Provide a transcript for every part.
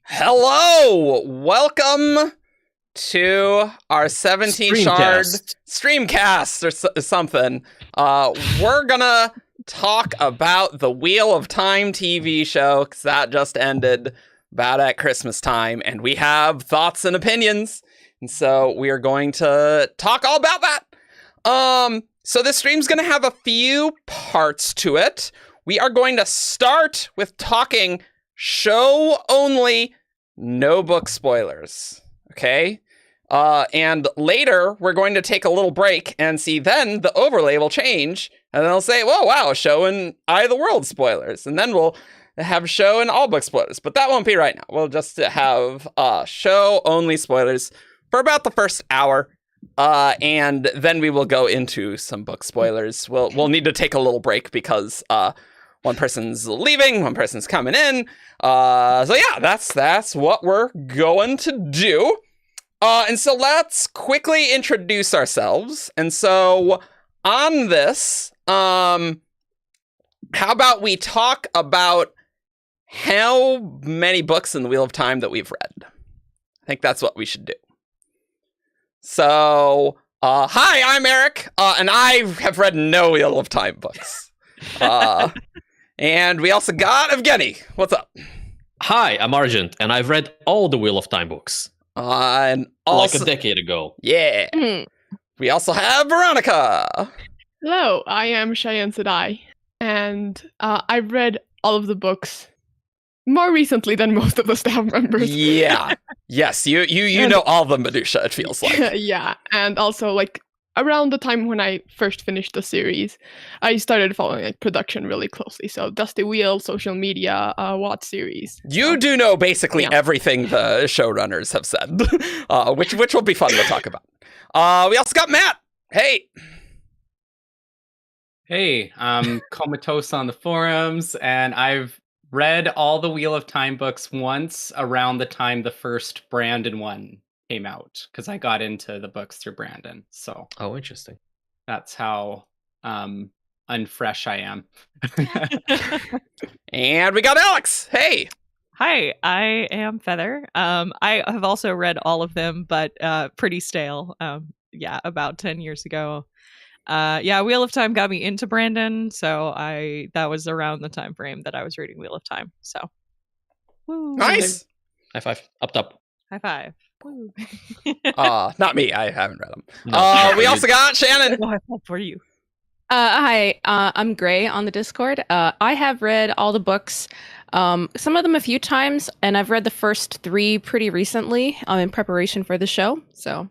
Hello! Welcome to our 17 shard streamcast or something. We're gonna talk about the Wheel of Time TV show, because that just ended about at Christmas time, and we have thoughts and opinions, and so we are going to talk all about that. So this stream's gonna have a few parts to it. We are going to start with talking show only, no book spoilers, okay? And later, we're going to take a little break and see then the overlay will change, and they'll say, whoa, wow, show and Eye of the World spoilers, and then we'll have show and all book spoilers, but that won't be right now. We'll just have show only spoilers for about the first hour, and then we will go into some book spoilers. We'll need to take a little break because one person's leaving, one person's coming in. So yeah, that's what we're going to do. And so let's quickly introduce ourselves. And so on this, how about we talk about how many books in the Wheel of Time that we've read? I think that's what we should do. So, hi, I'm Eric, and I have read no Wheel of Time books. And we also got Evgeny. What's up? Hi, I'm Argent, and I've read all the Wheel of Time books. And also, like a decade ago. Yeah. We also have Veronica. Hello, I am Cheyenne Sedai, and I've read all of the books more recently than most of the staff members. Yeah. Yes, you know all the minutia, it feels like. Yeah, and also like around the time when I first finished the series, I started following like production really closely. So Dusty Wheel, social media, Watt series. You do know basically everything the showrunners have said, which will be fun to talk about. We also got Matt. Hey. Hey, I'm comatose on the forums, and I've read all the Wheel of Time books once around the time the first Brandon one came out, because I got into the books through Brandon. So Interesting. that's how unfresh I am. And we got Alex. Hey. Hi, I am Feather. I have also read all of them, but pretty stale. About 10 years ago. Wheel of Time got me into Brandon, so that was around the time frame that I was reading Wheel of Time. So, woo. Nice. High five. Up top. High five. Woo. Not me. I haven't read them. No, we also got Shannon. High five for you. Hi, I'm Gray on the Discord. I have read all the books, some of them a few times, and I've read the first 3 pretty recently in preparation for the show. So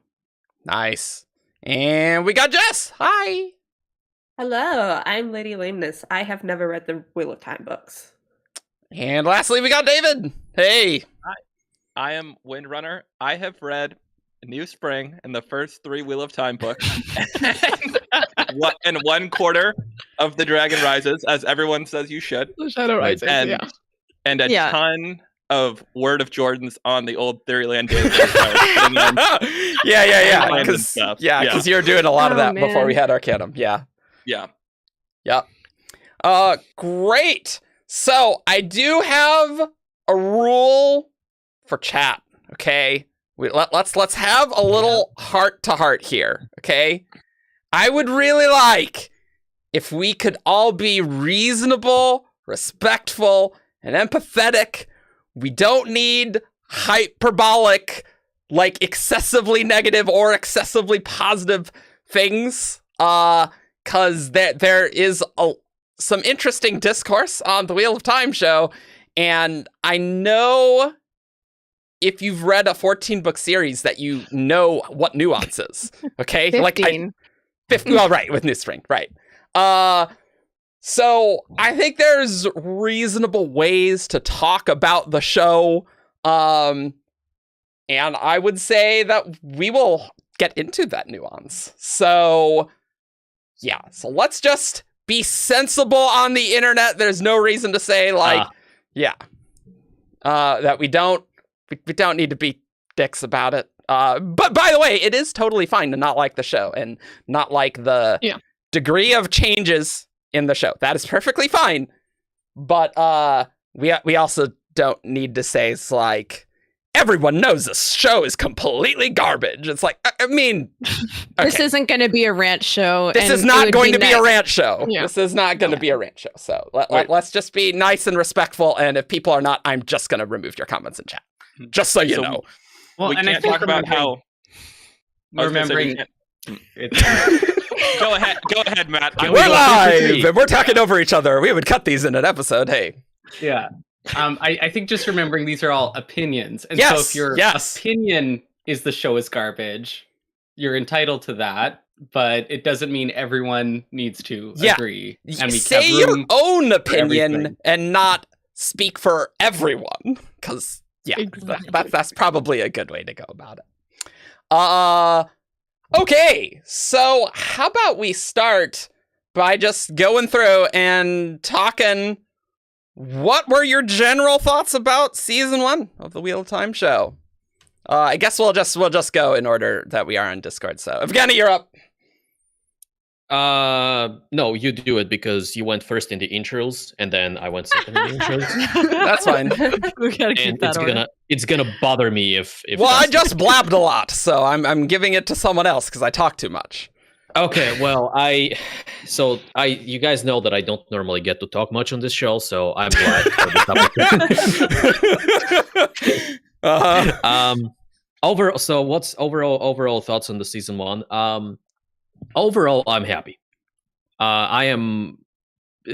Nice. And we got Jess. Hi. Hello, I'm Lady Lameness. I have never read the Wheel of Time books. And lastly, we got David. Hey. Hi. I am Windrunner. I have read New Spring and the first 3 Wheel of Time books. and 1/4 of The Dragon Rises, as everyone says you should. The Shadow Rising, and a ton of Word of Jordans on the old Theoryland database. Yeah. Because you're doing a lot of that before we had Arcanum. Yeah. Great. So I do have a rule for chat. Okay, let's have a little heart to heart here. Okay, I would really like if we could all be reasonable, respectful, and empathetic. We don't need hyperbolic, like excessively negative or excessively positive things, because there is some interesting discourse on the Wheel of Time show, and I know if you've read a 14-book series that you know what nuances, okay? 15. Well, right, with New Spring, right. So I think there's reasonable ways to talk about the show, and I would say that we will get into that nuance. So yeah, so let's just be sensible on the internet. There's no reason to say that we don't need to be dicks about it. But by the way, it is totally fine to not like the show and not like the degree of changes in the show. That is perfectly fine. But we also don't need to say is like, everyone knows this show is completely garbage. It's like, I mean, okay. This isn't going to be a rant show. This is not going to be a rant show. Yeah. This is not going to be a rant show. So let's just be nice and respectful. And if people are not, I'm just going to remove your comments in chat. Just so you know. Well, We and I can't think talk about how. I was gonna say we remembering. can't- Go ahead, Matt. We're live and we're talking over each other. We would cut these in an episode. Hey. Yeah. I think just remembering these are all opinions. And so Yes, if your yes. opinion is the show is garbage, you're entitled to that, but it doesn't mean everyone needs to Yeah. agree. And we Say have your room own opinion everything. and not speak for everyone. Because, yeah, Exactly. that's probably a good way to go about it. Okay, so how about we start by just going through and talking. What were your general thoughts about season 1 of the Wheel of Time show? I guess we'll just go in order that we are on Discord. So, Evgeny, you're up. No, you do it because you went first in the intros, and then I went second in the intros. That's fine. We gotta keep And that order. it's gonna bother me if Well, I that's- just blabbed a lot, so I'm giving it to someone else because I talk too much. Okay, well, you guys know that I don't normally get to talk much on this show, so I'm glad for this opportunity. What's overall thoughts on the season 1? Overall, I'm happy. I am.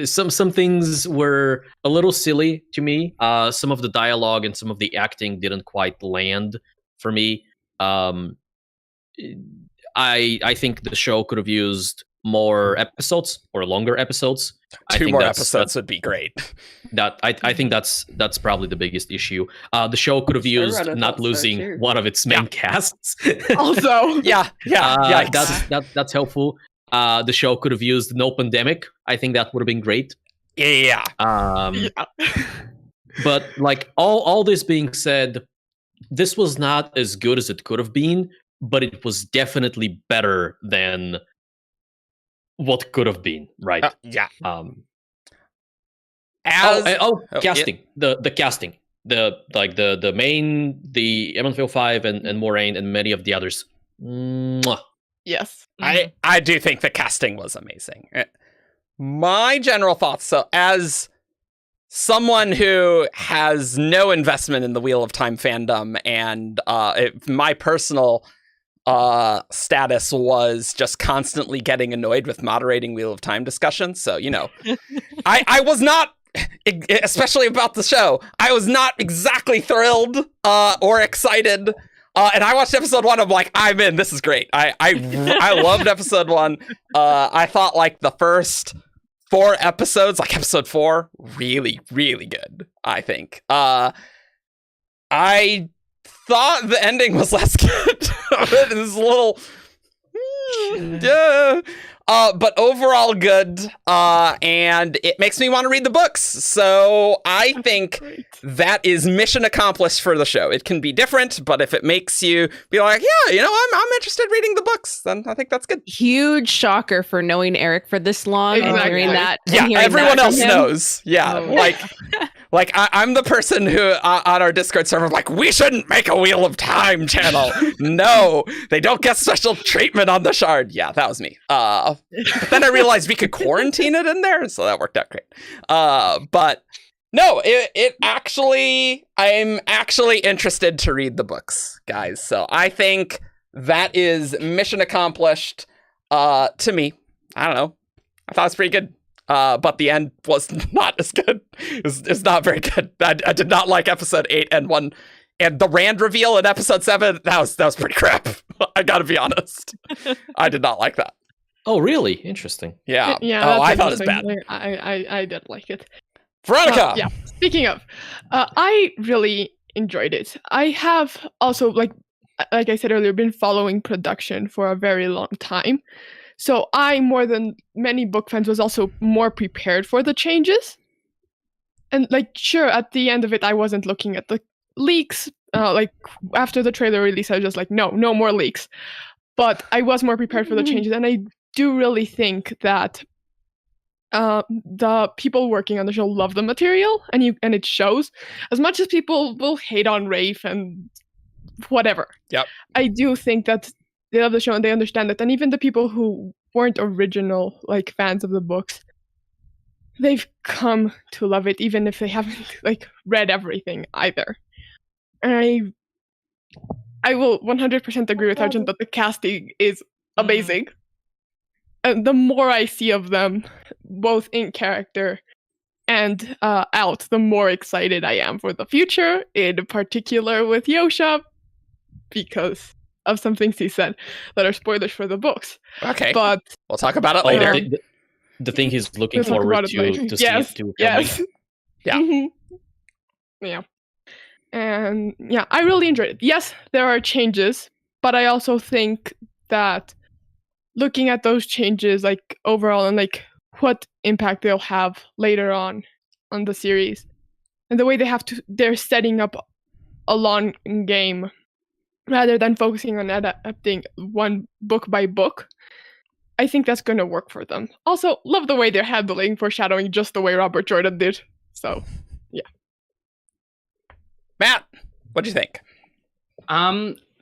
Some things were a little silly to me. Some of the dialogue and some of the acting didn't quite land for me. I think the show could have used more episodes or longer episodes. I 2 think more that's- episodes would be great. I think that's probably the biggest issue. The show could have used Showrunner not thought so, losing too. one of its main casts. Also, Yeah. Yikes. That's helpful. The show could have used no pandemic. I think that would have been great. Yeah. yeah. But like all this being said, this was not as good as it could have been, but it was definitely better than what could have been, right? Yeah. Casting. The casting. The main, the Emerald 5 and Moraine and many of the others. Mwah. Yes. I do think the casting was amazing. My general thoughts, so as someone who has no investment in the Wheel of Time fandom, and my personal status was just constantly getting annoyed with moderating Wheel of Time discussions. So, I was not, especially about the show, I was not exactly thrilled or excited. And I watched episode 1. I'm like, I'm in. This is great. I loved episode 1. I thought like the first 4 episodes, like episode 4, really, really good. I think. I thought the ending was less good. It was a little, yeah. But overall good. And it makes me want to read the books. So I think Great. that is mission accomplished for the show. It can be different, but if it makes you be like, yeah, I'm interested in reading the books, then I think that's good. Huge shocker for knowing Eric for this long and Exactly. hearing that. and Yeah, hearing everyone that from else him. knows. Yeah, Oh. like I'm the person who on our Discord server like, we shouldn't make a Wheel of Time channel. No, they don't get special treatment on the shard. Yeah, that was me. But then I realized we could quarantine it in there, so that worked out great. But no, it actually, I'm actually interested to read the books, guys. So I think that is mission accomplished. To me, I don't know. I thought it was pretty good. But the end was not as good. It's not very good. I did not like episode 8 and 1. And the Rand reveal in episode 7, that was pretty crap. I gotta be honest. I did not like that. Oh, really? Interesting. Yeah. Yeah. Oh, that's I thought it was bad. interesting. I did like it. Veronica! Yeah. Speaking of, I really enjoyed it. I have also, like I said earlier, been following production for a very long time. So I, more than many book fans, was also more prepared for the changes. And like, sure, at the end of it, I wasn't looking at the leaks. Like after the trailer release, I was just like, no more leaks. But I was more prepared for the changes, and I do really think that the people working on the show love the material, and it shows. As much as people will hate on Rafe and whatever, I do think that they love the show and they understand it. And even the people who weren't original like fans of the books, they've come to love it, even if they haven't like read everything either. And I will 100% agree with Arjun that the casting is amazing. And the more I see of them, both in character and out, the more excited I am for the future, in particular with Yosha, because of some things he said that are spoilers for the books. Okay, but we'll talk about it later. The thing he's looking forward to yes, see to yes. Yeah. And yeah, I really enjoyed it. Yes, there are changes, but I also think that looking at those changes, like overall, and like what impact they'll have later on the series, and the way they're setting up a long game rather than focusing on adapting one book by book, I think that's going to work for them. Also, love the way they're handling foreshadowing just the way Robert Jordan did. So, yeah. Matt, what do you think?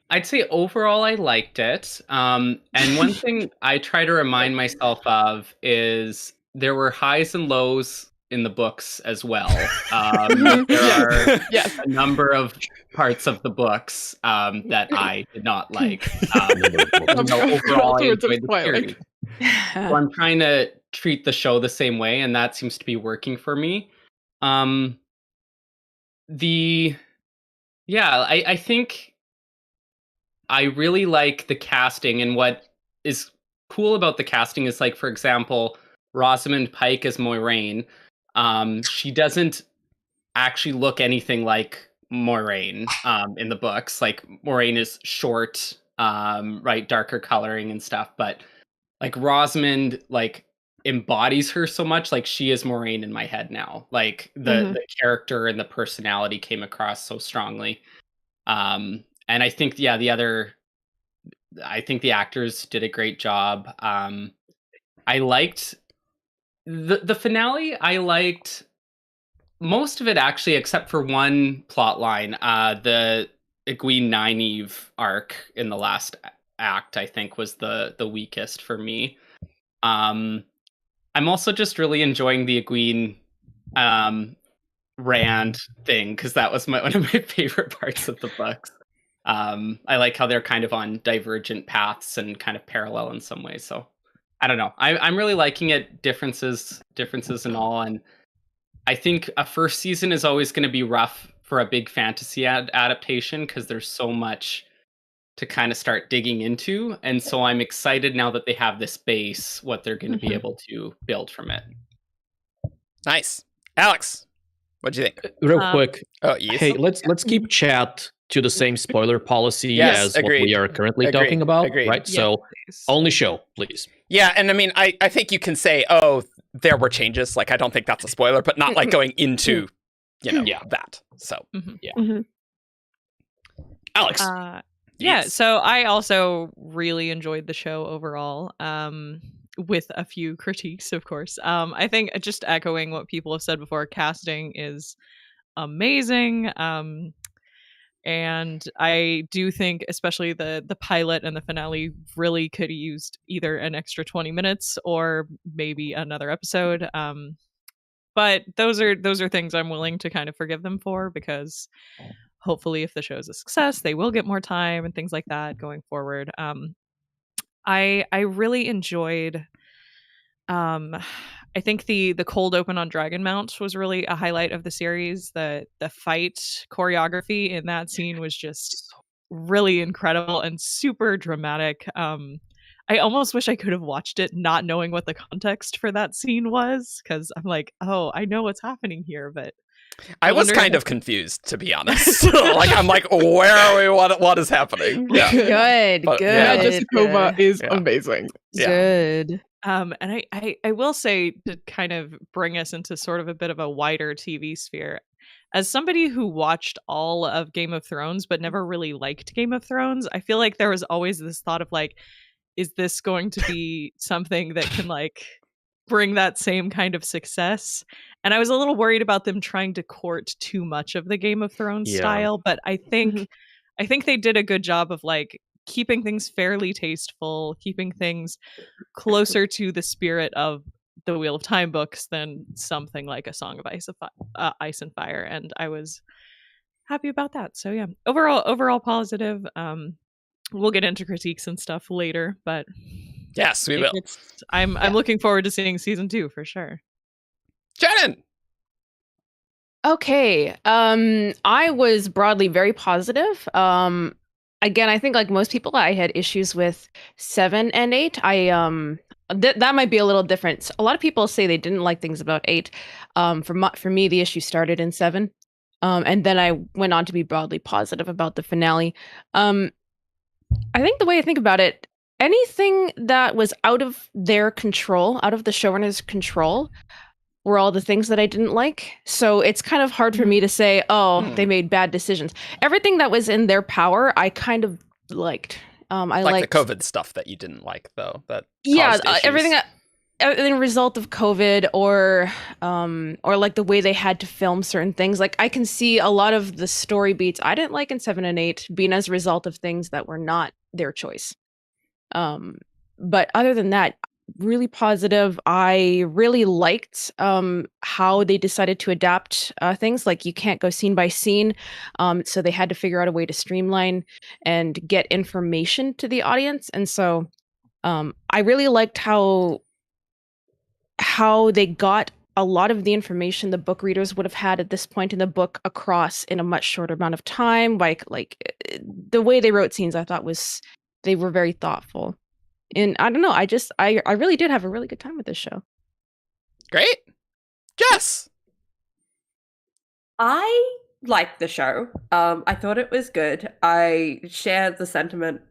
I'd say overall I liked it. And one thing I try to remind myself of is there were highs and lows in the books as well. There are a number of parts of the books that I did not like. Overall, I enjoyed the series. So I'm trying to treat the show the same way, and that seems to be working for me. I think I really like the casting, and what is cool about the casting is, like, for example, Rosamund Pike as Moiraine. She doesn't actually look anything like Moiraine in the books. Like, Moiraine is short, right, darker coloring and stuff, but like Rosamund, like, embodies her so much. Like, she is Moiraine in my head now. Like, the character and the personality came across so strongly. And I think, I think the actors did a great job. I liked the finale. I liked most of it, actually, except for one plot line. The Egwene Nynaeve arc in the last act, I think, was the weakest for me. I'm also just really enjoying the Egwene Rand thing, because that was one of my favorite parts of the books. I like how they're kind of on divergent paths and kind of parallel in some ways. So I don't know. I'm really liking it. Differences and all. And I think a first season is always going to be rough for a big fantasy adaptation, because there's so much to kind of start digging into. And so I'm excited now that they have this base, what they're going to be able to build from it. Nice. Alex, what do you think? Real quick. Oh, yes. Hey, let's keep chat to the same spoiler policy as agreed. what we are currently talking about, Agreed. right? Yeah, so please. only show, please. Yeah, and I mean, I think you can say, oh, there were changes. Like, I don't think that's a spoiler, but not like going into, that. So, Alex. Yeah, so I also really enjoyed the show overall, with a few critiques, of course. I think, just echoing what people have said before, casting is amazing. And I do think, especially the pilot and the finale, really could have used either an extra 20 minutes or maybe another episode. But those are things I'm willing to kind of forgive them for, because hopefully, if the show is a success, they will get more time and things like that going forward. I really enjoyed. I think the cold open on Dragonmount was really a highlight of the series. The fight choreography in that scene was just really incredible and super dramatic. I almost wish I could have watched it not knowing what the context for that scene was, because I'm like, oh, I know what's happening here, but I was kind of confused, to be honest. Like, I'm like, where are we? What is happening? Yeah. Good. Yeah, Jessica is amazing. Yeah. Good. And I will say, to kind of bring us into sort of a bit of a wider TV sphere, as somebody who watched all of Game of Thrones but never really liked Game of Thrones, I feel like there was always this thought of, like, is this going to be something that can, like, bring that same kind of success. And I was a little worried about them trying to court too much of the Game of Thrones style, but I think they did a good job of like keeping things fairly tasteful, keeping things closer to the spirit of the Wheel of Time books than something like A Song of Ice and Fire, and I was happy about that. So yeah, overall positive. We'll get into critiques and stuff later, but yes, we will. I'm looking forward to seeing season 2 for sure. Shannon. Okay. I was broadly very positive. Again, I think like most people, I had issues with 7 and 8. That might be a little different. A lot of people say they didn't like things about 8. For me, the issue started in 7. And then I went on to be broadly positive about the finale. I think the way I think about it, anything that was out of their control, out of the showrunner's control, were all the things that I didn't like. So it's kind of hard for me to say, they made bad decisions. Everything that was in their power, I kind of liked. I liked the COVID stuff that you didn't like, though. Everything that, in a result of COVID, or like the way they had to film certain things. Like I can see a lot of the story beats I didn't like in 7 and 8 being as a result of things that were not their choice. But other than that, really positive. I really liked how they decided to adapt things. Like you can't go scene by scene, so they had to figure out a way to streamline and get information to the audience. And so I really liked how they got a lot of the information the book readers would have had at this point in the book across in a much shorter amount of time. Like the way they wrote scenes, I thought they were very thoughtful. And I don't know, I really did have a really good time with this show. Great. Jess! I liked the show. I thought it was good. I shared the sentiment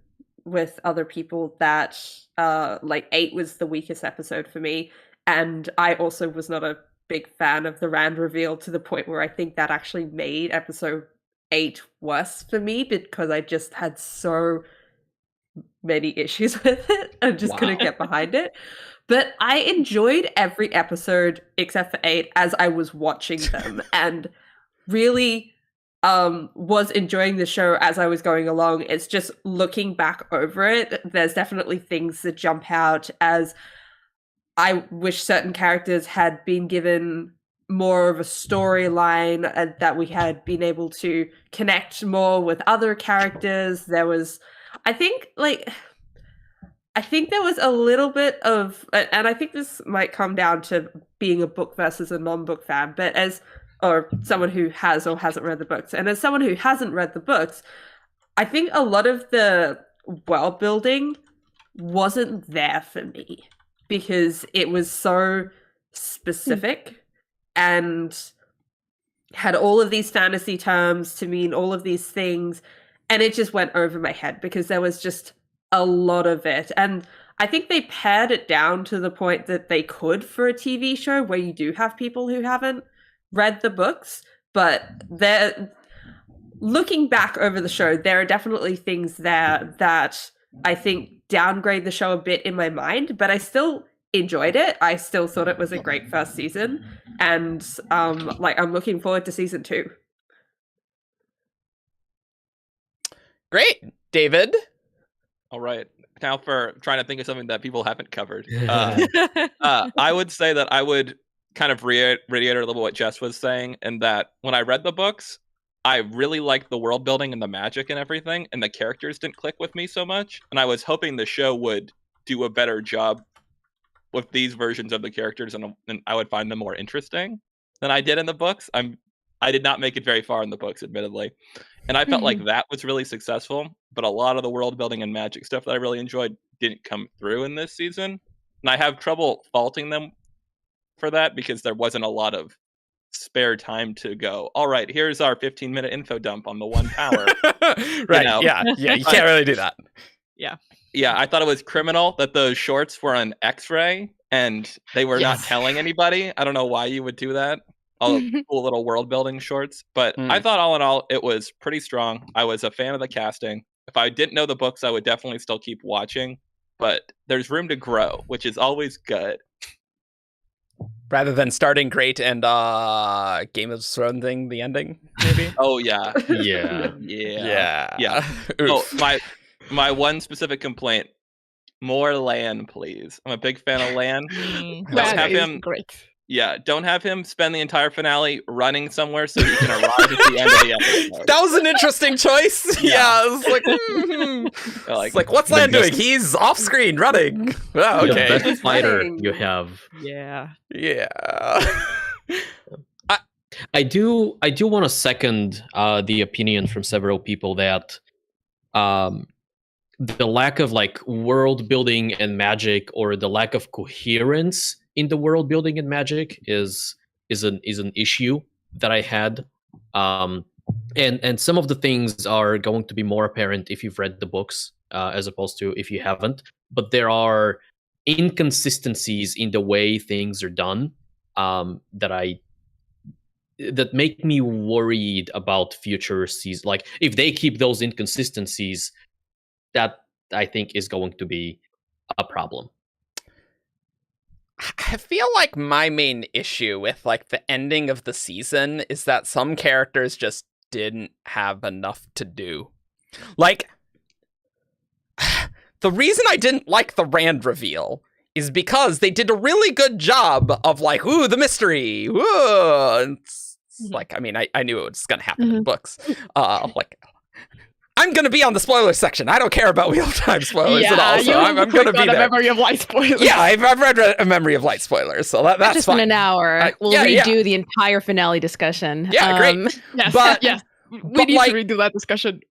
with other people that 8 was the weakest episode for me. And I also was not a big fan of the Rand reveal, to the point where I think that actually made episode 8 worse for me, because I just had so many issues with it. I just couldn't get behind it. But I enjoyed every episode except for 8 as I was watching them, and really was enjoying the show as I was going along. It's just looking back over it, there's definitely things that jump out as I wish certain characters had been given more of a storyline, and that we had been able to connect more with other characters. There was, I think there was a little bit of, and I think this might come down to being a book versus a non-book fan, but or someone who has or hasn't read the books. And as someone who hasn't read the books, I think a lot of the world building wasn't there for me, because it was so specific and had all of these fantasy terms to mean all of these things, and it just went over my head because there was just a lot of it. And I think they pared it down to the point that they could for a TV show where you do have people who haven't read the books. But looking back over the show, there are definitely things there that I think downgrade the show a bit in my mind, but I still enjoyed it. I still thought it was a great first season, and I'm looking forward to season 2. Great. David? All right. Now for trying to think of something that people haven't covered. I would say that I would kind of reiterate a little what Jess was saying, and that when I read the books, I really liked the world building and the magic and everything, and the characters didn't click with me so much. And I was hoping the show would do a better job with these versions of the characters, and I would find them more interesting than I did in the books. I did not make it very far in the books, admittedly. And I felt like that was really successful, but a lot of the world building and magic stuff that I really enjoyed didn't come through in this season. And I have trouble faulting them for that, because there wasn't a lot of spare time to go, all right, here's our 15-minute info dump on the one power. Right. Yeah, you can't really do that. Yeah, I thought it was criminal that those shorts were an X-ray and they were not telling anybody. I don't know why you would do that. All the cool little world building shorts. But I thought all in all, it was pretty strong. I was a fan of the casting. If I didn't know the books, I would definitely still keep watching. But there's room to grow, which is always good. Rather than starting great and Game of Thrones thing, the ending, maybe. Oh yeah, Yeah. yeah. Oh, my one specific complaint: more Lan, please. I'm a big fan of Lan. Mm. Don't That have is him. great. Yeah, don't have him spend the entire finale running somewhere so he can arrive at the end of the episode. That was an interesting choice. Yeah, it was like, it's like, what's Lan doing? He's off screen running. Oh, The okay. best He's fighter running. you have. Yeah. Yeah. I do want to second the opinion from several people that the lack of like world building and magic, or the lack of coherence in the world building and magic is an issue that I had. And some of the things are going to be more apparent if you've read the books as opposed to if you haven't. But there are inconsistencies in the way things are done that make me worried about future seasons. Like if they keep those inconsistencies, that I think is going to be a problem. I feel like my main issue with like the ending of the season is that some characters just didn't have enough to do. Like, the reason I didn't like the Rand reveal is because they did a really good job of like, ooh, the mystery. Ooh. It's like, I mean, I knew it was going to happen in the books. Like, I'm going to be on the spoiler section. I don't care about Wheel of Time spoilers at all. So I'm going to be there. A Memory of Light spoilers. Yeah, I've read A Memory of Light spoilers, so that's just fine. in an hour. We'll yeah, redo the entire finale discussion. Yeah, great. Yes, But- yes. We but need like- to redo that discussion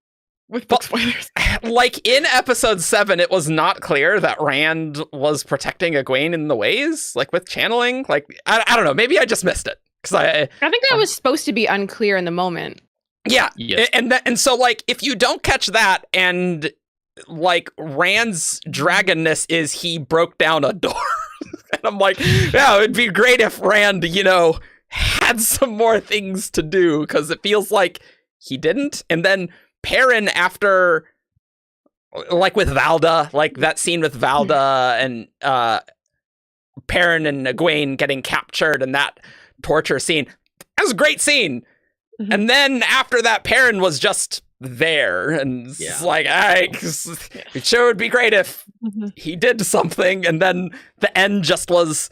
with book spoilers. Like in episode 7, it was not clear that Rand was protecting Egwene in the ways, like with channeling. Like I don't know, maybe I just missed it because I think that was supposed to be unclear in the moment. yeah, Yes. and so like if you don't catch that, and like Rand's dragonness is he broke down a door, and I'm like, yeah, it'd be great if Rand, had some more things to do, because it feels like he didn't. And then Perrin, after, like with Valda, like that scene with Valda and Perrin and Egwene getting captured and that torture scene, that was a great scene. Mhm. And then after that, Perrin was just there, and it's like, it sure would be great if he did something. And then the end just was,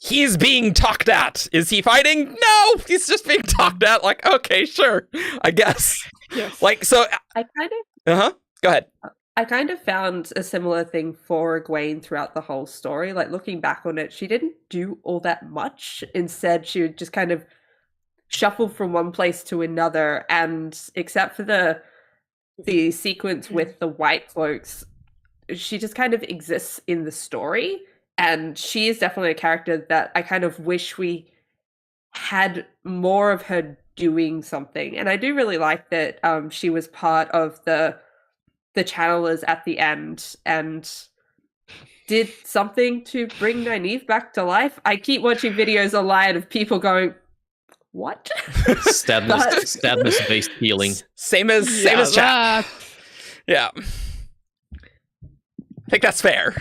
he's being talked at. Is he fighting? No, he's just being talked at. Like, okay, sure, I guess. Yes. Like, so, I kind of go ahead. I kind of found a similar thing for Egwene throughout the whole story. Like, looking back on it, she didn't do all that much. Instead, she would just kind of shuffle from one place to another, and except for the sequence with the white cloaks, she just kind of exists in the story. And she is definitely a character that I kind of wish we had more of her doing something. And I do really like that she was part of the channelers at the end and did something to bring Nynaeve back to life. I keep watching videos online of people going, what? Sadness based healing. Same as chat. Yeah, I think that's fair.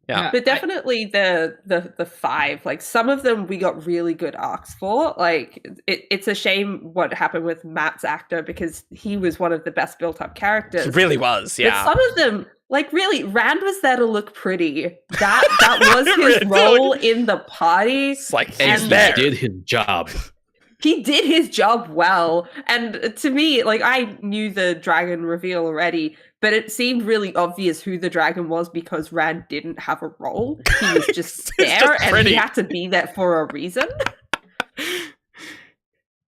Yeah. But definitely the 5, like some of them we got really good arcs for. Like it's a shame what happened with Matt's actor, because he was one of the best built up characters. It really was, yeah. But some of them, like really, Rand was there to look pretty. That was his role in the party. It's like And he's there. he did his job. He did his job well. And to me, like I knew the dragon reveal already, but it seemed really obvious who the dragon was because Rand didn't have a role. He was just there, just and pretty. he had to be there for a reason.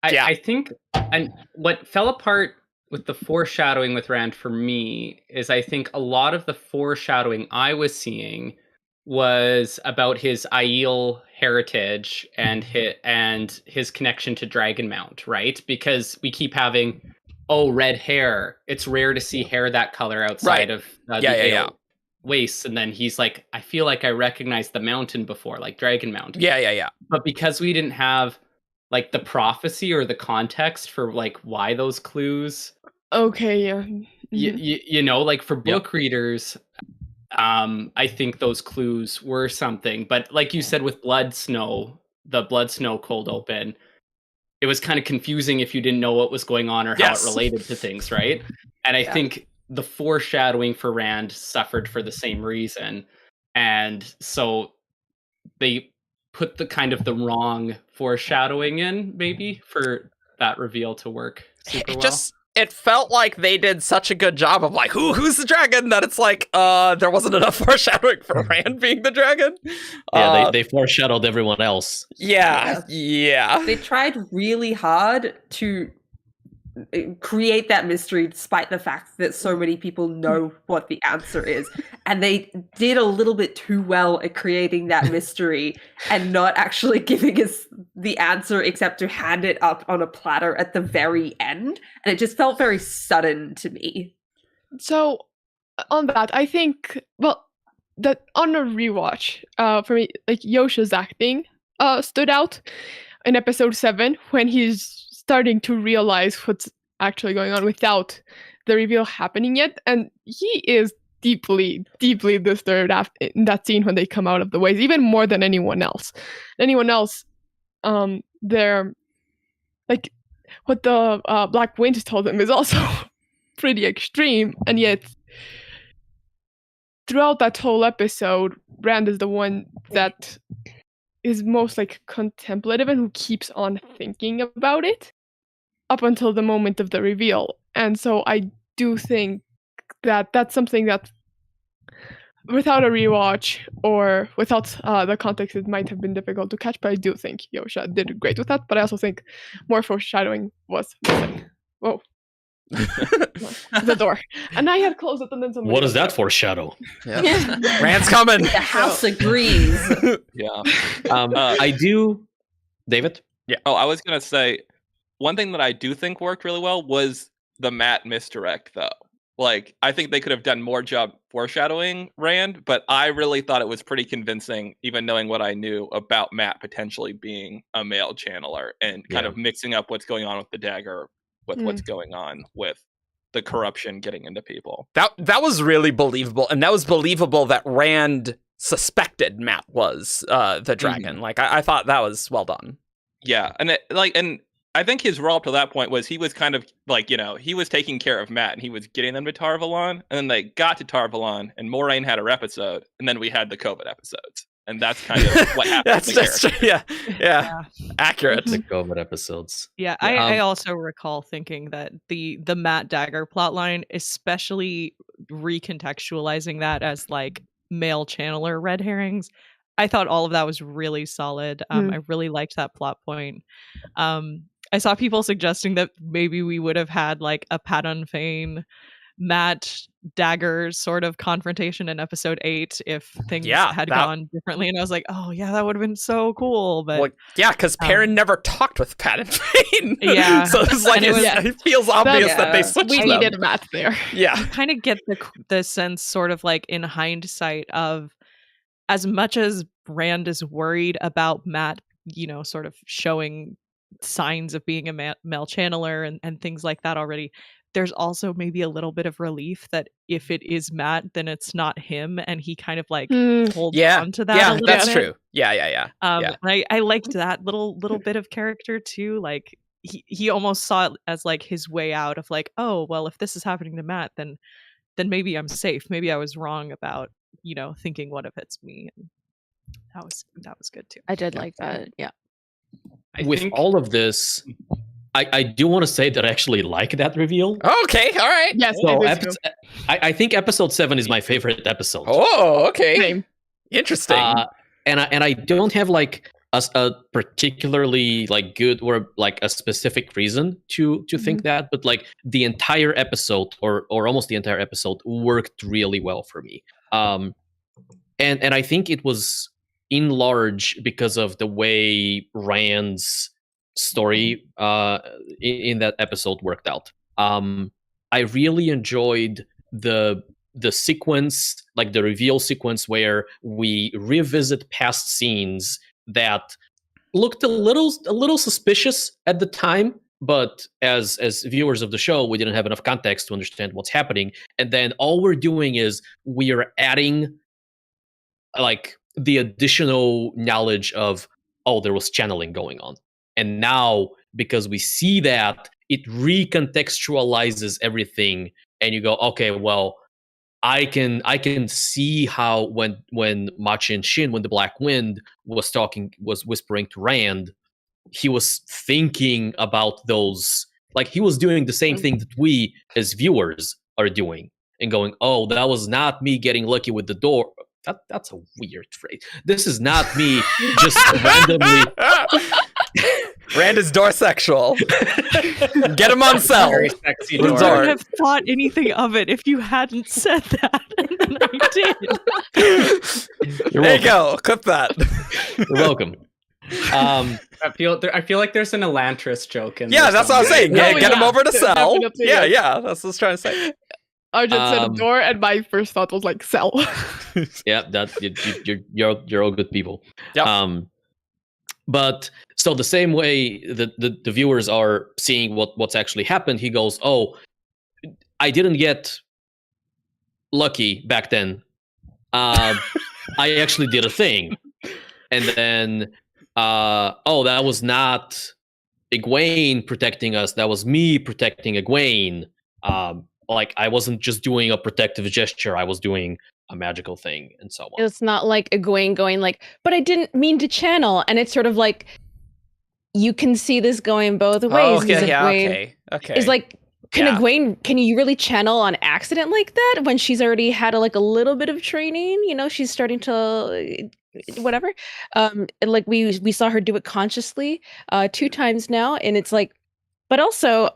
I think, and what fell apart with the foreshadowing with Rand for me is I think a lot of the foreshadowing I was seeing was about his Aiel heritage and his connection to Dragonmount, right? Because we keep having, red hair. It's rare to see hair that color outside of the Aiel wastes. And then he's like, I feel like I recognized the mountain before, like Dragonmount. Yeah. But because we didn't have like the prophecy or the context for like why those clues, Okay, yeah. you know, like for book readers, I think those clues were something. But like you said with Blood Snow, the Blood Snow cold open, it was kind of confusing if you didn't know what was going on or how it related to things, right? And I think the foreshadowing for Rand suffered for the same reason. And so they put the kind of the wrong foreshadowing in, maybe, for that reveal to work super well. It felt like they did such a good job of like, who's the dragon, that it's like, there wasn't enough foreshadowing for Rand being the dragon. Yeah, they foreshadowed everyone else. Yeah. They tried really hard to create that mystery despite the fact that so many people know what the answer is, and they did a little bit too well at creating that mystery and not actually giving us the answer except to hand it up on a platter at the very end, and it just felt very sudden to me. So on that, I think, well, that on a rewatch, for me, like Yosha's acting stood out in episode 7 when he's starting to realize what's actually going on without the reveal happening yet, and he is deeply disturbed in that scene when they come out of the ways, even more than anyone else. They're like, what the Black Wind told them is also pretty extreme, and yet throughout that whole episode, Rand is the one that is most like contemplative and who keeps on thinking about it up until the moment of the reveal. And so I do think that that's something that without a rewatch or without the context, it might have been difficult to catch, but I do think Yosha did great with that. But I also think more foreshadowing was missing. Whoa. The door. And I had closed it and then somebody... What does that foreshadow? Yeah. Rand's coming. The house agrees. Yeah. I do... David? Yeah. Oh, I was going to say, one thing that I do think worked really well was the Matt misdirect, though. Like, I think they could have done more job foreshadowing Rand, but I really thought it was pretty convincing, even knowing what I knew about Matt potentially being a male channeler and kind of mixing up what's going on with the dagger with what's going on with the corruption getting into people. That was really believable, and that was believable that Rand suspected Matt was the dragon. Like, I thought that was well done. Yeah, and I think his role up to that point was he was kind of like, he was taking care of Matt and he was getting them to Tarvalon, and then they got to Tarvalon and Moraine had her episode, and then we had the COVID episodes. And that's kind of what happened. That's yeah. Accurate. The COVID episodes. Yeah, I also recall thinking that the Matt Dagger plotline, especially recontextualizing that as like male channeler red herrings, I thought all of that was really solid. I really liked that plot point. I saw people suggesting that maybe we would have had like a Padon Fane Matt Dagger sort of confrontation in episode 8 if things had gone differently, and I was like, oh yeah, that would have been so cool. But because Perrin never talked with Padon Fane. So it's like it feels obvious that they switched we them. needed Matt there. You kind of get the sense, sort of like in hindsight, of as much as Rand is worried about Matt, sort of showing signs of being a male channeler and things like that already, there's also maybe a little bit of relief that if it is Matt, then it's not him, and he kind of like holds on to that. Yeah, that's true. Yeah. I liked that little bit of character too. Like he almost saw it as like his way out of like, oh well, if this is happening to Matt, then maybe I'm safe. Maybe I was wrong about thinking what if it's me. And that was good too. I did like that. Yeah. With all of this, I do want to say that I actually like that reveal. Okay, all right. Yes, so I think episode 7 is my favorite episode. Oh, okay. Same. Interesting. And I don't have like a particularly like good or like a specific reason to think that, but like the entire episode or almost the entire episode worked really well for me. And I think it was in large because of the way Rand's story in that episode worked out. I really enjoyed the sequence, like the reveal sequence, where we revisit past scenes that looked a little suspicious at the time, but as viewers of the show, we didn't have enough context to understand what's happening, and then all we're doing is we are adding like the additional knowledge of oh, there was channeling going on. And now, because we see that, it recontextualizes everything, and you go, okay, well, I can see how when Machin Shin, when the Black Wind was whispering to Rand, he was thinking about those, like he was doing the same thing that we as viewers are doing, and going, oh, that was not me getting lucky with the door. That's a weird phrase. This is not me just randomly. Rand is door-sexual. Get him on cell. Very sexy I door. wouldn't have thought anything of it if you hadn't said that. And then I did. There you go. Clip that. You're welcome. I feel like there's an Elantris joke in Yeah, there that's what I was saying. somewhere. Get him over to cell. Definitely, Yeah, yes. yeah. That's what I was trying to say. Arjun said door, and my first thought was like cell. Yeah, you're all good people. Yep. But so the same way that the viewers are seeing what's actually happened, he goes, oh, I didn't get lucky back then. I actually did a thing. And then, oh, that was not Egwene protecting us. That was me protecting Egwene. Like, I wasn't just doing a protective gesture. I was doing a magical thing, and so on. It's not like Egwene going like, but I didn't mean to channel. And it's sort of like, you can see this going both ways. Oh, okay, because yeah, Egwene okay. is like, Yeah. can you really channel on accident like that when she's already had a little bit of training? You know, she's starting to whatever. And like we saw her do it consciously 2 times now, and it's like, but also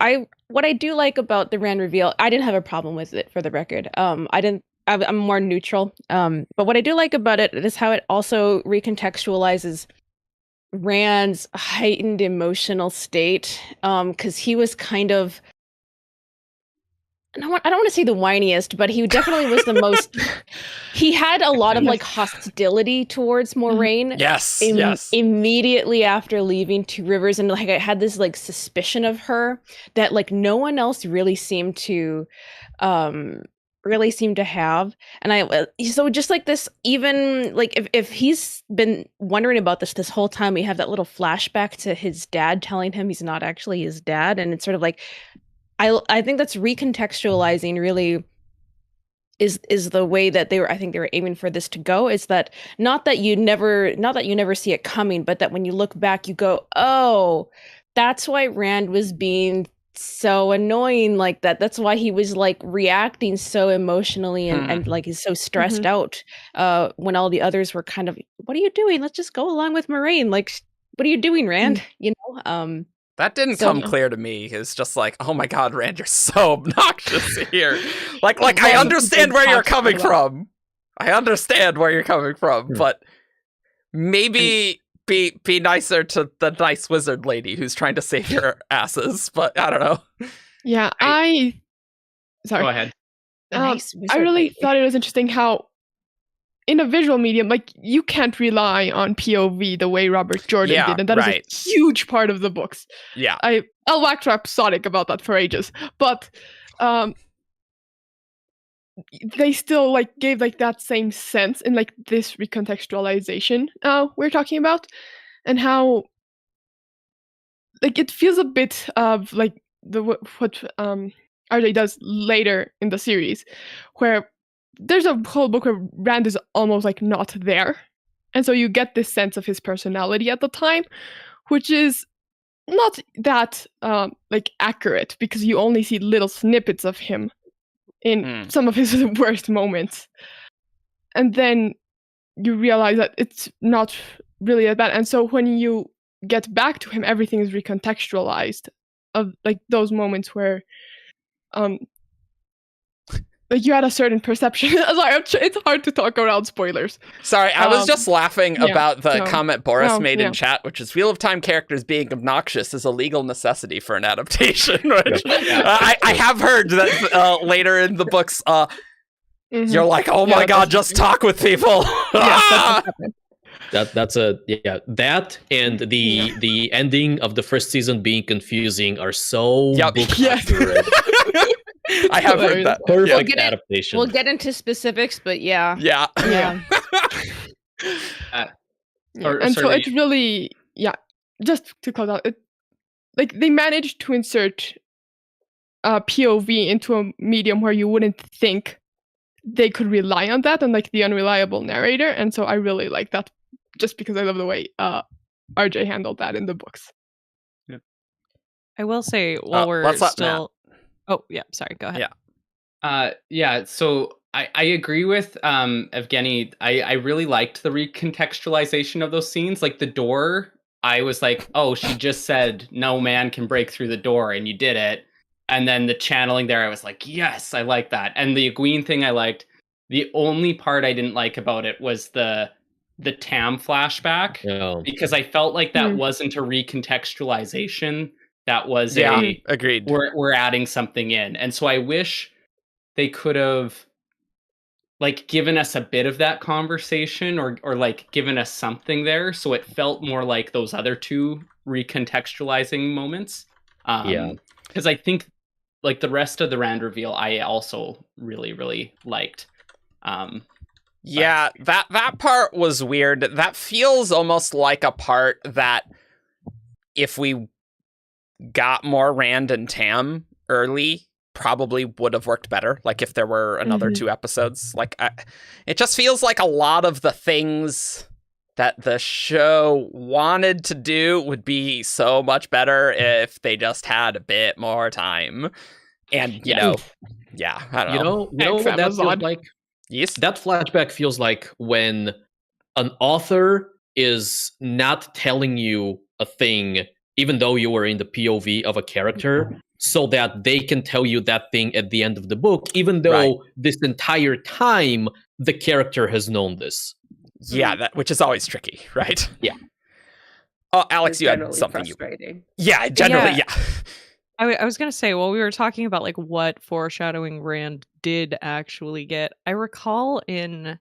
what I do like about the Rand reveal, I didn't have a problem with it, for the record. I'm more neutral. But what I do like about it is how it also recontextualizes Rand's heightened emotional state. Because he was kind of, I don't want to say the whiniest, but he definitely was the most. He had a lot of like hostility towards Moraine. Yes, Immediately after leaving Two Rivers, and like I had this like suspicion of her that like no one else really seemed to have. And so just like this, even like if he's been wondering about this whole time, we have that little flashback to his dad telling him he's not actually his dad, and it's sort of like, I think that's recontextualizing really is the way that they were aiming for this to go, is that not that you never see it coming, but that when you look back you go, oh, that's why Rand was being so annoying like that. That's why he was like reacting so emotionally and like he's so stressed out when all the others were kind of, what are you doing? Let's just go along with Moraine. Like, what are you doing, Rand? You know? That didn't come clear to me. It's just like, oh my god, Rand, you're so obnoxious here. Like I understand where you're coming from. But maybe be nicer to the nice wizard lady who's trying to save your asses. But I don't know. Yeah, sorry. Go ahead. I really thought it was interesting how, in a visual medium, like you can't rely on POV the way Robert Jordan did, and that is a huge part of the books. Yeah, I'll wax rhapsodic about that for ages, but they still like gave like that same sense in like this recontextualization we're talking about, and how like it feels a bit of like what RJ does later in the series, where there's a whole book where Rand is almost like not there. And so you get this sense of his personality at the time, which is not that like accurate, because you only see little snippets of him in some of his worst moments. And then you realize that it's not really that bad. And so when you get back to him, everything is recontextualized of like those moments where like you had a certain perception. Sorry, it's hard to talk around spoilers. Sorry, I was just laughing about the comment Boris made in chat, which is Wheel of Time characters being obnoxious is a legal necessity for an adaptation. Which, I have heard that later in the books, you're like, oh my god, just talk with people. That's that and the ending of the first season being confusing are so accurate. I have heard that. Perfect adaptation. We'll get into specifics, but yeah. And so it's really just to close out, like they managed to insert POV into a medium where you wouldn't think they could rely on that, and like the unreliable narrator. And so I really like that, just because I love the way RJ handled that in the books. I will say, while we're still... Oh, yeah, sorry, go ahead. So I agree with Evgeny. I really liked the recontextualization of those scenes. Like the door, I was like, oh, she just said no man can break through the door, and you did it. And then the channeling there, I was like, yes, I like that. And the Egwene thing I liked. The only part I didn't like about it was the Tam flashback, because I felt like that wasn't a recontextualization. That was agreed. We're adding something in. And so I wish they could have like given us a bit of that conversation or like given us something there, so it felt more like those other two recontextualizing moments. Because I think like the rest of the Rand reveal I also really, really liked. That part was weird. That feels almost like a part that if we got more Rand and Tam early, probably would have worked better. Like if there were another 2 episodes. Like it just feels like a lot of the things that the show wanted to do would be so much better if they just had a bit more time. And I don't know. You know what that feels like? Yes. That flashback feels like when an author is not telling you a thing, even though you were in the POV of a character, so that they can tell you that thing at the end of the book, even though this entire time the character has known this. Yeah, which is always tricky, right? Yeah. Oh, Alex, you had something. Generally. I was going to say, while we were talking about like what foreshadowing Rand did actually get, I recall in...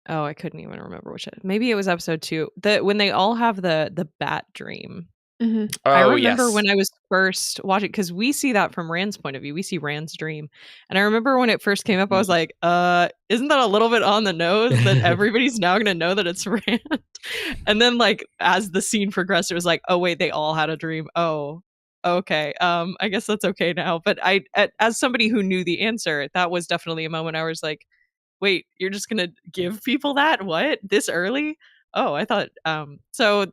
Oh, I couldn't even remember which... Maybe it was episode 2. When they all have the bat dream. Mm-hmm. I remember when I was first watching, because we see that from Rand's point of view. We see Rand's dream. And I remember when it first came up, I was like, isn't that a little bit on the nose that everybody's now going to know that it's Rand? And then like, as the scene progressed, it was like, oh wait, they all had a dream. Oh, okay. I guess that's okay now. But as somebody who knew the answer, that was definitely a moment I was like, wait, you're just going to give people that? What? This early? Oh, I thought, so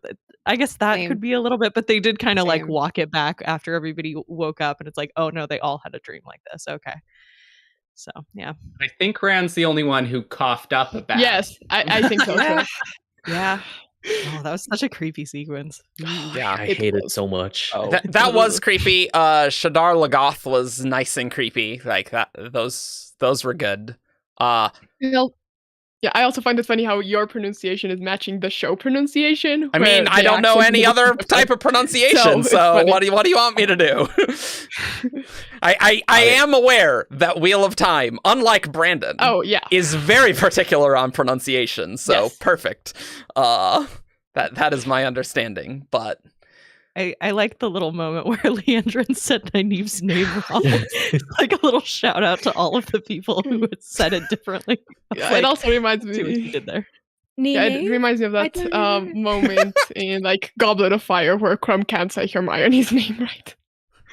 I guess that could be a little bit, but they did kind of like walk it back after everybody woke up, and it's like, oh no, they all had a dream like this. Okay. So, yeah. I think Rand's the only one who coughed up a bat. Yes, I think so. Yeah. Oh, that was such a creepy sequence. Yeah, I hate it so much. Oh. That was creepy. Shadar Lagoth was nice and creepy. Like that. Those were good. Yeah, I also find it funny how your pronunciation is matching the show pronunciation. I mean, I don't know any other type of pronunciation, so what do you want me to do? I am aware that Wheel of Time, unlike Brandon, is very particular on pronunciation, so perfect. That is my understanding, but... I like the little moment where Leandrin said Nynaeve's name wrong. Like a little shout out to all of the people who had said it differently. Yeah, it also reminds me. See what you did there. Yeah, it reminds me of that moment in like Goblet of Fire where Crumb can't say Hermione's name right.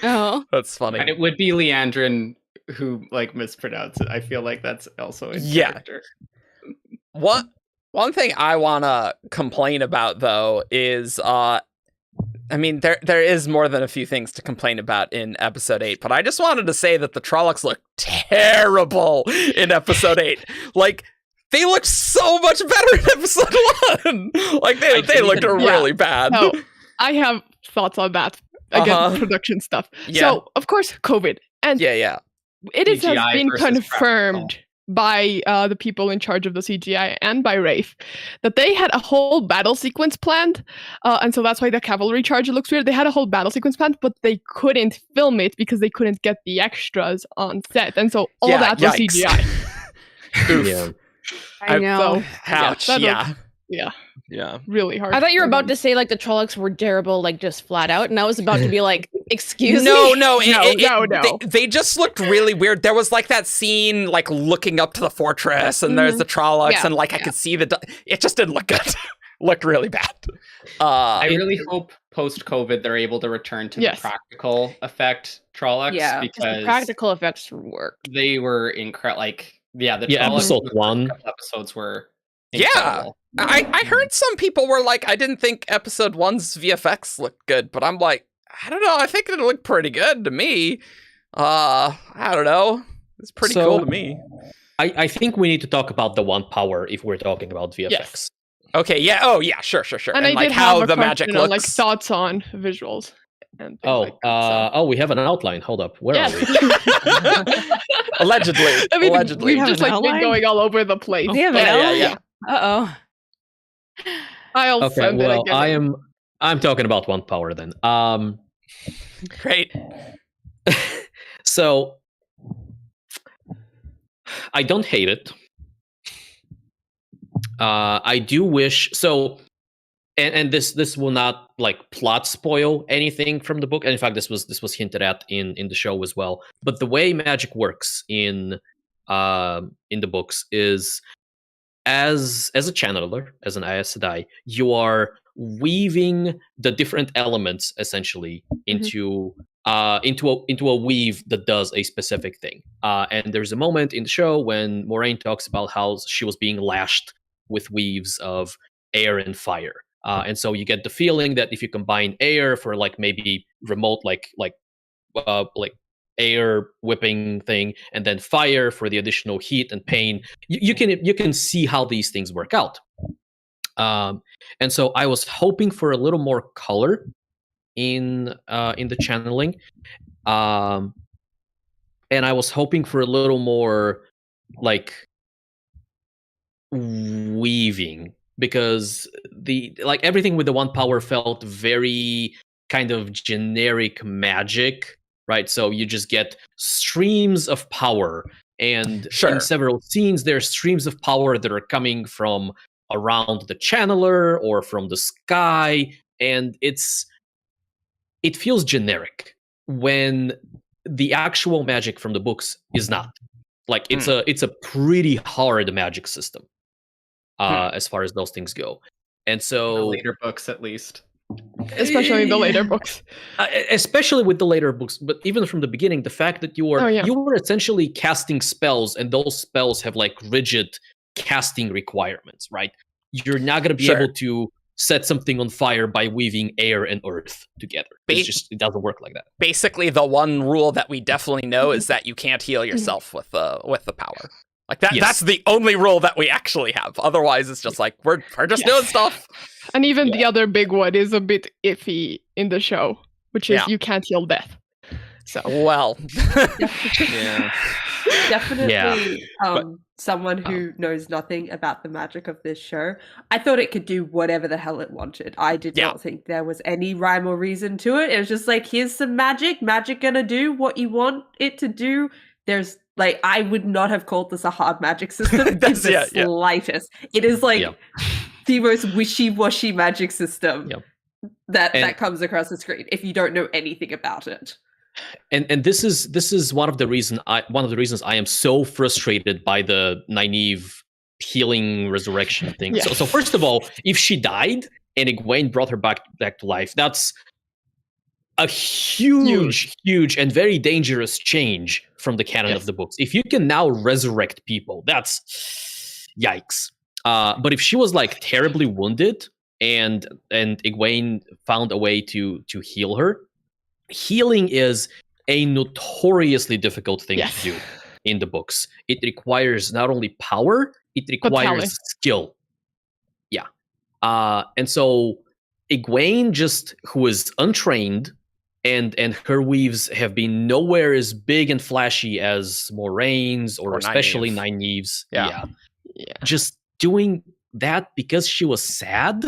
Oh, that's funny. And it would be Leandrin who like mispronounced it. I feel like that's also a character. One thing I wanna complain about though is I mean, there is more than a few things to complain about in episode 8, but I just wanted to say that the Trollocs look terrible in episode 8. Like, they looked so much better in episode 1. Like, they looked really bad. No, I have thoughts on that. Again, production stuff. Yeah. So, of course, COVID. And it has been confirmed by the people in charge of the CGI and by Rafe that they had a whole battle sequence planned, and so that's why the cavalry charge looks weird. They had a whole battle sequence planned, but they couldn't film it because they couldn't get the extras on set, and so all that was CGI. Oof. I know. Ouch. Yeah, really hard. I thought you were about to say like the Trollocs were terrible, like just flat out, and I was about to be like, excuse me. No. They just looked really weird. There was like that scene, like looking up to the fortress, and there's the Trollocs, and like I could see it just didn't look good. looked really bad. I really hope post-COVID they're able to return to the practical effect Trollocs, because the practical effects work. They were incredible. Like, the Trollocs episode 1 episodes were incredible. I heard some people were like, I didn't think episode 1's VFX looked good, but I'm like, I don't know. I think it looked pretty good to me. I don't know. It's pretty cool to me. I think we need to talk about the one power if we're talking about VFX. Yes. Okay, yeah. Oh, yeah, sure. And I like did how have the magic looks. like thoughts on visuals. And we have an outline. Hold up. Where are we? Allegedly. I mean, Allegedly. we've just like been going all over the place. Yeah. Uh-oh. I'll send it again. I'm talking about one power then. Great. So I don't hate it. I do wish so, and this will not like plot spoil anything from the book. And in fact, this was hinted at in the show as well. But the way magic works in the books is as a channeler, as an Aes Sedai, you are weaving the different elements essentially into a weave that does a specific thing. And there's a moment in the show when Moraine talks about how she was being lashed with weaves of air and fire. And so you get the feeling that if you combine air for like maybe remote like air whipping thing, and then fire for the additional heat and pain, you can see how these things work out. And so I was hoping for a little more color in the channeling, and I was hoping for a little more like weaving, because everything with the one power felt very kind of generic magic, right? So you just get streams of power, and in several scenes there's streams of power that are coming from around the channeler or from the sky, and it feels generic when the actual magic from the books is not. Like it's a pretty hard magic system as far as those things go. And so the later books, at least, especially the later books, especially with the later books, but even from the beginning, the fact that you were essentially casting spells, and those spells have like rigid casting requirements, right? You're not going to be able to set something on fire by weaving air and earth together. It doesn't work like that. Basically, the one rule that we definitely know is that you can't heal yourself with the power. Like that. That's the only rule that we actually have. Otherwise, it's just like we're just doing stuff. And even the other big one is a bit iffy in the show, which is you can't heal death. So definitely someone who knows nothing about the magic of this show. I thought it could do whatever the hell it wanted. I did not think there was any rhyme or reason to it. It was just like, here's some magic gonna do what you want it to do. There's like, I would not have called this a hard magic system in the slightest. It is like the most wishy-washy magic system that comes across the screen if you don't know anything about it. And this is one of the reasons I am so frustrated by the Nynaeve healing resurrection thing. Yes. So first of all, if she died and Egwene brought her back to life, that's a huge and very dangerous change from the canon of the books. If you can now resurrect people, that's yikes. But if she was like terribly wounded and Egwene found a way to heal her, healing is a notoriously difficult thing to do in the books. It requires not only power, it requires skill. Yeah. And so Egwene, who is untrained, and her weaves have been nowhere as big and flashy as Moraine's or especially Nynaeve's. Yeah. Just doing that because she was sad.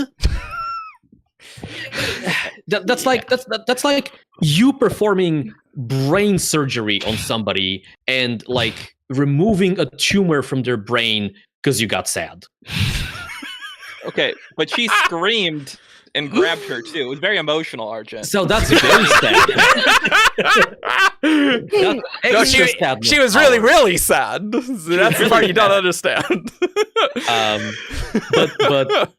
That's like you performing brain surgery on somebody and like removing a tumor from their brain because you got sad. Okay, but she screamed and grabbed her too. It was very emotional, Arjun. So that's very sad. She was really, really sad. That's the part you don't understand. But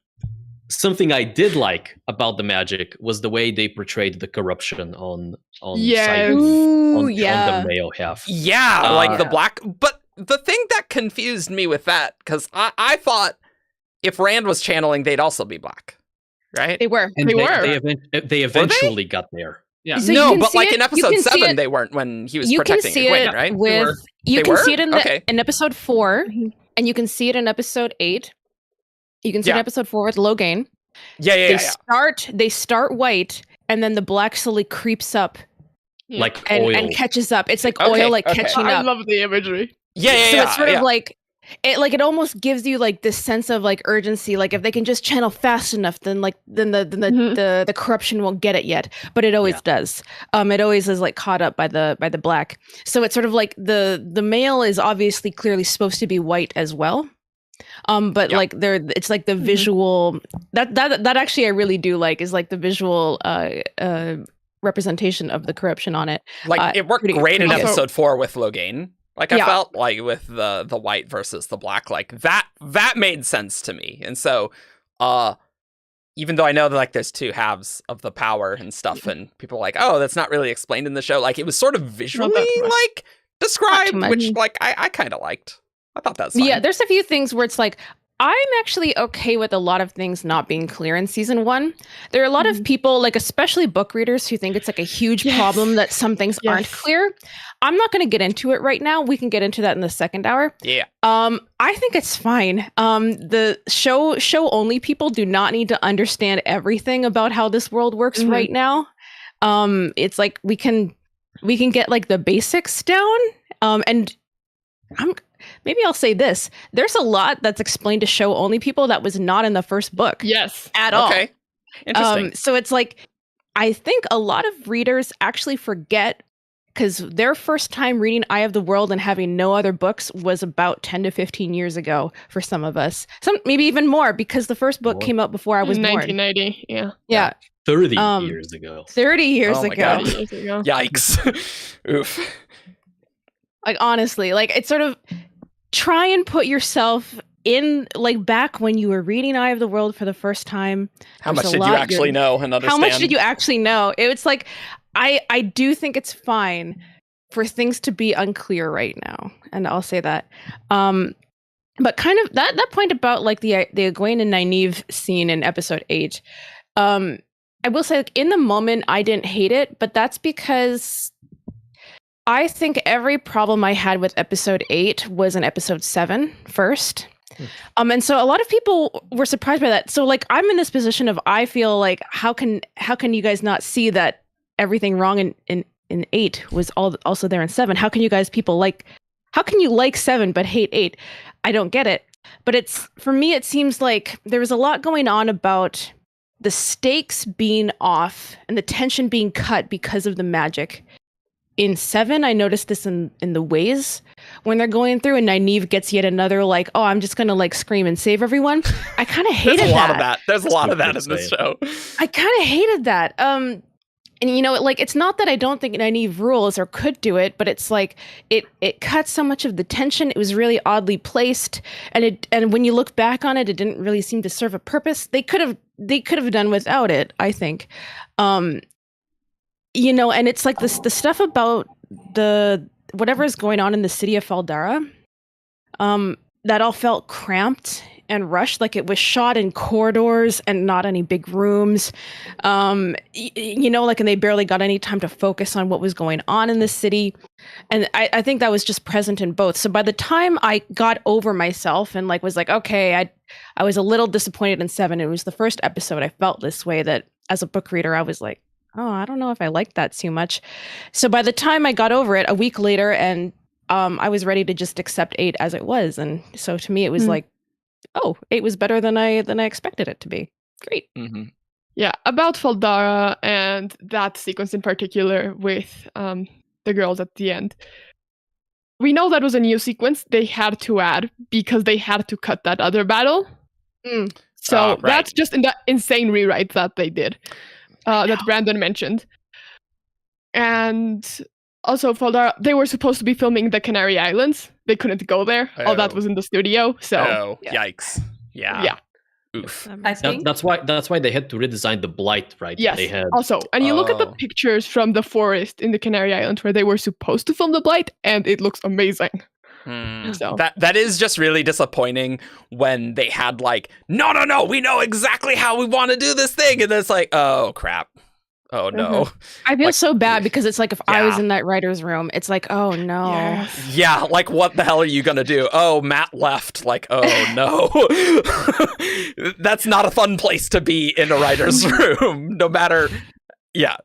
something I did like about the magic was the way they portrayed the corruption on Yes. Ooh, on yeah. the male half. Yeah, like the Yeah. black. But the thing that confused me with that, because I thought if Rand was channeling, they'd also be black, right? They were. And They were. They eventually got there. Yeah. So you no, can but see like it- in you episode can see 7, it- they weren't when he was You can protecting see Egwene, it right? with you They can were? see it Okay. in episode 4, Mhm. and you can see it in episode 8. You can see it in Yeah. episode 4 with Logain. Yeah. They start white, and then the black slowly creeps up Yeah. Like and, oil. and catches up. It's like Okay, oil like okay. catching I up. love the imagery. Yeah. So it's sort yeah. of like it almost gives you like this sense of like urgency. Like if they can just channel fast enough, then Mhm. the corruption won't get it yet. But it always does. It always is like caught up by the black. So it's sort of like the male is obviously clearly supposed to be white as well. But Yeah. like it's like the Mhm. visual that actually I really do like is like the visual representation of the corruption on it. Like it worked pretty- great in pretty good. episode 4 with Logain. Like I Yeah. felt like with the white versus the black, like that made sense to me. And so even though I know that like there's two halves of the power and stuff, and people are like, oh, that's not really explained in the show. Like it was sort of visually much. like described, much. which like I kind of liked. I thought that's fine. Yeah, there's a few things where it's like I'm actually okay with a lot of things not being clear in season 1. There are a lot of people, like especially book readers, who think it's like a huge Yes. problem that some things aren't Yes. clear. I'm not going to get into it right now. We can get into that in the second hour. Yeah. I think it's fine. The show only people do not need to understand everything about how this world works Mhm. right now. It's like we can get like the basics down. And maybe I'll say this. There's a lot that's explained to show only people that was not in the first book Yes. at all. Okay. Interesting. So it's like, I think a lot of readers actually forget because their first time reading Eye of the World and having no other books was about 10 to 15 years ago for some of us. Some maybe even more because the first book More. came out before I was born. 1990. Yeah. Yeah, 30 Um, years ago. 30 years Oh my ago. God. 30 years ago. Yikes. Oof. Like honestly, like it's sort of try and put yourself in like back when you were reading Eye of the World for the first time. How There's much a did you lot actually you're- know and understand? How much did you actually know? It's like I do think it's fine for things to be unclear right now, and I'll say that. But kind of that point about like the Egwene and Nynaeve scene in episode 8. I will say, like, in the moment, I didn't hate it, but that's because I think every problem I had with episode 8 was in episode 7 first. And so a lot of people were surprised by that. So like I'm in this position of I feel like how can you guys not see that everything wrong in 8 was also there in 7? How can you like 7 but hate 8? I don't get it. But for me it seems like there was a lot going on about the stakes being off and the tension being cut because of the magic. In 7, I noticed this in the ways when they're going through and Nynaeve gets yet another like, oh, I'm just gonna like scream and save everyone. I kind of hated There's a lot that. of that. There's a lot of that Good in this say. show. I kind of hated that. And you know, like it's not that I don't think Nynaeve rules or could do it, but it's like it cut so much of the tension. It was really oddly placed, and when you look back on it, it didn't really seem to serve a purpose. They could have done without it, I think. You know, and it's like the stuff about the whatever is going on in the city of Faldara, that all felt cramped and rushed, like it was shot in corridors and not any big rooms. You know, like, and they barely got any time to focus on what was going on in the city. And I think that was just present in both. So by the time I got over myself and like was like, okay, I was a little disappointed in 7. It was the first episode I felt this way, that as a book reader, I was like, oh, I don't know if I liked that too much. So by the time I got over it a week later, and I was ready to just accept 8 as it was. And so to me, it was like, oh, 8 was better than I expected it to be. Great. Mm-hmm. Yeah, about Faldara and that sequence in particular with the girls at the end. We know that was a new sequence they had to add because they had to cut that other battle. So Right. that's just in that insane rewrite that they did, that Brandon mentioned. And also, Faldara, they were supposed to be filming the Canary Islands. They couldn't go there. All that Oh. was in the studio. So Oh, Yeah. yikes. Yeah. Yeah. Oof. That I makes think That's why they had to redesign the blight, right? Yes. They had Also, and you look at the Oh. pictures from the forest in the Canary Islands where they were supposed to film the blight, and it looks amazing. So That is just really disappointing when they had like, no, we know exactly how we want to do this thing, and then it's like, oh crap, oh no. I feel Like, so bad because it's like if I was yeah. in that writer's room, it's like, oh no. yes. Yeah, like what the hell are you gonna do? Oh, Matt left. Like, oh no. That's not a fun place to be in a writer's room, no matter. Yeah,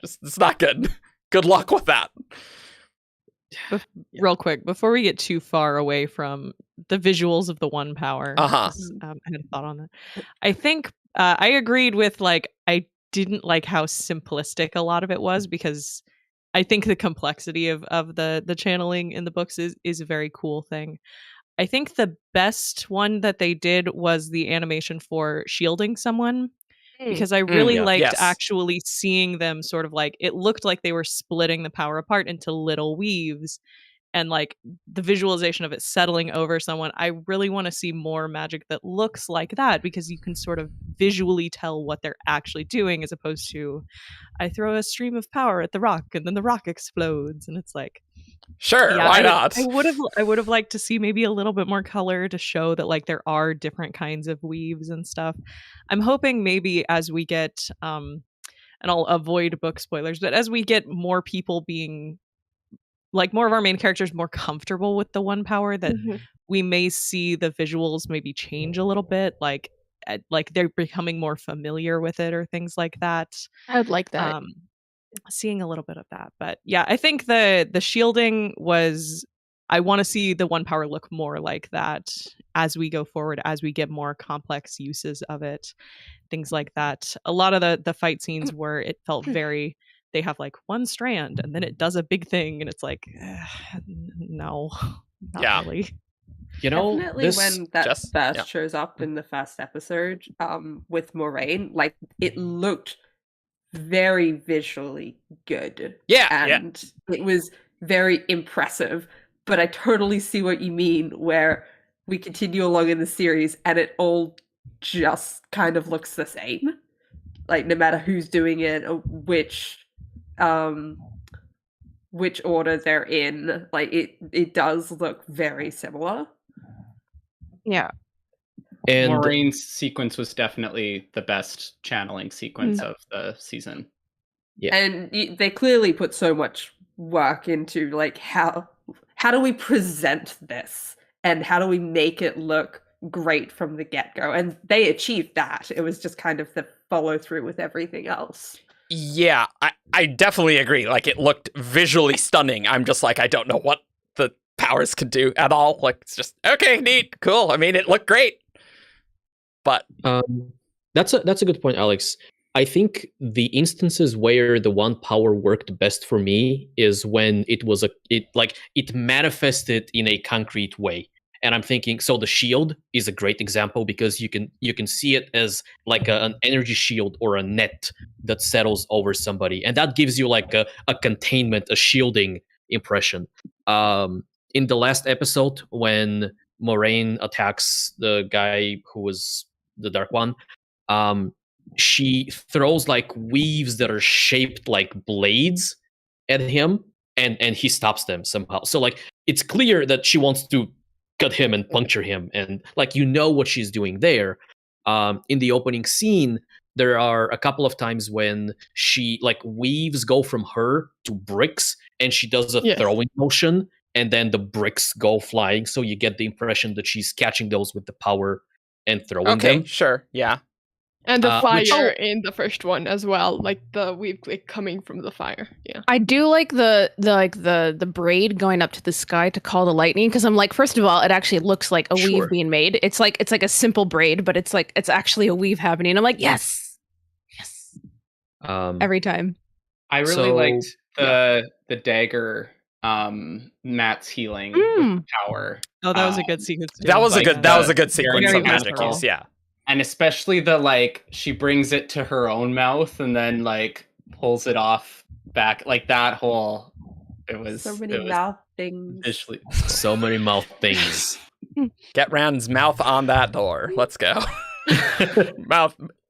it's not good. Good luck with that. Real quick, before we get too far away from the visuals of the one power, Uh-huh. 'cause, I had a thought on that. I think I agreed with like I didn't like how simplistic a lot of it was, because I think the complexity of the channeling in the books is a very cool thing. I think the best one that they did was the animation for shielding someone, because I really yeah. liked Yes. actually seeing them sort of like, it looked like they were splitting the power apart into little weaves, and like the visualization of it settling over someone. I really want to see more magic that looks like that, because you can sort of visually tell what they're actually doing, as opposed to I throw a stream of power at the rock and then the rock explodes, and it's like, Sure, yeah, why not? I would have liked to see maybe a little bit more color to show that like there are different kinds of weaves and stuff. I'm hoping maybe as we get and I'll avoid book spoilers, but as we get more people being like more of our main characters more comfortable with the one power, that Mhm. we may see the visuals maybe change a little bit, like they're becoming more familiar with it or things like that. I would like that. Seeing a little bit of that. But yeah, I think the shielding was, I want to see the one power look more like that as we go forward, as we get more complex uses of it, things like that. A lot of the fight scenes where it felt very, they have like one strand and then it does a big thing, and it's like, no, not Yeah. really. you know definitely this when that just- first yeah. shows up in the first episode, with Moraine, like it looked very visually good. Yeah, yeah. And it was very impressive. But I totally see what you mean, where we continue along in the series and it all just kind of looks the same. Like no matter who's doing it or which order they're in, like it does look very similar. Yeah. and Moraine's sequence was definitely the best channeling sequence of the season. Yeah. And they clearly put so much work into like how do we present this and how do we make it look great from the get-go, and they achieved that. It was just kind of the follow through with everything else. Yeah, I definitely agree. Like, it looked visually stunning. I'm just like, I don't know what the powers could do at all. Like, it's just, okay, neat, cool. I mean, it looked great. But that's a good point, Alex. I think the instances where the one power worked best for me is when it manifested in a concrete way. And I'm thinking, so the shield is a great example, because you can see it as like an energy shield or a net that settles over somebody, and that gives you like a containment, a shielding impression. In the last episode, when Moraine attacks the guy who was the Dark One, she throws like weaves that are shaped like blades at him, and he stops them somehow. So like it's clear that she wants to cut him and puncture him, and like what she's doing there. In the opening scene, there are a couple of times when she like weaves go from her to bricks, and she does a Yes. throwing motion, and then the bricks go flying. So you get the impression that she's catching those with the power and throwing okay, them. sure, yeah. And the fire which- in the first one as well, like the weave like coming from the fire. Yeah. I do like the braid going up to the sky to call the lightning, because I'm like, first of all, it actually looks like a Sure. weave being made. It's like a simple braid, but it's actually a weave happening. I'm like, yes, every time. I really So, liked the dagger Matt's healing with power. Oh, that was a good sequence too. That was a Like, good very sequence of magic magical. use, yeah. And especially the like she brings it to her own mouth and then like pulls it off back, like that whole it was So many it was mouth things. So many mouth things. Get Rand's mouth on that door. Let's go.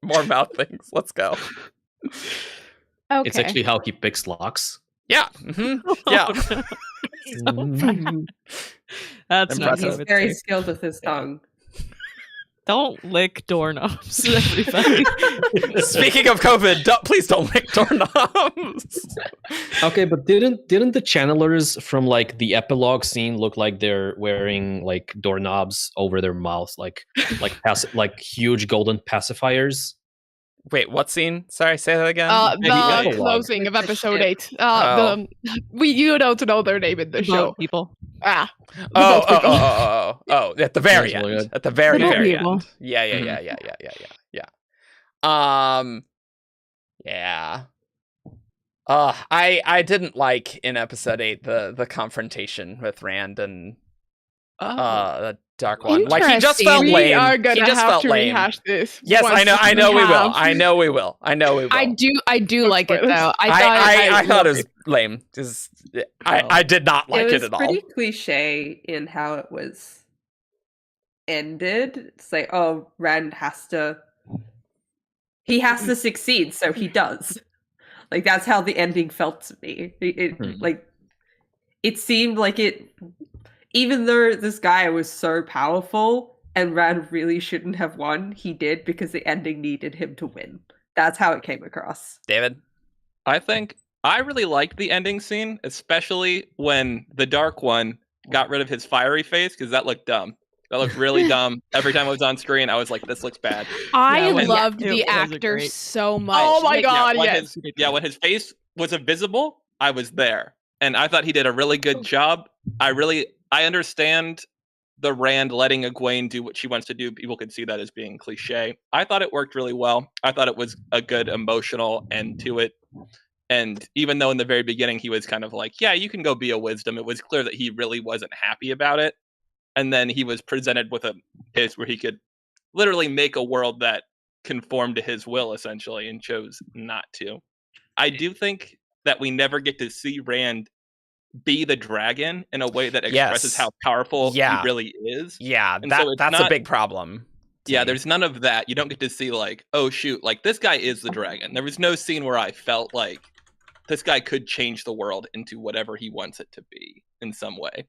More mouth things. Let's go. Okay. It's actually how he picks locks. Yeah. Yeah. That's not Impressive. He's COVID very safe. skilled with his tongue. Don't lick doorknobs, everybody. Speaking of COVID, please don't lick doorknobs. Okay, but didn't the channelers from like the epilogue scene look like they're wearing like doorknobs over their mouths, like huge golden pacifiers? Wait, what scene? Sorry, say that again. Maybe The epilogue. closing of With the episode ship. 8. Oh. You don't know their name in the show. Boat people. Ah. Oh, at the very That's really end. good. At the very, The very people. end. Yeah. Yeah. I didn't like in episode 8 the confrontation with Rand and the Dark One. Like he just felt We lame. are He gonna just have felt to lame. rehash this. Yes, once I know we will. have- I know we will. I do like it Spoilers. though. I thought it was loved lame. I did not like it it was at all. pretty cliche in how it was ended. It's like, oh, Rand has to succeed, so he does. Like that's how the ending felt to me. Like it seemed like it, even though this guy was so powerful and Rand really shouldn't have won, he did because the ending needed him to win. That's how it came across. David? I think I really liked the ending scene, especially when the Dark One got rid of his fiery face, because that looked dumb. That looked really dumb. Every time I was on screen, I was like, this looks bad. I Yeah, loved it the was a actor great- so much. Oh my god, when yes. when his face was invisible, I was there. And I thought he did a really good job. I understand the Rand letting Egwene do what she wants to do. People could see that as being cliche. I thought it worked really well. I thought it was a good emotional end to it. And even though in the very beginning he was kind of like, yeah, you can go be a wisdom, it was clear that he really wasn't happy about it. And then he was presented with a case where he could literally make a world that conformed to his will, essentially, and chose not to. I do think that we never get to see Rand be the dragon in a way that expresses Yes. how powerful Yeah. he really is. Yeah, And so it's that's a not- big problem. to Yeah, me. there's none of that. You don't get to see like, oh shoot, like this guy is the dragon. There was no scene where I felt like this guy could change the world into whatever he wants it to be in some way.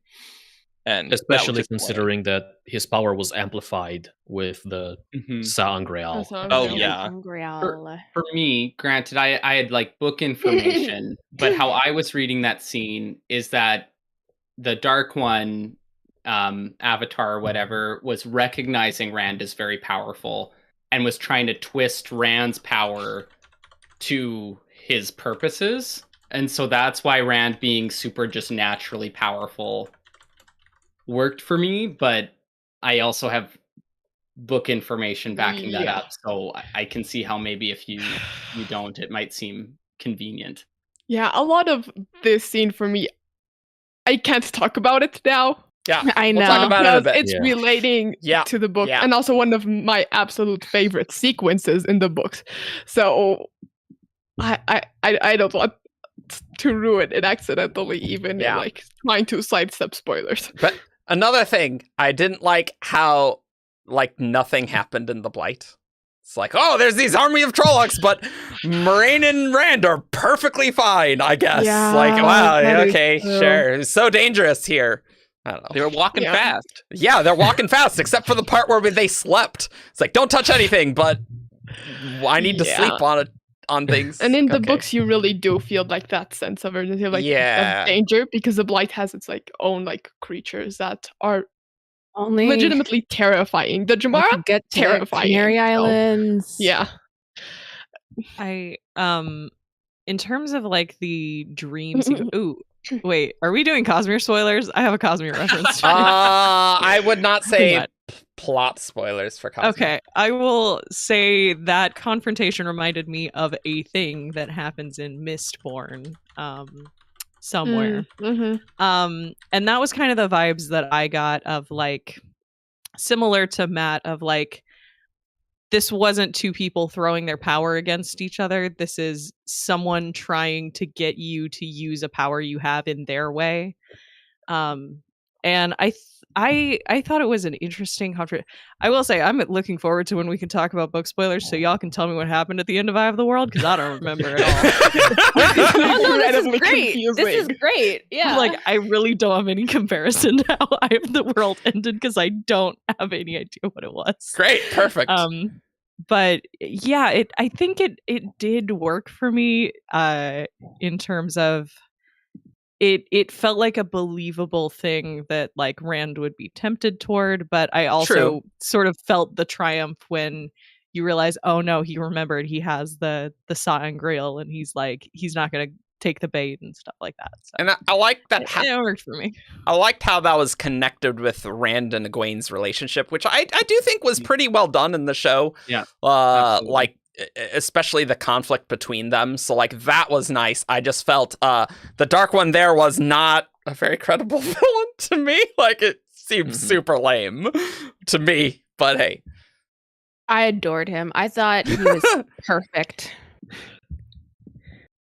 And that was Especially just considering that his power was amplified with the Mhm. Sangreal. Oh, yeah. For me, granted, I had like book information, but how I was reading that scene is that the Dark One, Avatar or whatever, was recognizing Rand as very powerful and was trying to twist Rand's power to his purposes. And so that's why Rand being super just naturally powerful worked for me, but I also have book information backing that Yeah. up, so I can see how maybe if you don't, it might seem convenient. Yeah, a lot of this scene for me, I can't talk about it now. Yeah, I we'll talk know. about it in a Because bit. it's Yeah. relating Yeah, to the book, yeah. and also one of my absolute favorite sequences in the books. So I don't want to ruin it accidentally, even Yeah. like trying to sidestep spoilers. But another thing, I didn't like how like nothing happened in the Blight. It's like, oh, there's these army of Trollocs, but Moraine and Rand are perfectly fine, I guess. Yeah, like, wow, that is okay, true. sure. It's so dangerous here. I don't know. They were walking Yeah. fast. Yeah, they're walking fast, except for the part where they slept. It's like, don't touch anything, but I need to Yeah. sleep on things. And in the Okay. books, you really do feel like that sense of urgency, like Yeah. of danger, because the Blight has its like own like creatures that are Only legitimately terrifying. The you Jamara, could get to the terrifying, Canary so- Islands. yeah. I in terms of like the dream sequence. Ooh, wait, are we doing Cosmere spoilers? I have a Cosmere reference. I would not say What? plot spoilers for Cosmere. Okay, I will say that confrontation reminded me of a thing that happens in Mistborn, somewhere. Mm-hmm. And that was kind of the vibes that I got of like similar to Matt of like this wasn't two people throwing their power against each other. This is someone trying to get you to use a power you have in their way. And I thought it was an interesting conference. I will say I'm looking forward to when we can talk about book spoilers, so y'all can tell me what happened at the end of Eye of the World, because I don't remember at all. Oh, no, this is Incredibly great. confusing. This is great. Yeah. Like, I really don't have any comparison to how Eye of the World ended, because I don't have any idea what it was. Great, perfect. But yeah, I think it did work for me in terms of it felt like a believable thing that like Rand would be tempted toward, but I also sort of felt the triumph when you realize, oh no, he remembered he has the Saw and Grail, and he's like, he's not gonna take the bait and stuff like that. So and I like that. it worked for me. I liked how that was connected with Rand and Egwene's relationship, which I do think was pretty well done in the show. Yeah, like especially the conflict between them. So like that was nice. I just felt the Dark One there was not a very credible villain to me. Like it seemed super lame to me. But hey, I adored him. I thought he was perfect.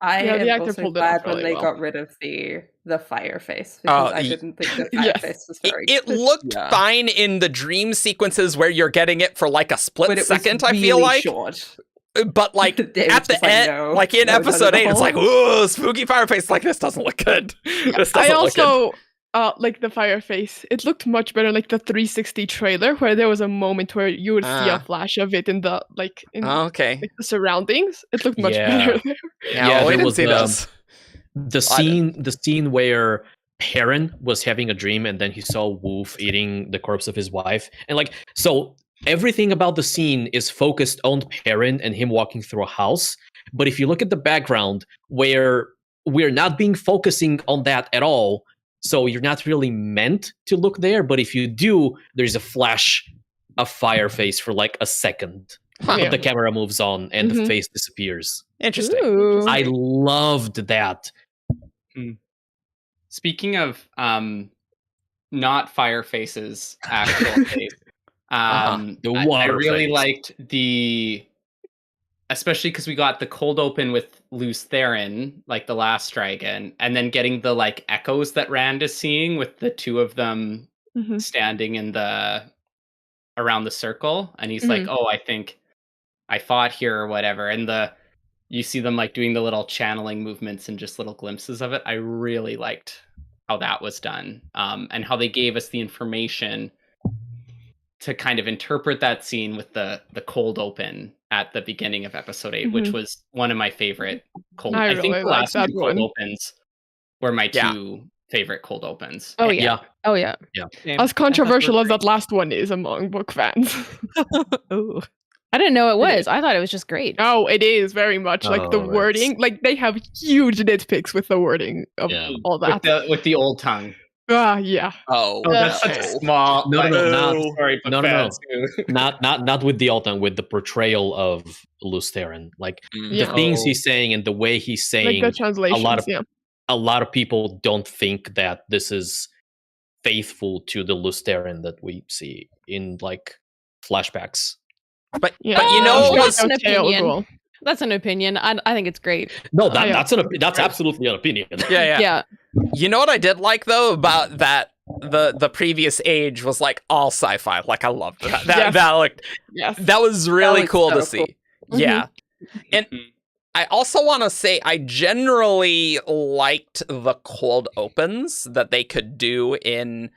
I Yeah, the am actor also pulled it glad off when really they well. got rid of the fire face, because I didn't think the fire Yes. face was it, very it good. looked fine in the dream sequences where you're getting it for like a split But it was second, I feel really like. short. But like They were at the just like, end, no, like in no, not episode at 8, it's all. like, ooh, spooky fireface. Like this doesn't look good. This doesn't I look good. also like the fire face. It looked much better like the 360 trailer, where there was a moment where you would see a flash of it in the Okay. like, the surroundings. It looked much Yeah. better there. Yeah, well, we there didn't was see those. the scene where Perrin was having a dream and then he saw Wolf eating the corpse of his wife, and like so everything about the scene is focused on Perrin and him walking through a house. But if you look at the background, where we're not being focusing on that at all, so you're not really meant to look there. But if you do, there's a flash of Fireface for like a second. Huh. But the camera moves on and the Mhm. face disappears. Interesting. Ooh. I loved that. Speaking of not Fireface's actual face, The I water really face. liked especially because we got the cold open with Luce Theron, like the last dragon, and then getting the like echoes that Rand is seeing with the two of them Mhm. standing in around the circle, and he's like, oh, I think I fought here or whatever, and you see them like doing the little channeling movements and just little glimpses of it. I really liked how that was done, and how they gave us the information to kind of interpret that scene with the cold open at the beginning of episode 8, which was one of my favorite cold. I I think really the like last that two cold one. opens were my Yeah. two favorite cold opens. Oh yeah. Oh yeah. Same. As controversial as that. that last one is among book fans. Ooh. I didn't know it It was. is. I thought it was just great. Oh, it is very much like the Oh, wording. Like they have huge nitpicks with the wording of Yeah. all that. With the old tongue. Yeah. Oh, Oh, that's such a small. No, no, no, sorry, but no, no, fans who- not with the Altan, with the portrayal of Luce Theron. Like Yeah. the things he's saying and the way he's Like saying, the translations. Yeah. a lot of people don't think that this is faithful to the Luce Theron that we see in like flashbacks. but Yeah. you know Oh, what that's was an Tail as opinion. well. That's an opinion. I think it's great. No, yeah. that's absolutely an opinion. yeah. You know what I did like though about that the previous age was like all sci-fi. Like I loved that. Yes. That looked Yes. that was really looked cool so to see. cool. Yeah. And Mhm. I also want to say I generally liked the cold opens that they could do in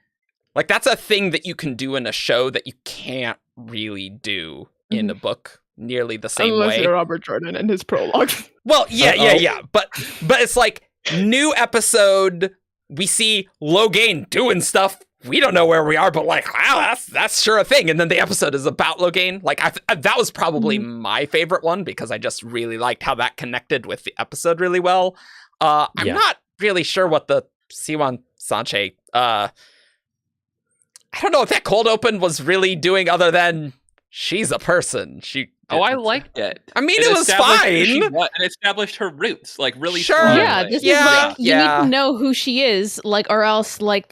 like that's a thing that you can do in a show that you can't really do in a book nearly the same Unless way. you're Robert Jordan and his prologues. Well, yeah. Uh-oh. But it's like new episode. We see Logain doing stuff. We don't know where we are, but like, wow, that's sure a thing. And then the episode is about Logain. Like, that was probably my favorite one because I just really liked how that connected with the episode really well. I'm Yeah. not really sure what the Siwan Sanche. I don't know what that cold open was really doing other than she's a person. Oh, I liked it. I mean, it was established who she fine. was, and established her roots, like really. Sure. strongly. Yeah, this Yeah, is like you yeah. need to know who she is, like, or else like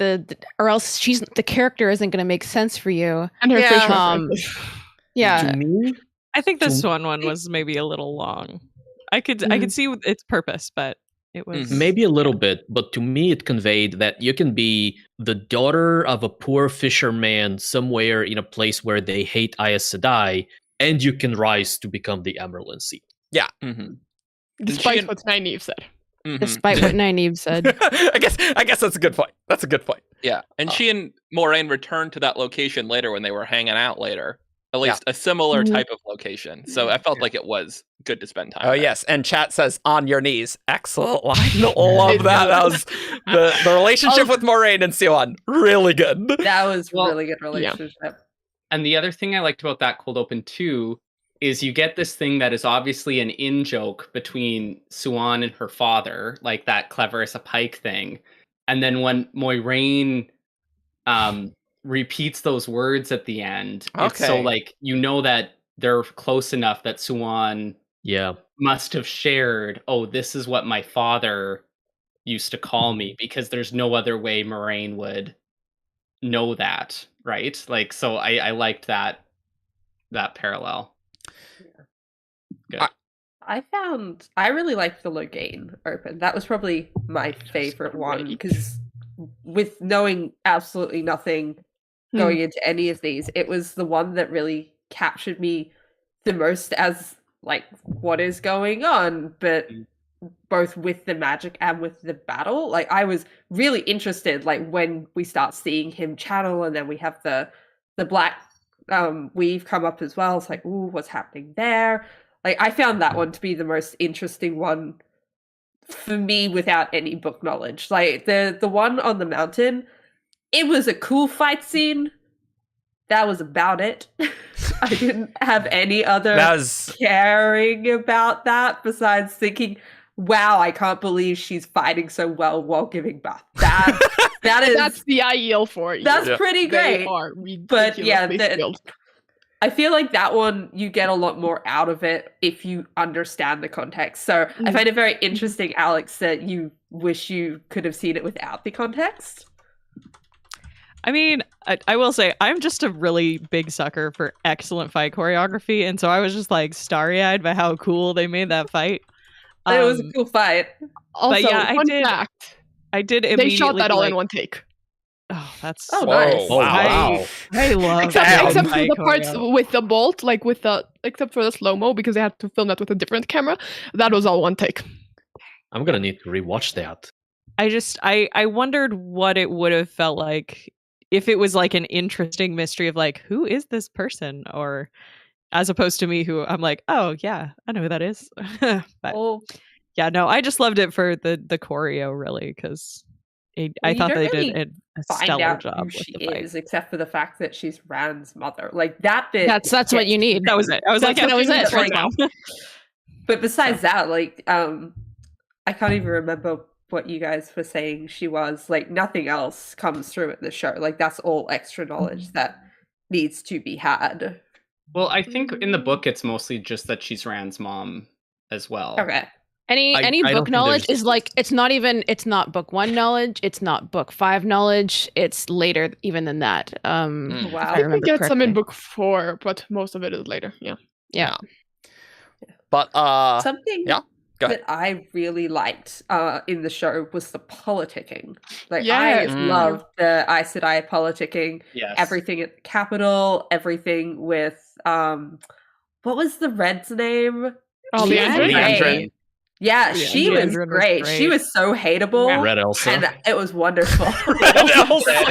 or else she's the character isn't going to make sense for you. And her Yeah. facial Um, references. Yeah, To me, I think the Swan one was maybe a little long. I could see its purpose, but It was Maybe a little bit, but to me it conveyed that you can be the daughter of a poor fisherman somewhere in a place where they hate Aes Sedai, and you can rise to become the Emerald Sea. Yeah. Despite what Nynaeve said. Despite what Nynaeve said. I guess that's a good point. That's a good point. Yeah, and she and Moraine returned to that location later when they were hanging out later. At least a similar type of location. So I felt like it was good to spend time. Oh there. yes, and chat says on your knees. Excellent line. Love that. That was the relationship with Moraine and Siwan. Really good. That was really good relationship. And the other thing I liked about that cold open too is you get this thing that is obviously an in-joke between Siwan and her father, like that clever as a pike thing. And then when Moiraine repeats those words at the end, it's so like, you know that they're close enough that Siwan must have shared, oh, this is what my father used to call me, because there's no other way Moraine would know that, right? Like, so I liked that parallel. Good. I really liked the Logain open. That was probably my favorite one, because with knowing absolutely nothing going into any of these, it was the one that really captured me the most as like what is going on, but both with the magic and with the battle. Like, I was really interested, like when we start seeing him channel, and then we have the black weave come up as well. It's like, ooh, what's happening there? Like, I found that one to be the most interesting one for me without any book knowledge. Like, the one on the mountain, it was a cool fight scene. That was about it. I didn't have any other caring about that besides thinking, wow, I can't believe she's fighting so well while giving birth. That's the IEL for you. That's pretty great. They are but yeah, skilled. I feel like that one, you get a lot more out of it if you understand the context. So I find it very interesting, Alex, that you wish you could have seen it without the context. I mean, I will say, I'm just a really big sucker for excellent fight choreography, and so I was just like starry-eyed by how cool they made that fight. It was a cool fight. Also, yeah, fun fact, I did immediately. They shot that all in one take. Oh, that's nice. Oh, wow. I love except for the parts with the bolt, like except for the slow-mo, because they had to film that with a different camera. That was all one take. I'm gonna need to rewatch that. I wondered what it would have felt like if it was like an interesting mystery of like, who is this person? Or as opposed to me, who I'm like, oh yeah, I know who that is. But yeah, no, I just loved it for the choreo, really, because I thought they did a stellar job with she the fight. is, except for the fact that she's Rand's mother. Like, that bit. That's what you need. That was it. I was like, that was it. Like, but besides that, like, I can't even remember what you guys were saying she was. Like, nothing else comes through in the show. Like, that's all extra knowledge that needs to be had. Well, I think in the book it's mostly just that she's Rand's mom as well. Okay. Any book knowledge is like, it's not book 1 knowledge, it's not book 5 knowledge, it's later even than that. Wow. I think we get some in book 4, but most of it is later. Yeah. But something that I really liked in the show was the politicking. Like, I loved the Aes Sedai politicking. Yes. Everything at the Capitol, everything with what was the Red's name? Oh, Leandrin. Yeah, she was great. She was so hateable. Red Elsa. And it was wonderful. Red Elsa.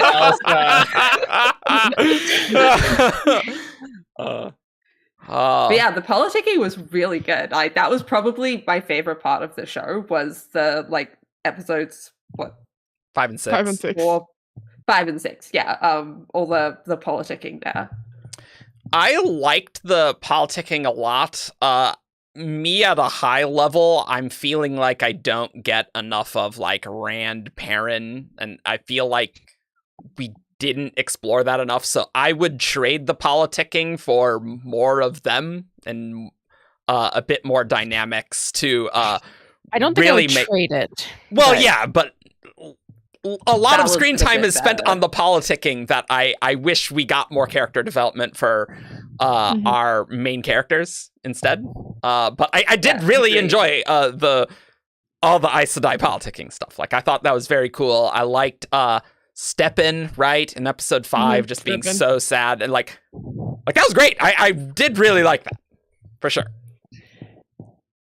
But yeah, the politicking was really good. Like, that was probably my favorite part of the show, was the like episodes 5 and 6. 5 and 6. 5 and 6. Yeah. All the politicking there. I liked the politicking a lot. Me at a high level, I'm feeling like I don't get enough of like Rand Perrin, and I feel like we didn't explore that enough. So I would trade the politicking for more of them and a bit more dynamics to I don't think really I would trade it. Well, yeah, but a lot of screen time is spent better on the politicking that I wish we got more character development for our main characters instead. But I did really enjoy a all the Aes Sedai politicking stuff. Like, I thought that was very cool. I liked Steppen, right, in episode 5, just being so sad, and like that was great. I did really like that, for sure.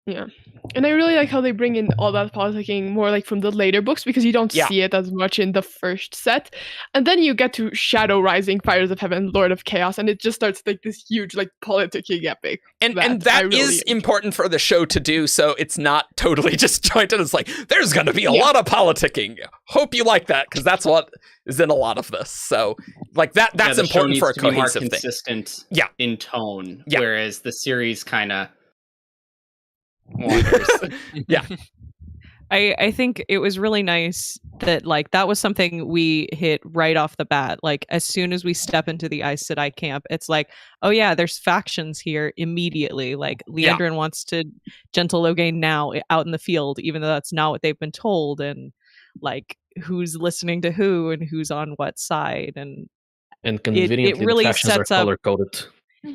Yeah. And I really like how they bring in all that politicking more like from the later books, because you don't see it as much in the first set. And then you get to Shadow Rising, Fires of Heaven, Lord of Chaos, and it just starts like this huge like politicking epic. And that really is important for the show to do, so it's not totally disjointed. It's like, there's going to be a lot of politicking. Hope you like that, because that's what is in a lot of this. So like that's important for a cohesive thing. Consistent in tone, whereas the series kind of wanders. I think it was really nice that like that was something we hit right off the bat. Like as soon as we step into the Aes Sedai camp, it's like, oh yeah, there's factions here immediately. Like Liandrin wants to gentle Logain now out in the field, even though that's not what they've been told, and like who's listening to who and who's on what side, and conveniently it really sets up color coded.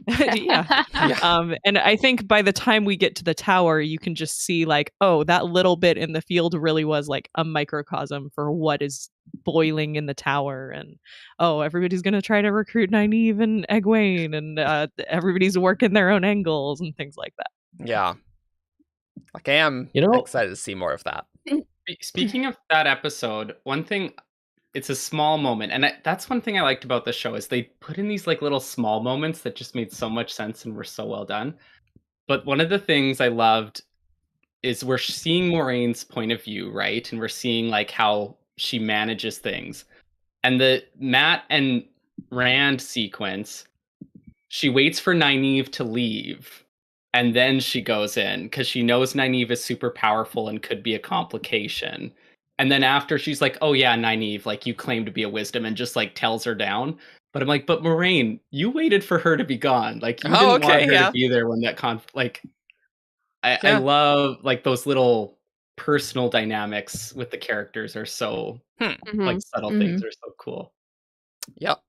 And I think by the time we get to the tower, you can just see like, oh, that little bit in the field really was like a microcosm for what is boiling in the tower. And oh, everybody's gonna try to recruit Nynaeve and Egwene, and everybody's working their own angles and things like that. Yeah, like I am excited to see more of that. Speaking of that episode, one thing, it's a small moment, and that's one thing I liked about the show, is they put in these like little small moments that just made so much sense and were so well done. But one of the things I loved is we're seeing Moiraine's point of view, right? And we're seeing like how she manages things. And the Matt and Rand sequence, she waits for Nynaeve to leave, and then she goes in because she knows Nynaeve is super powerful and could be a complication. And then after, she's like, oh yeah, Nynaeve, like you claim to be a wisdom, and just like tells her down. But I'm like, but Moiraine, you waited for her to be gone. Like you didn't want her to be there when that I love like those little personal dynamics with the characters are so like subtle things are so cool. Yep.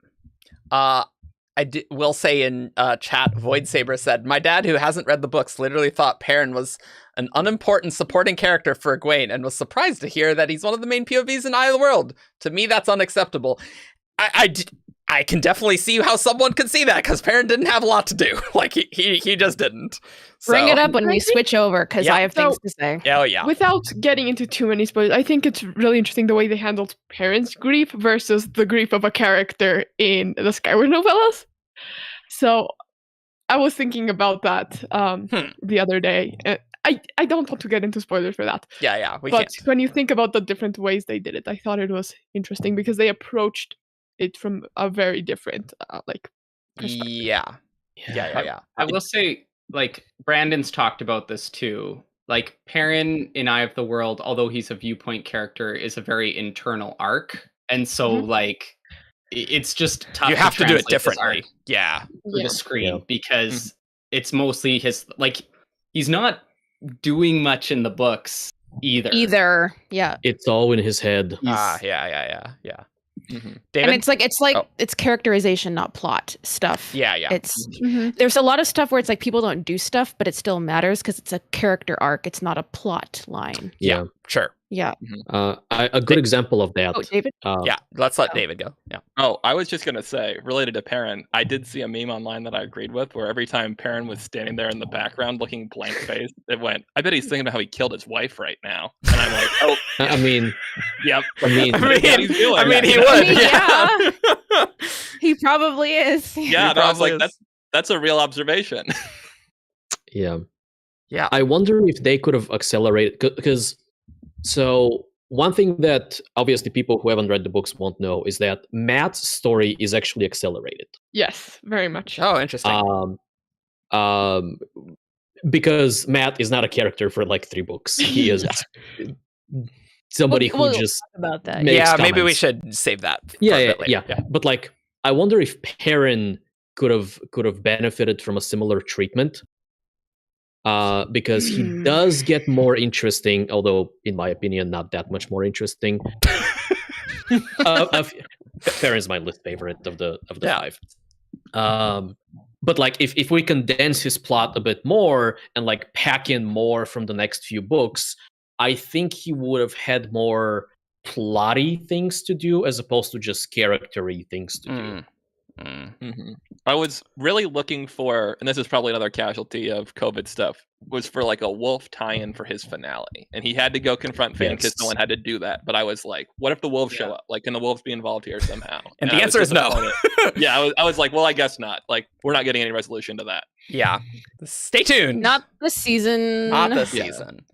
Will say in chat, Void Saber said, my dad, who hasn't read the books, literally thought Perrin was an unimportant supporting character for Egwene, and was surprised to hear that he's one of the main POVs in Eye of the World. To me, that's unacceptable. I can definitely see how someone could see that, because Perrin didn't have a lot to do. Like, he just didn't. Bring it up when we switch over, because I have things to say. Oh, yeah. Without getting into too many spoilers, I think it's really interesting the way they handled Perrin's grief versus the grief of a character in the Skyward novellas. So I was thinking about that the other day. I don't want to get into spoilers for that. Yeah, we but can't. When you think about the different ways they did it, I thought it was interesting because they approached it from a very different perspective. Yeah. I will say, like, Brandon's talked about this too. Like, Perrin in Eye of the World, although he's a viewpoint character, is a very internal arc. And so, like, it's just tough. You have to do it translate this differently. arc for the screen because it's mostly his, like, he's not doing much in the books either. Yeah. It's all in his head. Yeah. Mm-hmm. David? And it's characterization, not plot stuff. Yeah. It's there's a lot of stuff where it's like people don't do stuff, but it still matters because it's a character arc. It's not a plot line. Yeah, sure. Yeah. A good example of that. Oh, David? Let's let David go. Yeah. Oh, I was just gonna say, related to Perrin, I did see a meme online that I agreed with, where every time Perrin was standing there in the background looking blank faced, it went, I bet he's thinking about how he killed his wife right now. And I'm like, oh, I mean, yep. I mean, he would. Yeah. He probably is. Yeah, I was like, that's a real observation. Yeah. I wonder if they could have accelerated, because so one thing that obviously people who haven't read the books won't know is that Matt's story is actually accelerated. Yes, very much. Oh, interesting. Because Matt is not a character for like 3 books. He is somebody who just talk about that. makes maybe we comments. should save that. For a Yeah. bit later. But like, I wonder if Perrin could have benefited from a similar treatment. Because he does get more interesting, although in my opinion, not that much more interesting. Perrin's my least favorite of the 5. But like, if we condense his plot a bit more and like pack in more from the next few books, I think he would have had more plotty things to do as opposed to just charactery things to do. Mm-hmm. I was really looking for, and this is probably another casualty of COVID stuff, was for like a wolf tie-in for his finale, and he had to go confront Finn because no one had to do that. But I was like, what if the wolves show up? Like, can the wolves be involved here somehow? And the answer is no. Yeah, I was like, well, I guess not. Like, we're not getting any resolution to that. Yeah, stay tuned. Not this season. Not this season.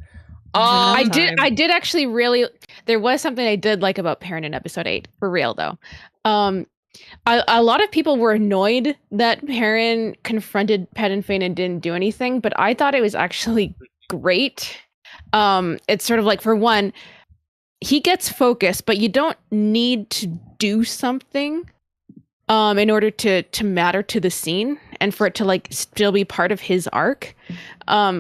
I did actually really. There was something I did like about Perrin in episode 8, for real though. A lot of people were annoyed that Perrin confronted Pet and Fane and didn't do anything, but I thought it was actually great. It's sort of like, for one, he gets focused, but you don't need to do something in order to matter to the scene and for it to like still be part of his arc,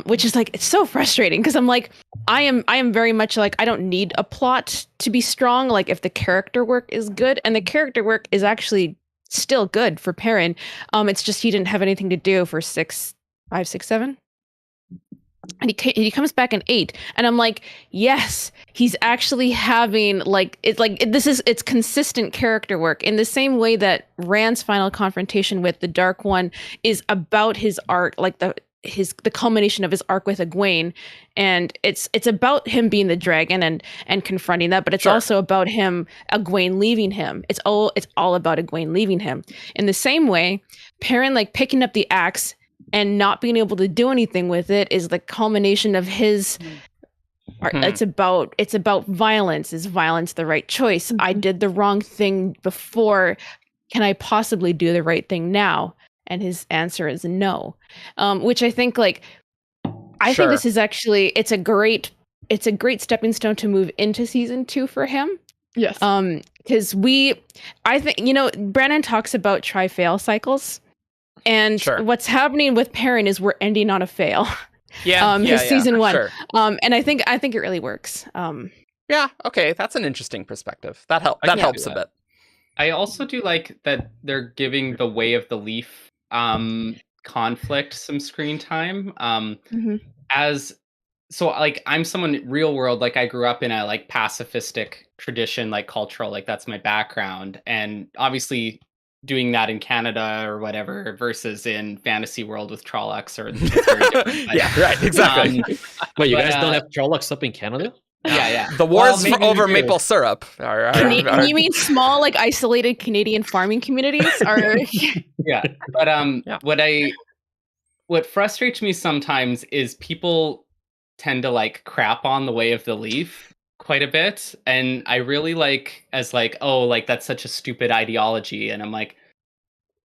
which is like, it's so frustrating because I'm like, I am very much like, I don't need a plot to be strong. Like if the character work is good, and the character work is actually still good for Perrin. It's just he didn't have anything to do for 6, 5, 6, 7. And he comes back in 8, and I'm like, yes, he's actually having it's consistent character work in the same way that Rand's final confrontation with the Dark One is about his arc, like the culmination of his arc with Egwene, and it's about him being the dragon and confronting that, but it's also about Egwene leaving him. It's all about Egwene leaving him. In the same way, Perrin like picking up the axe and not being able to do anything with it is the culmination of his it's about violence. Is violence the right choice? I did the wrong thing before. Can I possibly do the right thing now? And his answer is no. Which I think think this is actually it's a great stepping stone to move into season 2 for him. Yes. Because I think Brandon talks about try-fail cycles. And what's happening with Perrin is we're ending on a fail. His season 1. Sure. And I think it really works. Yeah, okay, that's an interesting perspective. That helps a bit. I also do like that they're giving the Way of the Leaf conflict some screen time. So I'm someone real world, like I grew up in a like pacifistic tradition, like cultural, like that's my background, and obviously doing that in Canada or whatever versus in fantasy world with Trollocs or it's very different. Yeah, right, exactly. Wait, you guys don't have Trollocs up in Canada? Yeah. The wars over maple syrup. You mean small, like isolated Canadian farming communities? Yeah, but what frustrates me sometimes is people tend to like crap on the Way of the Leaf quite a bit, and I really that's such a stupid ideology, and I'm like,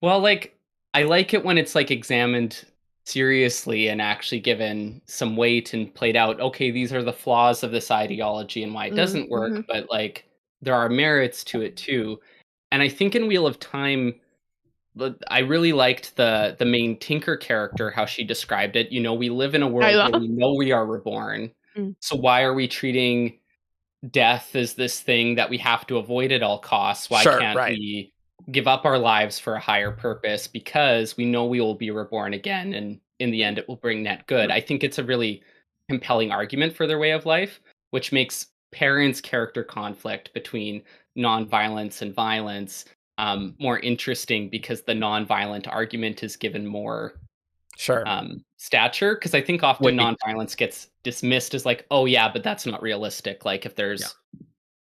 well, like I like it when it's like examined seriously and actually given some weight and played out. Okay, these are the flaws of this ideology and why it doesn't work, but like there are merits to it too. And I think in Wheel of Time, I really liked the main Tinker character, how she described it. We live in a world where we know we are reborn, so why are we treating death is this thing that we have to avoid at all costs? Why can't we give up our lives for a higher purpose, because we know we will be reborn again, and in the end it will bring net good? I think it's a really compelling argument for their way of life, which makes Perrin's character conflict between nonviolence and violence more interesting, because the nonviolent argument is given more stature, because I think often nonviolence gets dismissed as like, oh yeah, but that's not realistic. Like if there's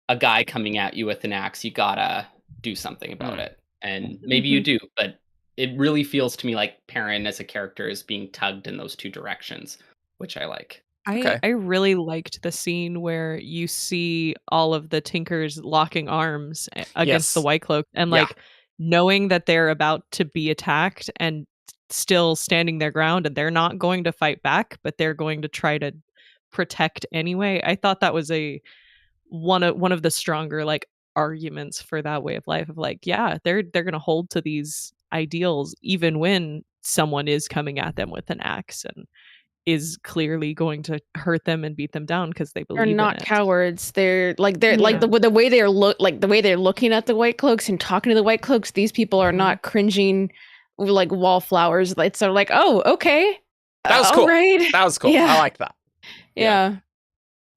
a guy coming at you with an axe, you gotta do something about it, and maybe you do, but it really feels to me like Perrin as a character is being tugged in those two directions, which I like. I really liked the scene where you see all of the Tinkers locking arms against the White Cloak, and like knowing that they're about to be attacked and still standing their ground, and they're not going to fight back, but they're going to try to protect anyway. I thought that was one of the stronger like arguments for that way of life, of like, yeah, they're going to hold to these ideals even when someone is coming at them with an axe and is clearly going to hurt them and beat them down because they believe they're not in it. Cowards. They're like the way they're looking at the White Cloaks and talking to the White Cloaks. These people are not cringing like wallflowers. It's sort of like, oh, okay, that was cool. Right. That was cool. I like that. Yeah.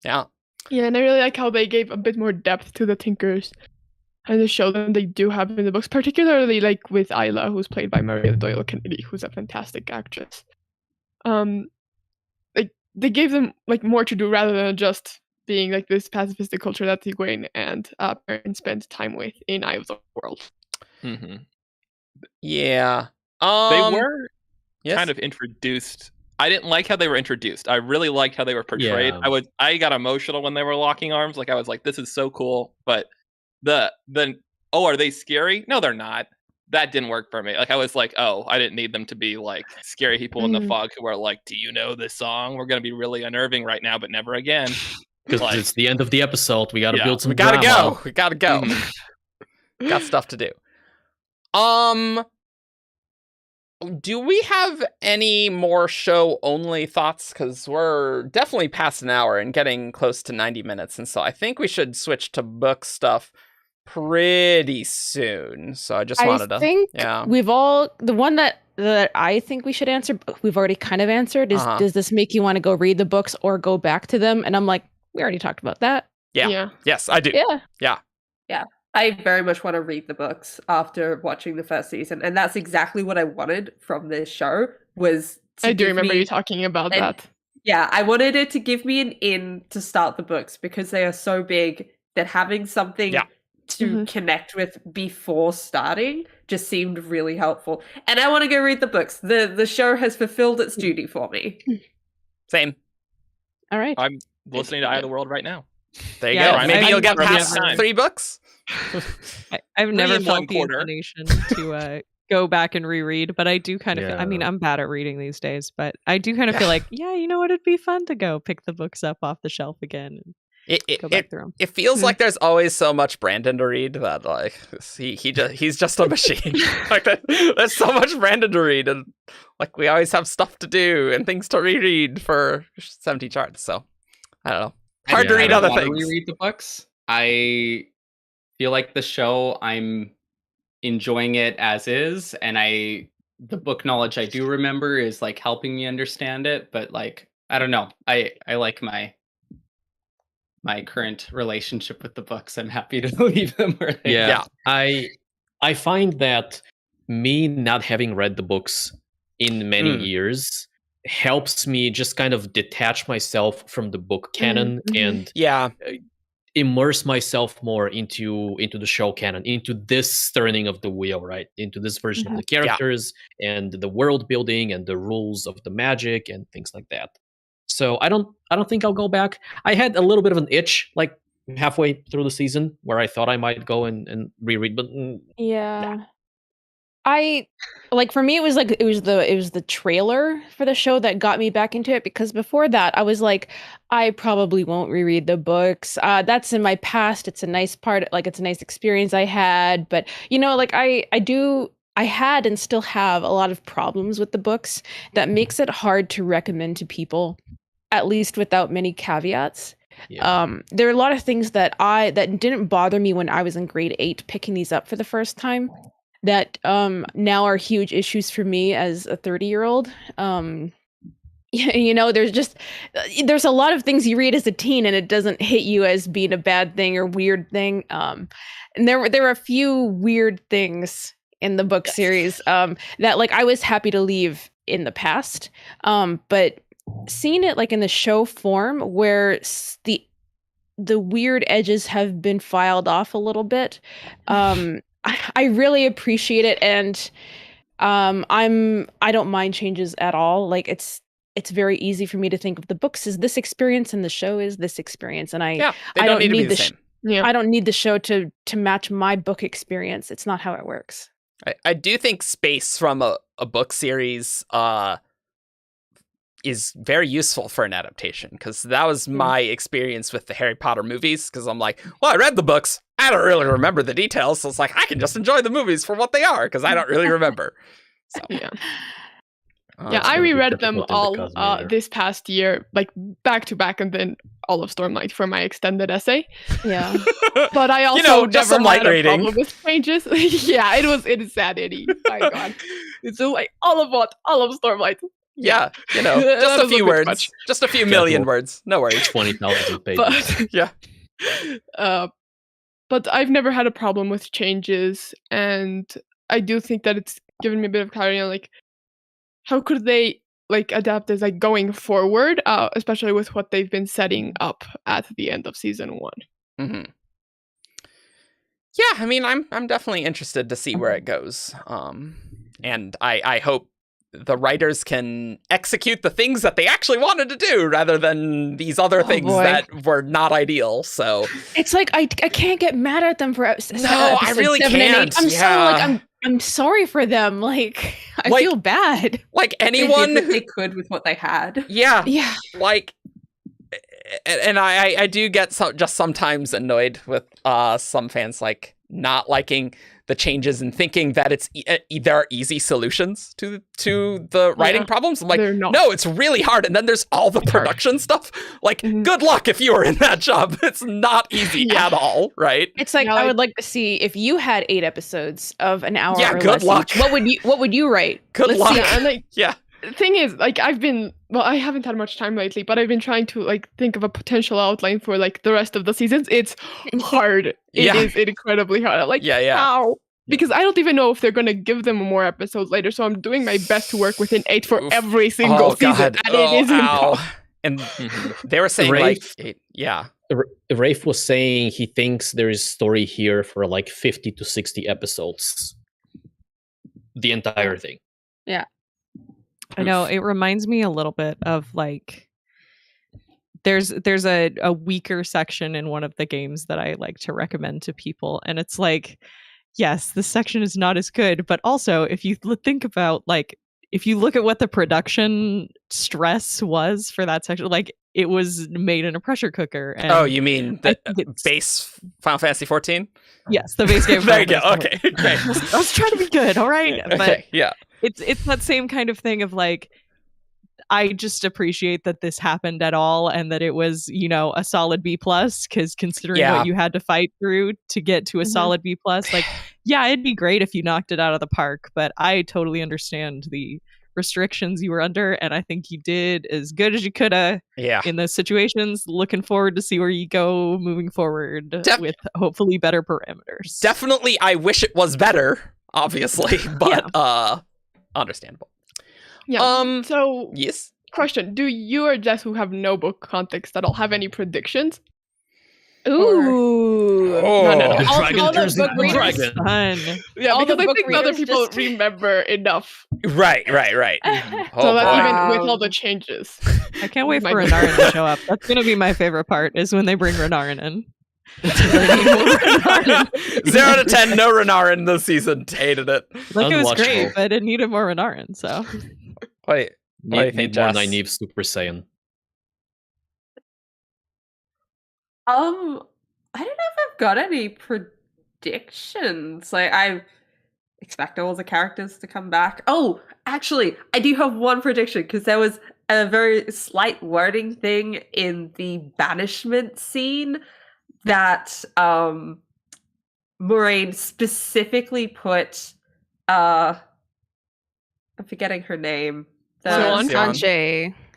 Yeah. Yeah, and I really like how they gave a bit more depth to the Tinkers and the show than they do have in the books, particularly like with Isla, who's played by Maria Doyle Kennedy, who's a fantastic actress. Like they gave them like more to do rather than just being like this pacifistic culture that Egwene and Perrin spent time with in Eye of the World. Mm-hmm. Yeah. They were yes? kind of introduced. I didn't like how they were introduced. I really liked how they were portrayed. Yeah. I got emotional when they were locking arms. Like I was like, this is so cool. But are they scary? No, they're not. That didn't work for me. Like I was like, oh, I didn't need them to be like scary people in the fog who are like, do you know this song? We're gonna be really unnerving right now, but never again. Because Like, it's the end of the episode. We gotta build some We gotta drama. go. We gotta go. Got stuff to do. Do we have any more show-only thoughts? Because we're definitely past an hour and getting close to 90 minutes, and so I think we should switch to book stuff pretty soon. So I just wanted to... I think yeah. we've all... The one that I think we should answer, we've already kind of answered, is does this make you want to go read the books or go back to them? And I'm like, we already talked about that. Yeah. Yes, I do. Yeah. I very much want to read the books after watching the first season, and that's exactly what I wanted from this show. I do remember you talking about that. Yeah, I wanted it to give me an in to start the books because they are so big that having something to connect with before starting just seemed really helpful. And I want to go read the books. The show has fulfilled its duty for me. Same. All right. I'm listening to Eye of the World right now. There you go. Maybe you'll get past 3 books. I've never in felt one the quarter. inclination to go back and reread, but I do kind of. I mean, I'm bad at reading these days, but I do kind of feel like, yeah, you know what? It'd be fun to go pick the books up off the shelf again and go back through them. It feels like there's always so much Brandon to read that like he's just a machine. Like there's so much Brandon to read, and like we always have stuff to do and things to reread for 70 charts. So I don't know. Hard to read other things. Reread the books. I feel like the show, I'm enjoying it as is, and the book knowledge I do remember is like helping me understand it, but like I don't know. I like my current relationship with the books. I'm happy to leave them where they are. I find that me not having read the books in many years helps me just kind of detach myself from the book canon and immerse myself more into the show canon, into this turning of the wheel, right? Into this version of the characters and the world building and the rules of the magic and things like that. So I don't think I'll go back. I had a little bit of an itch like halfway through the season where I thought I might go and reread, but I like, for me it was the trailer for the show that got me back into it, because before that I was like, I probably won't reread the books. That's in my past. It's a nice part, like it's a nice experience I had, but you know, like I had and still have a lot of problems with the books that makes it hard to recommend to people, at least without many caveats. There are a lot of things that didn't bother me when I was in grade 8 picking these up for the first time that now are huge issues for me as a 30-year-old. You know, there's a lot of things you read as a teen and it doesn't hit you as being a bad thing or weird thing. And there were a few weird things in the book series that like I was happy to leave in the past. But seeing it like in the show form where the weird edges have been filed off a little bit, I really appreciate it, and I don't mind changes at all. Like it's very easy for me to think of the books as this experience and the show is this experience, and I don't need the same. I don't need the show to match my book experience. It's not how it works. I do think space from a book series is very useful for an adaptation, because that was my experience with the Harry Potter movies, because I'm like, well, I read the books, I don't really remember the details, so it's like I can just enjoy the movies for what they are, because I don't really remember. So I reread them all this past year, like back to back, and then all of Stormlight for my extended essay. Yeah, but I also just never some light had a reading. problem with changes. It is sad, Eddie. My God, it's like all of Stormlight. Yeah, you know, just That a was a few bit words, much. just a few million words. No worries. 20,000 pages. But Yeah. But I've never had a problem with changes, and I do think that it's given me a bit of clarity on like how could they like adapt this like going forward, especially with what they've been setting up at the end of season 1. Mm-hmm. Yeah, I mean, I'm definitely interested to see where it goes. And I hope the writers can execute the things that they actually wanted to do rather than these other things that were not ideal. So it's like I can't get mad at them for I really 7 and 8. can't. I'm so like I'm sorry for them. Like I feel bad. Like They anyone did what they could with what they had. Yeah. Yeah. Like, and I do get just sometimes annoyed with some fans like not liking the changes and thinking that it's there are easy solutions to the writing problems. I'm like, no, it's really hard. And then there's all the production stuff. Like, good luck if you were in that job. It's not easy at all, right? It's like I would like to see if you had 8 episodes of an hour. Yeah, or good less luck. Each, what would you write? Good luck. Yeah, and like, yeah. The thing is, like, I haven't had much time lately, but I've been trying to like think of a potential outline for like the rest of the seasons. It's hard. It is incredibly hard. Like, how? Because I don't even know if they're going to give them more episodes later. So I'm doing my best to work within 8 for every single season, and it is impossible. And they were saying Rafe, Rafe was saying he thinks there is story here for like 50 to 60 episodes. The entire thing. Yeah. I know, it reminds me a little bit of like there's a weaker section in one of the games that I like to recommend to people, and it's like, yes, this section is not as good, but also if you think about like if you look at what the production stress was for that section, like it was made in a pressure cooker. And you mean the base Final Fantasy 14? Yes, the base game. There you go. Okay. I was trying to be good, all right? Okay, but yeah. It's that same kind of thing of like, I just appreciate that this happened at all and that it was, you know, a solid B+, because considering what you had to fight through to get to a solid B+, like, yeah, it'd be great if you knocked it out of the park, but I totally understand the restrictions you were under, and I think you did as good as you could have in those situations. Looking forward to see where you go moving forward with hopefully better parameters. Definitely, I wish it was better, obviously, but understandable. Yeah. So yes. Question: do you or Jess, who have no book context at all, have any predictions? Ooh. No. Dragon turns into a dragon. Fun. Yeah, all because the I book think other readers people just- remember enough. Right. So that's even with all the changes. I can't wait for Renarin to show up. That's going to be my favorite part, is when they bring Renarin in. 0 to 10, no Renarin this season. Hated it. Like, it was great, but it needed more Renarin, so. Wait. What do you think, more Jess? naive Super Saiyan. I don't know if I've got any predictions. Like, I expect all the characters to come back. Oh, actually, I do have one prediction, because there was a very slight wording thing in the banishment scene that Moraine specifically put I'm forgetting her name.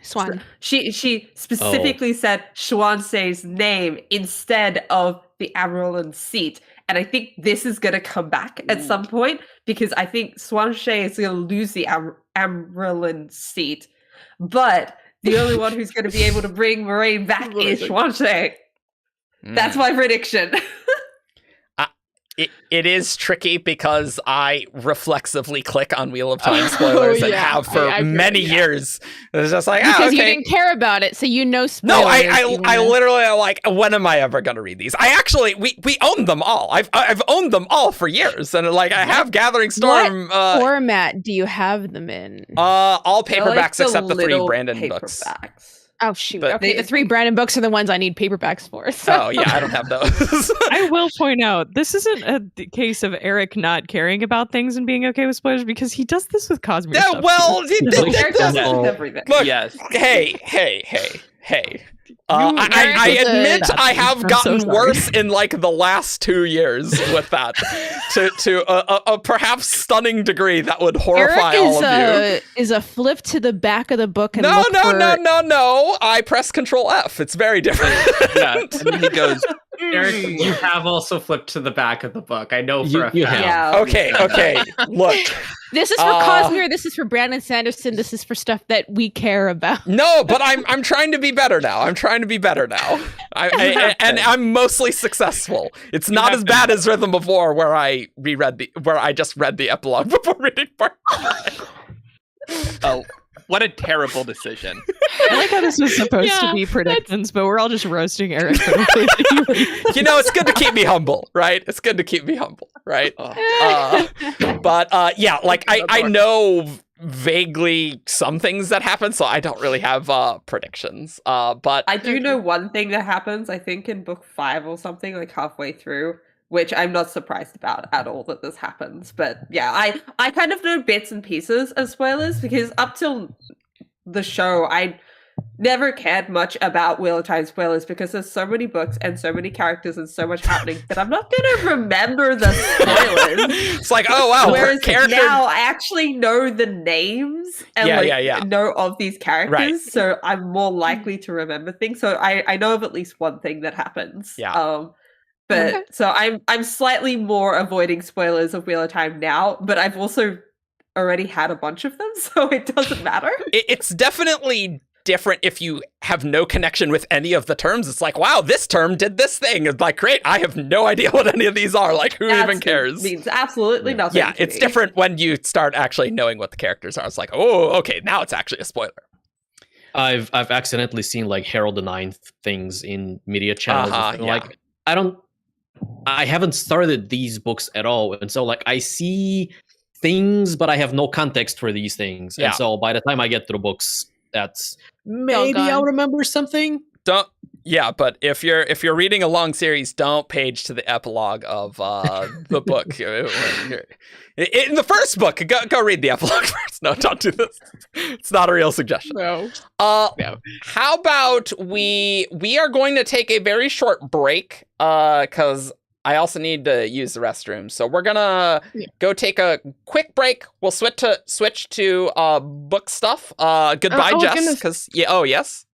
Swan. She specifically said Swansei's name instead of the Amaryllis seat. And I think this is going to come back at some point, because I think Swansei is going to lose the Amaryllis seat. But the only one who's going to be able to bring Moraine back is Swansei. That's my prediction. It is tricky because I reflexively click on Wheel of Time spoilers and have for many years. It's just like, because you didn't care about it, so you know spoilers. No, I literally like, when am I ever going to read these? I actually, we own them all. I've owned them all for years, and like I have Gathering Storm. What format do you have them in? All paperbacks except the 3 Brandon books. Oh shoot! Okay, the 3 Brandon books are the ones I need paperbacks for. So. Oh yeah, I don't have those. I will point out, this isn't a case of Eric not caring about things and being okay with spoilers, because he does this with Cosmere stuff. Well, Eric does everything. Look, yes. Hey. I Eric is admit a- I have I'm so gotten sorry. worse in like the last 2 years with that to a perhaps stunning degree that would horrify Eric all of you. is a flip to the back of the book and No, look no, for... no. I press Control F. It's very different. Yeah, and then he goes, Eric, you have also flipped to the back of the book. I know for a You fact. have. Yeah. Okay. Look. This is for Cosmere, this is for Brandon Sanderson, this is for stuff that we care about. No, but I'm trying to be better now. And I'm mostly successful. It's not as bad as Rhythm before, where I just read the epilogue before reading part 5. oh, what a terrible decision. I like how this was supposed to Yeah, be predictions, but we're all just roasting Eric for the way that he reads. You know, it's good to keep me humble, right? It's good to keep me humble, right? But yeah, like I know vaguely some things that happen, so I don't really have predictions. But I do know one thing that happens, I think in book 5 or something, like halfway through, which I'm not surprised about at all that this happens. But yeah, I kind of know bits and pieces of spoilers, because up till the show, I never cared much about Wheel of Time spoilers, because there's so many books and so many characters and so much happening that I'm not going to remember the spoilers. it's like, oh wow, Whereas character. now I actually know the names and know of these characters, Right. so I'm more likely to remember things. So I know of at least one thing that happens. Yeah. But Okay. so I'm slightly more avoiding spoilers of Wheel of Time now, but I've also already had a bunch of them, so it doesn't matter. It's definitely different if you have no connection with any of the terms. It's like, wow, this term did this thing. It's like, great, I have no idea what any of these are. Like, who even cares? Means absolutely nothing. Yeah, to it's me. different when you start actually knowing what the characters are. It's like, oh, okay, now it's actually a spoiler. I've accidentally seen like Harold the Ninth things in media channels. And yeah. Like I haven't started these books at all, and so like I see things, but I have no context for these things. Yeah. And so by the time I get to the books, that's maybe gone. I'll remember something. But if you're reading a long series, don't page to the epilogue of the book. In the first book, go read the epilogue first. No, don't do this. It's not a real suggestion. No. No. How about we are going to take a very short break because I also need to use the restroom. So we're gonna go take a quick break. We'll switch to book stuff. Goodbye, Jess. Because yes.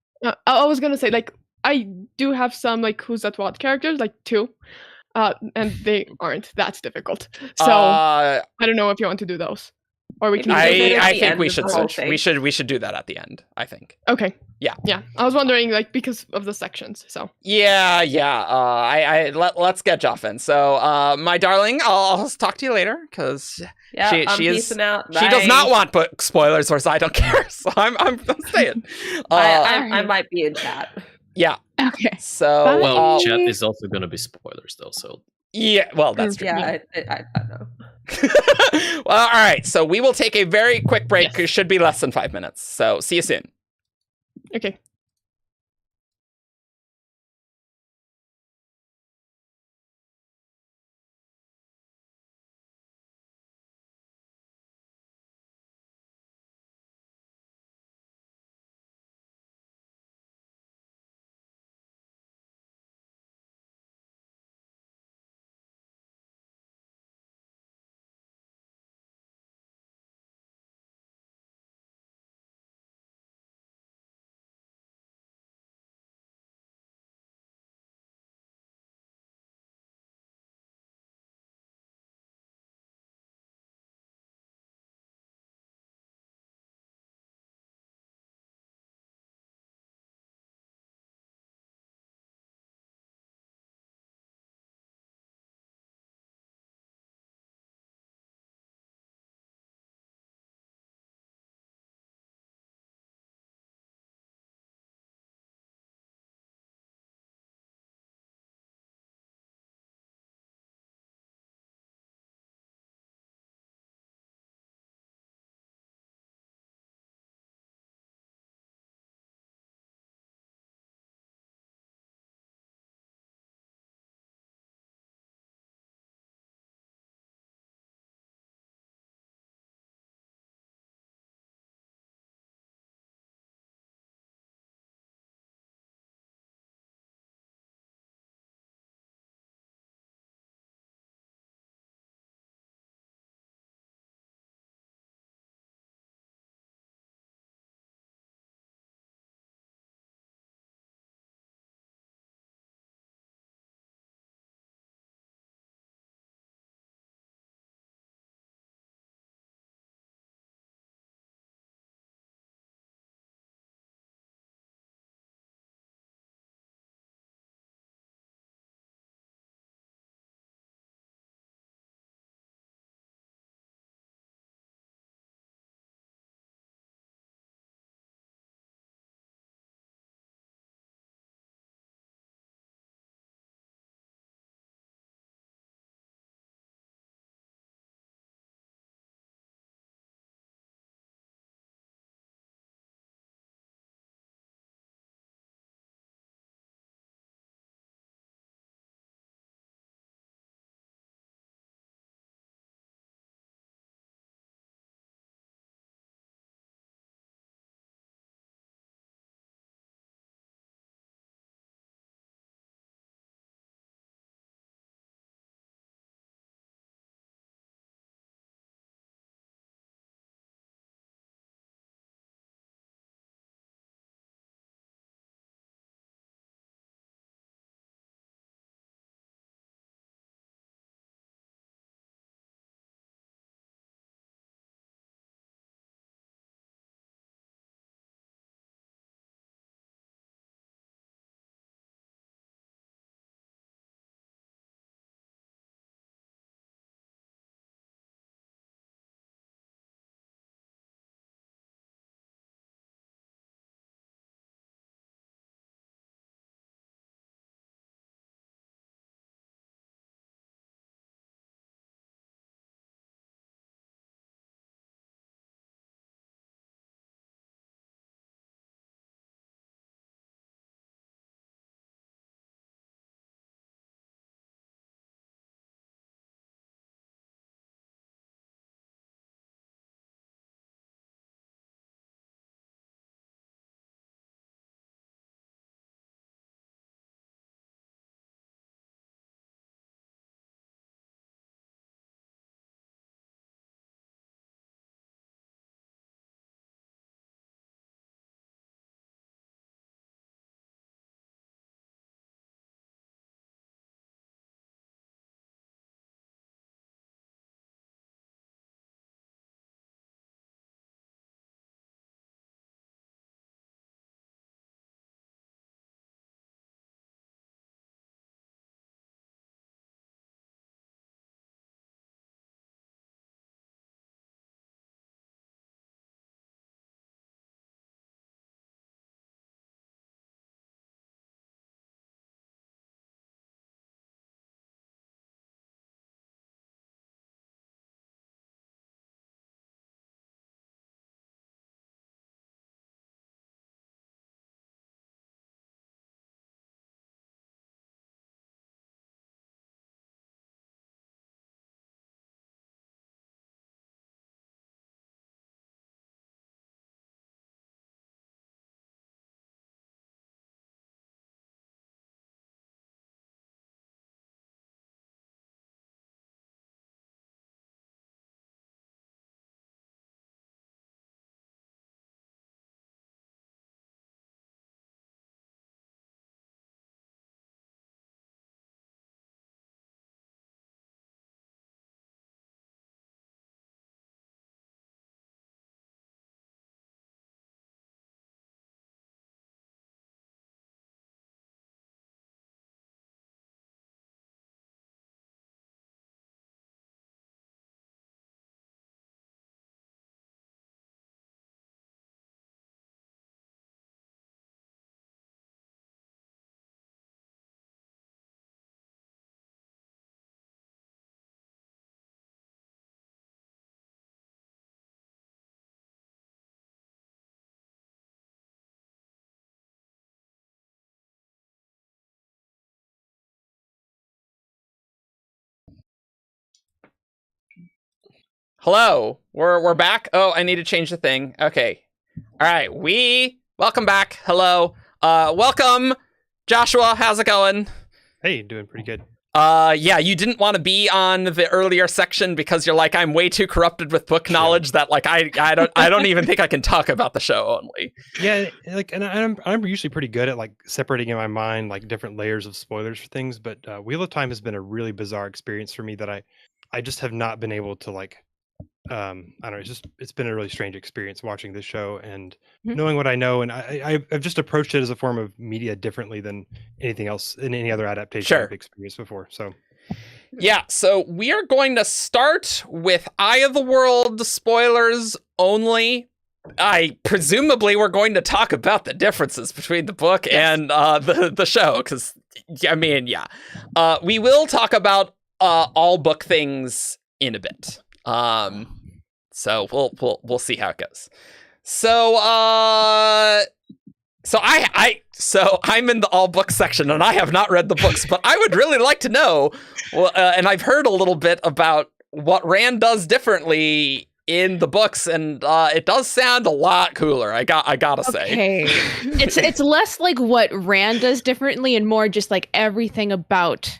I was gonna say, like, I do have some like Who's That What characters, like 2, and they aren't that difficult. So I don't know if you want to do those, or we can. I think we of should the whole switch. thing. We should do that at the end. I think. Okay. Yeah. Yeah. I was wondering, like, because of the sections. So. Yeah. Let's get Joffin. So, my darling, I'll talk to you later because Yeah, she is. peacing out. She does Bye. not want book spoilers, or I don't care. So I'm staying. I might be in chat. Yeah. Okay. So Bye. Well, chat is also going to be spoilers though. So yeah. Well, that's true. Yeah, I know. Well, all right. So we will take a very quick break. It should be less than 5 minutes. So see you soon. Okay. Hello. We're back. Oh, I need to change the thing. Okay. All right. Welcome back. Hello. Welcome, Joshua. How's it going? Hey, doing pretty good. Yeah, you didn't want to be on the earlier section because you're like, I'm way too corrupted with book knowledge that like I don't even think I can talk about the show only. Yeah, like, and I'm usually pretty good at like separating in my mind like different layers of spoilers for things, but Wheel of Time has been a really bizarre experience for me that I just have not been able to like. I don't know. It's been a really strange experience watching this show and knowing what I know, and I've just approached it as a form of media differently than anything else in any other adaptation I've experienced before. So, yeah. So we are going to start with Eye of the World spoilers only. Presumably we're going to talk about the differences between the book and the show, because I mean, we will talk about all book things in a bit. So we'll see how it goes. So I'm in the all books section and I have not read the books, but I would really like to know. And I've heard a little bit about what Rand does differently in the books, and it does sound a lot cooler. I gotta say. Okay, it's less like what Rand does differently and more just like everything about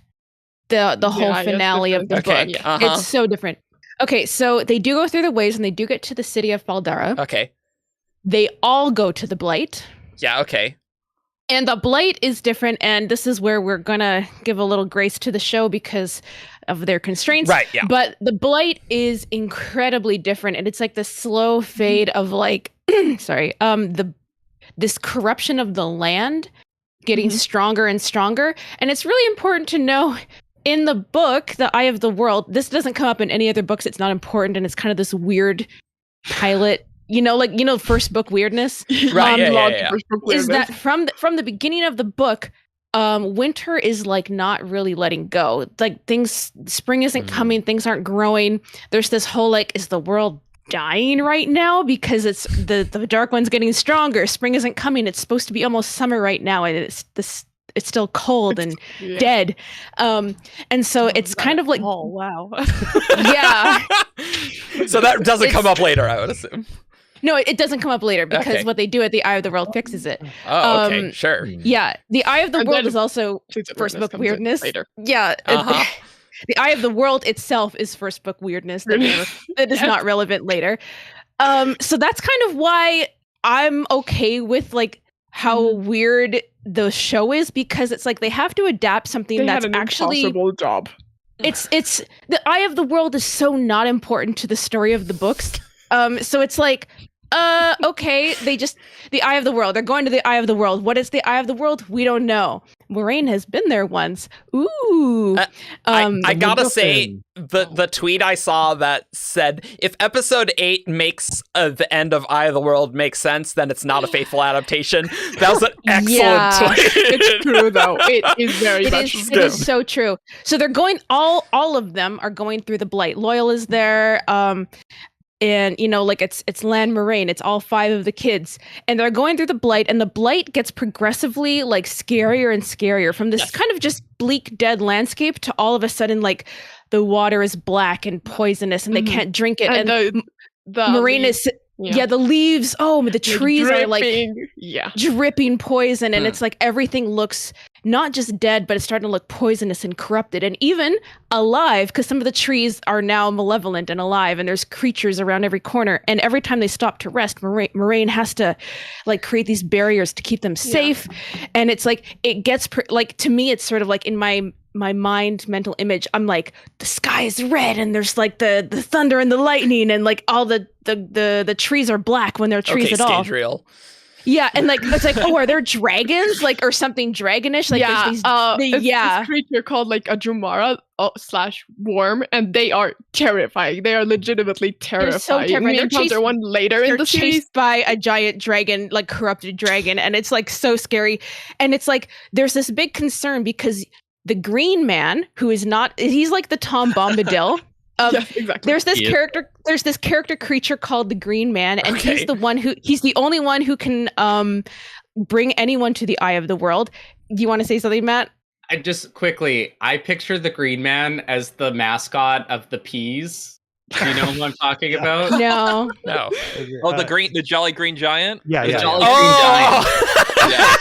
the whole finale of the book. Yeah. It's so different. Okay, so they do go through the ways and they do get to the city of Baldara. Okay. They all go to the Blight. Yeah, okay. And the Blight is different, and this is where we're gonna give a little grace to the show because of their constraints. Right, yeah. But the Blight is incredibly different, and it's like the slow fade of like this corruption of the land getting stronger and stronger. And it's really important to know in the book, The Eye of the World, this doesn't come up in any other books. It's not important, and it's kind of this weird pilot, first book weirdness. Right, yeah. Is that from the beginning of the book, winter is like not really letting go. Like spring isn't coming, things aren't growing. There's this whole like, is the world dying right now because it's the dark one's getting stronger? Spring isn't coming. It's supposed to be almost summer right now, and it's still cold and dead. And so it's kind of like, oh wow. Yeah. So that doesn't come up later, I would assume. No, it doesn't come up later because what they do at the Eye of the World fixes it. Oh, okay, sure. Yeah, the Eye of the World is also first book weirdness. Later. Yeah. The Eye of the World itself is first book weirdness that is not relevant later. So that's kind of why I'm okay with like how weird the show is, because it's like they have to adapt something that's actually impossible job. It's the Eye of the World is so not important to the story of the books. So it's like, okay, the Eye of the World. They're going to the Eye of the World. What is the Eye of the World? We don't know. Moraine has been there once. Ooh. I gotta say, the tweet I saw that said, if episode 8 makes the end of Eye of the World make sense, then it's not a faithful adaptation. That was an excellent tweet. It's true, though. It is very much true. It is so true. So they're going, all of them are going through the Blight. Loyal is there. And it's Lan Moraine, it's all 5 of the kids, and they're going through the Blight, and the Blight gets progressively like scarier and scarier from this kind of just bleak dead landscape to all of a sudden like the water is black and poisonous and they can't drink it, and the Moraine is the leaves, the trees are like dripping poison, and it's like everything looks not just dead, but it's starting to look poisonous and corrupted and even alive, because some of the trees are now malevolent and alive, and there's creatures around every corner, and every time they stop to rest, Moraine has to like create these barriers to keep them safe. And it's like it gets to me it's sort of like in my mind mental image, I'm like, the sky is red and there's like the thunder and the lightning, and like all the trees are black when they're trees at all. Stage real. Yeah, and like it's like, are there dragons like or something dragonish? Like there's this creature called like a Jumara / worm, and they are terrifying. They are legitimately terrifying. They're so terrifying. We encounter one later in the series. Chased by a giant dragon, like corrupted dragon, and it's like so scary. And it's like there's this big concern because the Green Man, who is not, he's like the Tom Bombadil. Yes, exactly. There's this character creature called the Green Man, and he's the only one who can bring anyone to the Eye of the World. Do you want to say something, Matt? I picture the Green Man as the mascot of the Peas. Do you know who I'm talking about? No. No. Oh, the jolly green giant. Yeah, The yeah. Jolly Oh. Yeah.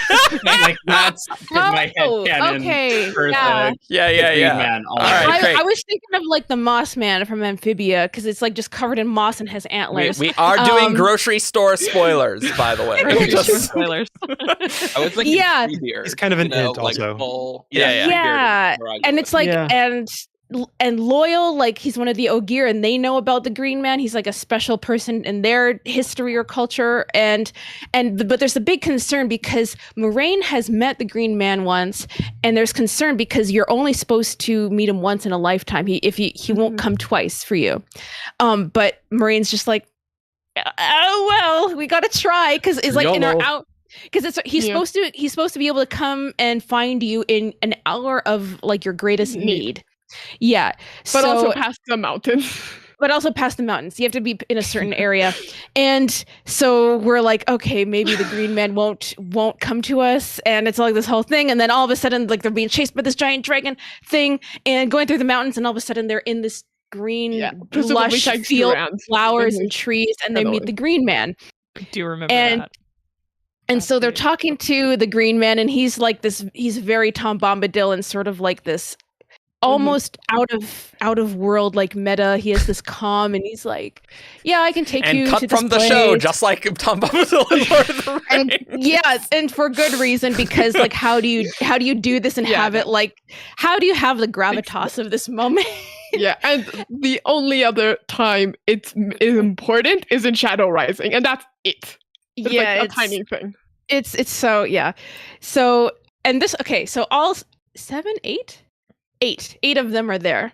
Like that's my Oh, headcanon okay, for yeah. Yeah, the yeah, Green yeah. Man. All right, great. I was thinking of like the Moss Man from Amphibia because it's like just covered in moss and has antlers. We are doing grocery store spoilers, by the way. Just- Spoilers. I was thinking Yeah. Treebeard, He's kind of an int like also. full, Yeah. Yeah, Treebeard. and it's like Yeah. and Loyal, like he's one of the Ogier, and they know about the Green Man. He's like a special person in their history or culture, but there's a big concern because Moraine has met the Green Man once, and there's concern because you're only supposed to meet him once in a lifetime. He won't come twice for you. But Moraine's just like, oh well, we gotta try because it's like in our YOLO. out. Because he's supposed to be able to come and find you in an hour of like your greatest need. Yeah, But also past the mountains. but also past the mountains. You have to be in a certain area, and so we're like, okay, maybe the Green Man won't come to us, and it's like this whole thing, and then all of a sudden, like they're being chased by this giant dragon thing, and going through the mountains, and all of a sudden they're in this green, lush field, flowers and trees, and they meet the Green Man. I do remember that. And so they're talking to the Green Man, and he's like this. He's very Tom Bombadil and sort of like this, almost out of world like meta. He has this calm, and he's like, "Yeah, I can take and you cut to this from the place." show, just like Tom Bombadil in Lord of the Rings. And yeah, and for good reason, because like, how do you do this and have it like? How do you have the gravitas of this moment? Yeah, and the only other time it is important is in Shadow Rising, and that's it. It's like a tiny thing. It's so yeah. So and this so all 8 of them are there.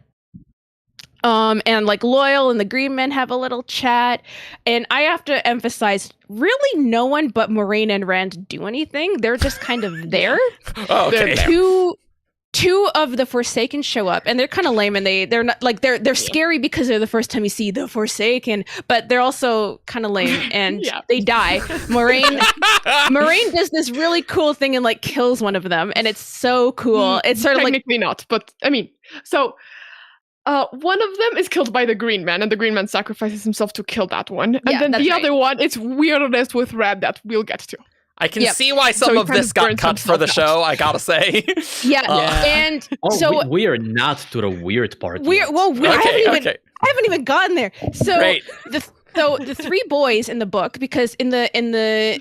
And like Loyal and the Green Men have a little chat, and I have to emphasize, really no one but Moraine and Rand do anything. They're just kind of there. Oh, okay. Two of the Forsaken show up, and they're kind of lame, and they're not like they're scary because they're the first time you see the Forsaken, but they're also kind of lame, and they die. Moraine does this really cool thing and like kills one of them, and it's so cool. It's sort of like technically not, but I mean, so one of them is killed by the Green Man, and the Green Man sacrifices himself to kill that one, and then the other one, it's weirdness with Red that we'll get to. I can see why some of this got cut for the show, I gotta say. And so we are not to the weird part. I haven't even gotten there. So the 3 boys in the book, because in the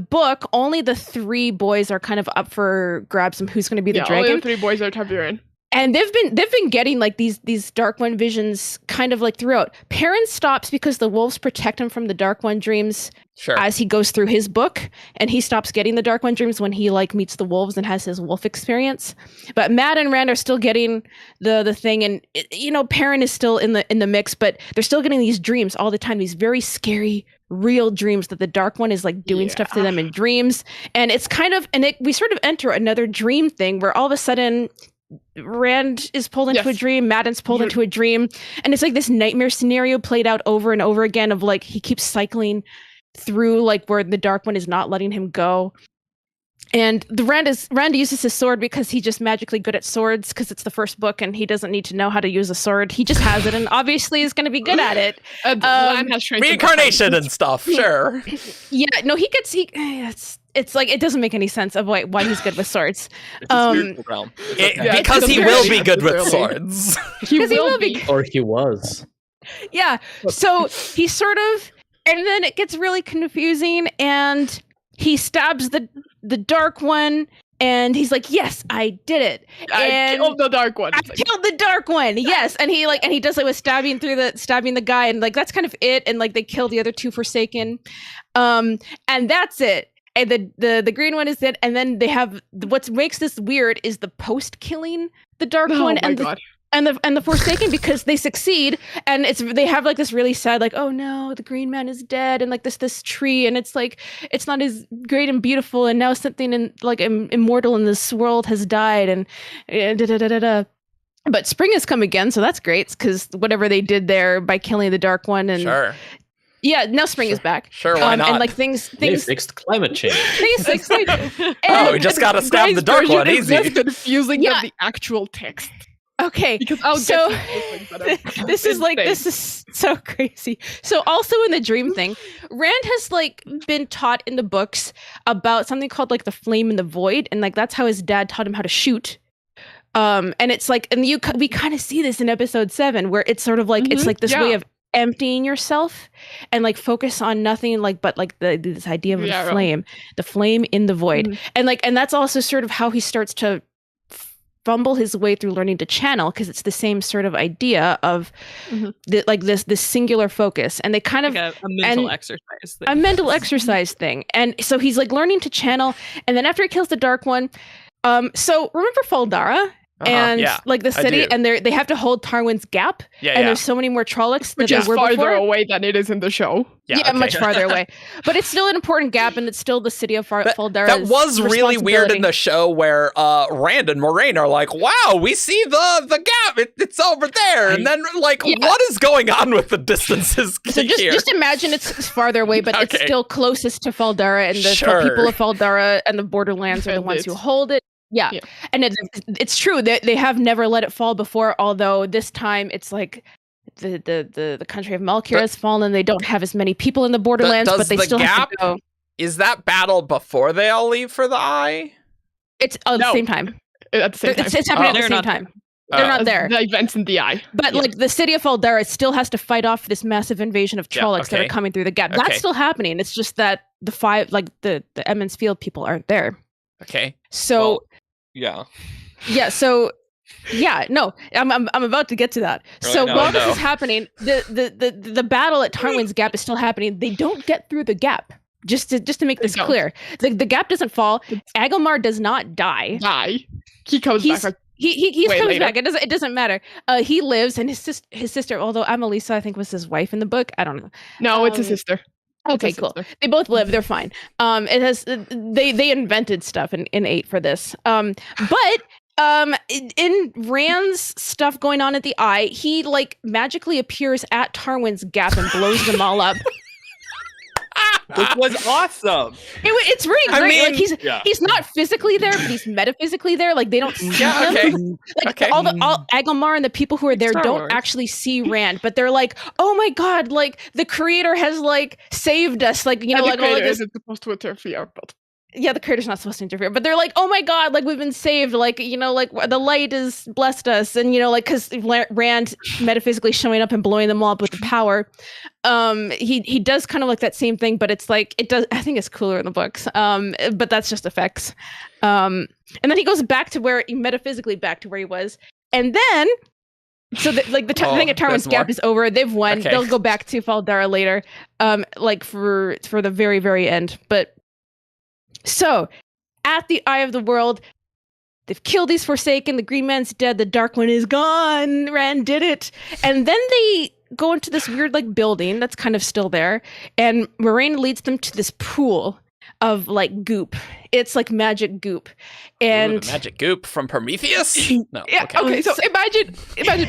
book only the 3 boys are kind of up for grabs of who's going to be the dragon. Only the 3 boys are Taburin. And they've been getting like these Dark One visions kind of like throughout. Perrin stops because the wolves protect him from the Dark One dreams as he goes through his book, and he stops getting the Dark One dreams when he like meets the wolves and has his wolf experience. But Matt and Rand are still getting the thing, and Perrin is still in the mix, but they're still getting these dreams all the time, these very scary real dreams that the Dark One is like doing stuff to them in dreams. And it's kind of we sort of enter another dream thing where all of a sudden Rand is pulled into a dream, Madden's pulled into a dream, and it's like this nightmare scenario played out over and over again of like he keeps cycling through like where the Dark One is not letting him go. And Rand uses his sword because he's just magically good at swords because it's the first book and he doesn't need to know how to use a sword. He just has it and obviously is going to be good at it. Reincarnation and stuff, sure. Yeah, no, it's like it doesn't make any sense of why he's good with swords. It's a spiritual realm. Because he will be good with swords. He will be. Or he was. Yeah. So he sort of, and then it gets really confusing, and he stabs the Dark One, and he's like, "Yes, I did it. I killed the Dark One. I killed the Dark One. Yes." And he does it with stabbing the guy, and like that's kind of it. And like they kill the other 2 Forsaken, and that's it. And the Green One is dead, and then they have what makes this weird is the post killing the Dark One and the Forsaken, because they succeed, and they have like this really sad like, oh no, the Green Man is dead, and like this tree, and it's like it's not as great and beautiful, and now something in like immortal in this world has died, and but spring has come again, so that's great because whatever they did there by killing the Dark One and yeah, now spring is back. Sure, why not? And like things They fixed climate change. We just gotta stab the Dark One. Easy. It's less confusing than the actual text. Okay, Because I'll so get to those things that are this is like insane. this is so crazy. So also in the dream thing, Rand has like been taught in the books about something called like the flame in the void, and like that's how his dad taught him how to shoot. And it's like, and we kind of see this in episode 7, where it's sort of like it's like this way of emptying yourself and like focus on nothing like but like this idea of the flame in the void, and that's also sort of how he starts to fumble his way through learning to channel, because it's the same sort of idea of like this singular focus, and they kind of like a mental exercise thing. A mental exercise thing. And so he's like learning to channel, and then after he kills the Dark One, so remember Faldara? And like the city, and they have to hold Tarwin's Gap, and there's so many more Trollocs which than is there were farther before. away than it is in the show. Much farther away, but it's still an important gap, and it's still the city of Faldara. That was really weird in the show, where Rand and Moraine are like, "Wow, we see the gap. It's over there," and then like, what is going on with the distances so here? just imagine it's farther away, but it's still closest to Faldara, and the people of Faldara and the Borderlands are the ones who hold it. Yeah. And it's true that they have never let it fall before, although this time it's like the country of Malkir has fallen. They don't have as many people in the Borderlands, but they still have to go. Is that battle before they all leave for the Eye? It's at the same time. At the same time. It's happening at the same time. They're not there. The events in the Eye. But like the city of Faldara still has to fight off this massive invasion of Trollocs that are coming through the gap. That's still happening. It's just that the Emmons Field people aren't there. Okay. So no, I'm about to get to that. So while this is happening, the battle at Tarwin's Gap is still happening. They don't get through the gap. Just to make this clear, the gap doesn't fall. Agomar does not die. He comes back. He comes back. It doesn't matter. He lives, and his sister, although Amelisa I think was his wife in the book. I don't know. No, it's a sister. Okay, cool. They both live. They're fine. It has they invented stuff in 8 for this. But in Rand's stuff going on at the Eye, he like magically appears at Tarwin's Gap and blows them all up. Which was awesome. It's really great. I mean, like he's not physically there, but he's metaphysically there. Like they don't see him. Like all Agomar and the people who are there don't actually see Rand, but they're like, "Oh my god! Like the creator has like saved us!" Like like all of this. Isn't supposed to interfere, but yeah, the creator's not supposed to interfere, but they're like, "Oh my god! Like we've been saved! Like like the light has blessed us!" And like because Rand metaphysically showing up and blowing them all up with the power. He does kind of like that same thing, but it's like it does. I think it's cooler in the books. But that's just effects. And then he goes back to metaphysically back to where he was, and then so the thing at Tarwin's Gap is over. They've won. Okay. They'll go back to Faldara later, like for the very very end, but. So, at the Eye of the World, they've killed these Forsaken, the Green Man's dead, the Dark One is gone, Rand did it. And then they go into this weird like building that's kind of still there, and Moraine leads them to this pool of like goop. It's like magic goop. And magic goop from Prometheus? No. Yeah, okay, so imagine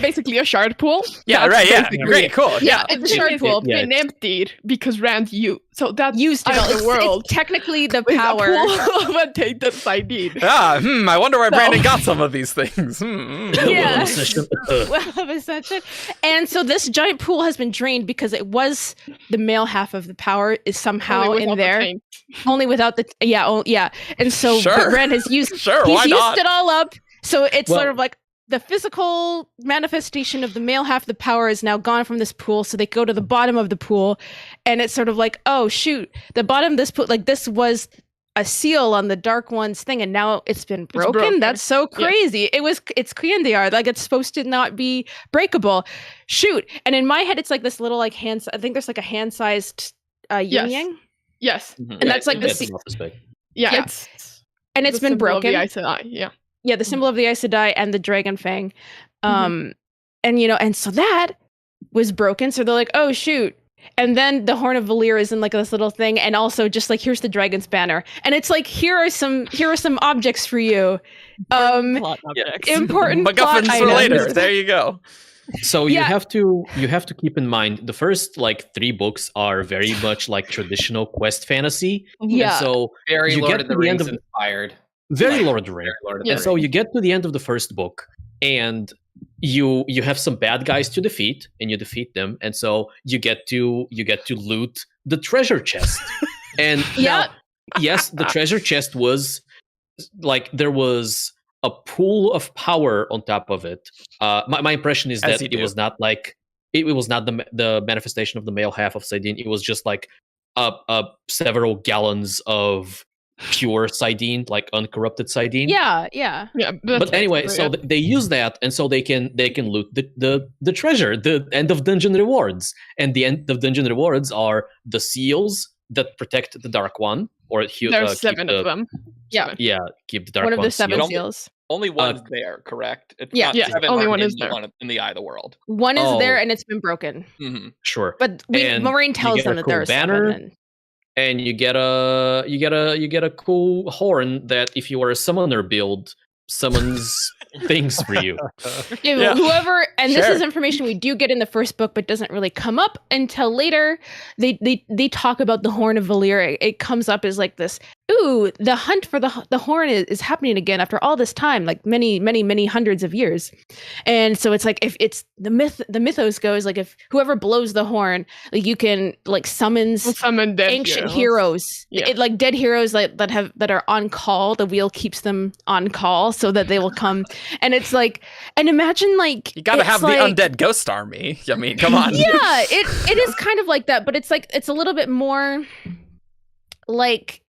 basically a shard pool. Yeah, right, yeah. Great, cool. Yeah, it's a shard pool been emptied because Rand used. So that used the world. It's technically the power of a tainted Sidene. I wonder where Brandon got some of these things. Yeah. Well of Ascension. And so this giant pool has been drained because it was the male half of the power is somehow in there. Only without the and so but Rand has used used it all up. So it's sort of like the physical manifestation of the male half of the power is now gone from this pool. So they go to the bottom of the pool, and it's sort of like, oh shoot, the bottom of this pool, like this was a seal on the Dark One's thing, and now it's been broken. That's so crazy. Yeah. It's Kriandar, like it's supposed to not be breakable. Shoot. And in my head, it's like this little like hand. I think there's like a hand-sized yin yang. Yes. Mm-hmm. And that's like the it's been broken. The Aes Sedai, yeah, the symbol of the Aes Sedai and the dragon fang. And and so that was broken. So they're like, oh shoot. And then the Horn of Valir is in like this little thing, and also just like here's the dragon's banner, and it's like here are some objects for you, important plot MacGuffins for later. There you go. So you have to keep in mind the first like 3 books are very much like traditional quest fantasy. Yeah. And so very Lord of the Rings inspired. Very Lord of the Rings. And so you get to the end of the first book, and you have some bad guys to defeat, and you defeat them, and so you get to loot the treasure chest. And now, yes, the treasure chest was like there was a pool of power on top of it. My impression is that it was not like it was not the manifestation of the male half of Sidene. It was just like several gallons of pure Sidene, like uncorrupted Sidene. Yeah. But anyway, so they use that, and so they can loot the treasure, the end of dungeon rewards, and the end of dungeon rewards are the seals that protect the Dark One, or there's 7 of them. Yeah, keep the Dark One One of the 7 sealed. seals. Only one's there, correct? It's yeah, not 7 only one in is there. in the eye of the world. One is there, and it's been broken. Mm-hmm. Sure, but Moraine tells them that cool there's banner, 7. And you get a cool horn that, if you are a summoner build, summons things for you. Whoever, and this is information we do get in the first book, but doesn't really come up until later. They talk about the Horn of Valyr. It comes up as like this. Ooh, the hunt for the horn is happening again after all this time, like many hundreds of years. And so it's like, if it's the mythos goes, like if whoever blows the horn, like you can like summon dead ancient heroes. Like dead heroes that are on call. The wheel keeps them on call so that they will come. And it's like, and imagine like you gotta have the undead ghost army. I mean, come on. Yeah, it is kind of like that, but it's like it's a little bit more like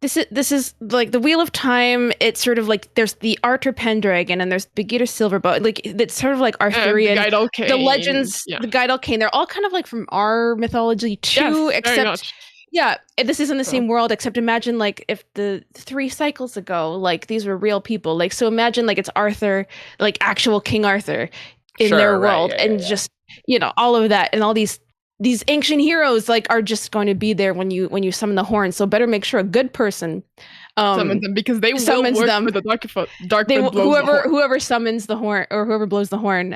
this is like the Wheel of Time. It's sort of like there's the Arthur Pendragon and there's Birgitte Silverbow. Like it's sort of like Arthurian, the legends, the Gaidal Cain. They're all kind of like from our mythology too, except this is in the same world. Except imagine like if the 3 cycles ago, like these were real people. Like so imagine like it's Arthur, like actual King Arthur in their world, and just all of that and all these ancient heroes like are just going to be there when you summon the horn. So better make sure a good person summons them, because they summons will work them. For the whoever summons the horn or whoever blows the horn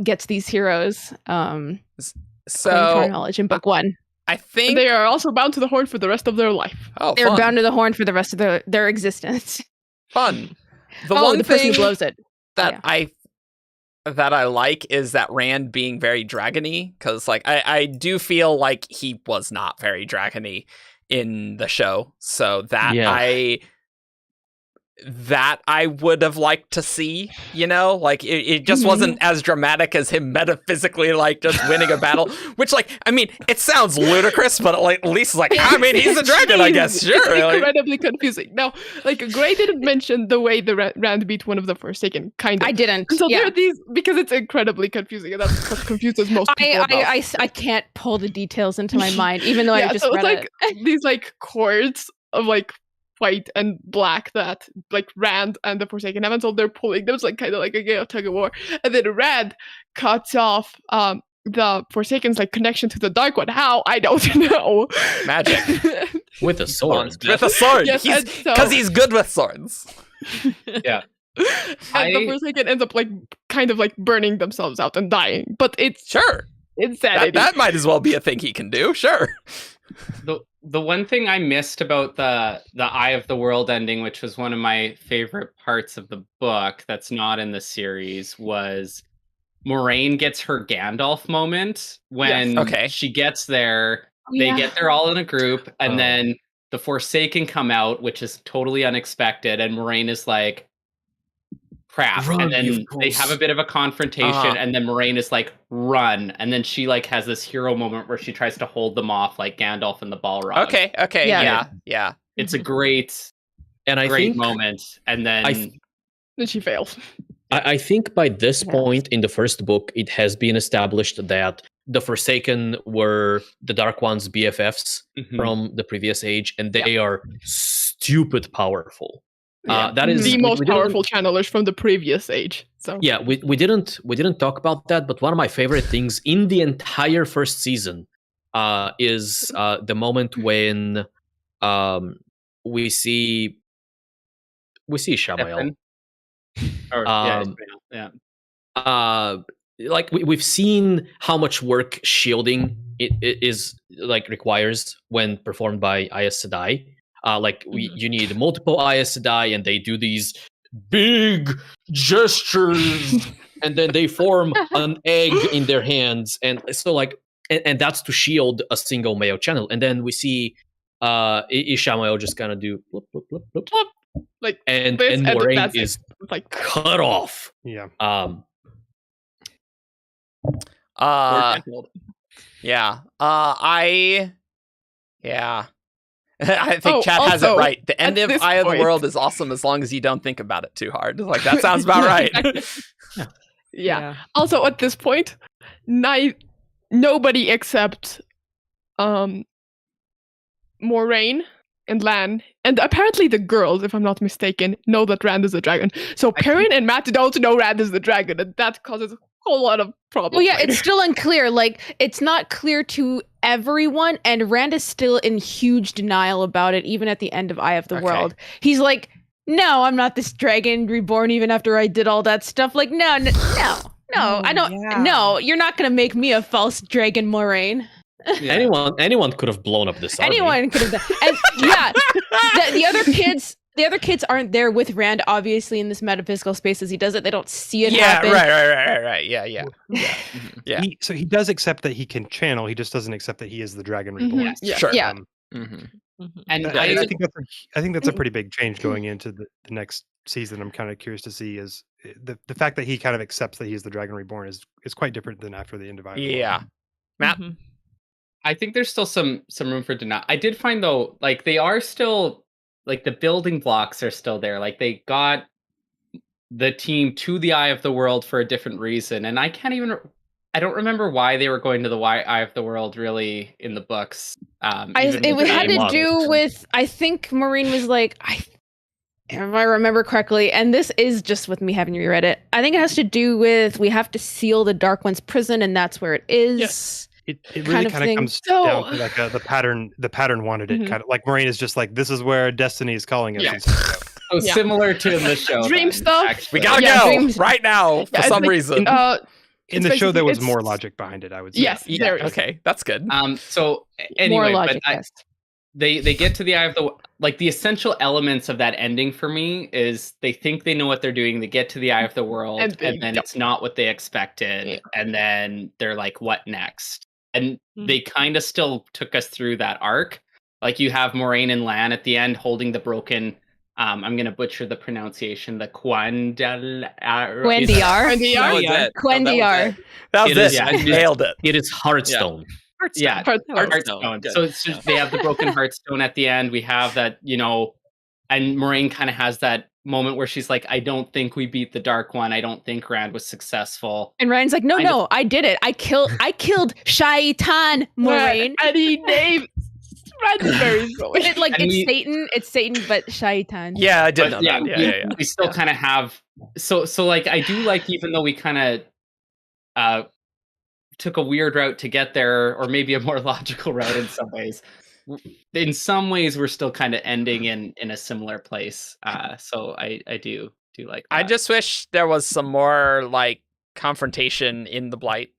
gets these heroes. So our knowledge in book 1. I think they are also bound to the horn for the rest of their life. Oh, they're bound to the horn for the rest of their existence. Fun. The person who blows it. That I like is that Rand being very dragony, because like I do feel like he was not very dragony in the show, so that I would have liked to see, like it just wasn't as dramatic as him metaphysically like just winning a battle, which like, I mean, it sounds ludicrous, but like at least like, I mean, he's a dragon, I guess. Sure. It's incredibly confusing. Now, like Gray didn't mention the way the Rand beat one of the Forsaken, kind of. I didn't. So there are these, because it's incredibly confusing, and that's what confuses most people. I can't pull the details into my mind, even though I just read like these like cords of like white and black that like Rand and the Forsaken have, until they're pulling. There was like kind of like a game of tug of war, and then Rand cuts off the Forsaken's like connection to the Dark One. How? I don't know. Magic with a sword. With a sword. Because he's good with swords. Yeah. And the Forsaken ends up like kind of like burning themselves out and dying. But it's insanity. That might as well be a thing he can do. Sure. The one thing I missed about the Eye of the World ending, which was one of my favorite parts of the book that's not in the series, was Moraine gets her Gandalf moment when she gets there. They get there all in a group, and then the Forsaken come out, which is totally unexpected, and Moraine is like, crap. Run, and then they have a bit of a confrontation, and then Moraine is like, run. And then she like has this hero moment where she tries to hold them off like Gandalf and the Balrog. Okay. Yeah. It's a great moment. And then she fails. I think by this point in the first book, it has been established that the Forsaken were the Dark One's BFFs from the previous age, and they are stupid powerful. That is the most powerful channelers from the previous age. So we didn't talk about that, but one of my favorite things in the entire first season is the moment when we see Shamael. Like we've seen how much work shielding it is like requires when performed by Aes Sedai. You need multiple Aes Sedai, and they do these big gestures, and then they form an egg in their hands, and so like, and that's to shield a single male channel. And then we see Ishamael just kind of do blip, blip, blip, blip, blip, Like and this, and Moraine that's it. is Like cut off. Yeah. We're canceled. Yeah. Yeah. I think Chad has it also, right. The end at of this Eye of the point- World is awesome as long as you don't think about it too hard. Like, that sounds about right. Yeah. Also, at this point, nobody except Moraine and Lan, and apparently the girls, if I'm not mistaken, know that Rand is a dragon. So Perrin and Matt don't know Rand is the dragon, and that causes a whole lot of problems. Well, yeah, later. it's still unclear. Like, it's not clear to everyone, and Rand is still in huge denial about it, even at the end of Eye of the Okay. World. He's like, no, I'm not this dragon reborn even after I did all that stuff. Like, no, I don't. yeah. No, you're not going to make me a false dragon, Moraine. Yeah. Anyone could have blown up this army. Anyone could have done. And yeah, the other kids aren't there with Rand, obviously, in this metaphysical space as he does it. They don't see it Yeah, happen. right. Yeah. Yeah. So he does accept that he can channel. He just doesn't accept that he is the dragon reborn. Mhm, yeah. Sure. Yeah. And But I, I think that's a pretty big change going into the next season. I'm kind of curious to see is the fact that he kind of accepts that he's the dragon reborn is quite different than after the end of Eye of the World. Yeah. Matt? Mhm. I think there's still some room for denial. I did find though, like they are still like the building blocks are still there. Like they got the team to the Eye of the World for a different reason, and I don't remember why they were going to the Eye of the World really in the books. Even It with had the to models. do with, I think Maureen was like, if I remember correctly, and this is just with me having reread it, I think it has to do with we have to seal the Dark One's prison, and that's where it is. It kind really of kind of thing. comes So- down to like the pattern. The pattern wanted it Mhm. kind of like Moraine is just like this is where destiny is calling us. Yeah. and stuff. So Yeah. similar to in the show. Dream then, stuff. actually. We gotta Yeah, go dreams- right now for Yeah, it's some like, reason. In it's the show, there was basically- more it's- logic behind it. I would say. Yes, Yeah, there is. okay, that's good. So anyway, More logic, but yes. they get to the Eye of the like the essential elements of that ending for me is they think they know what they're doing. They get to the Eye of the World, And and, they then don't. it's not what they expected, Yeah. and then they're like, "What next?" And Mhm. they kind of still took us through that arc. Like you have Moraine and Lan at the end holding the broken. I'm gonna butcher the pronunciation. The Gwendiar. Gwendiar. That was it. Gwendiar. That was It it. is- I yeah. nailed it. It is Hearthstone. Hearthstone. Yeah, Hearthstone. Hearthstone. Good. So it's just they have the broken Hearthstone at the end. We have that, and Moraine kind of has that moment where she's like, "I don't think we beat the Dark One. I don't think Rand was successful." And Ryan's like, Kind of- no, I did it. I killed Shaitan, Moraine. And he named Rand is very silly. It's And we- It's Satan, but Shaitan. Yeah, I did But know yeah, that. we, Yeah. we still kind of have so like I do like, even though we kind of took a weird route to get there, or maybe a more logical route in some ways. In some ways, we're still kind of ending in a similar place. So I do like that. I just wish there was some more like confrontation in the Blight,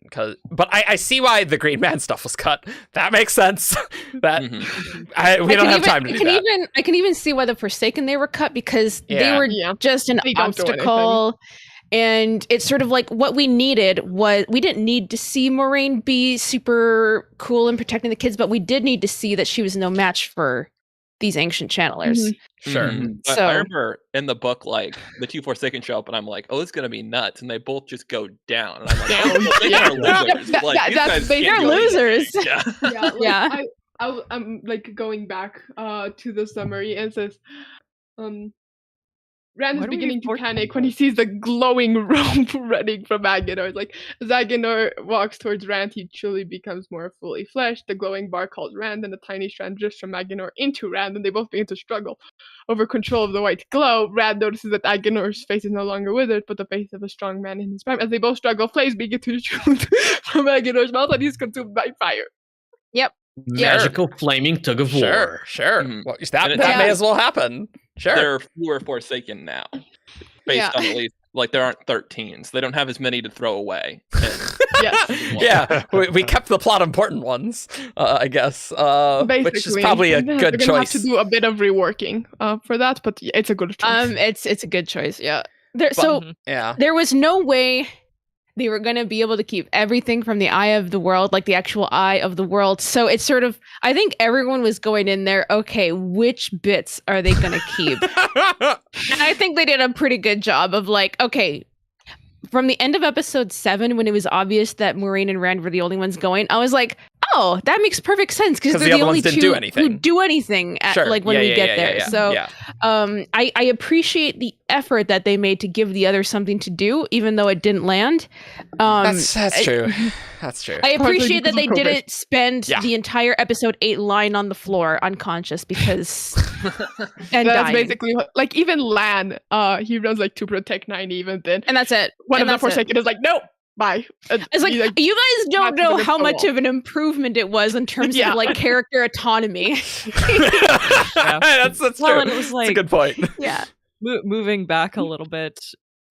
but I see why the Green Man stuff was cut. That makes sense. That Mhm. we don't have time to do that. I can even see why the Forsaken they were cut, because they Yeah. were Yeah. just an They don't do obstacle. And it's sort of like what we needed was, we didn't need to see Moraine be super cool and protecting the kids, but we did need to see that she was no match for these ancient channelers. Mhm. Sure. Mhm. But So- I remember in the book, like the two Forsaken show up, and I'm like, "Oh, it's gonna be nuts!" And they both just go down, and I'm like, Down. "Oh, they Yeah. are losers! That- Like, these that's- guys they're can't do anything." losers. Yeah. Yeah, like, Yeah. I'm like going back to the summary, and it says Rand is What are we beginning to fortunate panic when he sees the glowing rope running from Agenor. Like, as Agenor walks towards Rand, he truly becomes more fully fleshed. The glowing bar calls Rand, and the tiny strand drifts from Agenor into Rand, and they both begin to struggle over control of the white glow. Rand notices that Agenor's face is no longer withered, but the face of a strong man in his prime. As they both struggle, flames begin to shoot from Agenor's mouth, and he's consumed by fire. Magical flaming tug of war. Sure. Mhm. Well, that And may Yeah. as well happen. Sure. There are fewer Forsaken now, based Yeah. on at least like there aren't 13s. They don't have as many to throw away. And Yes. Yeah, we kept the plot important ones, I guess, which is probably a They're good gonna have choice. to do a bit of reworking for that, but it's a good choice. It's a good choice. Yeah. So Yeah. there was no way they were going to be able to keep everything from the eye of the world, like the actual eye of the world. So it's sort of, I think everyone was going in there, okay, which bits are they going to keep? And I think they did a pretty good job of like, okay, from the end of episode 7, when it was obvious that Maureen and Rand were the only ones going, I was like, oh, that makes perfect sense because they're the the other only ones didn't two do anything. who do anything at, Sure. like when we get there. Yeah. So Yeah. I appreciate the effort that they made to give the others something to do, even though it didn't land. That's true. That's true. I appreciate that because they of COVID. didn't spend Yeah. the entire episode 8 lying on the floor unconscious because and That's dying. basically like even Lan, he runs like to protect Nynaeve, and then And that's it. one And of the that's it. Forsaken is like, no, bye. And It's like, he, you guys don't snaps know against how the much wall. of an improvement it was in terms Yeah. of like character autonomy. That's Well, true. and it was That's a like- good point. Yeah. Moving back a little bit,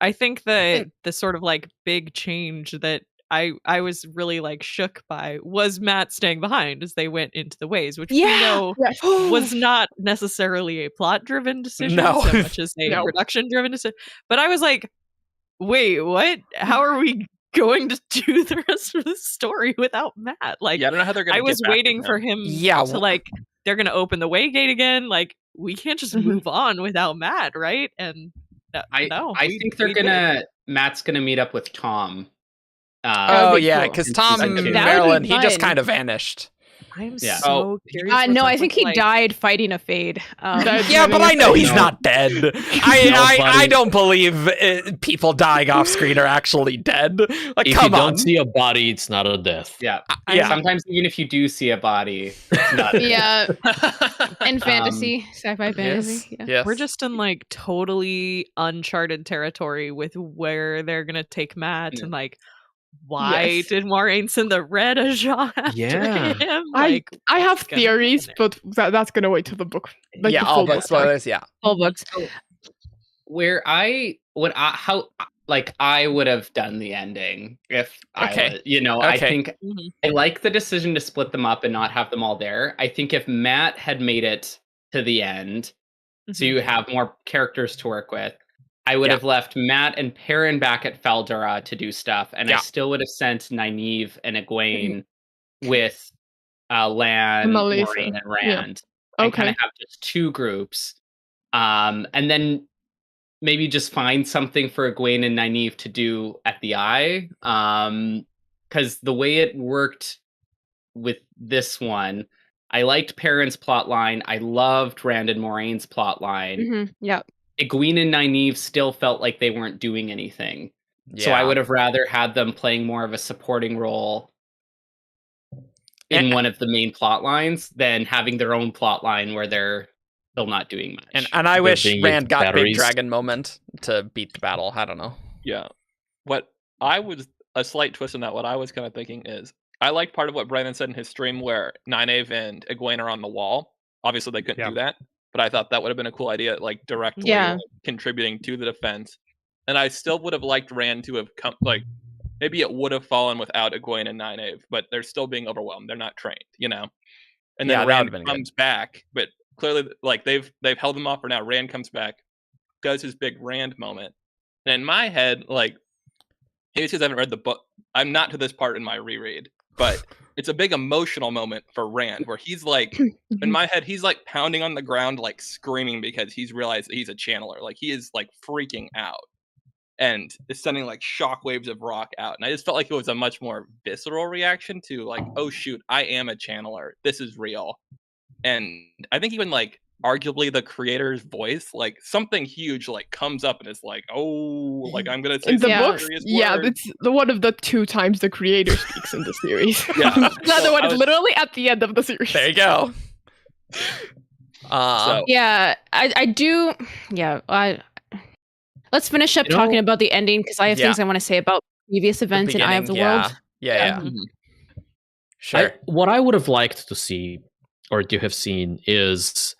I think the sort of like big change that I was really like shook by was Matt staying behind as they went into the ways, which we know yes. was not necessarily a plot driven decision No. so much as a No. production driven decision. But I was like, wait, what? How are we going to do the rest of the story without Matt? Like, yeah, I don't know how they're going to I was waiting for him Yeah, to like, they're going to open the way gate again. Like, we can't just move on without Matt, right? And I we think they're did. gonna. Matt's gonna meet up with Tom. Oh, be yeah, cool. because And Tom season two. That would be Maryland, he just fun. kind of vanished. I'm Yeah. so curious. what No, that I think looks he like. died fighting a fade. Yeah, but I know he's No. not dead. I don't believe people dying off screen are actually dead. Like, If come you on. don't see a body, it's not a death. Yeah. Yeah. Sometimes even if you do see a body, it's not. Yeah. And fantasy, sci-fi fantasy. Yeah. Yes. We're just in like totally uncharted territory with where they're gonna take Matt Yeah. and like why Yes. did Maureen send the red a shot after Yeah. him? I Like, have what's gonna theories, happen but that's gonna wait till the book. Like yeah, the all full the book. sorry. spoilers, yeah. Full books. Where I would, how like I would have done the ending if Okay. I was, you know, I Okay. think Mhm. I like the decision to split them up and not have them all there. I think if Matt had made it to the end, so you have more characters to work with, I would Yeah. have left Matt and Perrin back at Faldura to do stuff, and Yeah. I still would have sent Nynaeve and Egwene with Lan, Melissa. Maureen, and Yeah. Rand. And kind Okay. of have just two groups. And then maybe just find something for Egwene and Nynaeve to do at the Eye. Because the way it worked with this one, I liked Perrin's plotline. I loved Rand and Moiraine's plotline. Mhm. Yeah. Egwene and Nynaeve still felt like they weren't doing anything. So I would have rather had them playing more of a supporting role in And- one of the main plot lines than having their own plot line where they're still not doing much. And I wish being Rand got big batteries. dragon moment to beat the battle. I don't know. Yeah. What I was a slight twist in that. What I was kind of thinking is I liked part of what Brandon said in his stream where Nynaeve and Egwene are on the wall. Obviously, they couldn't Yeah. do that, but I thought that would have been a cool idea, like directly Yeah. like, contributing to the defense. And I still would have liked Rand to have come. Like maybe it would have fallen without Egwene and Nynaeve, but they're still being overwhelmed. They're not trained, you know. And Yeah, then that Rand would've been good. comes back, but clearly, like they've held him off for now. Rand comes back, does his big Rand moment, and in my head, like maybe it's because I haven't read the book. I'm not to this part in my reread, but it's a big emotional moment for Rand where he's like, in my head, he's like pounding on the ground, like screaming because he's realized that he's a channeler. Like he is like freaking out and is sending like shockwaves of rock out. And I just felt like it was a much more visceral reaction to like, oh shoot, I am a channeler. This is real. And I think even like arguably the creator's voice, like something huge like comes up and it's like, oh, like I'm gonna say In the some books, serious yeah, words. it's one of the 2 times the creator speaks in the series. Yeah. The other So one I is was- literally at the end of the series. There you go. So Yeah, I do. Yeah, let's finish up You know- talking about the ending because I have Yeah. things I want to say about previous events in Eye of the World. Yeah. Mhm. Sure. What I would have liked to see or to have seen is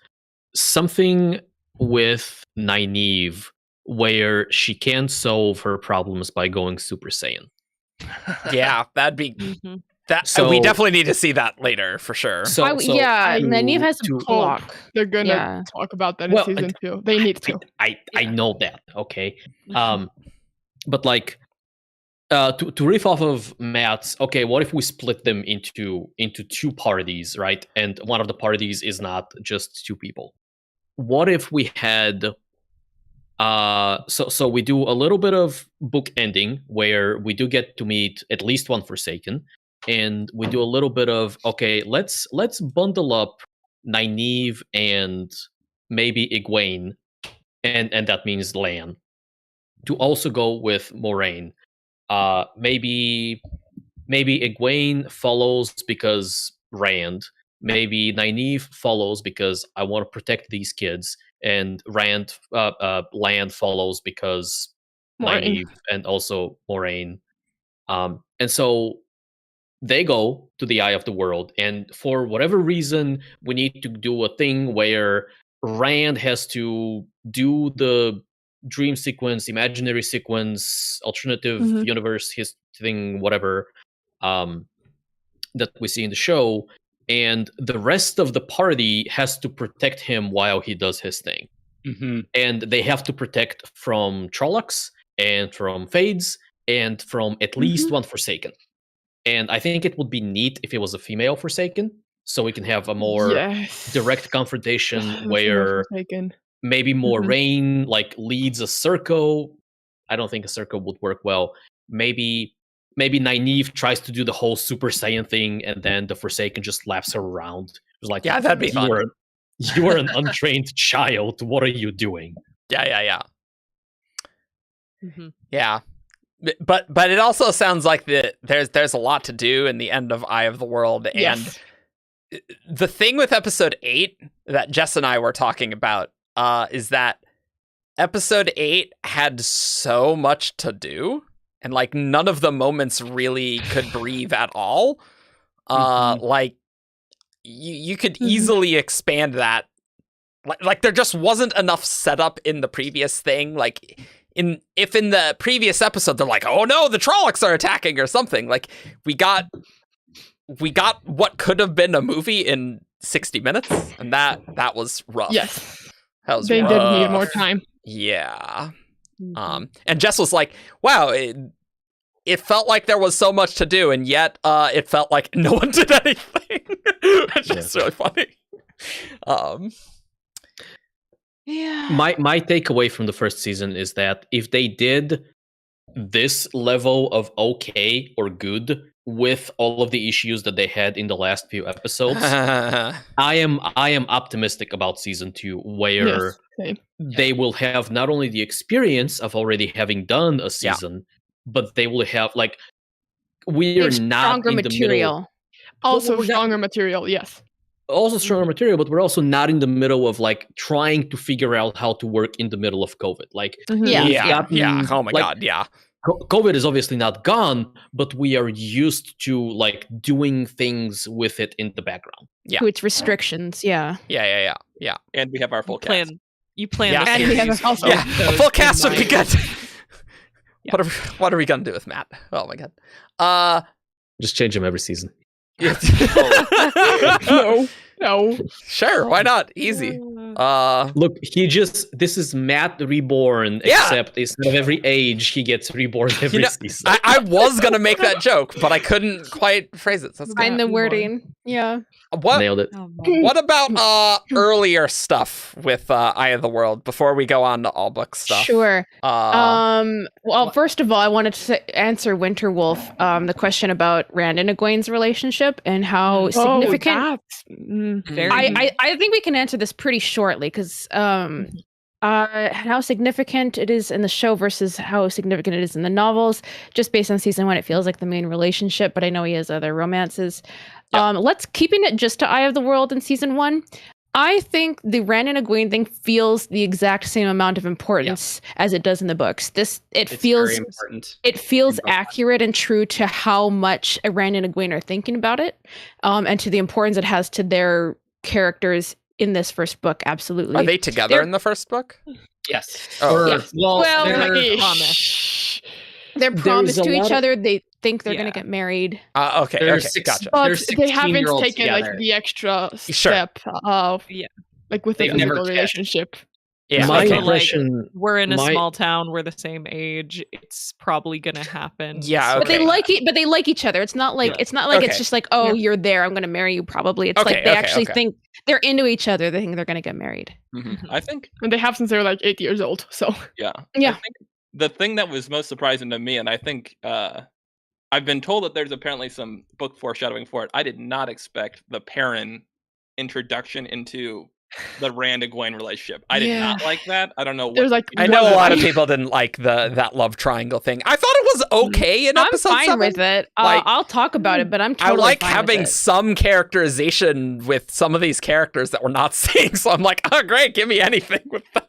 something with Nynaeve where she can solve her problems by going Super Saiyan. Yeah, that'd be that. So- we definitely need to see that later for sure. Nynaeve has a to- block. They're gonna Yeah. talk about that Well, in season 2. They need to. I know that, okay? But like, to riff off of Matt's, okay, what if we split them into 2 parties, right? And one of the parties is not just 2 people. What if we had so we do a little bit of book ending where we do get to meet at least one Forsaken, and we do a little bit of, okay, let's bundle up Nynaeve and maybe Egwene, and that means Lan, to also go with Moraine. Maybe Egwene follows because Rand. Maybe Nynaeve follows because I want to protect these kids, and Lan follows because Moraine. Nynaeve and also Moraine. And so they go to the Eye of the World, and for whatever reason, we need to do a thing where Rand has to do the dream sequence, imaginary sequence, alternative universe, his thing, whatever, that we see in the show, and the rest of the party has to protect him while he does his thing. And they have to protect from Trollocs and from Fades and from at least one Forsaken. And I think it would be neat if it was a female Forsaken, so we can have a more direct confrontation where maybe Moraine like leads a circle. I don't think a circle would work well. Maybe Nynaeve tries to do the whole Super Saiyan thing, and then the Forsaken just laps her around. It was like, Yeah, that'd be fun. You are an untrained child. What are you doing? Yeah. Yeah. But it also sounds like there's a lot to do in the end of Eye of the World. And the thing with episode 8 that Jess and I were talking about is that episode 8 had so much to do, and like none of the moments really could breathe at all. Like you could easily expand that. Like there just wasn't enough setup in the previous thing. Like if in the previous episode they're like, oh no, the Trollocs are attacking or something. Like we got what could have been a movie in 60 minutes, and that was rough. Yes. That was they rough. did need more time. Yeah. And Jess was like, wow, it felt like there was so much to do, and yet it felt like no one did anything. It's just really funny. Yeah. My takeaway from the first season is that if they did this level of okay or good with all of the issues that they had in the last few episodes, I am optimistic about season 2, where they will have not only the experience of already having done a season, but they will have like we're not stronger in material. The middle. Also stronger material, yes. Also stronger material, but we're also not in the middle of like trying to figure out how to work in the middle of COVID. Like, Oh my god, yeah. COVID is obviously not gone, but we are used to like doing things with it in the background. To its restrictions, Yeah. And we have our full cast. You plan. Yeah. And we have a A full cast would be good. What are we gonna do with Matt? Oh my god. Just change him every season. No. Sure, why not? Easy. Look, this is Matt reborn, except instead of every age, he gets reborn every season. I was gonna make that joke, but I couldn't quite phrase it. So that's Find the wording. Yeah. Nailed it. What about earlier stuff with Eye of the World before we go on to all book stuff? Sure. Well, first of all, I wanted to answer Winterwolf the question about Rand and Egwene's relationship and how significant. I think we can answer this pretty shortly because how significant it is in the show versus how significant it is in the novels. Just based on season 1, it feels like the main relationship, but I know he has other romances. Let's keeping it just to Eye of the World in season 1. I think the Rand and Egwene thing feels the exact same amount of importance as it does in the books. It feels accurate and true to how much Rand and Egwene are thinking about it, and to the importance it has to their characters in this first book. Absolutely. Are they together in the first book? Yes. Oh. Or, Yeah. well, Well, they're- promise. They're There's promised a to each lot of- other. They think they're gonna Yeah. get married. Okay, They're okay, gotcha. But They're they haven't 16-year-olds taken together. like the extra Sure. step of Yeah. like with the They've never physical kissed. relationship. Yeah, My okay. Like, impression. We're in a my- small town. We're the same age. It's probably gonna happen. Yeah, But they okay. like each other. It's not like Yeah. it's not like Okay. it's just like, oh, Yeah. you're there, I'm gonna marry you probably. It's Okay, like they okay, actually okay. think they're into each other. They think they're gonna get married. I think, And they have since they were like 8 years old. So yeah. Yeah. I think the thing that was most surprising to me, and I think I've been told that there's apparently some book foreshadowing for it. I did not expect the Perrin introduction into the Rand and Egwene relationship. I did not Yeah. like that. I don't know what There's, like, I know a Well, lot of I- people didn't like that love triangle thing. I thought it was okay in I'm episode fine 7. with it. Like, I'll talk about it, but I'm totally I like fine with having it. some characterization with some of these characters that we're not seeing. So I'm like, oh great, give me anything with them.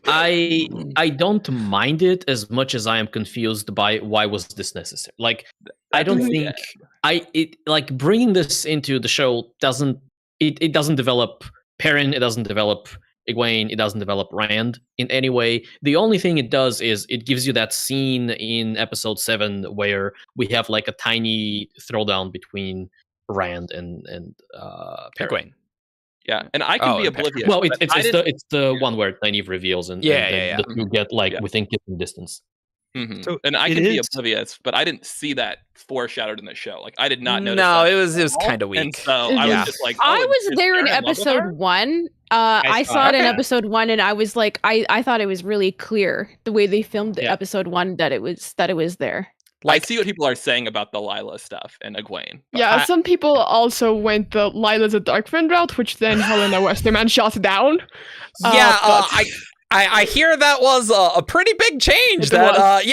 I don't mind it as much as I am confused by why was this necessary. Like, I don't think it like bringing this into the show doesn't develop Perrin, it doesn't develop Egwene, it doesn't develop Rand in any way. The only thing it does is it gives you that scene in episode 7 where we have like a tiny throwdown between Rand and Perrin. Egwene. Yeah, and I can be and Patrick. oblivious. Well, but I didn't- it's the one where Nynaeve reveals and Yeah, then yeah, the two get like Yeah. within kissing distance. So and I it can be is- oblivious, but I didn't see that foreshadowed in the show. Like I did not notice. No, that it was at all, kind of And weak. so I Yeah. was just like, I oh, was is there in Perrin in love with episode her? 1. I saw it in Okay. episode 1, and I was like, I thought it was really clear the way they filmed Yeah. episode 1 that it was there. I see what people are saying about the Lila stuff and Egwene. but yeah, I- some people also went the Lila's a dark friend route, which then Helena Westerman shot down. Yeah, but- I hear that was a pretty big change. It That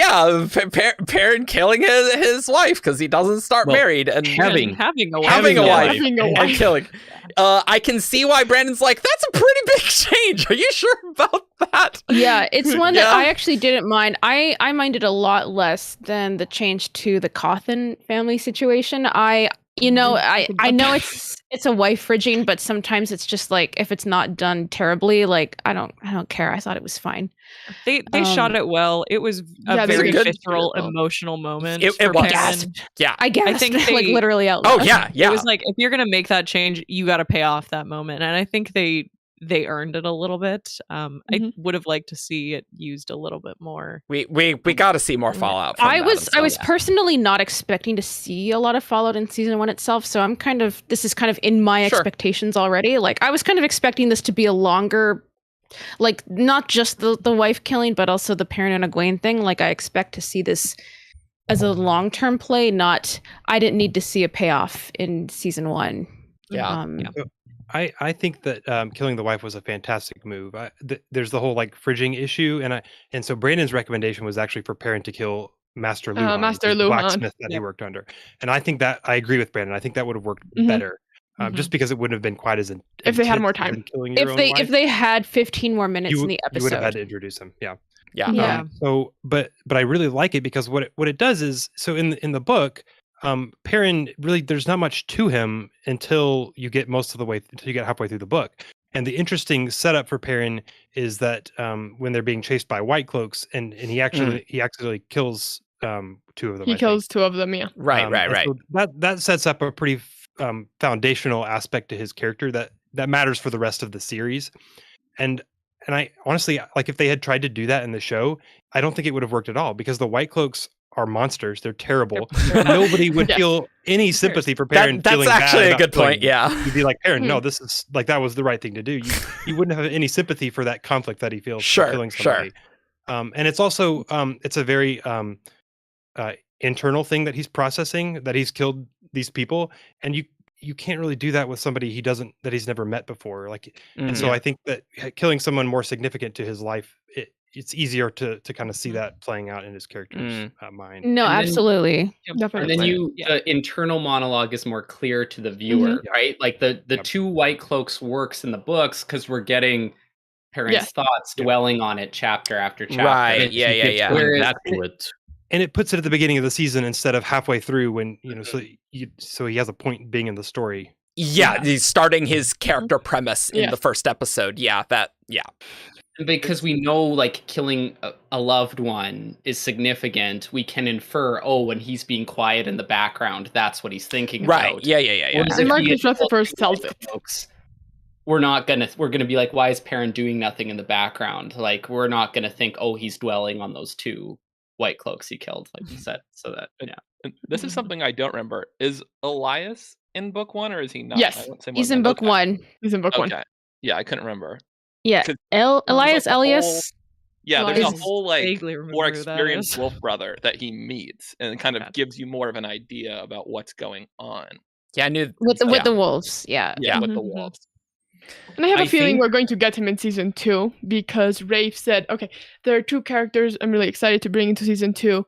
Perrin killing his wife because he doesn't start Well, married and having having a having a wife Having a and wife. killing. I can see why Brandon's like, that's a pretty big change. Are you sure about that? Yeah, it's one that Yeah. I actually didn't mind. I minded a lot less than the change to the Cawthon family situation. I know it's a wife fridging, but sometimes it's just like if it's not done terribly, like I don't care. I thought it was fine. They shot it well. It was Yeah, a they very did. visceral, Beautiful. emotional moment. It for was. Perrin. Gasped. Yeah. I guess think like they- literally out Oh loud. yeah, yeah. It was like if you're gonna make that change, you got to pay off that moment, and I think they earned it a little bit. I would have liked to see it used a little bit more. we got to see more Fallout. From I that was himself. personally not expecting to see a lot of Fallout in season 1 itself, so this is kind of in my Sure. expectations already. Like I was kind of expecting this to be a longer, like not just the wife killing, but also the Perrin and Egwene thing. Like I expect to see this as a long-term play. Not I didn't need to see a payoff in season 1. Yeah. I think that killing the wife was a fantastic move. There's the whole like fridging issue, and so Brandon's recommendation was actually for Perrin to kill Master Luhan, Master who's the Luhan. blacksmith that he worked under. And I think that I agree with Brandon. I think that would have worked better, just because it wouldn't have been quite as If they had more intense as time. in killing your If own they wife. if they had 15 more minutes in the you would have had episode. to introduce him. Yeah. Yeah. Yeah. So, but I really like it because what it does is, so in the book, Perrin really, there's not much to him until you get halfway through the book. And the interesting setup for Perrin is that when they're being chased by White Cloaks, and he actually kills 2 of them. He I kills 2 of them, yeah. Right, think. right, And right. so that sets up a pretty foundational aspect to his character that matters for the rest of the series. And I honestly, like, if they had tried to do that in the show, I don't think it would have worked at all, because the White Cloaks are monsters. They're terrible. Nobody would Yeah. feel any sympathy for Perrin. That's feeling actually bad a about good killing point. them. Yeah. You'd be like, Perrin, no, Hmm. this is like, that was the right thing to do. You wouldn't have any sympathy for that conflict that he feels for Sure, killing sure. somebody. And it's also it's a very internal thing that he's processing, that he's killed these people, and you can't really do that with somebody that he's never met before. Like, and so I think that killing someone more significant to his life, it's easier to kind of see that playing out in his character's mind. No, And then- absolutely. Definitely. And then the internal monologue is more clear to the viewer, right? Like the 2 White Cloaks works in the books because we're getting Perrin's Yes. thoughts dwelling on it chapter after chapter. Right. Yeah. Going Whereas- back to it. And it puts it at the beginning of the season instead of halfway through, when so he has a point being in the story. Yeah, he's starting his character premise in Yeah. the first episode. Yeah, Because we know, like, killing a loved one is significant, we can infer, when he's being quiet in the background, that's what he's thinking Right. about. Yeah. Whereas And if Marcus he had killed Rutherford two tells white it. cloaks, we're gonna be like, why is Perrin doing nothing in the background? Like, we're not gonna think, he's dwelling on those 2 white cloaks he killed, like you said. So that, yeah. And this is something I don't remember. Is Elias in book 1 or is he not? Yes. I won't say more He's than in that. book Okay. 1. He's in book 1. Okay. Yeah, I couldn't remember. Yeah. 'Cause Elias like the whole- Elias. Yeah, there's a Elias. whole like Vaguely remember more who that experienced is. wolf brother that he meets and kind of Gotcha. gives you more of an idea about what's going on. Yeah, I knew With yeah. the wolves, yeah. Yeah, with the Mhm. wolves. And I have a I feeling think- we're going to get him in season 2 because Rafe said, okay, there are 2 characters I'm really excited to bring into season 2.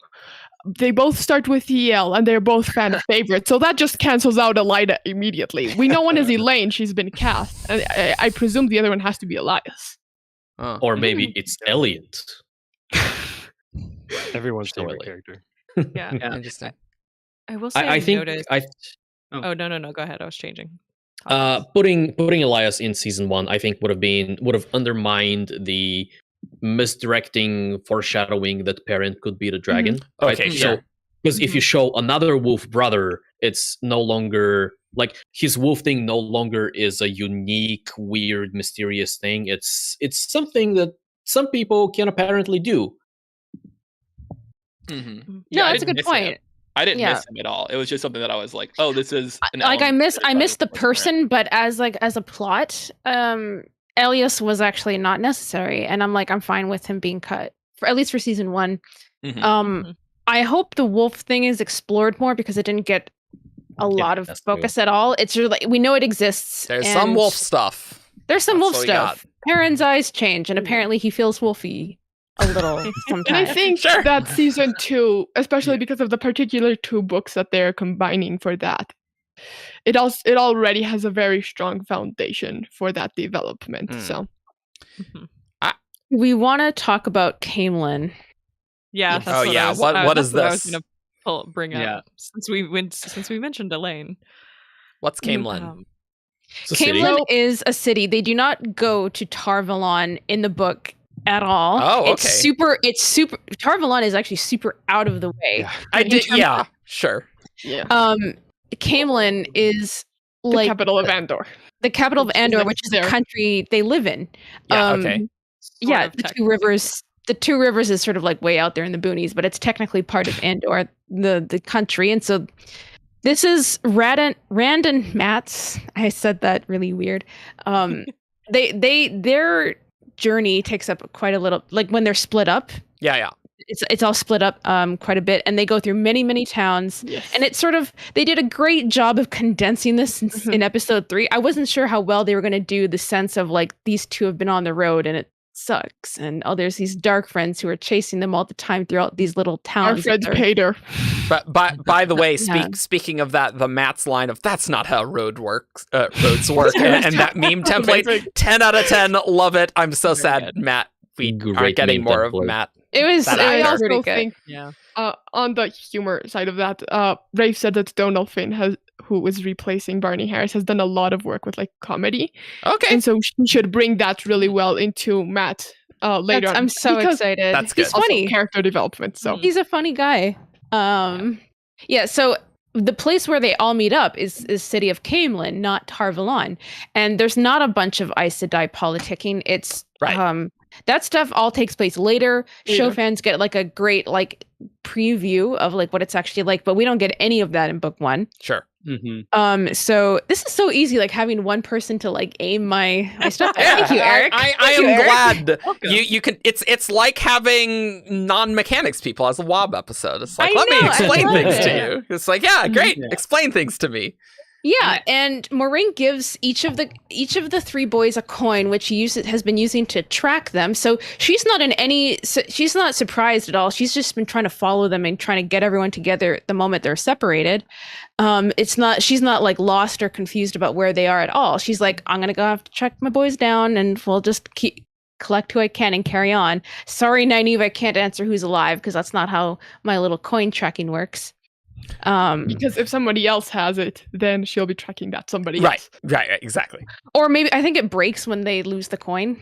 They both start with EL and they're both fan favorites. So that just cancels out Elida immediately. We know one is Elaine, she's been cast. And I presume the other one has to be Elias. Oh. Or maybe it's Elliot. Everyone's So favorite like- character. Yeah. Yeah. Interesting. I will say I think noticed. I Oh no, go ahead. I was changing. putting Elias in season 1, I think would have undermined the misdirecting foreshadowing that Perrin could be the dragon. Right? Okay, So, sure. because if you show another wolf brother, it's no longer like his wolf thing. No longer is a unique, weird, mysterious thing. It's something that some people can apparently do. Mm-hmm. No, I that's a didn't good miss him. point. I didn't Yeah. miss him at all. It was just something that I was like, oh, this is an Like I element miss that I miss the wasn't there. person, but as a plot, Elias was actually not necessary, and I'm like I'm fine with him being cut for at least for season 1. Mhm. I hope the wolf thing is explored more because it didn't get a lot of that's true. focus at all. It's really we know it exists. There's some and wolf stuff. There's some That's wolf what we stuff. Perrin's eyes change, and apparently he feels wolfy a little And I sometimes. think Sure. that season 2, especially because of the particular 2 books that they're combining for that, it already has a very strong foundation for that development. Mm. So We want to talk about Camelin. Yeah. Yes. That's Oh, what yeah, I was, what that's is what I was this? gonna bring up Yeah. since we mentioned Elaine. What's Camelin? It's a city. Camelin is a city. They do not go to Tarvalon in the book at all. Oh, okay. It's super. Tarvalon is actually super out of the way. Yeah. I in did. terms Yeah, sure. yeah, Camelin is the like capital of Andor. the capital of which is Andor, next which is the there. country they live in. Yeah. Okay. Sort Yeah, of the Two technically. Rivers. The Two Rivers is sort of like way out there in the boonies, but it's technically part of Andor, the country. And so this is Rand and Matt's. I said that really weird. Their journey takes up quite a little. Like when they're split up, Yeah. it's all split up quite a bit, and they go through many towns. Yes. And it's sort of they did a great job of condensing this in episode 3. I wasn't sure how well they were going to do the sense of like these 2 have been on the road and it sucks, and there's these dark friends who are chasing them all the time throughout these little towns. Alfred that are- Pater. But by the way, Yeah. speaking of that, the Matt's line of "That's not how roads work," and that meme template, Amazing. 10 out of 10, love it. I'm so Very sad, good. Matt. We Great aren't getting meme more of template. Matt. It was That I actor. also pretty good. think Yeah. on the humor side of that, Rafe said that Donald Finn who is replacing Barney Harris, has done a lot of work with like comedy, Okay, and so she should bring that really well into Matt later on. I'm so because excited. That's good. He's also funny. character development. So He's a funny guy. Yeah, so the place where they all meet up is city of Camelin, not Tarvalon. And there's not a bunch of Aes Sedai politicking. It's Right. that stuff all takes place later. Show Later. fans get like a great like preview of like what it's actually like, but we don't get any of that in book 1. sure. Mm-hmm. So this is so easy, like having one person to like aim my stuff. Yeah, Thank you, Eric. I Thank am you, Eric. glad Welcome. you can. It's like having non-mechanics people as a WoB episode. It's like I let me know, I explain love things to it. you. It's like yeah, great. Yeah. Explain things to me. Yeah, and Moraine gives each of the 3 boys a coin, which has been using to track them. So she's not surprised at all. She's just been trying to follow them and trying to get everyone together at the moment they're separated. She's not like lost or confused about where they are at all. She's like, I'm gonna go have to track my boys down, and we'll just collect who I can and carry on. Sorry, Nynaeve, I can't answer who's alive because that's not how my little coin tracking works. because if somebody else has it, then she'll be tracking that somebody Right, else. right, exactly. Or maybe I think it breaks when they lose the coin.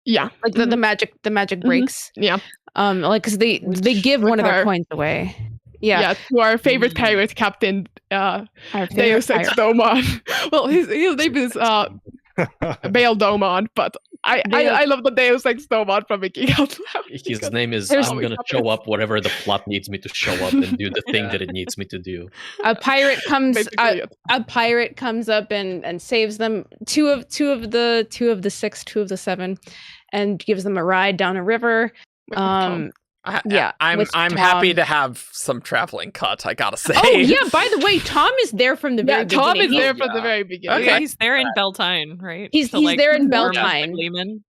Yeah. Like the magic breaks. Yeah. Like because they give one of their coins away. Yeah. To our favorite pirate captain, Our Deus favorite Ex pirate. Domon. Well, his name is Bail Domon, but I love the Deus Ex Domon from Making Out Loud. His name is There's- I'm gonna show up whatever the plot needs me to show up and do the thing that it needs me to do. A pirate comes. Basically it. A pirate comes up and saves them. Two of the 6, 2 of the 7, and gives them a ride down a river. Yeah, I'm with happy Tom. to have some traveling cut, I gotta say. Oh yeah, by the way, Tom is there from the very Tom beginning. is there He's- from the very beginning. Okay. He's there in Beltane, right? He's To, like, there in warm up the Beltane. Gleeman.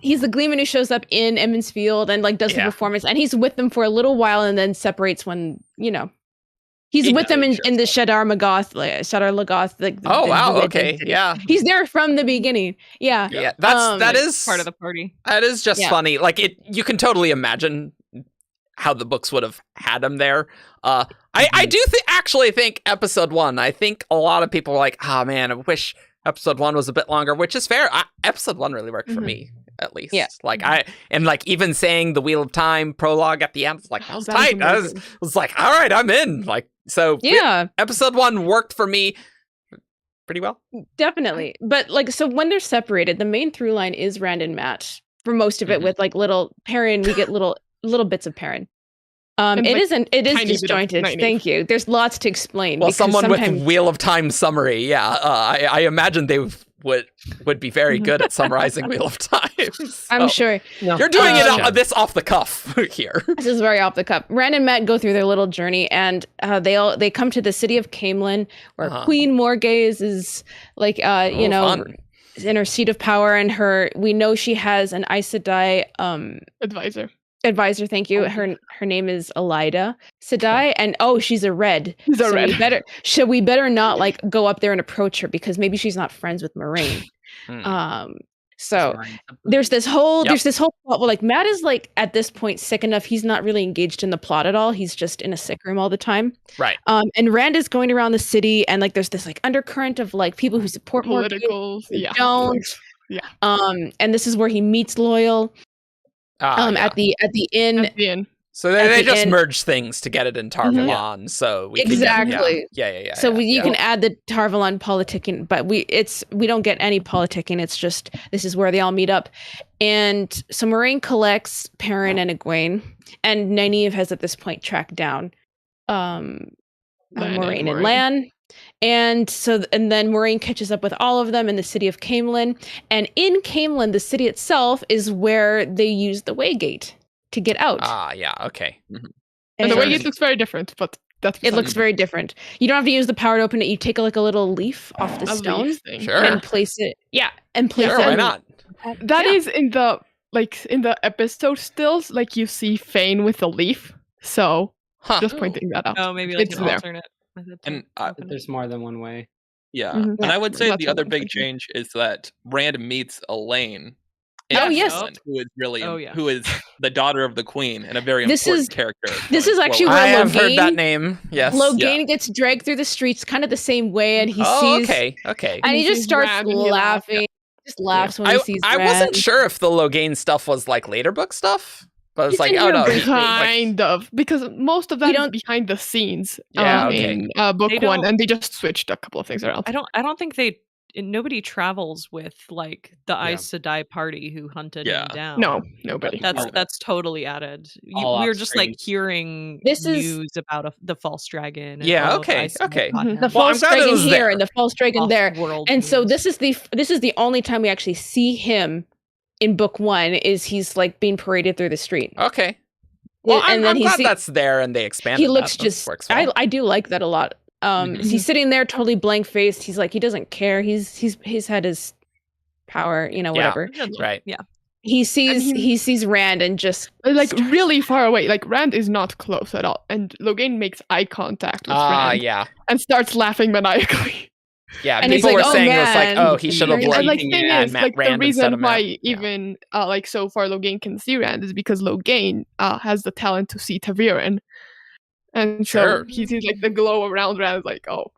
He's the Gleeman who shows up in Emmons Field and like does the Yeah. performance, and he's with them for a little while and then separates when he's with them in the Shadar Lagoth, like Oh wow, the okay. city. Yeah. He's there from the beginning. Yeah. Yeah. That is Part of the party. That is just Yeah. funny. Like you can totally imagine how the books would have had him there. I do actually think episode 1. I think a lot of people are like, "Oh man, I wish episode 1 was a bit longer," which is fair. Episode 1 really worked for me, at least. Yeah. Like even saying the Wheel of Time prologue at the end, it's like that was That was tight. I amazing. was like, all right, I'm in. Like so. Yeah, Episode 1 worked for me pretty well. definitely. But like, so when they're separated, the main through line is Rand and Matt for most of it, Mhm. with like little Perrin. We get little bits of Perrin. And, It like, is tiny bit of disjointed. Nynaeve. Thank you. There's lots to explain. Well, because someone sometimes- with Wheel of Time summary, yeah. I imagine they would be very good at summarizing Wheel of Time. I'm So, sure you're doing Uh, this off the cuff here. this is very off the cuff. Rand and Matt go through their little journey, and they come to the city of Camelin, where Uh-huh. Queen Morgaze is like Fun. in her seat of power, and we know she has an Aes Sedai advisor. Thank you. Her name is Elida Sedai, and she's a red. She's a red. We better not like go up there and approach her, because maybe she's not friends with Moraine. So there's this whole plot where like Matt is like at this point sick enough, he's not really engaged in the plot at all. He's just in a sick room all the time. Right. And Rand is going around the city, and like there's this like undercurrent of like people who support Morgaze, Politicals. who Yeah. don't. Yeah. And this is where he meets Loyal Yeah. at the inn. At the end. So at they the just end. merge things to get it in Tarvalon, so we Exactly. yeah. So you yeah. can add the Tarvalon politicking, but we don't get any politicking. It's just this is where they all meet up, and so Moraine collects Perrin and Egwene, and Nynaeve has at this point tracked down Moraine and Lan, and then Moraine catches up with all of them in the city of Camelin, and in Camelin, the city itself is where they use the Waygate to get out. Yeah, okay. And the And- Waygate looks very different, but that's It looks very different. You don't have to use the power to open it. You take a little leaf off the a stone leaf thing. Sure. and place it. Yeah, and place Sure, it. why not? That Yeah. is in the episode stills, like you see Fane with the leaf. So Huh. just pointing that out. Oh, maybe like It's an there. alternate method to And open it. There's more than one way. Yeah. Mhm. And I would say That's the what other I'm big thinking. change is that Rand meets Elaine. Oh, in yes. England, who is really Oh, yeah. who is the daughter of the queen and a very This important is- character. this going is actually forward. where I have heard Logain- that name. Yes. Logain gets dragged through the streets kind of the same way, and he sees. okay. And he He just sees starts Rand and he laughs. laughing. Just laughs when he sees I Rand. wasn't sure if the Logain stuff was like later book stuff, but it's It's like, in oh here no, briefly. Kind of, because most of that is don't- behind the scenes Yeah, okay. in book They 1, don't- and they just switched a couple of things around. I don't think nobody travels with like the Aes Sedai party who hunted him down. No, nobody. That's totally added. All We were off just like screen. hearing This is- news about the false dragon. and Yeah, all of okay, Aes Sedai okay. caught Mhm. him. The Well, I'm false glad it dragon was here there. and the false dragon there. Off-world And so news. this is the only time we actually see him in book 1 is he's like being paraded through the street. Okay. Well, And then I'm he glad see- that's there and they expanded. He looks that. just Works well. I do like that a lot. He's sitting there totally blank faced. He's like he doesn't care. He's had his power, whatever. Right. Yeah. He sees And he sees Rand and just Like really far away. Like Rand is not close at all, and Logain makes eye contact with Rand Yeah. and starts laughing maniacally. Yeah. And he's People like, were "Oh, saying it was like, man." oh, he should have And, And like, like thing is, Matt like the Rand instead of reason why Matt. Yeah. even like so far Logain can see Rand is because Logain has the talent to see Taviran, and Sure. so he sees like the glow around Rand. Like, oh,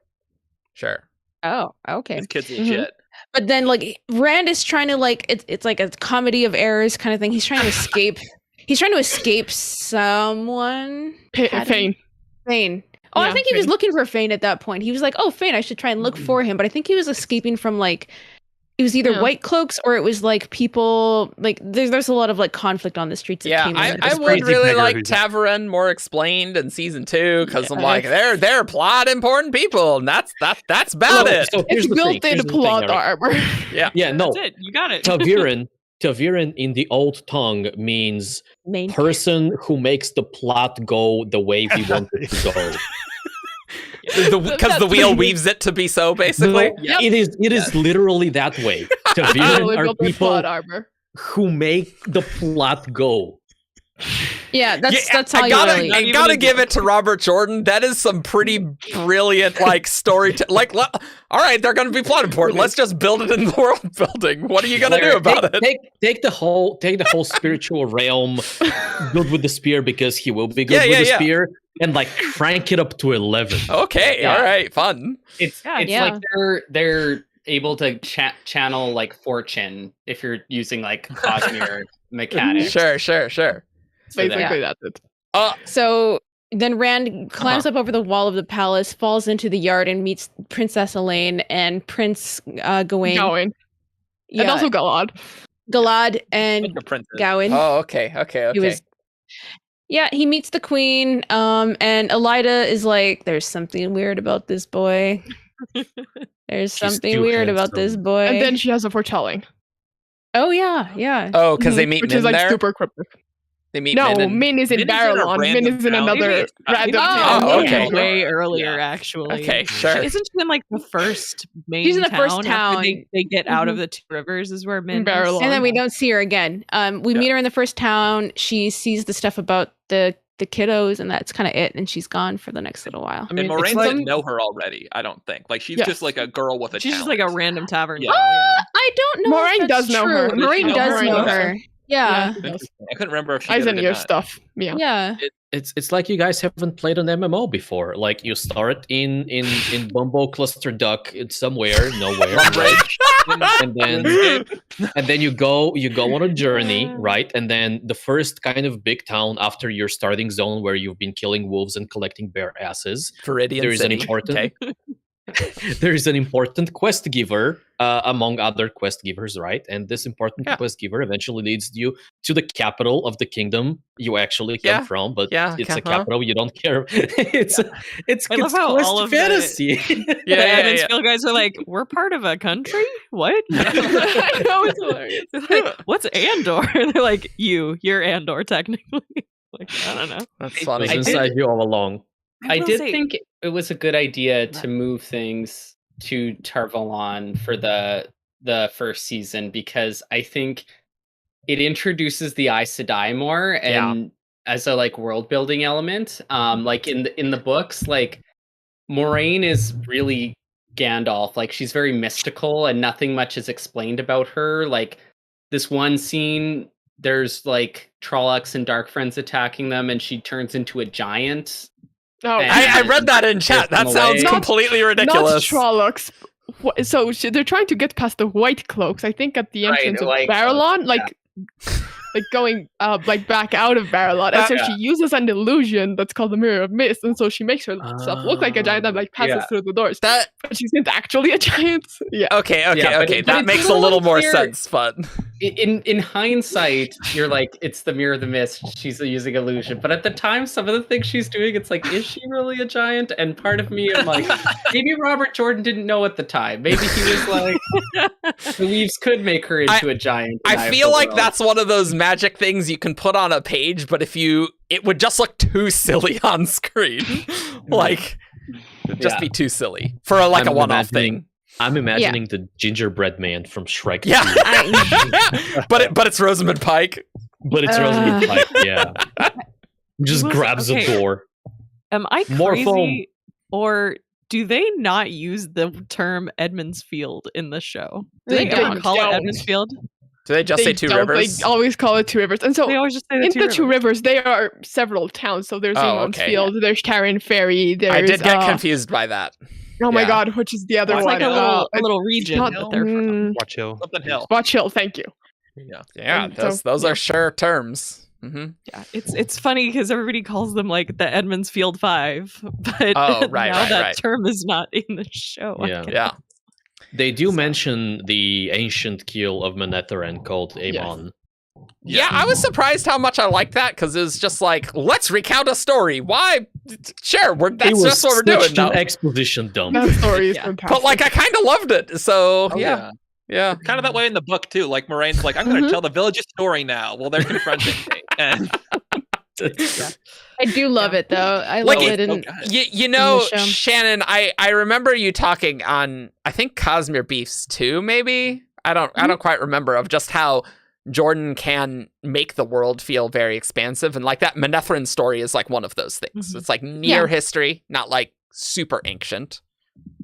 Sure. oh, okay. This kid's Mhm. legit. But then like Rand is trying to like it's like a comedy of errors kind of thing. He's trying to escape. He's trying to escape someone. Fane. Fane. Oh, Yeah, I think he was Fane. looking for Fane at that point. He was like, "Oh, Fane, I should try and look for him." But I think he was escaping from like it was either white cloaks or it was like people like there's a lot of like conflict on the streets. Yeah, I would really like Tavarin more explained in season 2 because I'm like they're plot important people and that's about it. So here's the built thing. in plot armor. Yeah, no. That's it. You got it. Taviran in the old tongue means Main person who makes the plot go the way we want it to go. Because the wheel weaves it to be so, basically. No, it is literally that way. Taviran are people plot armor. who make the plot go. Yeah, that's how I gotta give it to Robert Jordan. That is some pretty brilliant like story. All right, they're gonna be plot important. Let's just build it in the world building. What are you gonna do about it? Take the whole spiritual realm, good with the spear because he will be good with the spear, and like crank it up to 11. Okay, all right, fun. It's like they're able to channel like fortune if you're using like Cosmere mechanics. Sure. Basically, that's it. So then Rand climbs up over the wall of the palace, falls into the yard, and meets Princess Elaine and Prince Gawain. Yeah. And also Galad. Galad and Gawain. Oh, okay. He meets the queen, and Elida is like, "There's something weird about this boy. There's something weird about this boy." And then she has a foretelling. Oh yeah. Oh, because they meet which Min is like there? super cryptic. They meet Min is in Barrelon. Min is in another random town. Okay. Way earlier, actually. Okay, sure. Isn't she in like the first main She's in the first after town. They get out of the Two Rivers is where Min is. Barrelon. And then we don't see her again. We meet her in the first town. She sees the stuff about the kiddos, and that's kind of it. And she's gone for the next little while. I mean, Moraine didn't know her already. I don't think. Like she's just like a girl with a. She's just like a random tavern. Yeah. I don't know. Moraine does know her. Moraine does know her. Yeah. I couldn't remember if she Eyes did and or ears not. stuff. Yeah. It's like you guys haven't played an MMO before. Like you start in Bumbo Cluster Duck somewhere, nowhere, right? and then you go on a journey, right? And then the first kind of big town after your starting zone where you've been killing wolves and collecting bear asses. Viridian There is City. an important there is an important quest giver among other quest givers, right? And this important quest giver eventually leads you to the capital of the kingdom you actually come from, but it's a capital you don't care. It's I love how quest all of fantasy. The Evansville guys are like, we're part of a country? What? I know, it's hilarious. They're like, what's Andor? They're like, you're Andor technically. Like, I don't know. That's funny. It's inside you all along. I did think it was a good idea to move things to Tar-Valon for the first season because I think it introduces the Aes Sedai more and as a like world building element. Like in the books, like Moraine is really Gandalf. Like she's very mystical and nothing much is explained about her. Like this one scene, there's like Trollocs and Dark Friends attacking them, and she turns into a giant. Oh, I read that in chat. That sounds completely ridiculous. Not Trollocs. So they're trying to get past the white cloaks. I think at the entrance of Barrelon, like going like back out of Barrelon, and so she uses an illusion that's called the Mirror of Mist, and so she makes herself look like a giant and like passes through the doors. But she's not actually a giant. Yeah. Okay. That makes a little more sense, but in hindsight, you're like, it's the Mirror of the Mist. She's using illusion, but at the time, some of the things she's doing, it's like, is she really a giant? And part of me, I'm like, maybe Robert Jordan didn't know at the time. Maybe he was like, the leaves could make her into a giant. I feel like that's one of those magic things you can put on a page, but it would just look too silly on screen. Like, it'd just be too silly for a one-off thing. I'm imagining the gingerbread man from Shrek. Yeah, but it's Rosamund Pike. But it's Rosamund Pike. Yeah, just grabs a door. Am I crazy, or do they not use the term Edmund's Field in the show? Do they ever call it Edmund's Field? Do they just say Two Rivers? They always call it Two Rivers. And so they always just say in the Two Rivers, there are several towns. So there's Eamon's Field, there's Carrion Ferry, there's... I did get confused by that. Oh my Yeah. god, which is the other It's one? like a little region not- that they're from. Watch Hill. Something Hill. Watch Hill, thank you. Yeah, And so, those yeah. are sure terms. Yeah, it's funny because everybody calls them like the Edmonds Field 5, but Oh, right, now right, that right. term is not in the show. I Yeah. guess. Yeah. They do mention the ancient kill of Manetheren called Yes. Amon. Yeah, I was surprised how much I liked that because it was just like, let's recount a story. Why? Sure, that's just what we're doing such now. an exposition dump. That story is Yeah. fantastic. But like, I kind of loved it. So Oh, yeah. Kind of that way in the book too. Like Moraine's like, I'm going to Mhm. tell the village's story now. Well, they're confronting me. And I do love it though. I Like, love it- it. And You know, show. Shannon, I remember you talking on, I think Cosmere Beefs too, maybe. I don't quite remember, of just how Jordan can make the world feel very expansive, and like that Manetheren story is like one of those things. Mhm. It's like near Yeah. history, not like super ancient,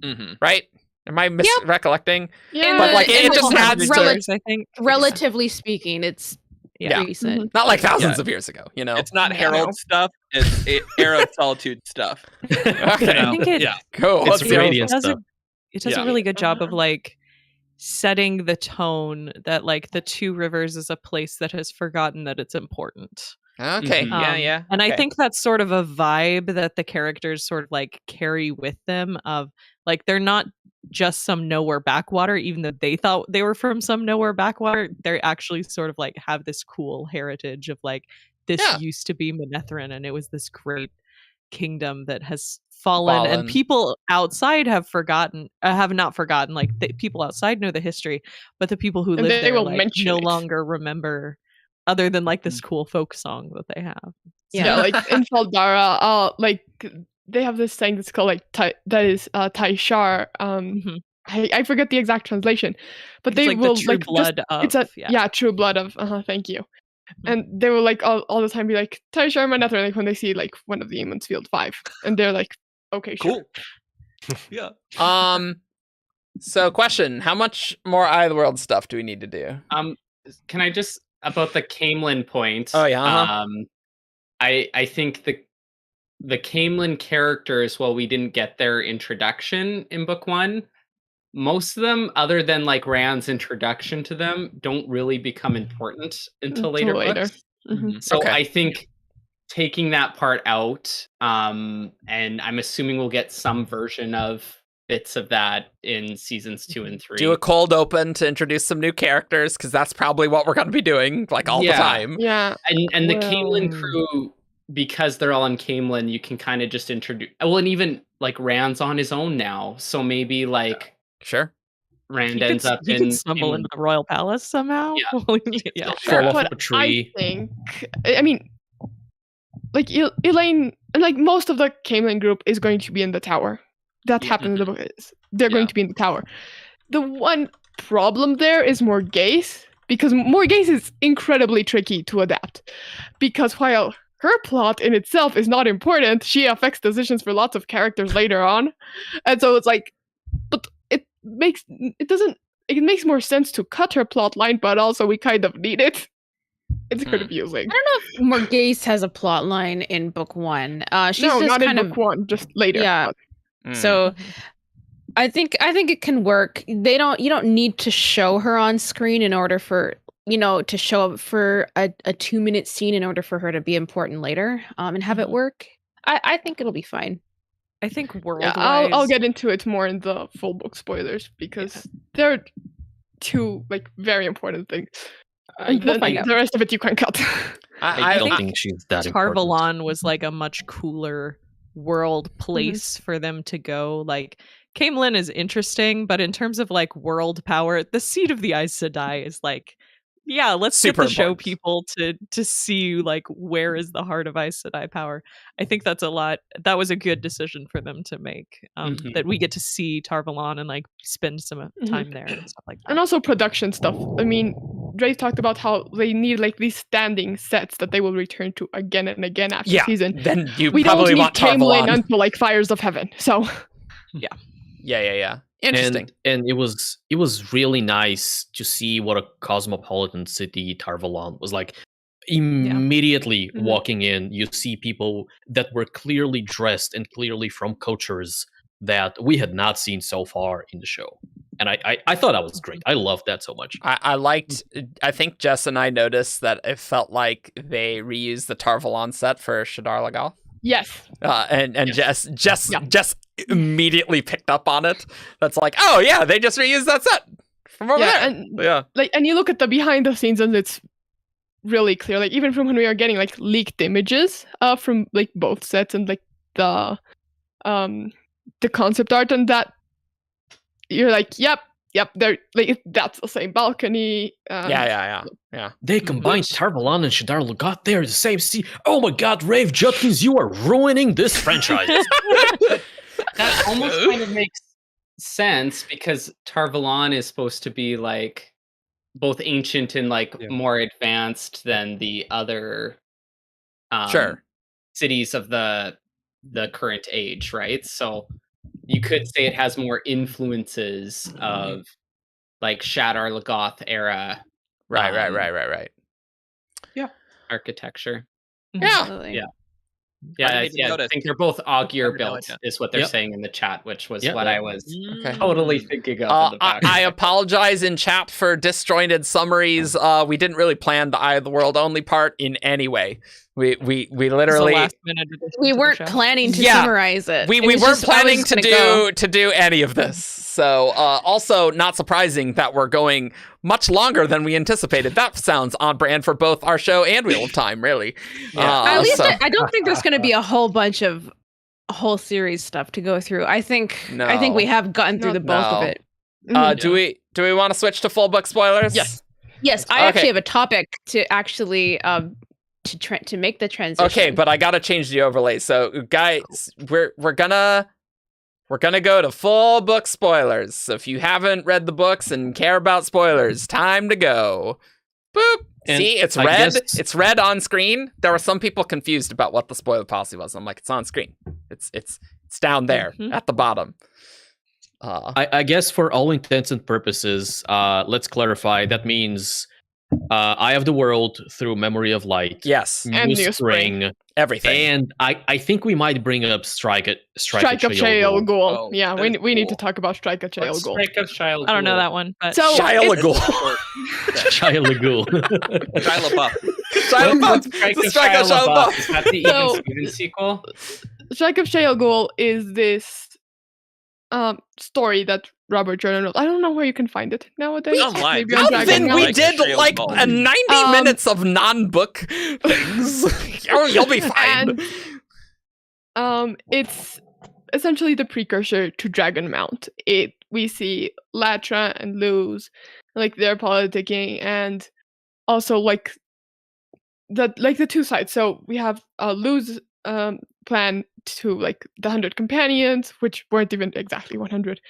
Mhm. right? Am I misrecollecting? yeah, But, like, in it the just adds to- Years, I think. relatively speaking, it's Yeah. recent. Not like thousands of years ago, you know? it's not Yeah. Herald stuff. It's Era of Solitude stuff. Okay. I think it, Yeah. Cool. It's Let's see. radiant does a, stuff. it does Yeah. a really good job of like setting the tone that like the Two Rivers is a place that has forgotten that it's important. Okay. Mhm. Yeah. And I Okay. think that's sort of a vibe that the characters sort of like carry with them of like they're not just some nowhere backwater, even though they thought they were from some nowhere backwater. They actually sort of like have this cool heritage of like this Yeah. used to be Manetheren and it was this great kingdom that has fallen. And people outside have not forgotten, like people outside know the history, but the people who And live they there will like, mention no it. longer remember other than like this cool folk song that they have. Yeah, like in Faldara, like they have this thing that's called like Taishar. Mhm. I forget the exact translation, but It's they like will the true like blood of it's a true blood of. Thank you. And they will like all the time be like Taishar Manetheren, like when they see like one of the Eamon's Field 5, and they're like, okay, sure. Cool. Yeah. So question, how much more Eye of the World stuff do we need to do? Can I just about the Camelin point? Oh, yeah, uh-huh. I think the Camelin characters, while we didn't get their introduction in book 1, most of them, other than like Rand's introduction to them, don't really become important until later books. Mhm. So Okay. I think taking that part out, and I'm assuming we'll get some version of bits of that in seasons 2 and 3. Do a cold open to introduce some new characters, because that's probably what we're going to be doing like all the Yeah. time. Yeah, And the Well- Camelin crew, because they're all on Camelin, you can kind of just introduce. Well, and even like Rand's on his own now, so maybe like Sure. Rand ends up he in could stumble into the royal palace somehow. Yeah. Fall off but a tree. I think, I mean, like Elaine and like most of the Camelin group is going to be in the tower. That Yeah. happened in the book. They're Yeah. going to be in the tower. The one problem there is Morgase, because Morgase is incredibly tricky to adapt. Because while her plot in itself is not important, she affects decisions for lots of characters later on. And so it's like, but it makes more sense to cut her plot line, but also we kind of need it. It's confusing. I don't know if Morgase has a plot line in book 1. She's No, just not in kind of book 1, just later. Yeah. So I think it can work. You don't need to show her on screen in order for to show up for a 2-minute scene in order for her to be important later, and have it work. I think it'll be fine. I think Yeah, world-wise, I'll get into it more in the full book spoilers because they're two like very important things. And We'll then find out. the rest of it you can cut. I I don't think think she's that important. Tarvalon was like a much cooler world place for them to go. Like Camelin is interesting, but in terms of like world power, the seat of the Aes Sedai is like, yeah, let's Super get the show important. people to see like where is the heart of Aes Sedai power. I think that was a good decision for them to make. That we get to see Tarvalon and like spend some time there and stuff like that. And also production stuff. I mean, Dre talked about how they need like these standing sets that they will return to again and again after Yeah, season. then you We don't probably need want Camelin Tarvalon. until like Fires of Heaven. So Yeah. Interesting. And it was really nice to see what a cosmopolitan city Tarvalon was like. Immediately walking in, you see people that were clearly dressed and clearly from cultures that we had not seen so far in the show. And I thought that was great. I loved that so much. I think Jess and I noticed that it felt like they reused the Tarvalon set for Shadar Lagal. Yes. And yes. Jess immediately picked up on it. That's like, oh yeah, they just reused that set from over there. And, and you look at the behind the scenes and it's really clear. Like even from when we are getting like leaked images from like both sets and like the concept art, and that you're like, yep, they're like that's the same balcony. Yeah. They combined Tarvalon and Shadar Lagat. They're the same sea. Oh my God, Rafe Judkins, you are ruining this franchise. That almost kind of makes sense because Tarvalon is supposed to be like both ancient and like more advanced than the other cities of the current age, right? So you could say it has more influences of like Shadar Lagoth era. Right. Yeah. Architecture. Absolutely. Yeah, I think they're both Augur built, is what they're saying in the chat, which was what I was totally thinking of. In the back. I apologize in chat for disjointed summaries. We didn't really plan the Eye of the World only part in any way. We literally we weren't planning to summarize it. We weren't planning to do any of this. So also not surprising that we're going much longer than we anticipated. That sounds on brand for both our show and Wheel of Time, really. At least I don't think there's going to be a whole bunch of whole series stuff to go through. I think we have gotten through the bulk of it. Do we want to switch to full book spoilers? Yes. I actually have a topic to actually to make the transition. Okay, but I gotta change the overlay. So, guys, we're gonna go to full book spoilers. So if you haven't read the books and care about spoilers, time to go. Boop. And see, it's red. It's red on screen. There were some people confused about what the spoiler policy was. I'm like, it's on screen. It's down there at the bottom. I guess for all intents and purposes, let's clarify. That means Eye of the World through Memory of Light. Yes. And New Spring. Everything. And I think we might bring up Strike of Shayol Ghul. Oh, yeah, we need to talk about Strike of Shayol Ghul. Strike of Shayol Ghul. I don't know that one, but So Shia LaGhoul. Shia LaGhoul. Shia LaBeouf. Shia LaBeouf. Strike of Shia LaBeouf. Is that the So- Even Steven sequel? Strike of Shayol Ghul is this story that Robert Jordan wrote. I don't know where you can find it nowadays. Online. Maybe on Dragon Then Now. we Like did Shayol like Ghul. 90 minutes of non-book things. You'll be fine. And it's essentially the precursor to Dragon Mount. We see Latra and Luz, like their politicking, and also like the two sides. So we have Luz plan to like the 100 companions, which weren't even exactly 100,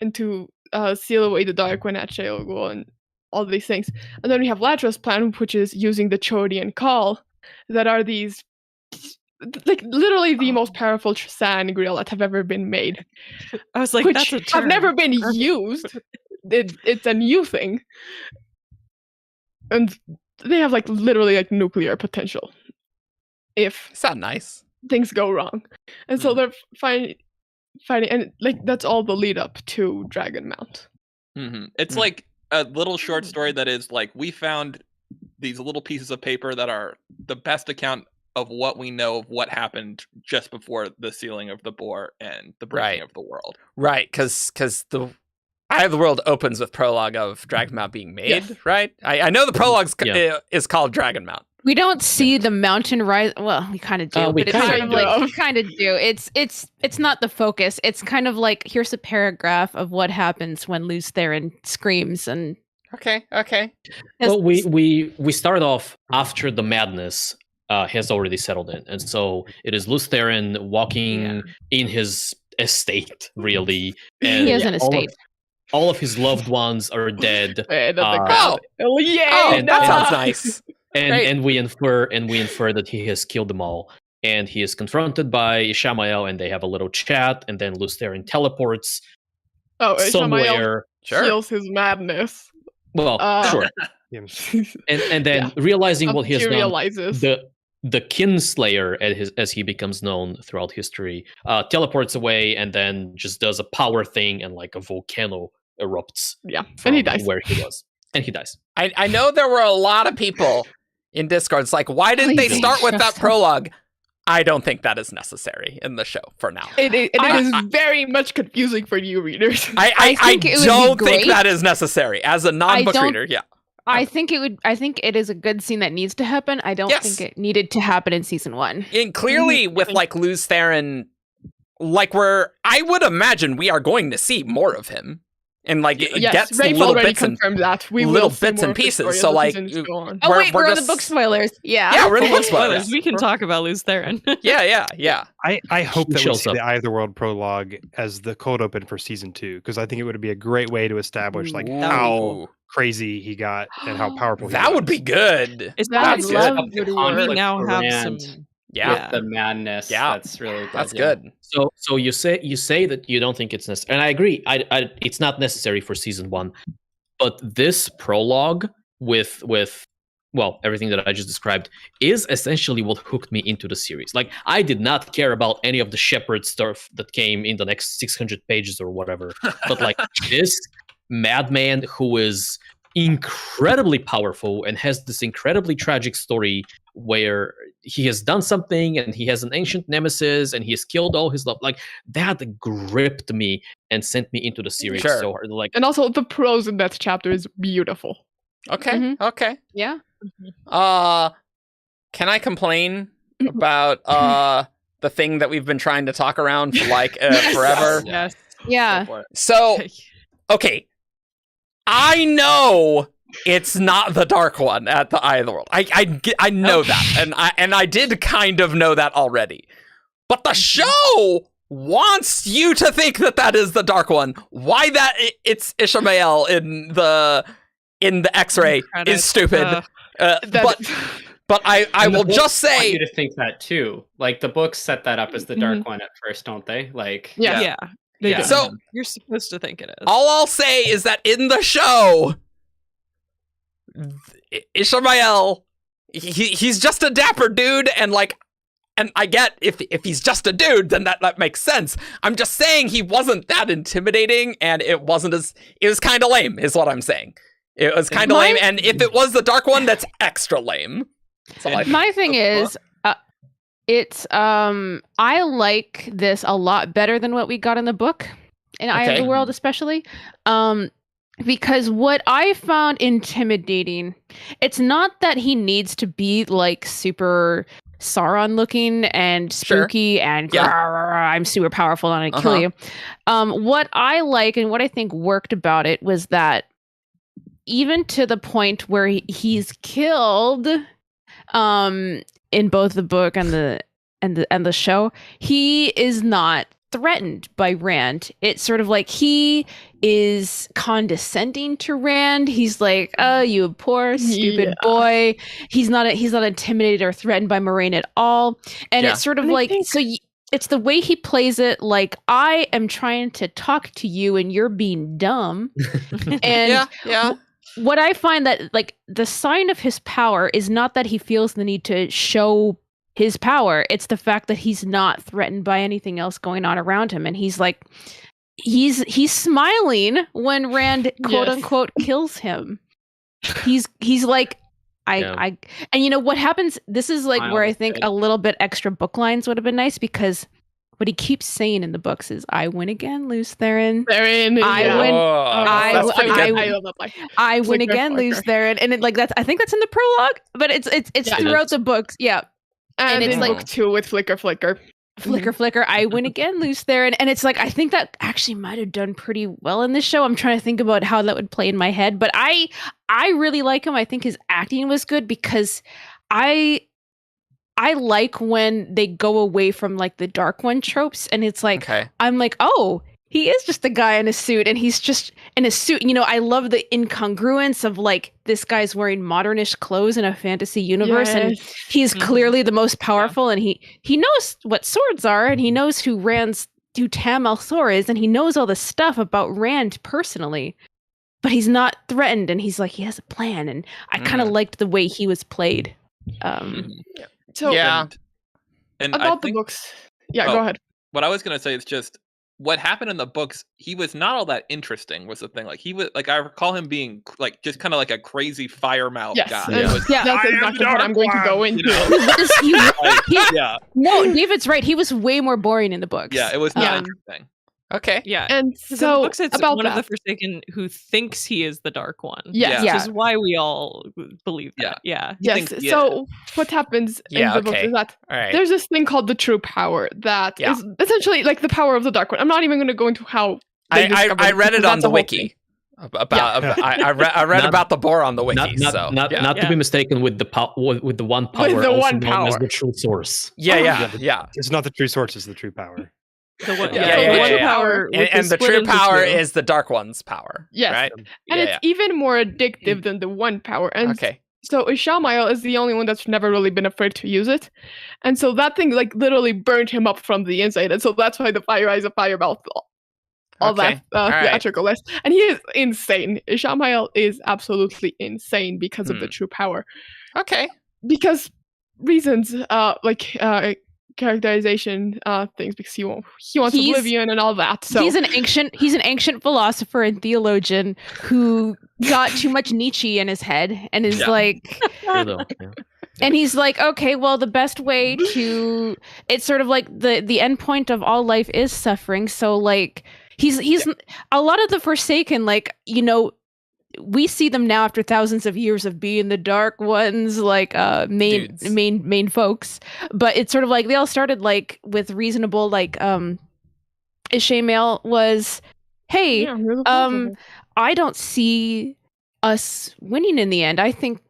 and to seal away the Dark One at Shayol Ghul and all these things. And then we have Latra's plan, which is using the Chodian Call, that are these like literally the most powerful sangreal that have ever been made. I was like, which that's a have term. never been used. It's a new thing. And they have like literally like nuclear potential if Is that nice? things go wrong. And so they're fighting, and like that's all the lead up to Dragon Mount. It's like a little short story that is like, we found these little pieces of paper that are the best account of what we know of what happened just before the sealing of the Boar and the breaking of the world. Right, because the Eye of the World opens with prologue of Dragon Mount being made, Yes. right? I know the prologue is called Dragon Mount. We don't see the mountain rise. Well, we kind of do, we but it's kind kind of like we kind of do. It's not the focus. It's kind of like here's a paragraph of what happens when Luz Theron screams and. Okay. Well, we start off after the madness has already settled in, and so it is Luz Theron walking in his estate, really. And He has an estate. All of his loved ones are dead. And Oh, that sounds nice. And we infer that he has killed them all. And he is confronted by Ishamael, and they have a little chat, and then Luz Theron teleports somewhere. Heals his madness. Well, sure. And then realizing what he has done, realizes. the Kinslayer, as he becomes known throughout history, teleports away and then just does a power thing, and like a volcano erupts. Yeah, from and he dies. where he was, and he dies. I know there were a lot of people in Discord. It's like, why didn't they start with that prologue? I don't think that is necessary in the show for now. It is very much confusing for you readers. I think it would be don't think great. that is necessary as a non-book don't- reader. Yeah. I think it is a good scene that needs to happen. I don't Yes. think it needed to happen in season 1. And clearly with like Luz Theron, like I would imagine we are going to see more of him. And like it Yes, gets Rafe little already bits and confirmed that. We little will see bits more and of his pieces. story as So, the like, seasons go on. Oh wait, we're on just- the book spoilers. Yeah. Yeah, we're in the book Spoilers. spoilers. We can talk about Luz Theron. Yeah. I hope Who that we shows see up? the Eye of the World prologue as the cold open for season 2, because I think it would be a great way to establish like Ooh. how crazy he got and how powerful he That would was. be good. Is That That's would good. love The to conflict we now have around some. Yeah. with the madness. Yeah. That's really good. That's yeah. good. So you say that you don't think it's necessary, and I agree. It's not necessary for season 1, but this prologue with everything that I just described is essentially what hooked me into the series. Like, I did not care about any of the Shepherd stuff that came in the next 600 pages or whatever, but like this madman who is incredibly powerful and has this incredibly tragic story where he has done something and he has an ancient nemesis and he has killed all his love, like that gripped me and sent me into the series Sure. so hard. Like, And also the prose in that chapter is beautiful. Okay. Mhm. Okay. Yeah. Can I complain about the thing that we've been trying to talk around for like forever? Yes. Yeah. Go for it. So, okay. I know it's not the Dark One at the Eye of the World. I know that, and I did kind of know that already. But the show wants you to think that is the Dark One. Why that it's Ishmael in the X-ray Credits, is stupid. That- But I And the will books just want say you to think that too. Like the books set that up as the dark one at first, don't they? Like Yeah. Yeah. They Yeah. do. so. You're supposed to think it is. All I'll say is that in the show, Ishmael, he's just a dapper dude, and I get if he's just a dude, then that makes sense. I'm just saying he wasn't that intimidating, and it was kind of lame, is what I'm saying. It was kind of lame, and if it was the Dark One, that's extra lame. So My thing is, it's I like this a lot better than what we got in the book, in Eye of Okay. the World, especially. Because what I found intimidating, it's not that he needs to be like super Sauron looking and spooky and Yeah. I'm super powerful and I kill Uh-huh. you. What I like and what I think worked about it was that even to the point where he's killed, in both the book and the show, he is not threatened by Rand. It's sort of like he is condescending to Rand. He's like, "Oh, you poor stupid Yeah. boy." He's not intimidated or threatened by Moraine at all. And Yeah. it's sort of And I like think- it's the way he plays it. Like, I am trying to talk to you and you're being dumb. And yeah. what I find that like the sign of his power is not that he feels the need to show his power. It's the fact that he's not threatened by anything else going on around him. And he's like, he's smiling when Rand quote Yes. unquote kills him. He's like, and you know what happens? This is like Smile where I is think good. a little bit extra book lines would have been nice, because what he keeps saying in the books is, "I win again, Luz Theron. Therein, I yeah. win- That's pretty I- good. I love that line. I win Flicker, again, Luz flicker. Theron." And I think that's in the prologue, but it's Yeah. throughout the books. Yeah. And it's in like- book 2 with Flicker Flicker. Flicker, flicker, I win again, Luz Theron. And it's like, I think that actually might have done pretty well in this show. I'm trying to think about how that would play in my head, but I really like him. I think his acting was good, because I like when they go away from like the Dark One tropes, and it's like, Okay. I'm like, oh, he is just a guy in a suit, and he's just in a suit. You know, I love the incongruence of like, this guy's wearing modernish clothes in a fantasy universe, and Yes. he's Mhm. clearly the most powerful, and he knows what swords are, and he knows who Tam Althor is, and he knows all the stuff about Rand personally, but he's not threatened, and he's like, he has a plan, and I kind of liked the way he was played. So Yeah. And I about the think books. Yeah, Oh. go ahead. what I was gonna say is just what happened in the books. He was not all that interesting. Was the thing like he was like I recall him being like just kind of like a crazy fire mouth Yes, guy. and It was- Yeah. that's I am exactly the what I'm Dark going to go One, into. you know? yeah, No, David's right. He was way more boring in the books. yeah, it was not Yeah. interesting. Okay. Yeah. And 'Cause in the so books, it's about one of the that. Forsaken who thinks he is the Dark One. Yes. Which Yeah. is why we all believe that. Yeah. He Yes. thinks he So what happens Yeah, in the books okay. is that All right. there's this thing called the true power that Yeah. is essentially like the power of the Dark One. I'm not even going to go into how they I discovered read it because on that's the a whole wiki. thing. I read Not- about the boar on the wiki. Not so not yeah. to be mistaken with the with the one power, the also one known as power. the true source. Yeah. It's not the true source; it's the true power. The one, Yeah, yeah, so the the one true power. which And is the split true into power two. is the Dark One's power. Yes. Right. And Yeah. it's even more addictive than the one power. And Okay. so Ishamael is the only one that's never really been afraid to use it. And so that thing like literally burned him up from the inside. And so that's why the Fire Eyes of Fireball, all Okay. that All right. theatricalness. And he is insane. Ishamael is absolutely insane because of the Hmm. true power. Okay. Because reasons, characterization things, because he wants He's- oblivion and all that. So He's an ancient philosopher and theologian who got too much Nietzsche in his head and is Yeah. like True though, yeah. and he's like, okay, well the best way to it's sort of like the end point of all life is suffering. So like he's a lot of the Forsaken, like, you know, we see them now after thousands of years of being the Dark Ones, like Dudes. main folks. But it's sort of like they all started like with reasonable, like Ishamael was, hey, yeah, you're the philosopher. I don't see us winning in the end. I think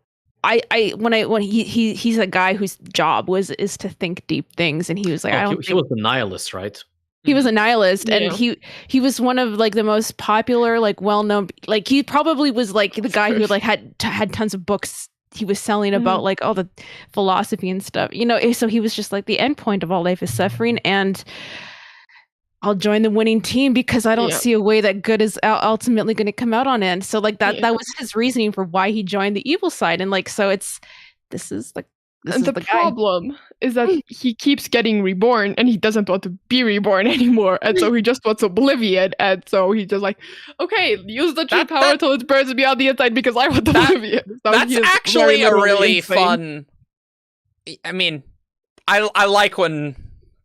when he's a guy whose job is to think deep things, and he was like, I don't He was the nihilist, right? he was a nihilist, and Yeah. he was one of like the most popular, like well-known, like he probably was like the guy who like had tons of books he was selling about like all the philosophy and stuff, you know. So he was just like the end point of all life is suffering, and I'll join the winning team because I don't Yeah. see a way that good is ultimately going to come out on it. So like that Yeah. that was his reasoning for why he joined the evil side, and like so this is And the the guy. problem is that he keeps getting reborn and he doesn't want to be reborn anymore. And so he just wants oblivion. And so he's just like, okay, use the true That- power that- till it burns me on the inside because I want oblivion. So That's he is actually very a literally really insane. fun. I mean, I like when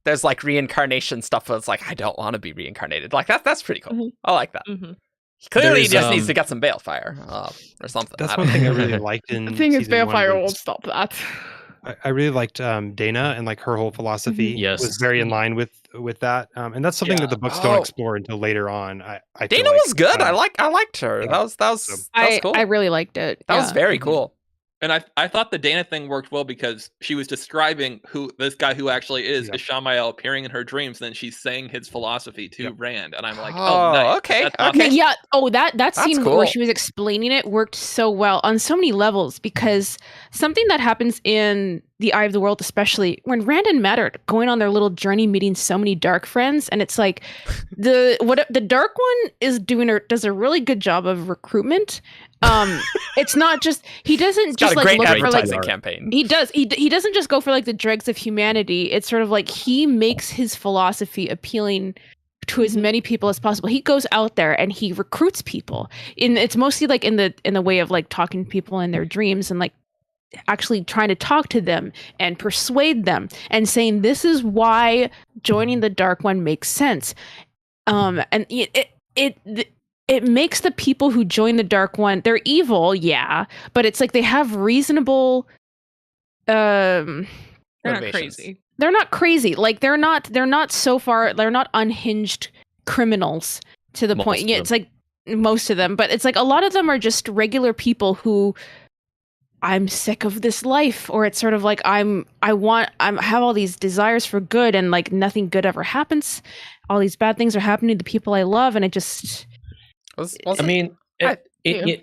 there's like reincarnation stuff. Where it's like I don't want to be reincarnated. Like that's pretty cool. Mhm. I like that. Mhm. Clearly, he There's, just needs to get some balefire or something. That's I one don't thing know. I really liked in The thing is, season one Balefire was- won't stop that. I really liked Dana and like her whole philosophy Yes. was very in line with that, and that's something Yeah. that the books Oh. don't explore until later on. I feel Dana like. was good. I liked her. yeah. That was cool. I really liked it. That was yeah. very cool. And I thought the Dana thing worked well because she was describing who this guy who actually is Yeah. Ishamael appearing in her dreams, and then she's saying his philosophy to Yep. Rand, and I'm like, Oh, oh, nice. okay, That's okay. awesome. Yeah. Oh, that scene cool. where she was explaining it worked so well on so many levels, because something that happens in The Eye of the World, especially when Rand and Matt are going on their little journey, meeting so many dark friends, and it's like the Dark One does a really good job of recruitment. It's not just he doesn't Got just a like great look for like advertising campaign. he does. He doesn't just go for like the dregs of humanity. It's sort of like he makes his philosophy appealing to as many people as possible. He goes out there and he recruits people. It's mostly like in the way of like talking to people in their dreams and like actually trying to talk to them and persuade them and saying this is why joining the Dark One makes sense. And it makes the people who join the Dark One, they're evil, yeah, but it's like they have reasonable They're not Motivations. crazy. they're not crazy. Like they're not so far, they're not unhinged criminals to the Most point. of Yeah, them. it's like most of them, but it's like a lot of them are just regular people who I'm sick of this life, or it's sort of like I have all these desires for good and like nothing good ever happens. All these bad things are happening to the people I love, and it just I mean, I- in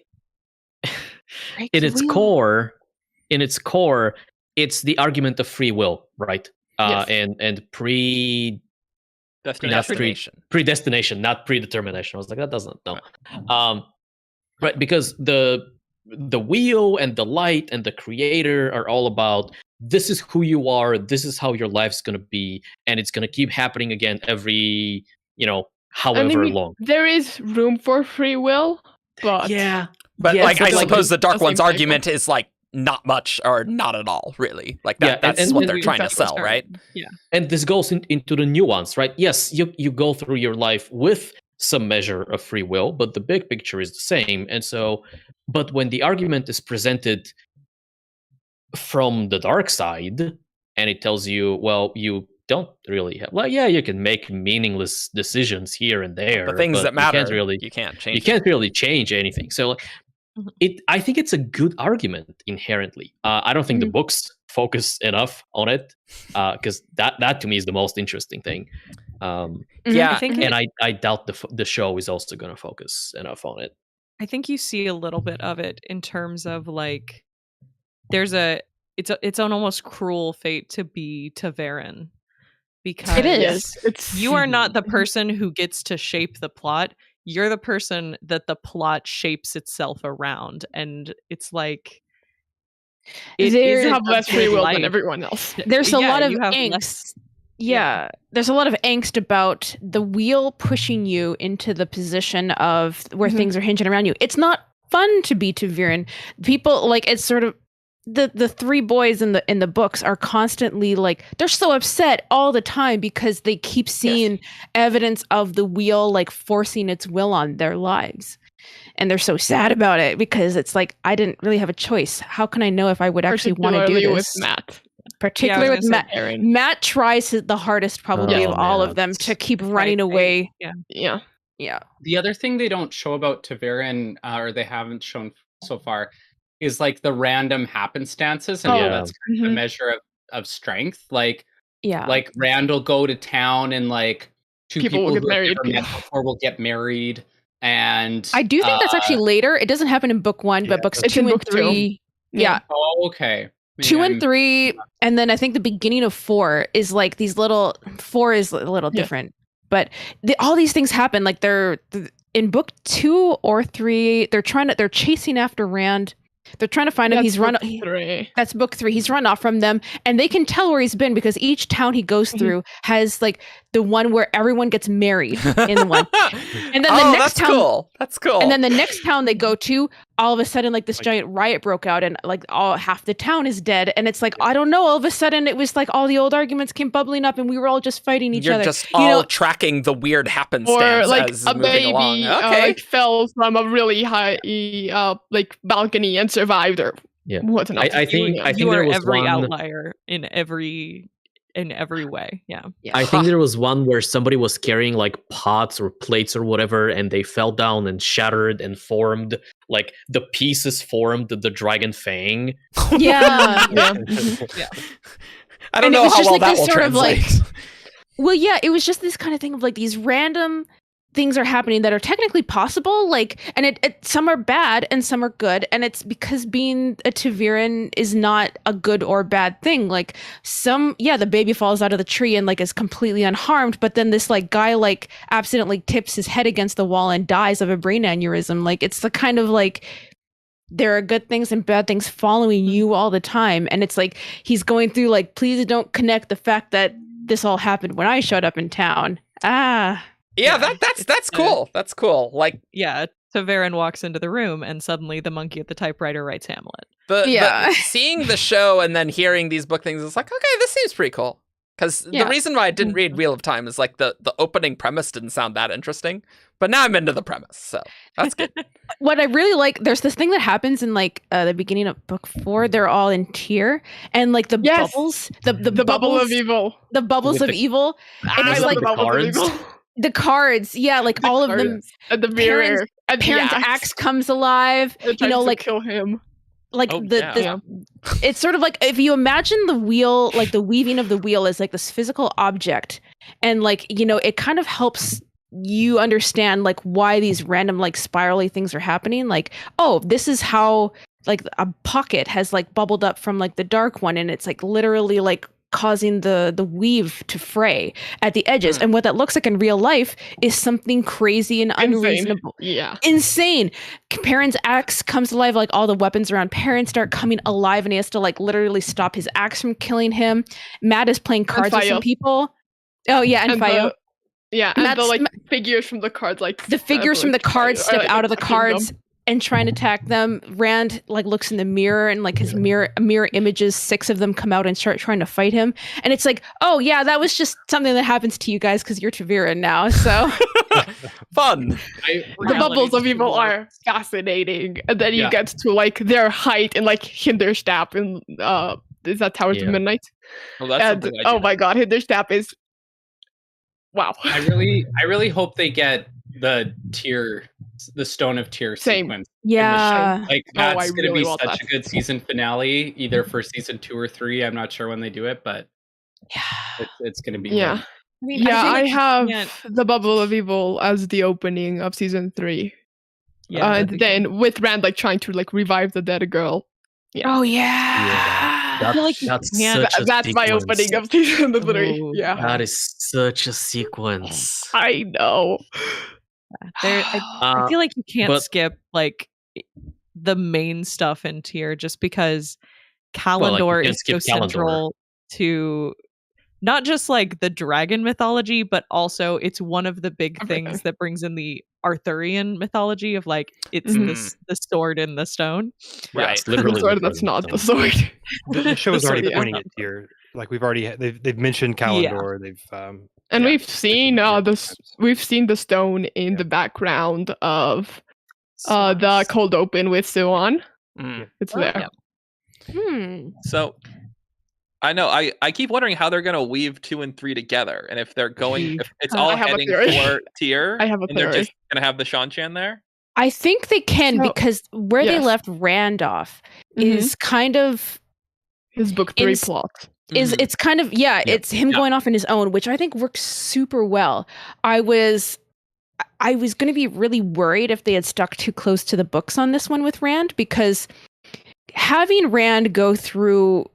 its core, it's the argument of free will, right? Yes. And predestination, not predetermination. I was like, that doesn't right, because the wheel and the light and the creator are all about this is who you are, this is how your life's going to be, and it's going to keep happening again every, however long. There is room for free will, but But yes, I but suppose the Dark doesn't One's make argument is like not much or not at all, really. Like that, Yeah, that's and what they're we- trying to that's sell, what's right? Yeah. And this goes into the nuance, right? Yes, you go through your life with some measure of free will, but the big picture is the same. And so, but when the argument is presented from the dark side, and it tells you, well, you don't really have, well, yeah, you can make meaningless decisions here and there. The things but that matter, you can't change. you can't really change anything. So I think it's a good argument inherently. I don't think the books focus enough on it, because that to me is the most interesting thing. Yeah, I think and I doubt the show is also going to focus enough on it. I think you see a little bit of it in terms of like there's it's an almost cruel fate to be Ta'Veren, because it is. It's you are not the person who gets to shape the plot. You're the person that the plot shapes itself around, and it's like they isn't have a less free good will life. than everyone else. There's a Yeah, lot of you have angst. less- Yeah, there's a lot of angst about the wheel pushing you into the position of where things are hinging around you. It's not fun to be Ta'Veren. People like it's sort of the three boys in the books are constantly like they're so upset all the time because they keep seeing evidence of the wheel like forcing its will on their lives. And they're so sad about it because it's like I didn't really have a choice. How can I know if I would actually want to do Particularly this? with Matt. Particularly with Matt. Aaron. Matt tries the hardest probably Oh, of all man, of them that's- to keep running away. Yeah. Yeah. The other thing they don't show about Ta'Veren, or they haven't shown so far, is like the random happenstances, and how that's kind of a measure of strength. Like Rand will go to town, and like two People will who get have married. never met before will get married. And I do think that's actually later. It doesn't happen in book 1, but books It's 2 in and book 3. Yeah. Oh, okay. 2 and 3, and then I think the beginning of 4 is like these little. 4 is a little different, but all these things happen. Like they're in book 2 or 3. They're chasing after Rand. They're trying to find him. He's run. That's book 3. He's run off from them, and they can tell where he's been because each town he goes through has like the one where everyone gets married in the one. And then the next town, That's cool. And then the next town they go to, all of a sudden, like this giant riot broke out, and like half the town is dead. And it's like I don't know. All of a sudden, it was like all the old arguments came bubbling up, and we were all just fighting each other. You're just all tracking the weird happenstance or like as a moving baby along. Okay. like fell from a really high like balcony and survived, or whatnot. I think you there are was every one outlier in every way. Yeah. I think there was one where somebody was carrying like pots or plates or whatever, and they fell down and shattered and formed like the pieces formed the dragon fang. Yeah. I don't know how well that will sort of like, translate. well, yeah, it was just this kind of thing of like these random things are happening that are technically possible, like, and it some are bad and some are good, and it's because being a Ta'Veren is not a good or bad thing. Like the baby falls out of the tree and like is completely unharmed, but then this like guy like accidentally tips his head against the wall and dies of a brain aneurysm. Like it's the kind of like there are good things and bad things following you all the time, and it's like he's going through like, please don't connect the fact that this all happened when I showed up in town. Yeah, that's cool. That's cool. Like, Ta'Veren walks into the room and suddenly the monkey at the typewriter writes Hamlet. the seeing the show and then hearing these book things, it's like, okay, this seems pretty cool. Because the reason why I didn't read Wheel of Time is like the opening premise didn't sound that interesting, but now I'm into the premise, so that's good. What I really like, there's this thing that happens in like the beginning of book 4. They're all in tier, and like the bubbles, the bubble of evil, the bubbles of evil, and it's like the bubbles of evil. The cards, like all of them. At the mirror, Parent's axe comes alive. Like kill him. Like it's sort of like if you imagine the wheel, like the weaving of the wheel is like this physical object, and like it kind of helps you understand like why these random like spirally things are happening. Like, oh, this is how like a pocket has like bubbled up from like the dark one, and it's like literally like causing the weave to fray at the edges. And what that looks like in real life is something crazy and unreasonable. Insane. Perrin's axe comes alive, like all the weapons around Perrin start coming alive, and he has to like literally stop his axe from killing him. Matt is playing cards with some people. Oh yeah, and Fayo. And the like figures from the cards, like the figures from the cards step out of the cards and try and attack them. Rand like looks in the mirror, and like his mirror images, 6 of them come out and start trying to fight him. And it's like, oh yeah, that was just something that happens to you guys because you're Taviran now. So fun. The bubbles of evil are fascinating, and then you get to like their height and like Hinderstap and is that Towers of Midnight? Well, that's and oh my god, Hinderstap is wow. I really hope they get the Stone of Tear sequence. Yeah. Like that's going to be such a good season finale, either for season 2 or 3. I'm not sure when they do it, but it's going to be. Yeah. I have the Bubble of Evil as the opening of season 3. Yeah. And then with Rand like trying to like revive the dead girl. Yeah. Oh yeah. That's my opening of season 3. Yeah. That is such a sequence. I know. I feel like you can't skip like the main stuff in Tier just because Kalendor is so central to not just like the dragon mythology, but also it's one of the big things that brings in the Arthurian mythology of like it's the sword in the stone. Right, literally the sword that's not the sword. The show is already pointing at Tier. Like they've mentioned Kalendor. They've and we've seen we've seen the stone in the background of the cold open with Suan. It's there. So I know I keep wondering how they're gonna weave 2 and 3 together, and if they're going, if it's all heading for Tier, I have a and they're just gonna have the Shan-Chan there. I think they can because where they left Rand off is kind of his book 3 plot. It's kind of it's him going off on his own, which I think works super well. I was going to be really worried if they had stuck too close to the books on this one with Rand, because having Rand go through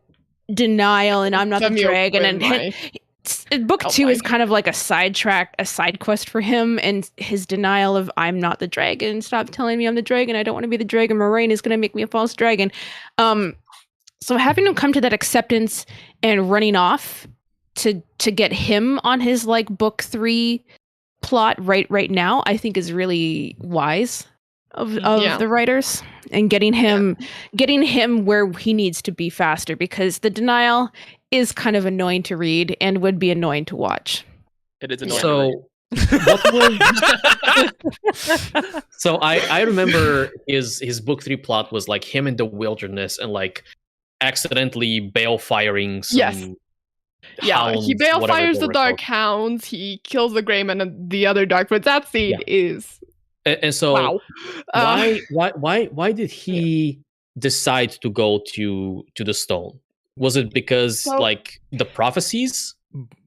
denial and I'm not the dragon and book 2 is kind of like a sidetrack, a side quest for him, and his denial of I'm not the dragon. Stop telling me I'm the dragon. I don't want to be the dragon. Moraine is going to make me a false dragon. So having him come to that acceptance and running off to get him on his like book 3 plot right now, I think is really wise of the writers, and getting him where he needs to be faster, because the denial is kind of annoying to read and would be annoying to watch. It is annoying. So so I remember his book 3 plot was like him in the wilderness and like accidentally balefiring some hounds, he balefires the dark hounds, he kills the Greyman and the other dark, but that scene is and so why did he decide to go to the stone? Was it because like the prophecies?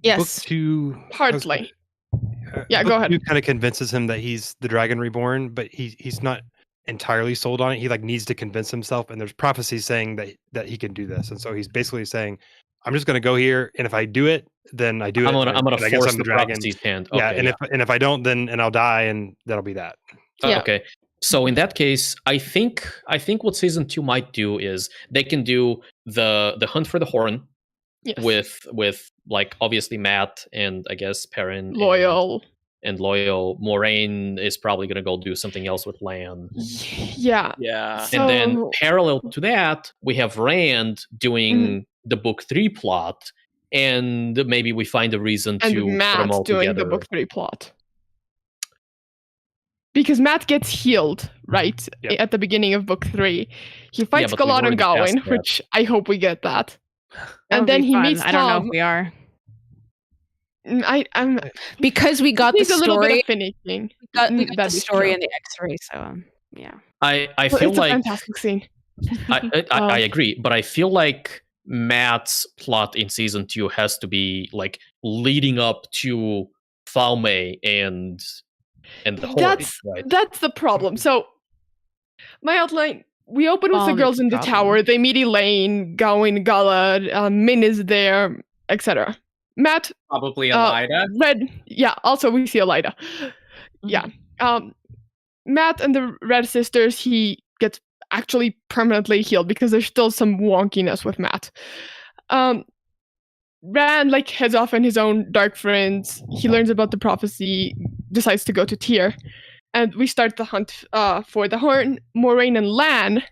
Yes. Book 2 partly. Go ahead. Book 2 kind of convinces him that he's the Dragon Reborn, but he's not entirely sold on it. He like needs to convince himself, and there's prophecies saying that he can do this, and so he's basically saying, I'm just going to go here, and if I do it, then I do it. I'm gonna force the prophecy's hand. Okay, if I don't, then I'll die, and that'll be that. Okay. So in that case, I think what season 2 might do is they can do the hunt for the horn with like obviously Matt and I guess Perrin, Loyal. Moraine is probably going to go do something else with Lan. Yeah. And then parallel to that, we have Rand doing the book 3 plot, and maybe we find a reason to put them all doing together. The book 3 plot. Because Matt gets healed, right? At the beginning of book 3. He fights Galad and Gawain, which I hope we get that. And then he meets Tom. I don't know if we are. I'm because we got the story. We got the story in the X-ray, so I feel it's like a fantastic scene. I agree, but I feel like Matt's plot in season 2 has to be like leading up to Falme and the horn. That's the problem. So my outline. We open with the girls in the tower. They meet Elaine, Gawain, Galad. Min is there. etc. Matt Probably Elida. Red, yeah. Also, we see Elida. Yeah. Matt and the Red sisters, he gets actually permanently healed because there's still some wonkiness with Matt. Rand like heads off on his own dark friends. He learns about the prophecy, decides to go to Tyr, and we start the hunt for the horn. Moraine and Lan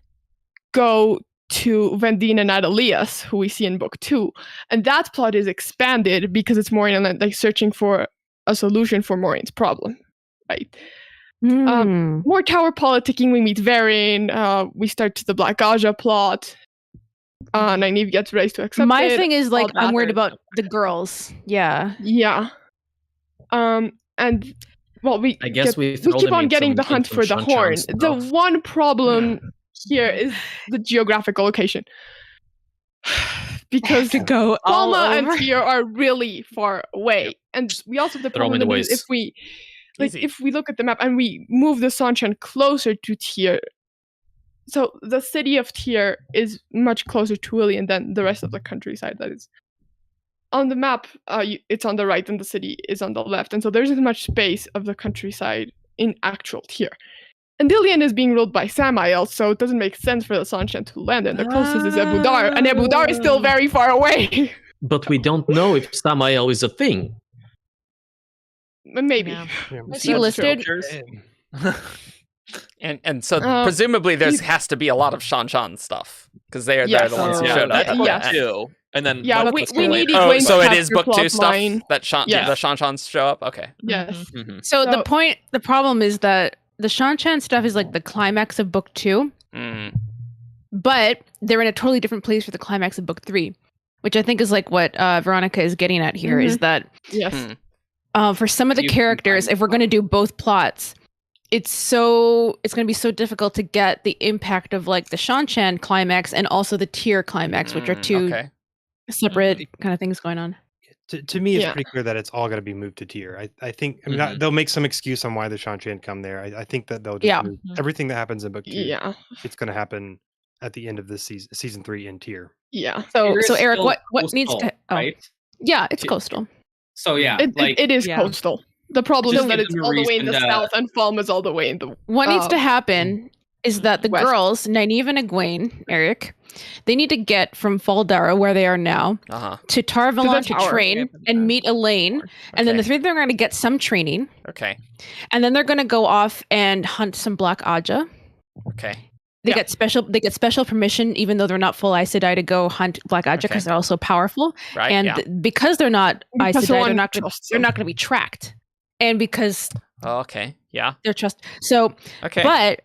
go to Vendine and Adelias, who we see in book 2, and that plot is expanded because it's Moraine and Lan like searching for a solution for Moraine's problem, right? More tower politicking. We meet Varen. We start the Black Aja plot. Nynaeve gets raised to accept My it. thing is like all I'm worried that. about the girls. Yeah. Yeah. And well, I guess we throw keep them on in getting some- the hunt in some for the Shanchan horn. The stuff. one problem here is the geographical location. Because To go all Palma and over. Tyr are really far away. And we also have the Throw 'em in problem the is ways. if we look at the map and we move the Sanchan closer to Tyr, so the city of Tyr is much closer to Willian than the rest of the countryside. That is on the map. It's on the right, and the city is on the left, and so there isn't much space of the countryside in actual Tyr. And Dilian is being ruled by Samael, so it doesn't make sense for the Sanchan to land. And the closest is Abu Dar, and Abu Dar is still very far away. But we don't know if Samael is a thing. Maybe. Yeah. Is he listed? And so Uh, presumably there he's- has to be a lot of Shanchan stuff because they're Yes. the ones who Yeah, showed up. that- at the yes. end. Two, and then Yeah, let we us go need later. Oh, Egwene so to it is capture book 2 plot stuff line. that Yes. the Shanchans show up. Okay. Yes. Mhm. So So- the problem is that the Shanchan stuff is like the climax of book 2, Mm. but they're in a totally different place for the climax of book 3, which I think is like what Veronica is getting at here. Is that Yes. Hmm. for some of the You characters, combine if we're going to do both plots, it's going to be so difficult to get the impact of like the Shanchan climax and also the Tyr climax, which are two Okay. separate kind of things going on. To me, it's Yeah. pretty clear that it's all going to be moved to Tyr. I think I mean, Mhm. they'll make some excuse on why the Shanchan come there. I think that they'll just Yeah. move everything that happens in book 2. Yeah. It's going to happen at the end of this season 3 in Tyr. Yeah. So Tyr is Eric, still what needs coastal, to? Oh, right? yeah, it's Ty- coastal. So yeah, It is Yeah. coastal. The problem Just is that give it's them a all the way in the reason to- south and Falma's all the way in the What needs to Oh. happen is that the West. girls, Nynaeve and Egwene, Eric, they need to get from Faldara, where they are now, Uh-huh. to Tarvalon to tower. train and meet Elaine. And then the Okay. three of them are going to get some training. Okay. And then they're going to go off and hunt some Black Aja. Okay. They Yeah. get special permission, even though they're not full Aes Sedai, to go hunt Black Aja because Okay. they're also powerful. Right. And yeah. because they're not Aes Because Sedai, someone they're not trusts going them. to be tracked. And because Oh, okay. Yeah. they're so Okay. But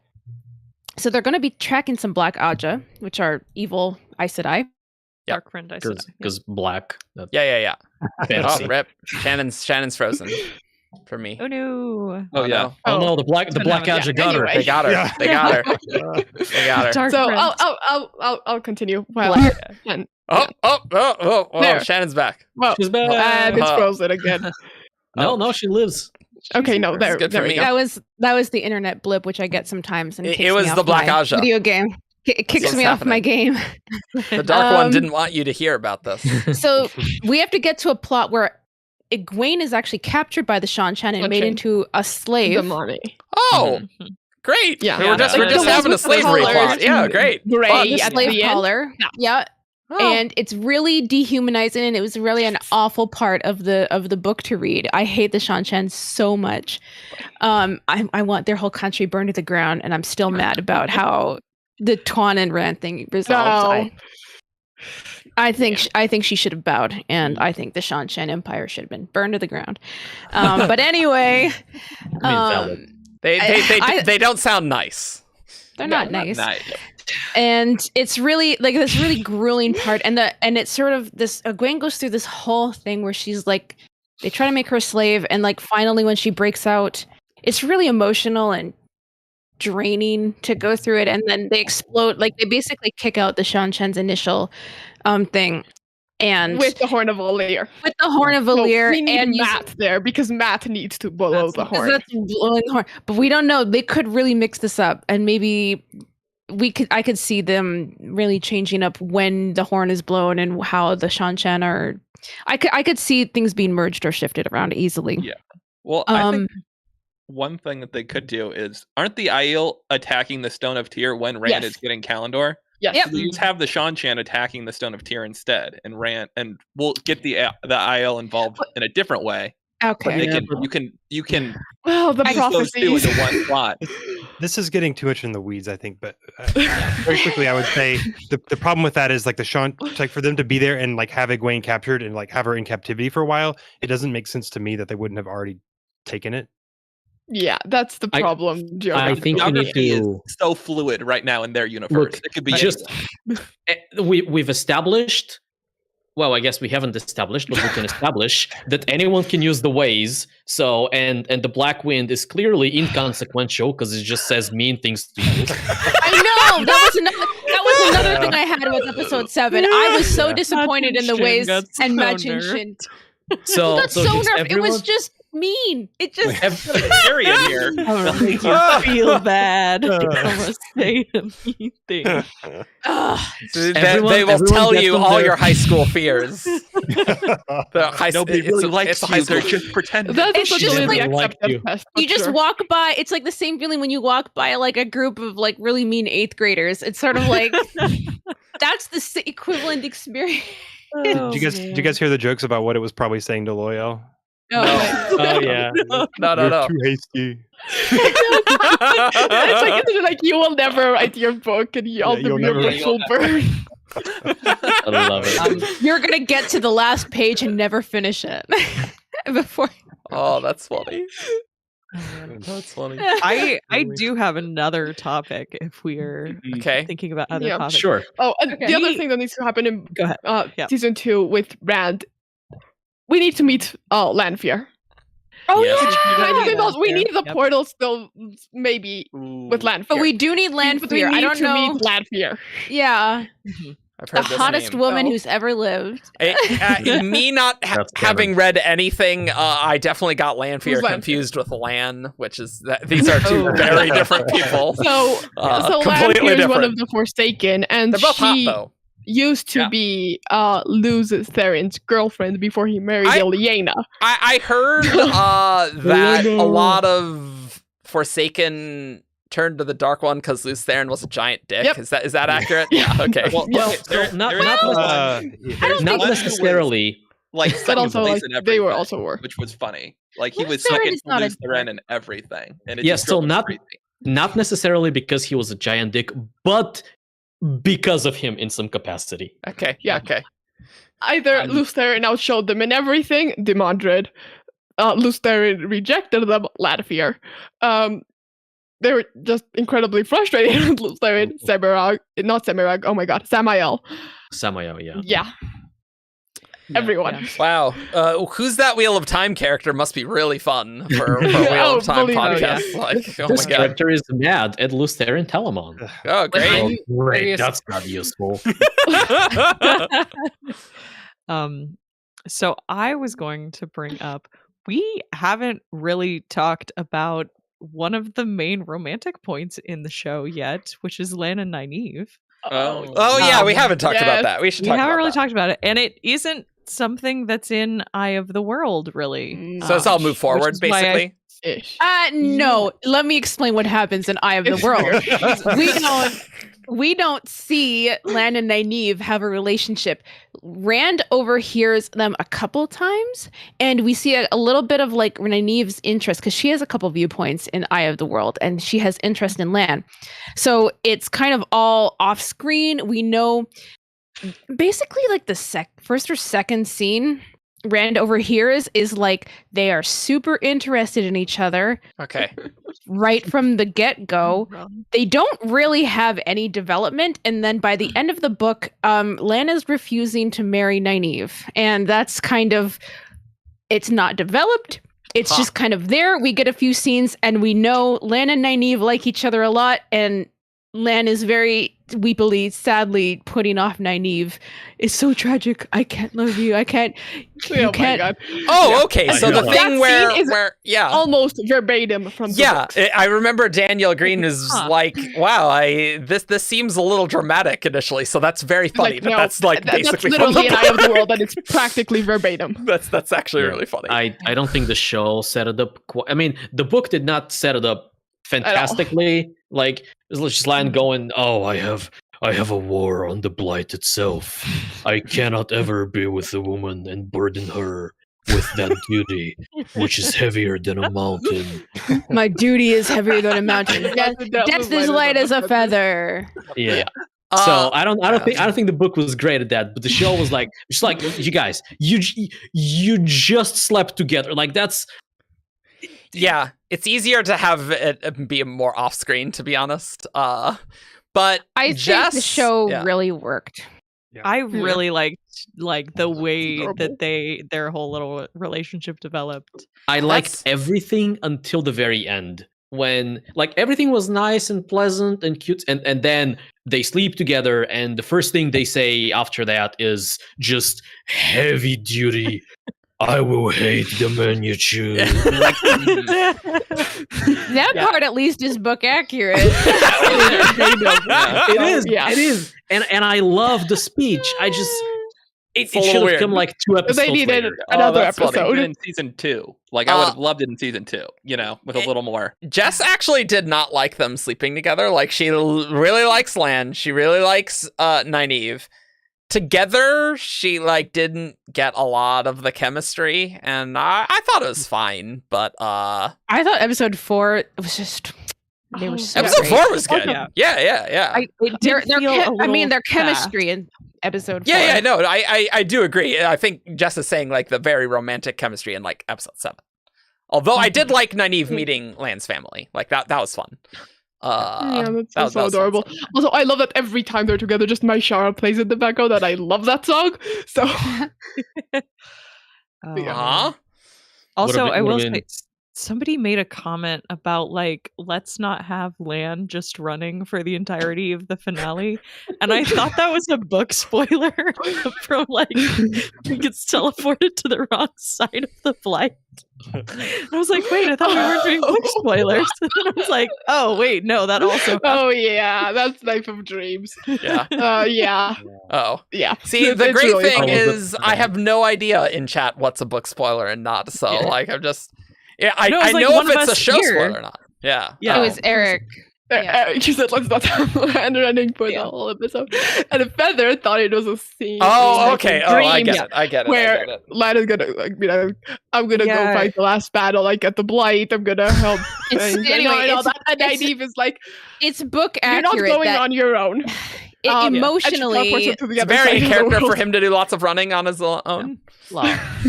so they're going to be tracking some Black Aja, which are evil Aes Sedai. Yeah. Dark friend, I said. Because black. Yeah. Fantasy. Oh, rip. Shannon's frozen for me. Oh no. Oh yeah. Oh no, the black Yeah, Aja got her. anyway. They got her. Yeah. They got her. They got her. Dark So friend. I'll continue. Well, and Oh, There. Shannon's back. well, She's back. and it's Uh, frozen again. No, she lives. Okay, no, there, good there for we me. go. That was the internet blip, which I get sometimes, and It kicks was me the off Black my Aja. video game. It kicks what's me off my game. The dark one Um, didn't want you to hear about this. So we have to get to a plot where Egwene is actually captured by the Shanchan and made Okay. into a slave. The money. Oh, Mhm. great. Yeah. We were just, Yeah, we're just the having a ones with the slavery collars plot. Yeah, and great. Gray Fun. The at slave the end. collar. Yeah. Oh. And it's really dehumanizing, and it was really an awful part of the book to read. I hate the Shanchan so much. I want their whole country burned to the ground, and I'm still mad about how the Tuan and Rand thing resolved. No. I think she should have bowed, and I think the Shanchan Empire should have been burned to the ground. But anyway, valid. They don't sound nice. they're not nice. Nice. And it's really like this really grueling part, and it's sort of this. Egwene goes through this whole thing where she's like, they try to make her a slave, and like finally when she breaks out, it's really emotional and draining to go through it, and then they explode. Like they basically kick out the Shanchan's initial thing, and With the Horn of Valir. with the Horn of So Valir, we need and you- Matt there because Matt needs to blow the because horn. that's blowing the horn. But we don't know. They could really mix this up, and maybe I could see them really changing up when the horn is blown and how the Shanchan are I could see things being merged or shifted around easily. Yeah. Well, I think one thing that they could do is, aren't the Aiel attacking the Stone of Tyr when Rand is getting Kalendor? Yes. Yep. So they just have the Shan attacking the Stone of Tyr instead, and we'll get the Aiel involved in a different way. Okay. You can Well, the use those two prophecies. into one plot. This is getting too much in the weeds, I think. But very quickly, I would say the problem with that is like like for them to be there and like have Egwene captured and like have her in captivity for a while. It doesn't make sense to me that they wouldn't have already taken it. Yeah, that's the problem. I think we need Geography to is so fluid right now in their universe. Look, It could be just anyone. we've established. Well, I guess we haven't established, but we can establish that anyone can use the ways. So, and the Black Wind is clearly inconsequential because it just says mean things to you. I know that was another thing I had with episode 7. I was so disappointed in the ways and Machin Shin. So, Got so just nerfed. It was everyone- just mean. It just Period here. I'll make you feel bad. Someone say a mean thing. They will tell gets you them all there. your high school fears. The high, Nobody it's really a- likes it's a you. high They're school. just pretending. That's It's just essentially like- the like accepted you. test. you just walk by. It's like the same feeling when you walk by like a group of like really mean 8th graders. It's sort of like that's the equivalent experience. Did you guys hear the jokes about what it was probably saying to Loyal? Oh yeah. No. Too hasty. It's like you will never write your book, and all the you'll your never books will burn. I love it. You're gonna get to the last page and never finish it before. Oh, that's funny. That's funny. I do have another topic if we're Okay. thinking about other Yeah. topics. Sure. Oh, and Okay. the other thing that needs to happen in Go ahead. Yeah. season 2 with Rand, we need to meet Lanfear. Oh Yes. yeah, We need the Yep. portal still, maybe with Lanfear. but we do need But we Lanfear. I need don't to know. meet Lanfear. Yeah, I've the heard this hottest name. woman Oh. who's ever lived. Me not That's having canon. read anything, I definitely got Lanfear Who's Lanfear? confused with Lan, which is these are two very different people. So, so completely Lanfear is one different. of the Forsaken, and They're both hot she though. used to Yeah. be Luz Theron's girlfriend before he married I- Ilyena. I heard that a lot of Forsaken turned to the Dark One because Luce Theron was a giant dick. Yep. Is that accurate? Yeah. Okay. Well, There- not there is not, one- not Less who necessarily. like But second also, place like, in they were everything, also were. which was funny. Like he Luz was Theron second is to not a Luce Theron in everything, and it Yeah, just so drove me not- crazy. Not necessarily because he was a giant dick, but because of him in some capacity. Okay. Yeah. Okay. Either Luz Theron outshowed them in everything, Demandred. Luz Theron rejected them, Lanfear. They were just incredibly frustrated with Luz Theron, not Semirag, oh my god, Samael. Samael, yeah. Yeah. Everyone. yeah. Wow. Who's that Wheel of Time character? Must be really fun for Wheel Oh, of Time believe me. podcast. Like, oh This my god. character is mad at Lucer and Telamon. Oh, great. Oh, great. Various- That's not useful. So I was going to bring up, we haven't really talked about one of the main romantic points in the show yet, which is Lan and Nynaeve. Oh yeah, we haven't talked about yes. that. We should We talk haven't about really that. talked about it, and it isn't something that's in Eye of the World, really. So it's all move Which forward, is why I- basically. Ish. No, let me explain what happens in Eye of the World. we don't see Lan and Nynaeve have a relationship. Rand overhears them a couple times, and we see a little bit of like Nynaeve's interest because she has a couple viewpoints in Eye of the World, and she has interest in Lan. So it's kind of all off screen. We know basically like the first or second scene Rand overhears is like they are super interested in each other Okay. right from the get-go. They don't really have any development, and then by the end of the book, Lan is refusing to marry Nynaeve, and that's kind of, it's not developed. It's just kind of there. We get a few scenes, and we know Lan and Nynaeve like each other a lot, and Lan is very weepily, sadly putting off Nynaeve is so tragic. I can't love you. I can't. You can't. God. Oh, okay. So the That thing where, scene is yeah. almost verbatim from the Yeah, books. I remember Daniel Green was like, "Wow, this seems a little dramatic initially." So that's very funny. Like, but no, that's like that's basically literally from an Eye of the World, and it's practically verbatim. That's actually really funny. I don't think the show set it up. I mean, the book did not set it up fantastically. Like, it was just Lan going, "Oh, I have a war on the blight itself. I cannot ever be with a woman and burden her with that duty, which is heavier than a mountain." My duty is heavier than a mountain. Death is light as a feather. Yeah. So I don't think the book was great at that, but the show was like, just like, you guys, you just slept together. Like, that's Yeah, it's easier to have it be more off screen, to be honest. But I think the show really worked. I really liked the way that their whole little relationship developed. I liked everything until the very end, when like everything was nice and pleasant and cute, and then they sleep together, and the first thing they say after that is just heavy duty. I will hate the man you choose. That part at least is book accurate. It is. It is. And I love the speech. It should have come like 2 episodes They needed later. another That's what they episode. did in season 2. Like, I would have loved it in season 2, with a little more. Jess actually did not like them sleeping together. Like, she really likes Lan. She really likes Nynaeve. Together, she like didn't get a lot of the chemistry, and I thought it was fine. But I thought episode 4 was just. They were so episode great. 4 was good. Yeah. Their chemistry in episode 4. Yeah. No, I do agree. I think Jess is saying like the very romantic chemistry in like episode 7. Although I did like Nynaeve meeting Lan's family. Like that was fun. That's so adorable. Also, I love that every time they're together, just My Shara plays in the background, and I love that song. So, Also, I will say, somebody made a comment about like, let's not have Lan just running for the entirety of the finale, and I thought that was a book spoiler from like he gets teleported to the wrong side of the blight. I was like, wait, I thought we weren't doing book spoilers. And then I was like, oh wait, no, that also. Oh yeah, that's Life of Dreams. Yeah. Yeah. Oh yeah. See, the great really thing is, I have no idea in chat what's a book spoiler and not. So like, I'm just. Yeah, I know if it's a show spoiler or not. Yeah. It was Eric. She said, let's not have Lan running for the whole episode. And Feather thought it was a scene. Oh, okay. Oh, I get it. Where Lan is gonna, I'm gonna go fight the last battle, like at the blight. I'm gonna help. Anyway, and Nynaeve is like, it's book accurate. You're not going on your own. Emotionally, it's very character for him to do lots of running on his own.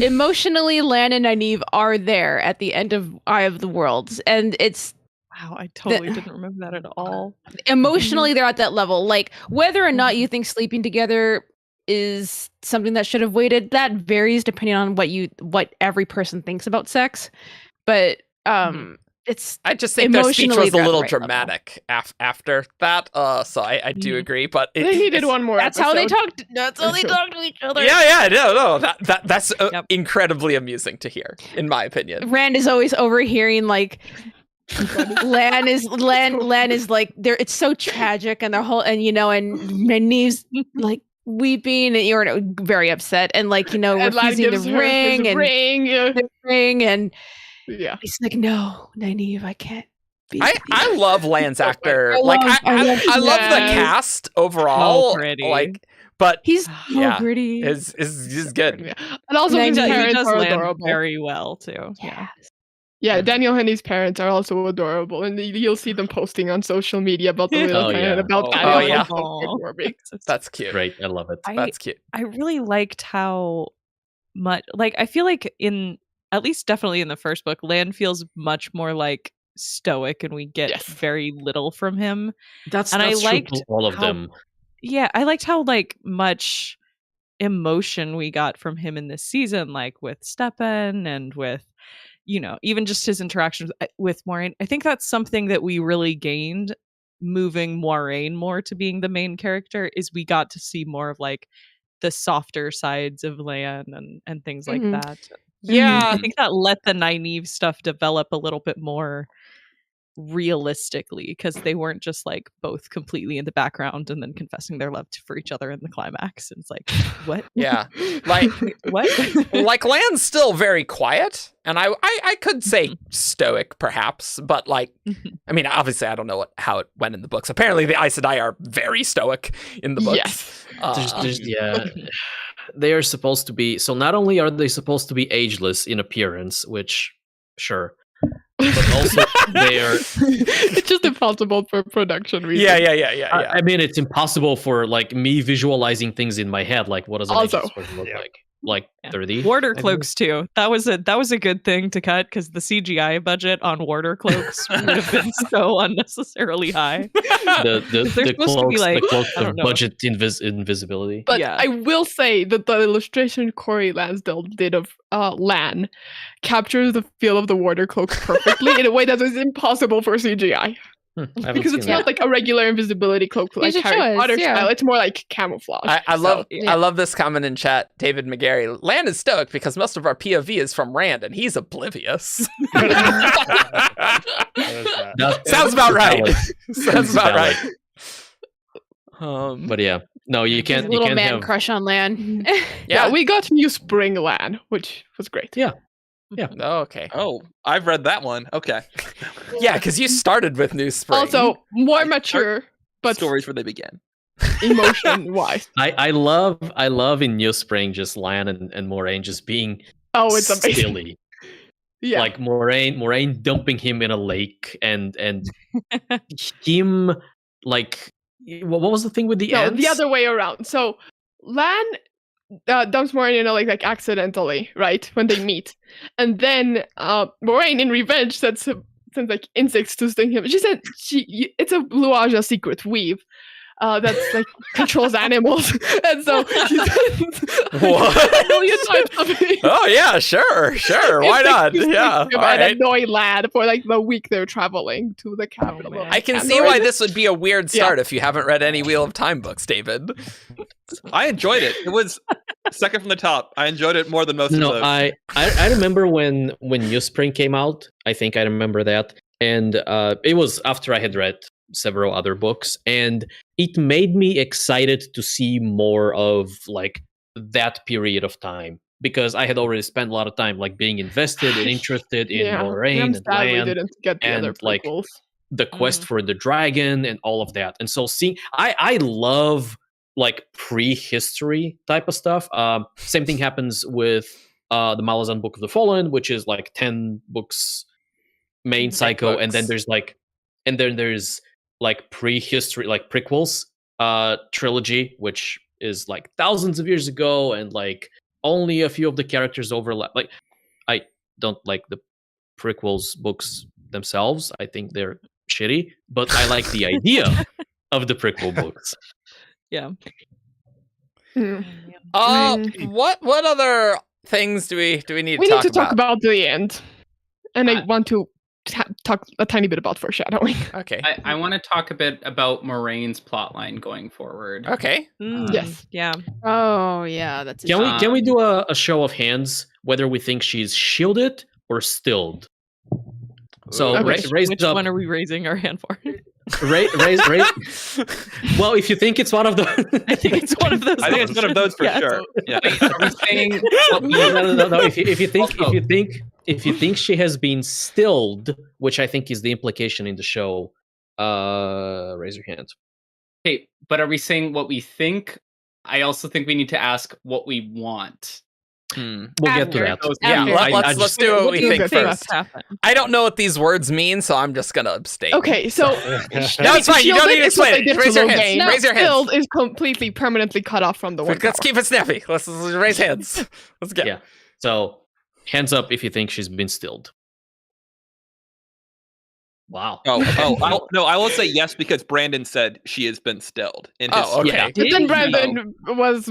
Emotionally, Lan and Nynaeve are there at the end of Eye of the Worlds, and it's. Wow, I totally didn't remember that at all. Emotionally, they're at that level. Like, whether or not you think sleeping together is something that should have waited, that varies depending on what every person thinks about sex. But it's. I just think their speech was a little dramatic after that. So I do agree, but they needed one more. That's how they talked. That's how they talk to each other. Yeah, no. That's incredibly amusing to hear, in my opinion. Rand is always overhearing like. Lan is like there. It's so tragic, and their whole and Nynaeve's like weeping, and you're very upset, and like refusing the ring, and he's like, no, Nynaeve, I can't. I love Lan's actor. I love the cast overall. So pretty. Like, but he's so pretty. Is good. Yeah. And also his parents are adorable. Very well too. Yeah, Daniel Henney's parents are also adorable, and you'll see them posting on social media about the little and about That's cute. Great, I love it. That's cute. I really liked how much, like, I feel like at least definitely in the first book, Lan feels much more like stoic, and we get very little from him. That's I liked all of them. Yeah, I liked how like much emotion we got from him in this season, like with Stepan and with. Even just his interactions with Moiraine. I think that's something that we really gained moving Moiraine more to being the main character is we got to see more of like the softer sides of Lan and things like that. Yeah. I think that let the Nynaeve stuff develop a little bit more realistically, because they weren't just like both completely in the background and then confessing their love for each other in the climax. And it's like, what? Yeah. Like what? like Lan's still very quiet, and I could say stoic perhaps, but like I mean, obviously I don't know how it went in the books. Apparently the Aes Sedai are very stoic in the books. Yes. Yeah. They are supposed to be, so not only are they supposed to be ageless in appearance, which sure, but also they are It's just impossible for production reasons. Yeah. I mean, it's impossible for like me visualizing things in my head. Like, what does an Also, ageless person look like? Like 30? Warder I think. cloaks too. That was a good thing to cut, because the CGI budget on warder cloaks would have been so unnecessarily high. The They're supposed to be like, the cloaks I of don't know. budget invisibility. But Yeah. I will say that the illustration Corey Lansdale did of Lan captures the feel of the warder cloak perfectly in a way that is impossible for CGI. Because it's not like a regular invisibility cloak like should Harry show us, Potter yeah. style. It's more like camouflage. I love So, I love this comment in chat. David McGarry, Lan is stoic because most of our POV is from Rand and he's oblivious. Sounds about right. Sounds about right. But yeah, no, you can't. You Little can't man have. crush on Lan. yeah, we got New Spring Lan, which was great. Yeah. Oh, okay. Oh, I've read that one. Okay. Yeah, because you started with New Spring. Also, more I mature, but Stories where they begin. emotion wise. I love in New Spring just Lan and Moiraine just being Oh, it's amazing. silly. Yeah. Like Moiraine dumping him in a lake and him like what was the thing with the no, ants? the other way around. So Lan dumps Moiraine in a like accidentally, right, when they meet, and then Moiraine in revenge sends like insects to sting him. She said it's a Blue Aja secret weave. That's like controls animals, and so she sends What? a million times of it. Oh yeah, sure. Why not? Yeah. All And right. annoy Lad for like the week they're traveling to the capital. man. I can And see Moiraine why is- this would be a weird start if you haven't read any Wheel of Time books, David. I enjoyed it. It was second from the top. I enjoyed it more than most of No, those. I remember when New Spring came out. I think I remember that, and it was after I had read several other books, and it made me excited to see more of like that period of time, because I had already spent a lot of time like being invested and interested in Moiraine I'm and sad we Lan, didn't get the and, other like, prequels. the quest for the dragon and all of that. And so seeing I love like prehistory type of stuff. Same thing happens with the Malazan Book of the Fallen, which is like 10 books main cycle, and then there's like prehistory, like prequels trilogy, which is like thousands of years ago, and like only a few of the characters overlap. Like I don't like the prequels books themselves. I think they're shitty, but I like the idea of the prequel books. Yeah. Hmm. What other things do we need We to need to talk talk about the end, and I want to talk a tiny bit about foreshadowing. Okay. I want to talk a bit about Moraine's plotline going forward. Okay. Yes. Yeah. Oh yeah, that's. Can we do a show of hands whether we think she's shielded or stilled? So Okay. raise Which up. one are we raising our hand for? Raise. Well, if you think it's one of the, I think it's one of those. I think it's one of those for Yeah, sure. Yeah. Are we saying no. If you Also- think she has been stilled, which I think is the implication in the show, raise your hand. hey, but are we saying what we think? I also think we need to ask what we want. We'll get to that. Yeah, After. let's do what we think think first. happen? I don't know what these words mean, so I'm just gonna abstain. Okay, so No, it's fine. You don't need to explain it. Raise your hands. Raise your hands. Filled is completely permanently cut off from the world. Let's keep it snappy. Let's raise hands. Let's go. Yeah. So hands up if you think she's been stilled. Wow. I will say yes because Brandon said she has been stilled. In his Oh, okay. Yeah. But then Did Brandon was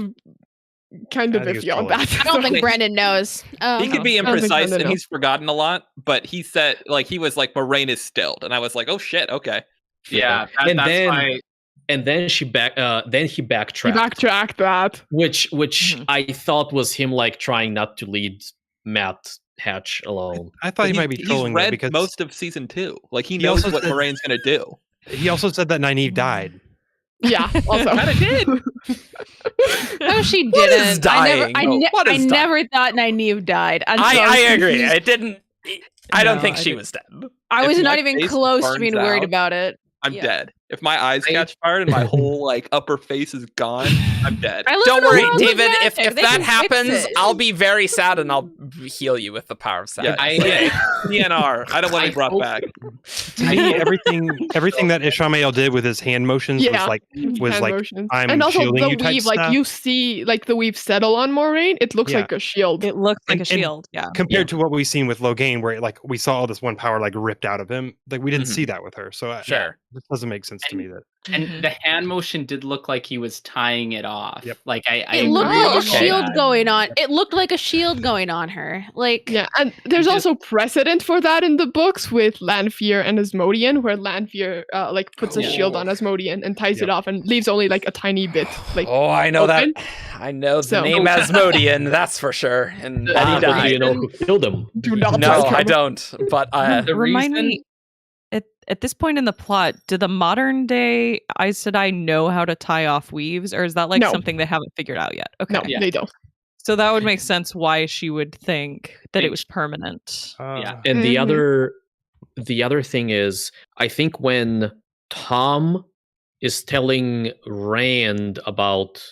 kind of I think it's iffy on totally- that. I don't think Brandon knows. He could be I don't think imprecise Brandon and knows. he's forgotten a lot, but he said like he was like Moraine is stilled, and I was like, oh shit, okay. Yeah, And that's then- why. And then then he He backtracked, backtracked that. which Mhm. I thought was him like trying not to lead Matt Hatch alone. I thought he might be he's trolling though, read because most of season 2. Like he He knows also what said- Moraine's gonna do. he also said that Nynaeve died. Yeah, also. Kinda did. No, she didn't. What is dying? What I is dying? never thought Nynaeve died. I agree. confused. It didn't. I don't No, think I she didn't. was dead. I If was my not even face close to burns being worried out, about it. I'm Yeah. dead. If my eyes catch fire and my whole like upper face is gone, I'm dead. I live Don't in a worry, world with David. If magic. They that can fix happens, it. I'll be very sad and I'll heal you with the power of Yeah, sadness. DNR. I don't want to be brought hope- back. To me, everything that Ishamael did with his hand motions Yeah. was Hand like motions. I'm and also shielding the you type weave, like stuff. you see, like the weave settle on Moraine. It looks Yeah. like a shield. It looks like And- a shield. Yeah. compared to what we've seen with Logain, where like we saw all this one power like ripped out of him. Like we didn't Mhm. see that with her. So Sure. this doesn't make sense to me. That And Mhm. the hand motion did look like he was tying it off. Yep. Like I It looked agree like a with all shield that. going on. It looked like a shield going on her. Like Yeah, and there's Just- also precedent for that in the books with Lanfear and Asmodean, where Lanfear like puts a shield on Asmodean and ties it Yep. off and leaves only like a tiny bit. Like Oh, I know open. that. I know the So- name Asmodean. That's for sure. And The- he But do died. you know who killed him? do not No, touch I him. don't. But The Remind reason- me. At this point in the plot, do the modern day Aes Sedai know how to tie off weaves, or is that like No. something they haven't figured out yet? Okay. No, Yeah. they don't. So that would make sense why she would think that it Think- was permanent. Yeah. And Mhm. the other thing is, I think when Tom is telling Rand about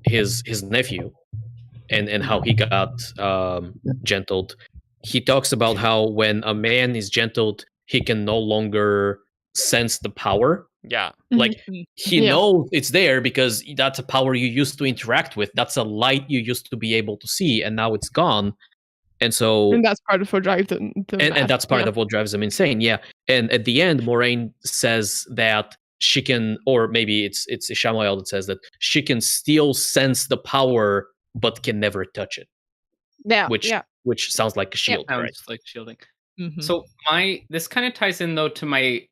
his nephew and how he got gentled, he talks about how when a man is gentled, he can no longer sense the power. yeah. Like Mhm. he Yeah. knows it's there because that's a power you used to interact with. That's a light you used to be able to see, and now it's gone. And so And that's part of what drives them. and that's part of what drives them insane. Yeah. And at the end, Moraine says that she can, or maybe it's Ishamael that says that she can still sense the power, but can never touch it, yeah, which sounds like a shield, Sounds right? like shielding. Mhm. So this kind of ties in though to my.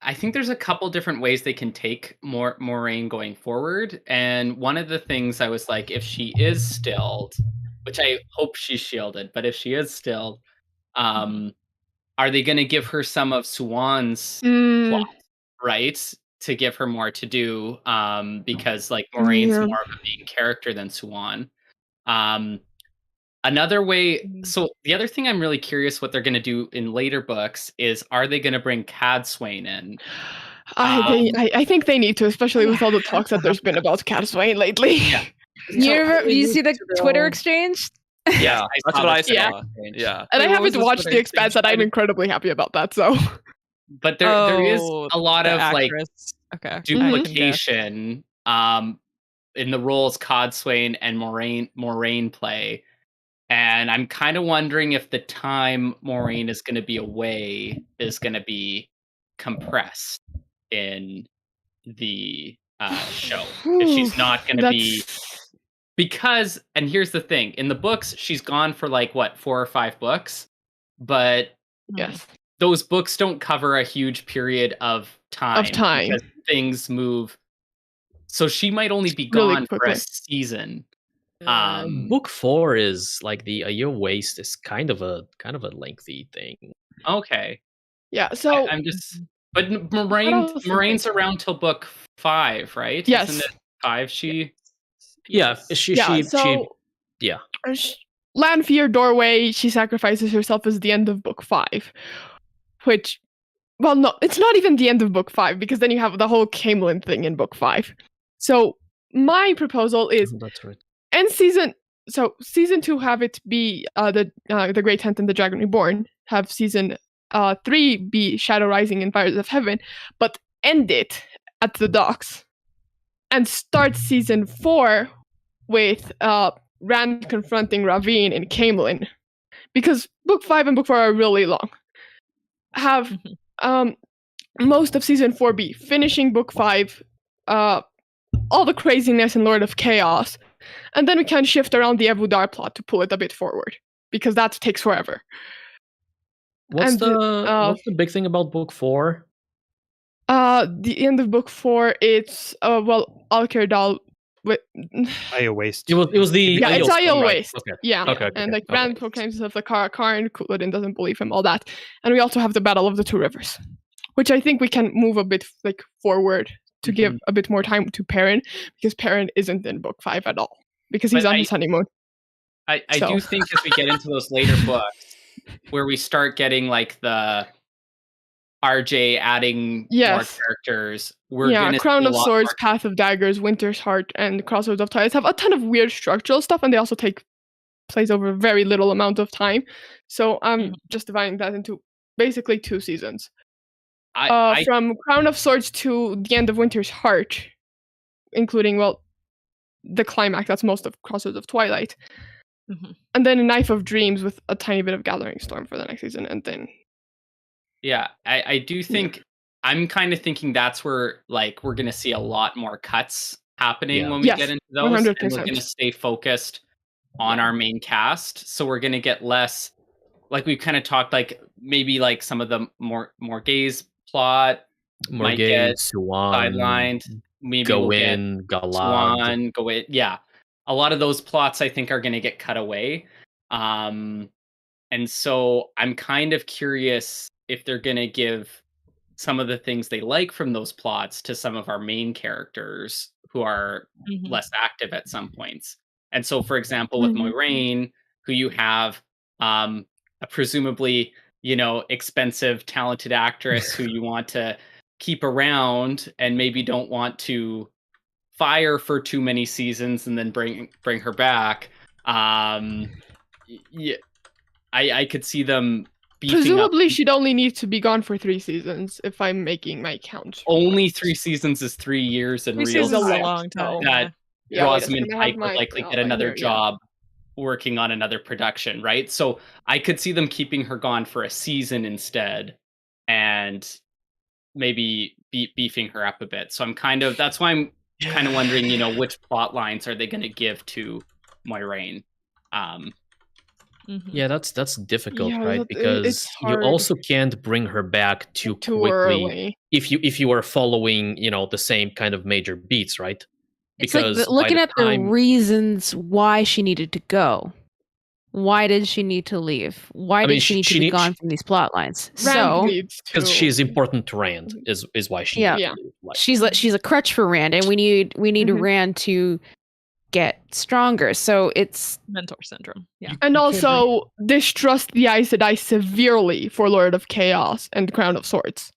I think there's a couple different ways they can take Moraine going forward, and one of the things I was like, if she is stilled, which I hope she's shielded, but if she is stilled, are they going to give her some of Suwan's plot, right? To give her more to do, because like Moraine's Yeah. more of a main character than Suwan. Another way, so the other thing I'm really curious what they're going to do in later books is, are they going to bring Cadswain in? I think they need to, especially with all the talks that there's been about Cadswain lately. Yeah. You see the Twitter exchange? Yeah, that's what I saw. Yeah. Yeah. And I Wait, what was haven't this watched Twitter The Expanse, and I'm incredibly happy about that. So But there is Oh, a lot the of like actress. Okay. duplication in the roles Codswain and Moraine play. And I'm kind of wondering if the time Moraine is going to be away is going to be compressed in the show. If she's not going to be, because, and here's the thing, in the books, she's gone for like, what, 4 or 5 books? But yes, those books don't cover a huge period of time. Because things move. So she might only be Really gone for quickly. a season. Book 4 is like the A Year Waste is kind of a lengthy thing. Okay. yeah. So I'm just, but else is Moraine's there? around till book 5, right? Yes. Isn't it 5? She. Yeah, she yeah. Lanfear doorway, she sacrifices herself as the end of book 5, which, well, no, it's not even the end of book 5, because then you have the whole Camelin thing in book 5. So my proposal is, That's right. end season 2 have it be the Great Hunt and the Dragon Reborn, have season 3 be Shadow Rising and Fires of Heaven, but end it at the docks and start season 4 with Rand confronting Ravine in Camelin, because book 5 and book 4 are really long. Have most of season 4 be finishing book 5, all the craziness in Lord of Chaos, and then we can shift around the Evudar plot to pull it a bit forward, because that takes forever. What's And, the big thing about book 4? The end of book 4, it's Alkerdal. Aya Waste. It was the Yeah, it's Aiel Aiel right? Waste. Okay. Yeah, Okay. and like Brand proclaims himself the Karn, Kuludin doesn't believe him, all that, and we also have the Battle of the Two Rivers, which I think we can move a bit like forward to give a bit more time to Perrin, because Perrin isn't in book 5 at all because he's on his honeymoon. I do think as we get into those later books, where we start getting like the RJ adding more characters, we're gonna Crown see of a lot Swords, more. Path of Daggers, Winter's Heart, and Crossroads of Tides have a ton of weird structural stuff, and they also take place over a very little amount of time. So I'm just dividing that into basically 2 seasons. From Crown of Swords to the end of Winter's Heart, including the climax, that's most of Crossroads of Twilight. And then a Knife of Dreams with a tiny bit of Gathering Storm for the next season, and then I do think I'm kind of thinking that's where like we're gonna see a lot more cuts happening when we get into those, 100%. and we're gonna stay focused on our main cast. So we're gonna get less, like we've kind of talked, like maybe like some of the more gaze plot might get sidelined. Maybe we'll get Swan, Gawain. Yeah, a lot of those plots I think are gonna get cut away. And so I'm kind of curious if they're going to give some of the things they like from those plots to some of our main characters who are less active at some points. And so, for example, with Moiraine, who you have a presumably, expensive, talented actress who you want to keep around and maybe don't want to fire for too many seasons and then bring her back. I could see them presumably she'd only need to be gone for 3 seasons if I'm making my count. Only 3 seasons is 3 years in real time. 3 seasons is a long time. That Rosamund Pike would likely get another job working on another production, right? So I could see them keeping her gone for a season instead and maybe beefing her up a bit. So that's why I'm kind of wondering, which plot lines are they going to give to Moiraine? Yeah, that's difficult, right? Because you also can't bring her back too quickly early. if you are following, the same kind of major beats, right? Because it's like looking at the reasons why she needed to go. Why did she need to leave? Why did she need to be gone from these plot lines? Because she's important to Rand is why she needs to leave. She's a crutch for Rand, and we need Rand to get stronger. So it's mentor syndrome. Yeah. And also distrust the Aes Sedai severely for Lord of Chaos and Crown of Swords.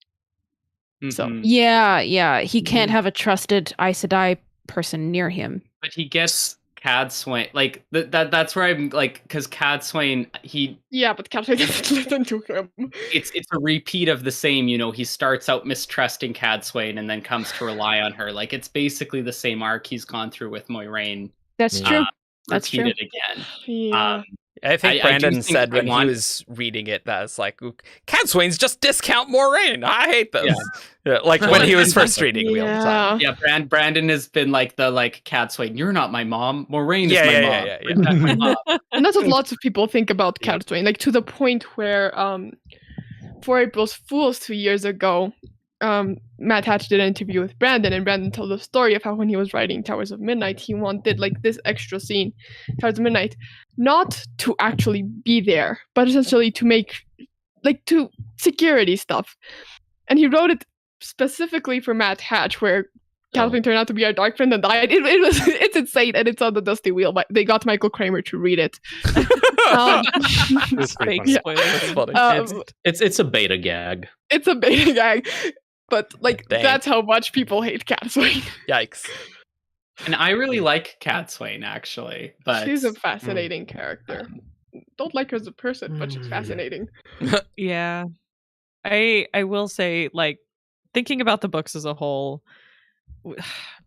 So he can't have a trusted Aes Sedai person near him. But he gets Cadsuane. Like that's where I'm like, because Cadsuane, but Cadsuane doesn't listen to him. It's a repeat of the same. He starts out mistrusting Cadsuane and then comes to rely on her. Like it's basically the same arc he's gone through with Moiraine. That's true. That's true. Repeated again. Yeah. I think Brandon said when he was reading it that it's like, Cadsuane's just discount Moiraine. I hate this. Yeah. Like when he was first reading Wheel of Time. Yeah, Brandon has been like Cadsuane, you're not my mom. Moiraine is my mom. Yeah. And that's what lots of people think about Cadsuane. Like to the point where for April's Fools 2 years ago, Matt Hatch did an interview with Brandon, and Brandon told the story of how when he was writing Towers of Midnight, he wanted like this extra scene, Towers of Midnight, not to actually be there, but essentially to make to security stuff. And he wrote it specifically for Matt Hatch, where Cadsuane turned out to be our dark friend and died. It's insane, and it's on the Dusty Wheel. But they got Michael Kramer to read it. It's a beta gag. It's a beta gag. But that's how much people hate Cadsuane. Yikes. And I really like Cadsuane, actually. But she's a fascinating character. Don't like her as a person, but she's fascinating. Yeah. I will say, thinking about the books as a whole,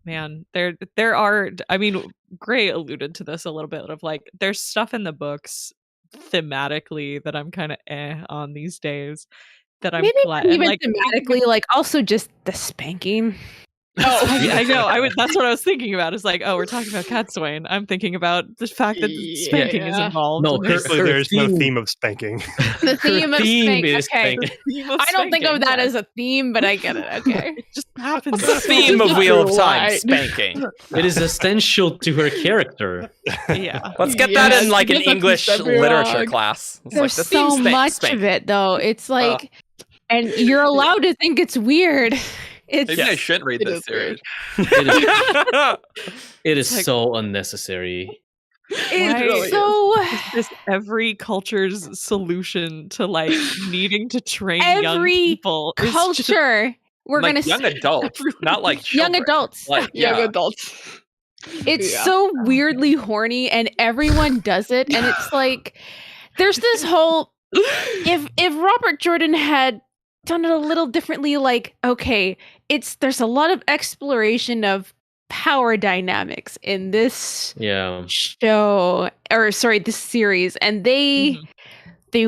man, there are, I mean, Gray alluded to this a little bit of there's stuff in the books thematically that I'm kind of on these days. That I'm maybe glad. Even thematically, also just the spanking. Oh, Yeah, I know. That's what I was thinking about. It's like, oh, we're talking about Cat Swain. I'm thinking about the fact that spanking is Yeah. involved. No, in her- this. Thankfully, there's no theme of spanking. The theme of spank. is Okay. spanking. Theme of I don't think of spanking, that yeah. as a theme, but I get it. Okay. It just happens. The theme of Wheel of Time, Right. spanking. It is essential to her character. Yeah. Let's get that in Yes, like an yes, that's English every literature log. class. It's There's like the theme so much spank. of it, though. It's like, and you're allowed to think it's weird. It's Maybe I shouldn't read It this is series. It is Like- so unnecessary. Why it's so is this every culture's solution to like needing to train young Every people? is just- culture. We're Like gonna young adults, not like young children. adults. Like young yeah. adults. It's Yeah. so weirdly horny, and everyone does it, and it's like there's this whole if Robert Jordan had done it a little differently, like okay, there's a lot of exploration of power dynamics in this Yeah. show, or sorry, this series, and they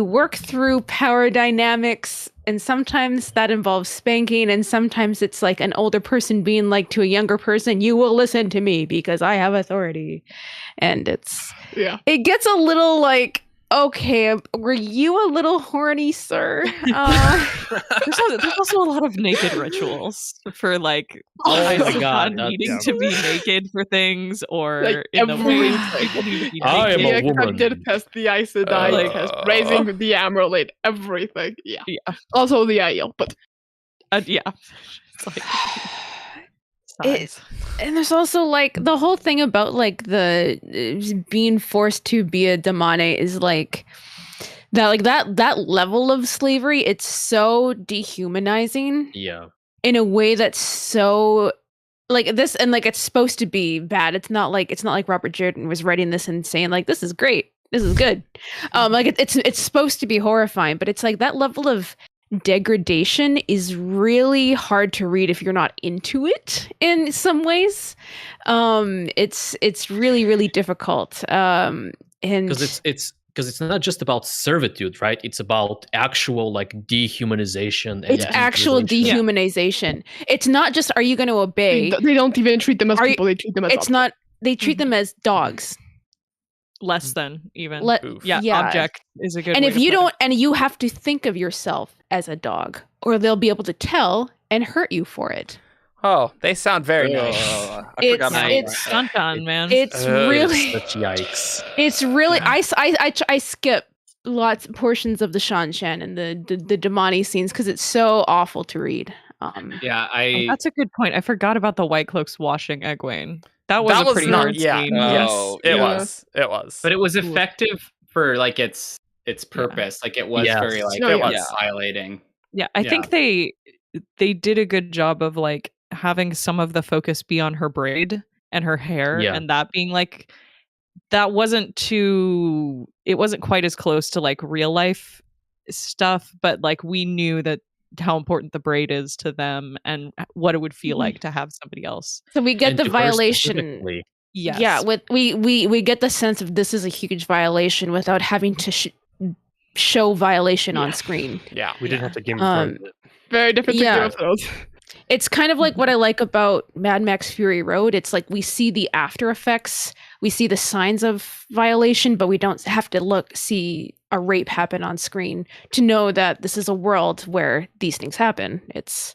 work through power dynamics, and sometimes that involves spanking, and sometimes it's like an older person being like to a younger person, you will listen to me because I have authority. And Yeah. it gets a little like, okay, were you a little horny, sir? There's also a lot of naked rituals for like Oh all my kinds of God, fun needing that's- to be naked for things, or Like in the way everything. people need to be I am naked. a The woman. accepted test, the Aes Sedai Like- test, raising the Amarylate, everything. Yeah. Yeah. Also the Aiel, but Yeah. It's like It- signs. And there's also like the whole thing about like the being forced to be a damane is like that level of slavery. It's so dehumanizing Yeah. in a way that's so like this, and like it's supposed to be bad. It's not like Robert Jordan was writing this and saying like this is great, this is good. Like it's supposed to be horrifying, but it's like that level of degradation is really hard to read if you're not into it in some ways. It's really difficult. And Because it's not just about servitude, right? It's about actual like dehumanization. And it's actual dehumanization. It's not just are you going to obey? they don't even treat them as Are you- people, they treat them as It's objects. not. They treat them as dogs. Less than even. Oof. Yeah, yeah. object is a good And way if to you put it. don't, and you have to think of yourself as a dog, or they'll be able to tell and hurt you for it. Oh, they sound very nice. I It's- forgot my it's- Dun dun, man. It's really, Such yikes. it's really. I skip lots portions of the Shan and the Damani scenes because it's so awful to read. Yeah, Oh, that's a good point. I forgot about the White Cloaks washing Egwene. That was That a was pretty not. hard Yeah. scene. Yes. Oh, It yeah. was. It was. but it was effective for like its purpose. Like it was Yes. very like No, it yeah. was. violating. Yeah, I think they did a good job of like having some of the focus be on her braid and her hair, Yeah. and that being like that wasn't too. It wasn't quite as close to like real life stuff, but like we knew that how important the braid is to them and what it would feel like to have somebody else. So we get And the to her violation. specifically. Yes. Yeah, we get the sense of this is a huge violation without having to show violation on screen. Yeah. We didn't have to Game of Um, Thrones it. Very different to Yeah. Game of Thrones. It's kind of like what I like about Mad Max Fury Road. It's like we see the after effects, we see the signs of violation, but we don't have to see a rape happen on screen to know that this is a world where these things happen. It's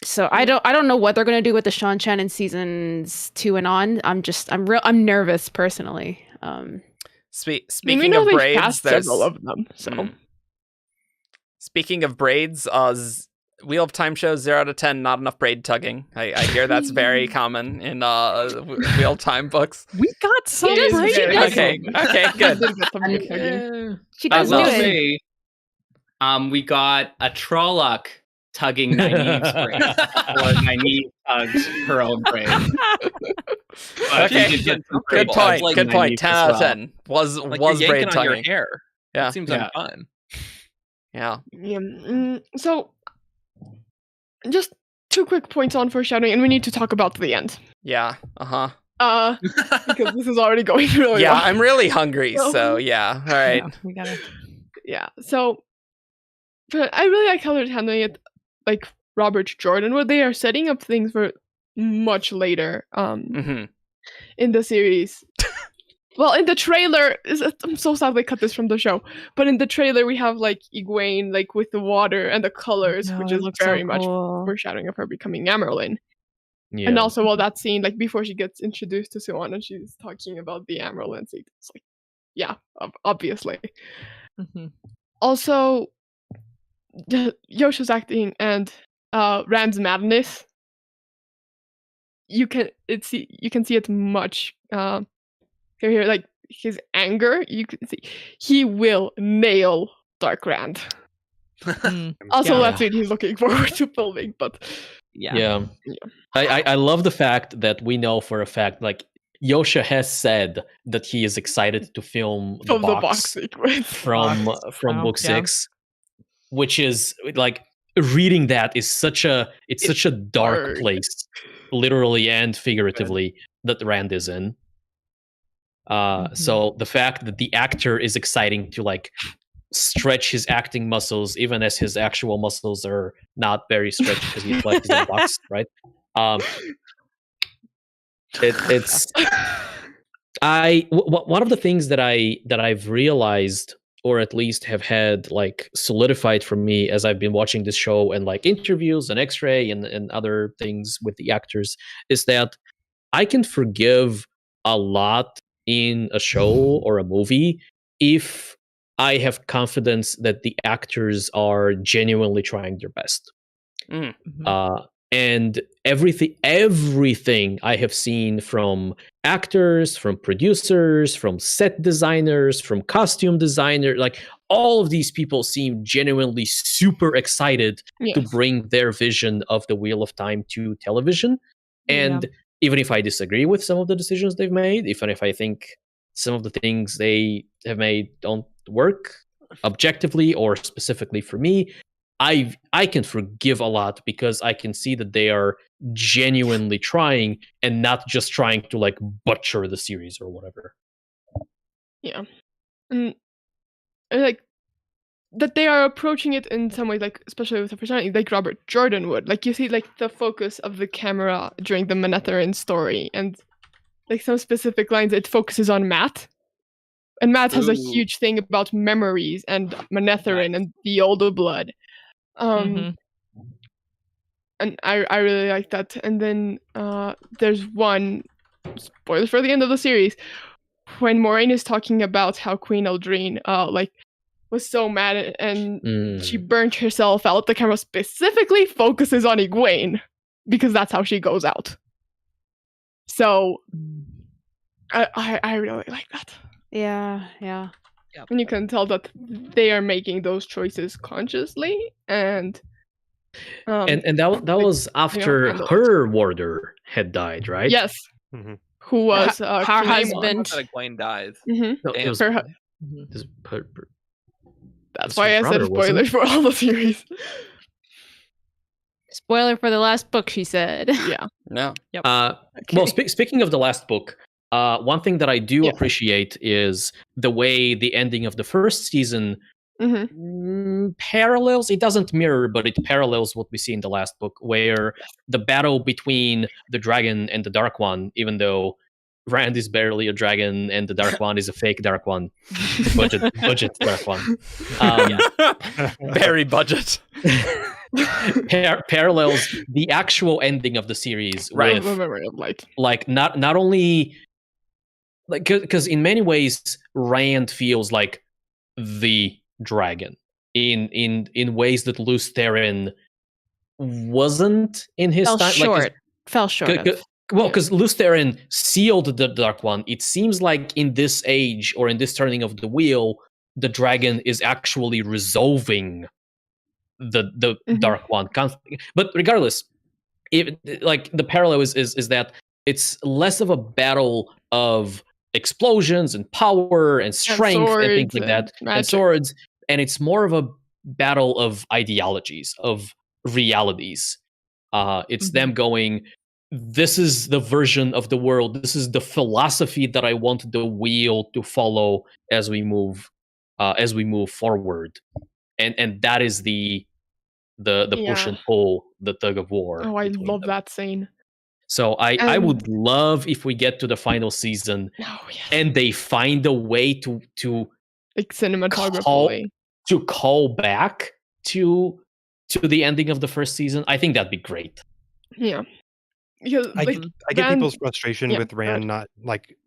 so I don't know what they're gonna do with the Sean Shannon seasons 2 and on. I'm nervous personally. We Speaking know of they've braids, cast there's several of them, so Mm. Speaking of braids, Wheel of Time shows 0 out of 10. Not enough braid tugging. I hear that's very common in Wheel of Time books. We got some It is braid very tugging. Okay, good. Did get some good tugging. She I does do will it. say, we got a Trolloc tugging Nynaeve's braid, or Nynaeve tugged her own braid. Okay, she did get some Good braid point. tugs like Good point. Nynaeve 10 as out of well. 10 was Like was you're braid yanking on your tugging. hair. Yeah. That seems Yeah. unfun. Yeah. Yeah. So, just 2 quick points on foreshadowing, and we need to talk about the end. Yeah. Uh-huh. Because this is already going really Yeah, well. I'm really hungry, Well- so yeah. All right. Yeah, we gotta. Yeah. So, but I really like how they're handling it. Like Robert Jordan Wood, they are setting up things for much later in the series. Well, in the trailer, I'm so sad they cut this from the show, but in the trailer we have like Egwene like with the water and the colors, which is very much foreshadowing of her becoming Amarylline. Yeah. And also, well, that scene like before she gets introduced to Siwan and she's talking about the Amarylline seed, it's like, yeah, obviously. Also, Yosha's acting and Rand's madness. You can see it much. Here, like his anger, you can see he will nail Dark Rand. Also, that's what he's looking forward to filming. But yeah. I love the fact that we know for a fact, like Yosha has said that he is excited to film the box sequence from book 6, which is like reading that is such a dark place, literally and figuratively, that Rand is in. So the fact that the actor is exciting to like stretch his acting muscles, even as his actual muscles are not very stretched because he's like he's in a box, right? It's one of the things that I've realized, or at least have had like solidified for me as I've been watching this show and like interviews and X-ray and other things with the actors, is that I can forgive a lot in a show or a movie if I have confidence that the actors are genuinely trying their best. And everything I have seen from actors, from producers, from set designers, from costume designers, like all of these people seem genuinely super excited to bring their vision of the Wheel of Time to television. And even if I disagree with some of the decisions they've made, even if I think some of the things they have made don't work objectively or specifically for me, I can forgive a lot because I can see that they are genuinely trying and not just trying to like butcher the series or whatever. Yeah. And like that they are approaching it in some ways, like especially with the personality, like Robert Jordan would. Like you see like the focus of the camera during the Manetheren story and like some specific lines, it focuses on Matt. And Matt has a huge thing about memories and Manetheren and the older blood. And I really like that. And then there's one spoilers for the end of the series when Moraine is talking about how Queen Eldrine like was so mad and she burnt herself out. The camera specifically focuses on Egwene because that's how she goes out. So I really like that. Yeah. And you can tell that they are making those choices consciously and that was after her warder had died, right? Yes. Who was her husband. Egwene dies. That's why I said spoilers for all the series. Spoiler for the last book, she said. Yeah. No. Yep. Well, speaking of the last book, one thing that I do appreciate is the way the ending of the first season parallels. It doesn't mirror, but it parallels what we see in the last book, where the battle between the dragon and the Dark One, even though Rand is barely a dragon and the Dark One is a fake Dark One, budget Dark One, very budget. Parallels the actual ending of the series, right? With, like not only like because in many ways Rand feels like the dragon in ways that Lews Therin wasn't in his time. Fell short. Well, because Lews Therin sealed the Dark One. It seems like in this age or in this turning of the wheel, the dragon is actually resolving the Dark One conflict. But regardless, like the parallel is that it's less of a battle of explosions and power and strength and things like that, and swords, and it's more of a battle of ideologies, of realities. It's them going, this is the version of the world, this is the philosophy that I want the wheel to follow as we move forward, and that is the the push and pull, the tug of war. Oh, I between love them. that scene. So I would love if we get to the final season and they find a way to like cinematography call back to the ending of the first season. I think that'd be great. Yeah. Because, I get Rand- people's frustration yeah, with Rand not like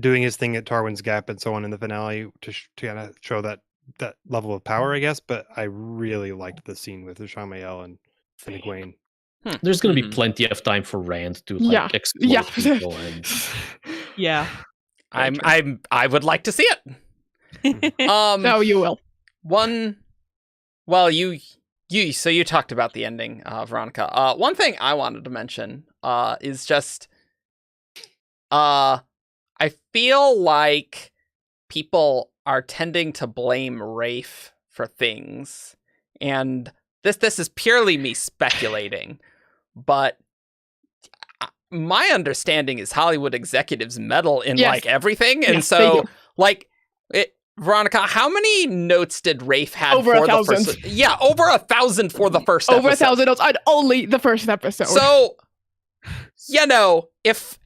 doing his thing at Tarwin's Gap and so on in the finale to kind of show that level of power, I guess. But I really liked the scene with Ishamael and Egwene. There's going to be plenty of time for Rand to explore people and Yeah. I would like to see it. No, you will. Well, so you talked about the ending, Veronica. One thing I wanted to mention is just I feel like people are tending to blame Rafe for things, and this is purely me speculating, but my understanding is Hollywood executives meddle in like everything, and so like Veronica, how many notes did Rafe have over for 1,000? the first? Yeah, over 1,000 for the first episode. Over 1,000 notes on only the first episode. So, if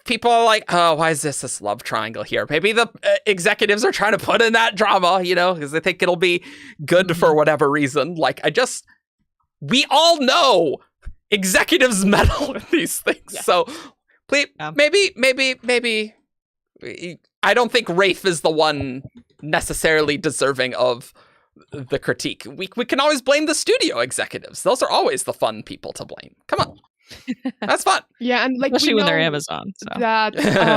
people are like, oh, why is this love triangle here? Maybe the executives are trying to put in that drama, because they think it'll be good for whatever reason. Like, we all know executives meddle in these things. Yeah. So, please, maybe. I don't think Rafe is the one necessarily deserving of the critique. We can always blame the studio executives. Those are always the fun people to blame. Come on. That's fun. Yeah, and like especially when they're Amazon. So. That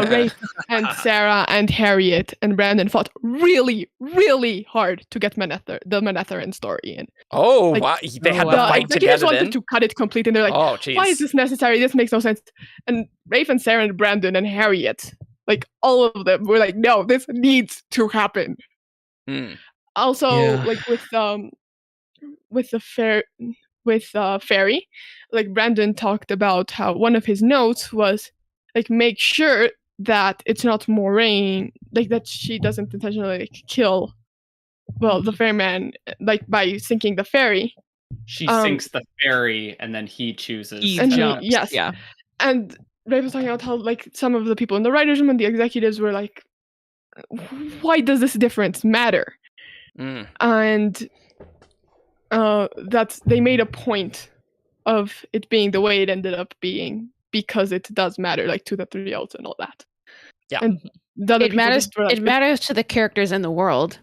Rafe and Sarah and Harriet and Brandon fought really, really hard to get the Manetheren story in. Oh, like, wow. They had to fight to get it in? The executives wanted to cut it completely, and they're like, oh, geez. Why is this necessary? This makes no sense. And Rafe and Sarah and Brandon and Harriet, like all of them were like, no, this needs to happen. Also, like with Fairy, like Brandon talked about how one of his notes was like, make sure that it's not Moraine, like that she doesn't intentionally like kill the Fairman, like by sinking the ferry. She sinks the ferry and then he chooses. Yeah. And Ray was talking about how like some of the people in the writers' room and the executives were like, why does this difference matter? And that they made a point of it being the way it ended up being because it does matter, like to the 3Ls and all that. Yeah, and it matters. It matters to the characters in the world.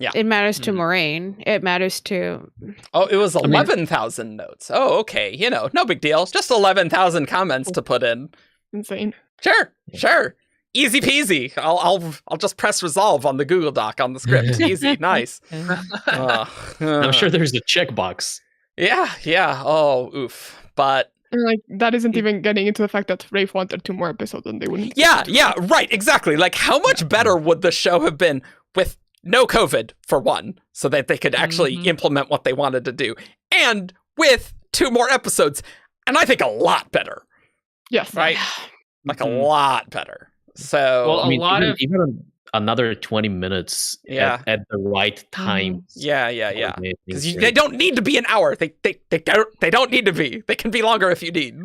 Yeah, it matters to Moraine. It matters to. Oh, it was 11,000 notes. Oh, okay. No big deal. It's just 11,000 comments to put in. Insane. Sure. Easy peasy. I'll just press resolve on the Google Doc on the script. Easy, nice. I'm sure there's a checkbox. Yeah. Oh, oof. But like that isn't even getting into the fact that Rafe wanted 2 more episodes and they wouldn't. Yeah, right, exactly. Like, how much better would the show have been with no COVID for one, so that they could actually implement what they wanted to do, and with 2 more episodes, and I think a lot better. Yes, right, like a lot better. So even another 20 minutes at the right time. Yeah. Because they don't need to be an hour. They don't need to be. They can be longer if you need.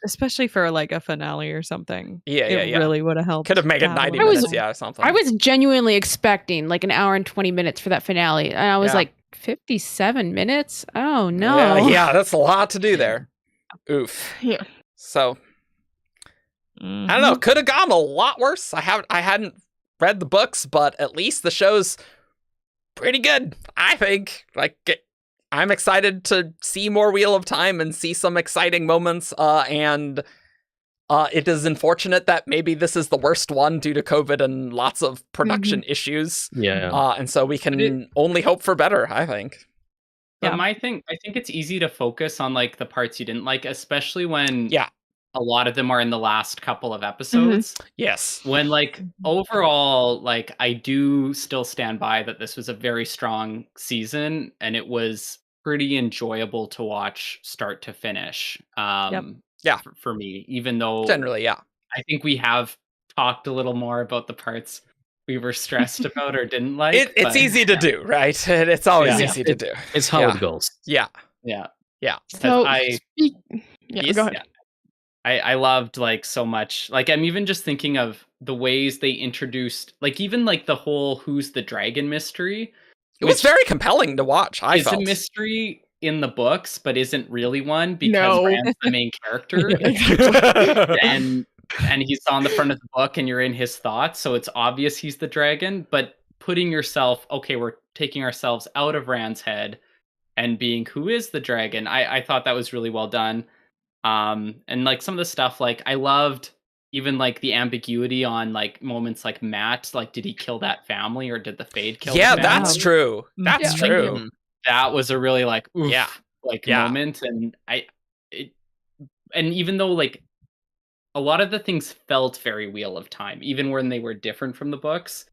Especially for like a finale or something. Yeah. Really would have helped. Could have made it 90 minutes, or something. I was genuinely expecting like an hour and 20 minutes for that finale, and I was like, 57 minutes? Oh no. Yeah, that's a lot to do there. Oof. Yeah. So I don't know. Could have gone a lot worse. I hadn't read the books, but at least the show's pretty good, I think. Like, I'm excited to see more Wheel of Time and see some exciting moments. And it is unfortunate that maybe this is the worst one due to COVID and lots of production issues. Yeah. And so we can only hope for better, I think. But I think it's easy to focus on like the parts you didn't like, especially when a lot of them are in the last couple of episodes. Yes. When like overall, like I do still stand by that this was a very strong season and it was pretty enjoyable to watch start to finish. For me, even though generally, I think we have talked a little more about the parts we were stressed about or didn't like. It's easy to do, right? It's always easy to do. It's how it goes. Yeah. Yeah. Yeah. So I Yes, go ahead. I loved like so much. Like I'm even just thinking of the ways they introduced like even like the whole who's the dragon mystery. It was which very compelling to watch, I is felt. a mystery in the books, but isn't really one because No. Rand's the main character. and he's on the front of the book and you're in his thoughts, so it's obvious he's the dragon, but putting yourself, okay, we're taking ourselves out of Rand's head and being who is the dragon. I thought that was really well done. And like some of the stuff, like I loved even like the ambiguity on like moments like Matt, like did he kill that family or did the Fade kill Yeah, the that's family? true. That's Yeah. true. That was a really like oof, Yeah. like Yeah. moment. And and even though like a lot of the things felt very Wheel of Time, even when they were different from the books.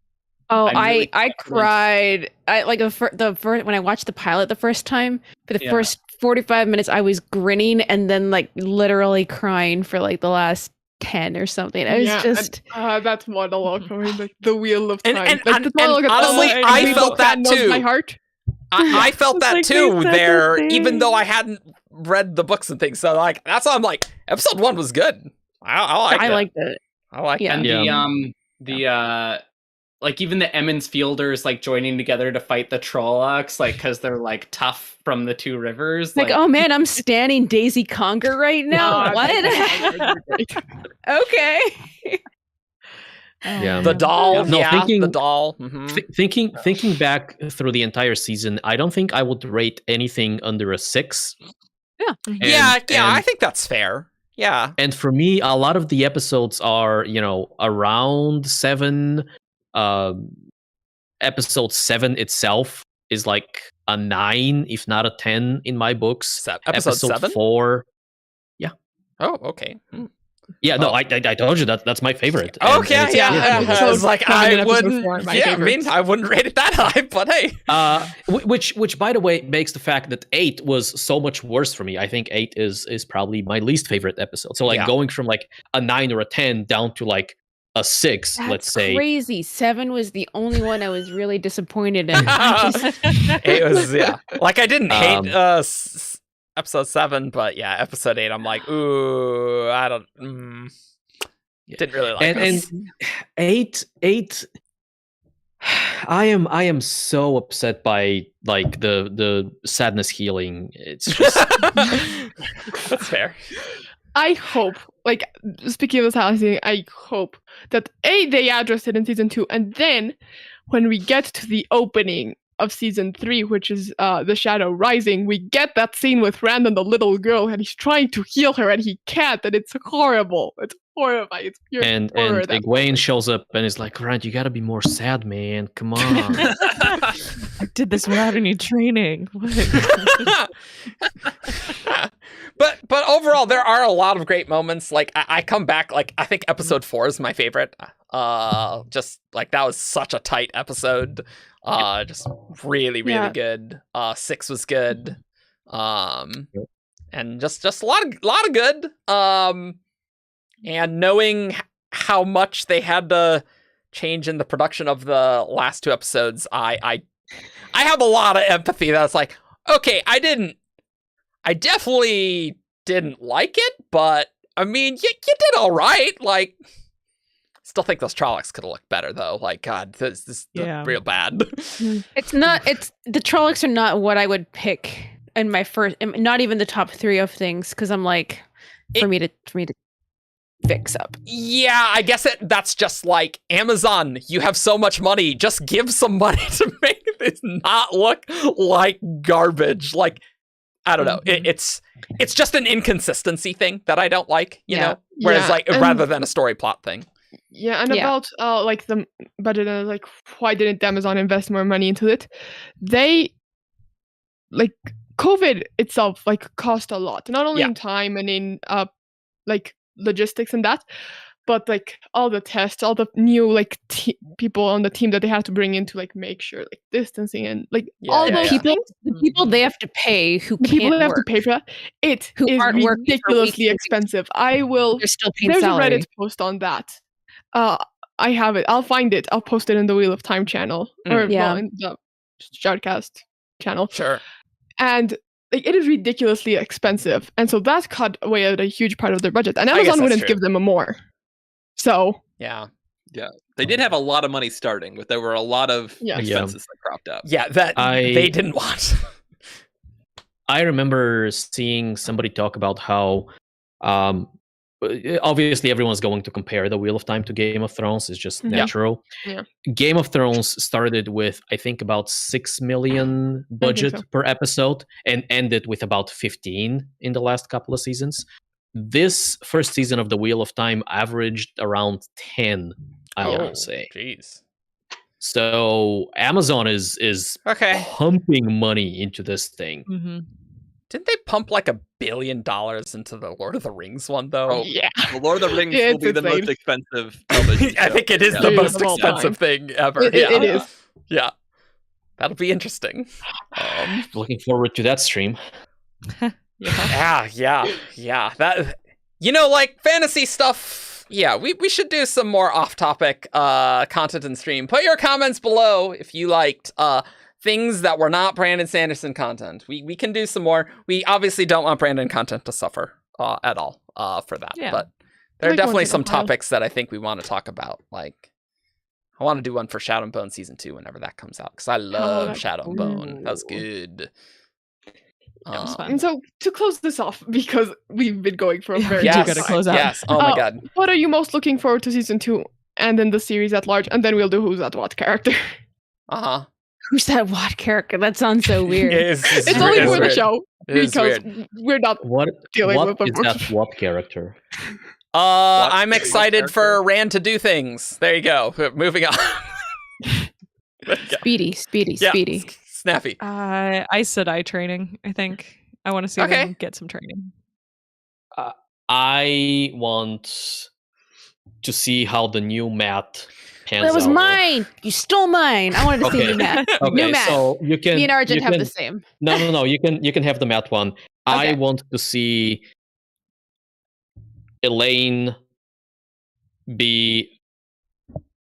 Oh, I'm really I confident- cried. I like the first when I watched the pilot the first time. For the Yeah. first 45 minutes, I was grinning and then like literally crying for like the last 10 or something. I was just that monologue for me, like the Wheel of Time. And like, the monologue at honestly, all, I every felt book that fan knows too. My heart. I felt It's that like they too said there, the even though thing. I hadn't read the books and things. So like that's why I'm like, episode 1 was good. I liked it. I like Yeah. And Yeah. the like even the Emmons Fielders like joining together to fight the Trollocs, like because they're like tough from the two rivers. Like, oh man, I'm standing Daisy Conger right now. Oh, What? Okay. Yeah. the doll. No, Yeah, thinking- the doll. Mhm. Thinking back through the entire season, I don't think I would rate anything under a 6. Yeah, And- I and- think that's fair. Yeah. And for me, a lot of the episodes are, around 7. Episode 7 itself is like a 9, if not a 10 in my books. Episode 7? 4. Oh, okay. Hmm. Yeah, no, Oh. I told you that's my favorite. And Okay, it's yeah. good. Episode I was like, 7 I and episode wouldn't. 4 are my Yeah, I favorites. mean, I wouldn't rate it that high, but hey. Which by the way makes the fact that 8 was so much worse for me. I think 8 is probably my least favorite episode. So like Yeah. going from like a 9 or a 10 down to like a 6, That's let's say. crazy. 7 was the only one I was really disappointed in. I'm just- It was, yeah. Like, I didn't hate Um, episode 7, but yeah, episode 8, I'm like, ooh, I don't. Didn't really like and this. 8 I am so upset by like the sadness healing. It's just That's fair. I hope, like, speaking of the housing, I hope that they address it in season 2, and then when we get to the opening of season 3, which is the Shadow Rising, we get that scene with Rand and the little girl, and he's trying to heal her, and he can't, and it's horrible. It's horrifying. It's pure and horror. that- Egwene shows up and is like, Grant, you gotta be more sad, man. Come on. I did this without any training. What? but overall, there are a lot of great moments. Like I come back, like I think episode 4 is my favorite. Just like that was such a tight episode. Just really good. 6 was good. And just a lot of good. And knowing how much they had to change in the production of the last 2 episodes, I have a lot of empathy. That's like, okay, I definitely didn't like it, but I mean, you did all right. Like, still think those Trollocs could have looked better though. Like, God, this is real bad. the Trollocs are not what I would pick in my first, not even the top 3 of things, because I'm like, for me to fix up. Yeah, I guess that's just like Amazon. You have so much money, just give some money to make this not look like garbage. Like, I don't know. It's just an inconsistency thing that I don't like, you know? Whereas like rather than a story plot thing. Yeah, and about like the budget and like why didn't Amazon invest more money into it? They like COVID itself like cost a lot, not only in time and in like logistics and that, but like all the tests, all the new like people on the team that they have to bring in to like make sure like distancing and like all those people, the people they have to pay who the people can't they have to work, pay for that, it who is aren't working for ridiculously weeks. expensive. I will. They're still paying There's salary. a Reddit post on that. I have it. I'll find it. I'll post it in the Wheel of Time channel or well, in the Shoutcast channel. Sure. And like it is ridiculously expensive, and so that cut away a huge part of their budget. And I guess Amazon that's wouldn't true. give them more. So Yeah. They did have a lot of money starting, but there were a lot of Yeah. expenses that cropped up. Yeah, that they didn't want. I remember seeing somebody talk about how obviously everyone's going to compare the Wheel of Time to Game of Thrones. It's just natural. Yeah. Game of Thrones started with, I think, about 6 million budget per episode and ended with about 15 in the last couple of seasons. This first season of the Wheel of Time averaged around 10, I want to say. Jeez. So Amazon is pumping money into this thing. Mm-hmm. Didn't they pump like $1 billion into the Lord of the Rings one though? Oh, yeah, the Lord of the Rings will be the most expensive television I show. think it is the most expensive thing ever. It is. Yeah. That'll be interesting. Looking forward to that stream. Yeah. That, like fantasy stuff. Yeah, we should do some more off-topic content and stream. Put your comments below if you liked things that were not Brandon Sanderson content. We can do some more. We obviously don't want Brandon content to suffer at all for that. Yeah. But there are definitely some topics that I think we want to talk about. Like, I want to do one for Shadow and Bone Season 2 whenever that comes out, because I love Shadow and Bone. That was good. That was fun. And so to close this off, because we've been going for a very yes, long gotta time. close out. Yes. Oh my god. What are you most looking forward to Season 2 and then the series at large? And then we'll do Who's That What character. Uh-huh. Who's that what character? That sounds so weird. It's only for the show because we're not dealing with is that what character? I'm excited for Rand to do things. There you go. Moving on. Speedy. Snappy. Aes Sedai training, I think. I want to see them get some training. I want to see how the new mat pans out. That was mine. You stole mine. I wanted to see new mat. New mat. So you can. Me and Arjun have the same. No. You can have the mat one. I want to see Elaine be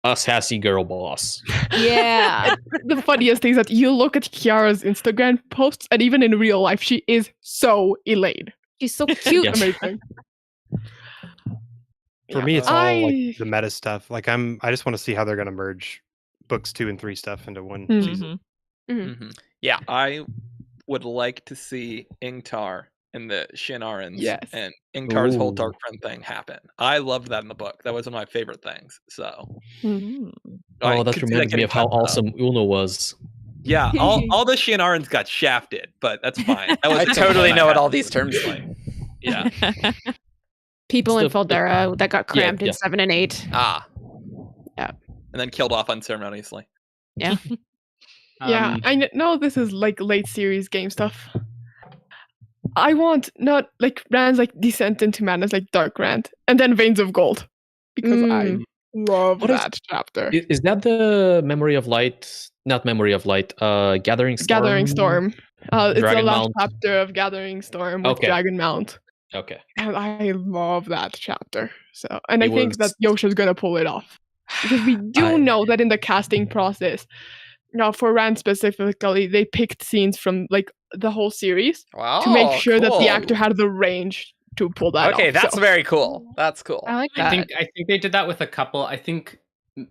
a sassy girl boss. Yeah. The funniest thing is that you look at Kiara's Instagram posts, and even in real life, she is so Elaine. She's so cute. Yes. Amazing. For me, it's all like the meta stuff. Like I just want to see how they're gonna merge books 2 and 3 stuff into one season. Mm-hmm. Yeah, I would like to see Ingtar and the Shinarans and Ingtar's whole Dark Friend thing happen. I loved that in the book. That was one of my favorite things. So, that reminds me of how awesome Uno was. Yeah, all the Shinarans got shafted, but that's fine. That was I totally know what all these terms mean. Yeah. People in Foldera that got crammed in 7 and 8. Ah. Yeah. And then killed off unceremoniously. Yeah. Yeah, I know this is like late series game stuff. I want not like Rand's like Descent into Madness, like Dark Rand, and then Veins of Gold, because I love that chapter. Is that the Memory of Light? Not Memory of Light. Gathering Storm. Gathering Storm. It's Dragon the last Mount. chapter of Gathering Storm with Dragon Mount. Okay. And I love that chapter. So, and I think that Yosha's gonna pull it off, because we do know that in the casting process, for Rand specifically, they picked scenes from like the whole series to make sure that the actor had the range to pull that off. Okay, that's very cool. That's cool. I like that. I think they did that with a couple. I think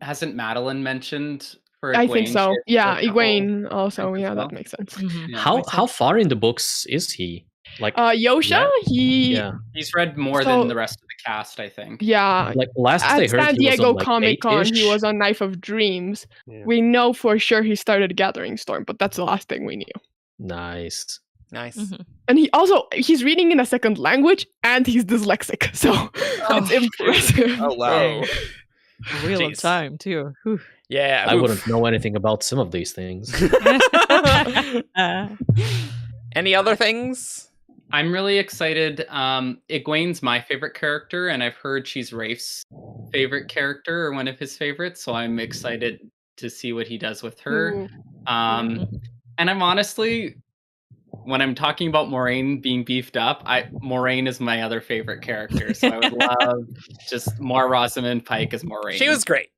hasn't Madeline mentioned for Egwene? I think so. Yeah, couple? Egwene also. Yeah, that makes sense. Mm-hmm. How far in the books is he? Like Yosha, he's read more than the rest of the cast, I think. Yeah, like last I heard, San Diego he was on, like, Comic-Con, 8-ish. he was on Knife of Dreams. Yeah. We know for sure he started Gathering Storm, but that's the last thing we knew. Nice. Mm-hmm. And he's reading in a second language, and he's dyslexic, so it's impressive. Oh wow. Wheel of Time too. Whew. Yeah, I wouldn't know anything about some of these things. Any other things? I'm really excited. Egwene's my favorite character, and I've heard she's Rafe's favorite character or one of his favorites, so I'm excited to see what he does with her. And I'm honestly, when I'm talking about Moraine being beefed up, Moraine is my other favorite character, so I would love just more Rosamund Pike as Moraine. She was great.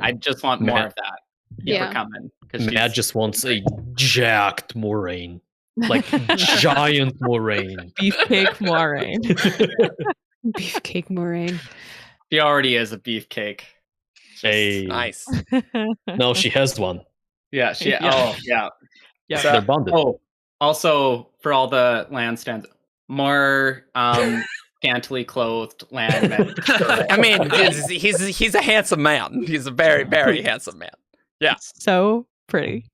I just want more of that. Keep her coming. Matt just wants a jacked Moraine. like giant moraine. Beefcake moraine. Beefcake moraine. She already is a beefcake. Hey, Nice. no, she has one. Yeah, she. Yeah. Oh, yeah. Yeah. So- They're bonded. Oh, also for all the land stands, more scantily clothed landmen. I mean, he's a handsome man. He's a very, very handsome man. Yeah. So pretty.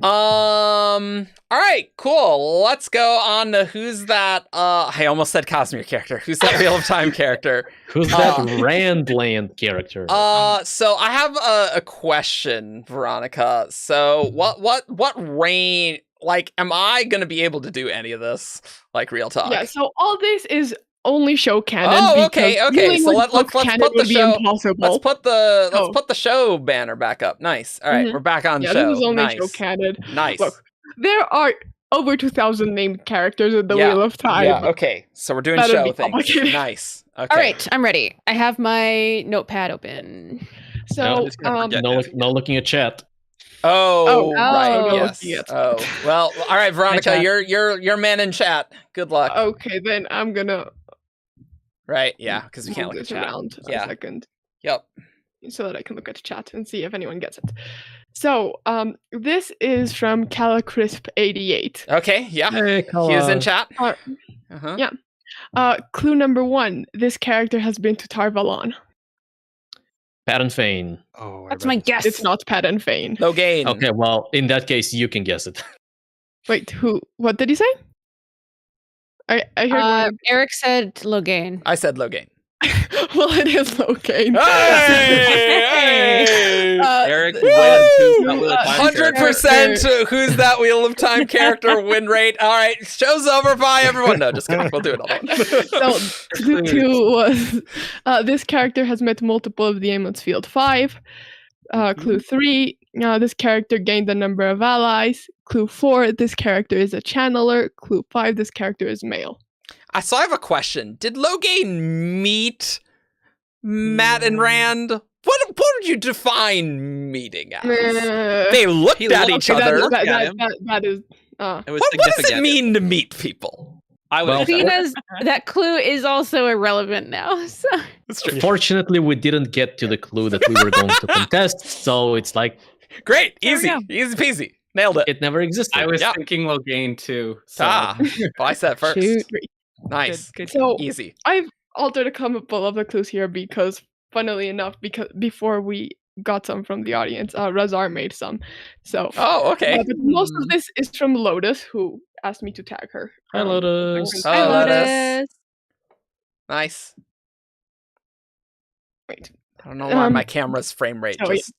All right, cool. Let's go on to who's that? I almost said Cosmere character. Who's that Wheel of Time character? Who's that Randland character? So I have a question, Veronica. So what reign? Like, am I gonna be able to do any of this? Like, real talk? Yeah, so all this is only show canon. Oh, okay, because okay. dealing So with let's book put canon the would be show. impossible. Let's put Oh. the show banner back up. Nice. All right, Mhm. we're back on Yeah, show. this is only Nice. show canon. Nice. Look, there are over 2,000 named characters in the Yeah, Wheel of Time. Yeah. Okay. So we're doing That'd show be things. complicated. Nice. Okay. All right, I'm ready. I have my notepad open. So, It's gonna forget. No looking at chat. Oh, Oh, right. oh, Yes. yes. Oh, well. All right, Veronica, chat. you're man in chat. Good luck. okay, then I'm gonna Right. Yeah, because we can't move look at this chat. around Yeah. a second Yep. so that I can look at the chat and see if anyone gets it. So, this is from CalaCrisp88. Okay. Yeah. Hey, He is in chat. Uh, Uh-huh. yeah. Clue number 1. This character has been to Tarvalon. Pat and Fane. Oh, I That's read my this. guess. It's not Pat and Fane. No gain. Okay, well, in that case, you can guess it. Wait, who? What did he say? I heard. Eric said Logain. I said low gain. Well, it is Logain. Hey! Eric Woo! wins. Who's that Wheel of Time 100% who's that Wheel of Time character win rate. All right, show's over. Bye, everyone. No, just kidding. We'll do it all. So, clue 2 was this character has met multiple of the Amon's Field 5. Clue 3, this character gained a number of allies. Clue 4, this character is a channeler. Clue 5, this character is male. So I have a question. Did Logain meet Matt and Rand? What would you define meeting as? They looked He at looked each at other. them. That is. It was What does it significant. mean to meet people? I would Well, say. Tina's that clue is also irrelevant now. So. That's true. Fortunately, we didn't get to the clue that we were going to contest, so it's like Great, There we easy, go. easy peasy. Nailed it. it never existed. I was Yeah. thinking Logain too. So. Ah, well, I said first. Shoot. Nice, Good. So, easy. I've altered a couple of the clues here because, funnily enough, because before we got some from the audience, Razar made some. So, Oh, okay. but most of this is from Lotus, who asked me to tag her. Hi, Lotus. Hi, Hi, Lotus. Lotus. Nice. Wait. I don't know why my Um, camera's frame rate so yeah. just.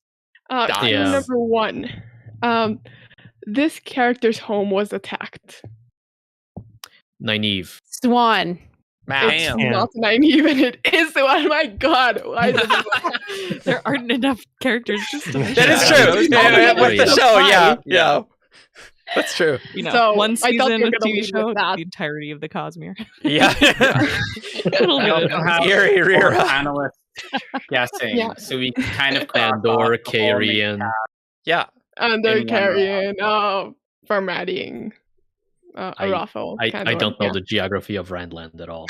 Clue Yeah. number 1. This character's home was attacked. Nynaeve. Swan. Matt. It's Damn. not 9 even. It is. Oh my god. Why is it? There aren't enough characters just to That is Yeah. true. Yeah. With the Yeah. show, yeah, Five. yeah. That's true. you know, So, one I thought season you were of gonna TV lead show, with that. the entirety of the Cosmere. Yeah. It'll I get also it. have Eerie, four Rira. panelists guessing, Yeah. so we can kind of cross Pandora, off the whole main Carrion. cast. Yeah. And they're In one carrying formatting. Raffle. I don't know the geography of Randland at all.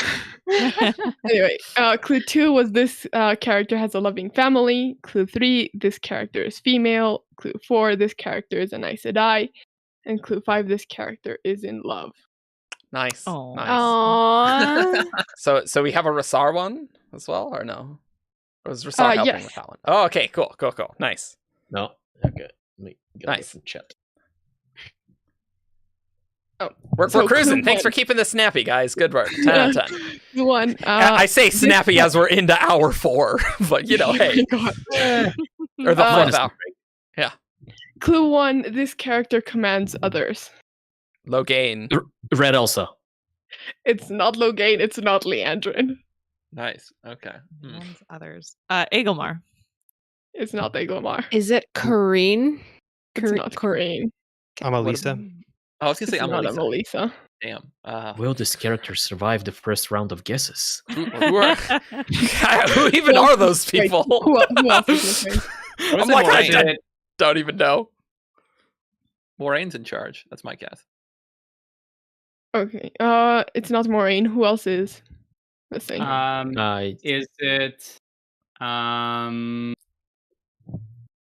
Anyway, clue 2 was this character has a loving family. Clue 3, this character is female. Clue 4, this character is an Aes Sedai. And clue 5, this character is in love. Nice. Aw. Nice. Aww. So we have a Rasar one as well, or no? Or was Rasar helping yes. with that one? Oh, okay. Cool. Nice. No? Okay. Let me get Nice. the chat. We're So cruising. clue Thanks for 1. keeping this snappy, guys. Good work. 10 out of 10. Clue 1. I say snappy as we're into hour 4, but you know, hey, Oh my God. or the Uh, fourth hour. Clue 1, this character commands others. Logain. Red Elsa. It's not Logain, it's not Leandrin. Nice. Okay. And others. Agelmar. It's not Egomar. Is it Kareen? It's not Corinne. I'm Elisa. I was gonna say It's I'm not Elisa. Melissa. Damn. Will this character survive the first round of guesses? Who even are those Wait, people? who else is missing? I'm like, more I shit. don't even know. Moraine's in charge. That's my guess. Okay. It's not Moraine. Who else is? Let's think. Is it?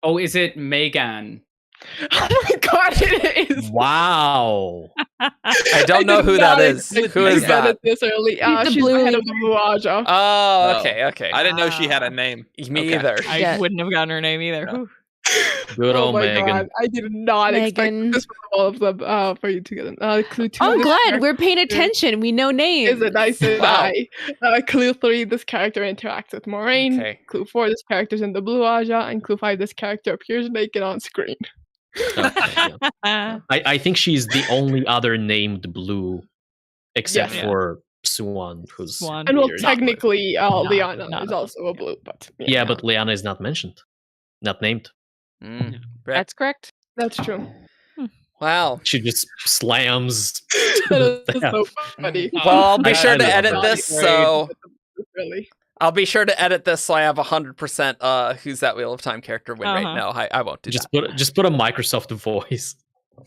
Oh, is it Megan? Oh my god, it is. Wow. I don't know who that is. Who is that? This early. She's She's the the head blue. of the Blue Aja. Oh, No. okay. I didn't know she had a name. Me Okay. either. I Yeah. wouldn't have gotten her name either. No. Whew. Good Oh old my Megan. god, I did not expect Megan. this from all of them. For you to get them. Clue 2. Oh, this glad character we're paying attention. We know names. is a nice Wow. guy. Clue 3, this character interacts with Moraine. Okay. Clue 4, this character's in the Blue Aja. And Clue 5, this character appears naked on screen. Okay, yeah. I think she's the only other named blue, except Yes. for Swan, who's Swan. And well, weird. technically, Not- Liana not is a- also a blue, but Yeah, but Liana is not mentioned, not named. Mm. That's correct. that's true. Wow. She just slams. That is so funny. Well, I'll be I- sure I to love edit that. this, Right. so Really. I'll be sure to edit this so I have 100% Who's That Wheel of Time character win rate. Uh-huh. No, I won't do Just put a Microsoft voice.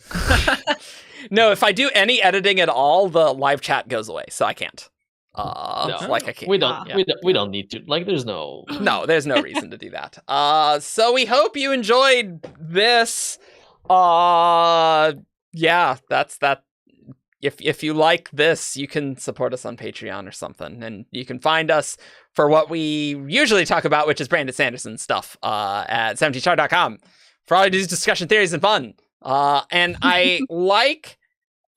that. No, if I do any editing at all, the live chat goes away, so I can't. Like I can't. We don't. Yeah. We don't need to. Like, there's no. No, there's no reason to do that. So we hope you enjoyed this. Yeah, that's that. If you like this, you can support us on Patreon or something, and you can find us for what we usually talk about, which is Brandon Sanderson stuff at 17chart.com for all these discussion theories and fun. And I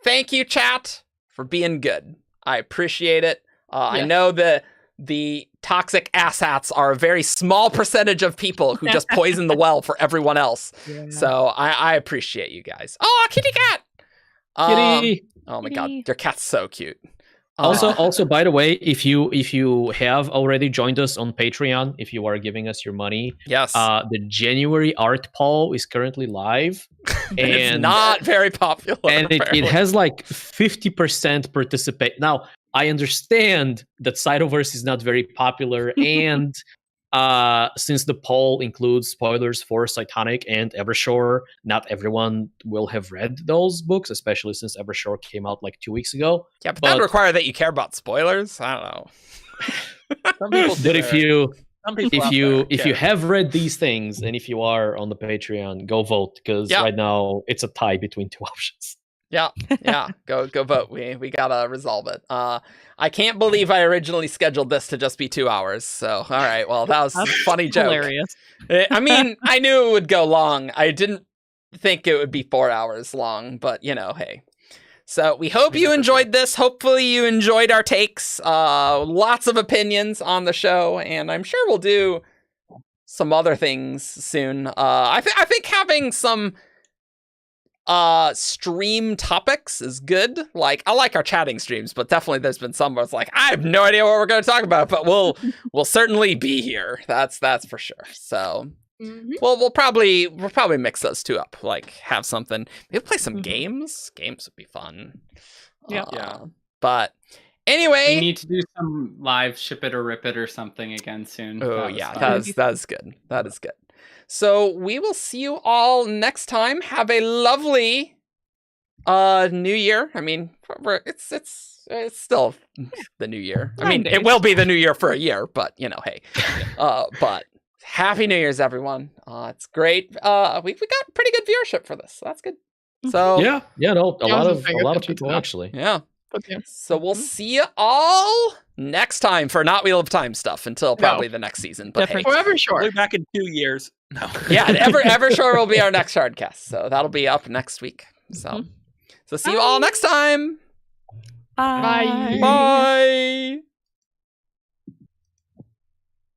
thank you, chat, for being good. I appreciate it. I Yes. know that the toxic asshats are a very small percentage of people who just poison the well for everyone else. So I appreciate you guys. Oh, kitty cat! Kitty. Oh my god, your cat's so cute. Also, by the way, if you have already joined us on Patreon, if you are giving us your money, yes, the January art poll is currently live, it's not very popular, and it apparently. has like 50% participate. Now, I understand that Cytoverse is not very popular, and since the poll includes spoilers for Cytonic and Evershore, not everyone will have read those books, especially since Evershore came out like 2 weeks ago. Yeah, but that would require that you care about spoilers. I don't know. Some people But if you Some people out there if you care. have read these things, and if you are on the Patreon, go vote, because Yeah. right now it's a tie between two options. Yeah, go vote. We gotta resolve it. I can't believe I originally scheduled this to just be 2 hours. So all right, well that was a funny joke. Hilarious. I mean, I knew it would go long. I didn't think it would be 4 hours long, but hey. So we hope you enjoyed this. Hopefully you enjoyed our takes. Lots of opinions on the show, and I'm sure we'll do some other things soon. I think having some stream topics is good. Like, I like our chatting streams, but definitely there's been some where it's like, I have no idea what we're going to talk about, but we'll certainly be here. That's for sure. So we'll probably mix those two up. Like, have something. Maybe play some games. Games would be fun. Yeah. But anyway, We need to do some live ship it or rip it or something again soon. oh That was yeah, fun. that is good. That is good. So we will see you all next time. Have a lovely new year. I mean, it's still the new year. I 9 mean, days. it will be the new year for a year, but hey. But happy New Year's, everyone. It's great. We got pretty good viewership for this. So that's good. So No, a I lot wasn't of paying attention to people that. actually. yeah. But yeah. So we'll see you all next time for Not Wheel of Time stuff until probably the next season. But hey, Different. Forever We'll short. be back in 2 years. No. yeah, Evershore will be our next hardcast, so that'll be up next week. So see you all next time. Bye. Bye.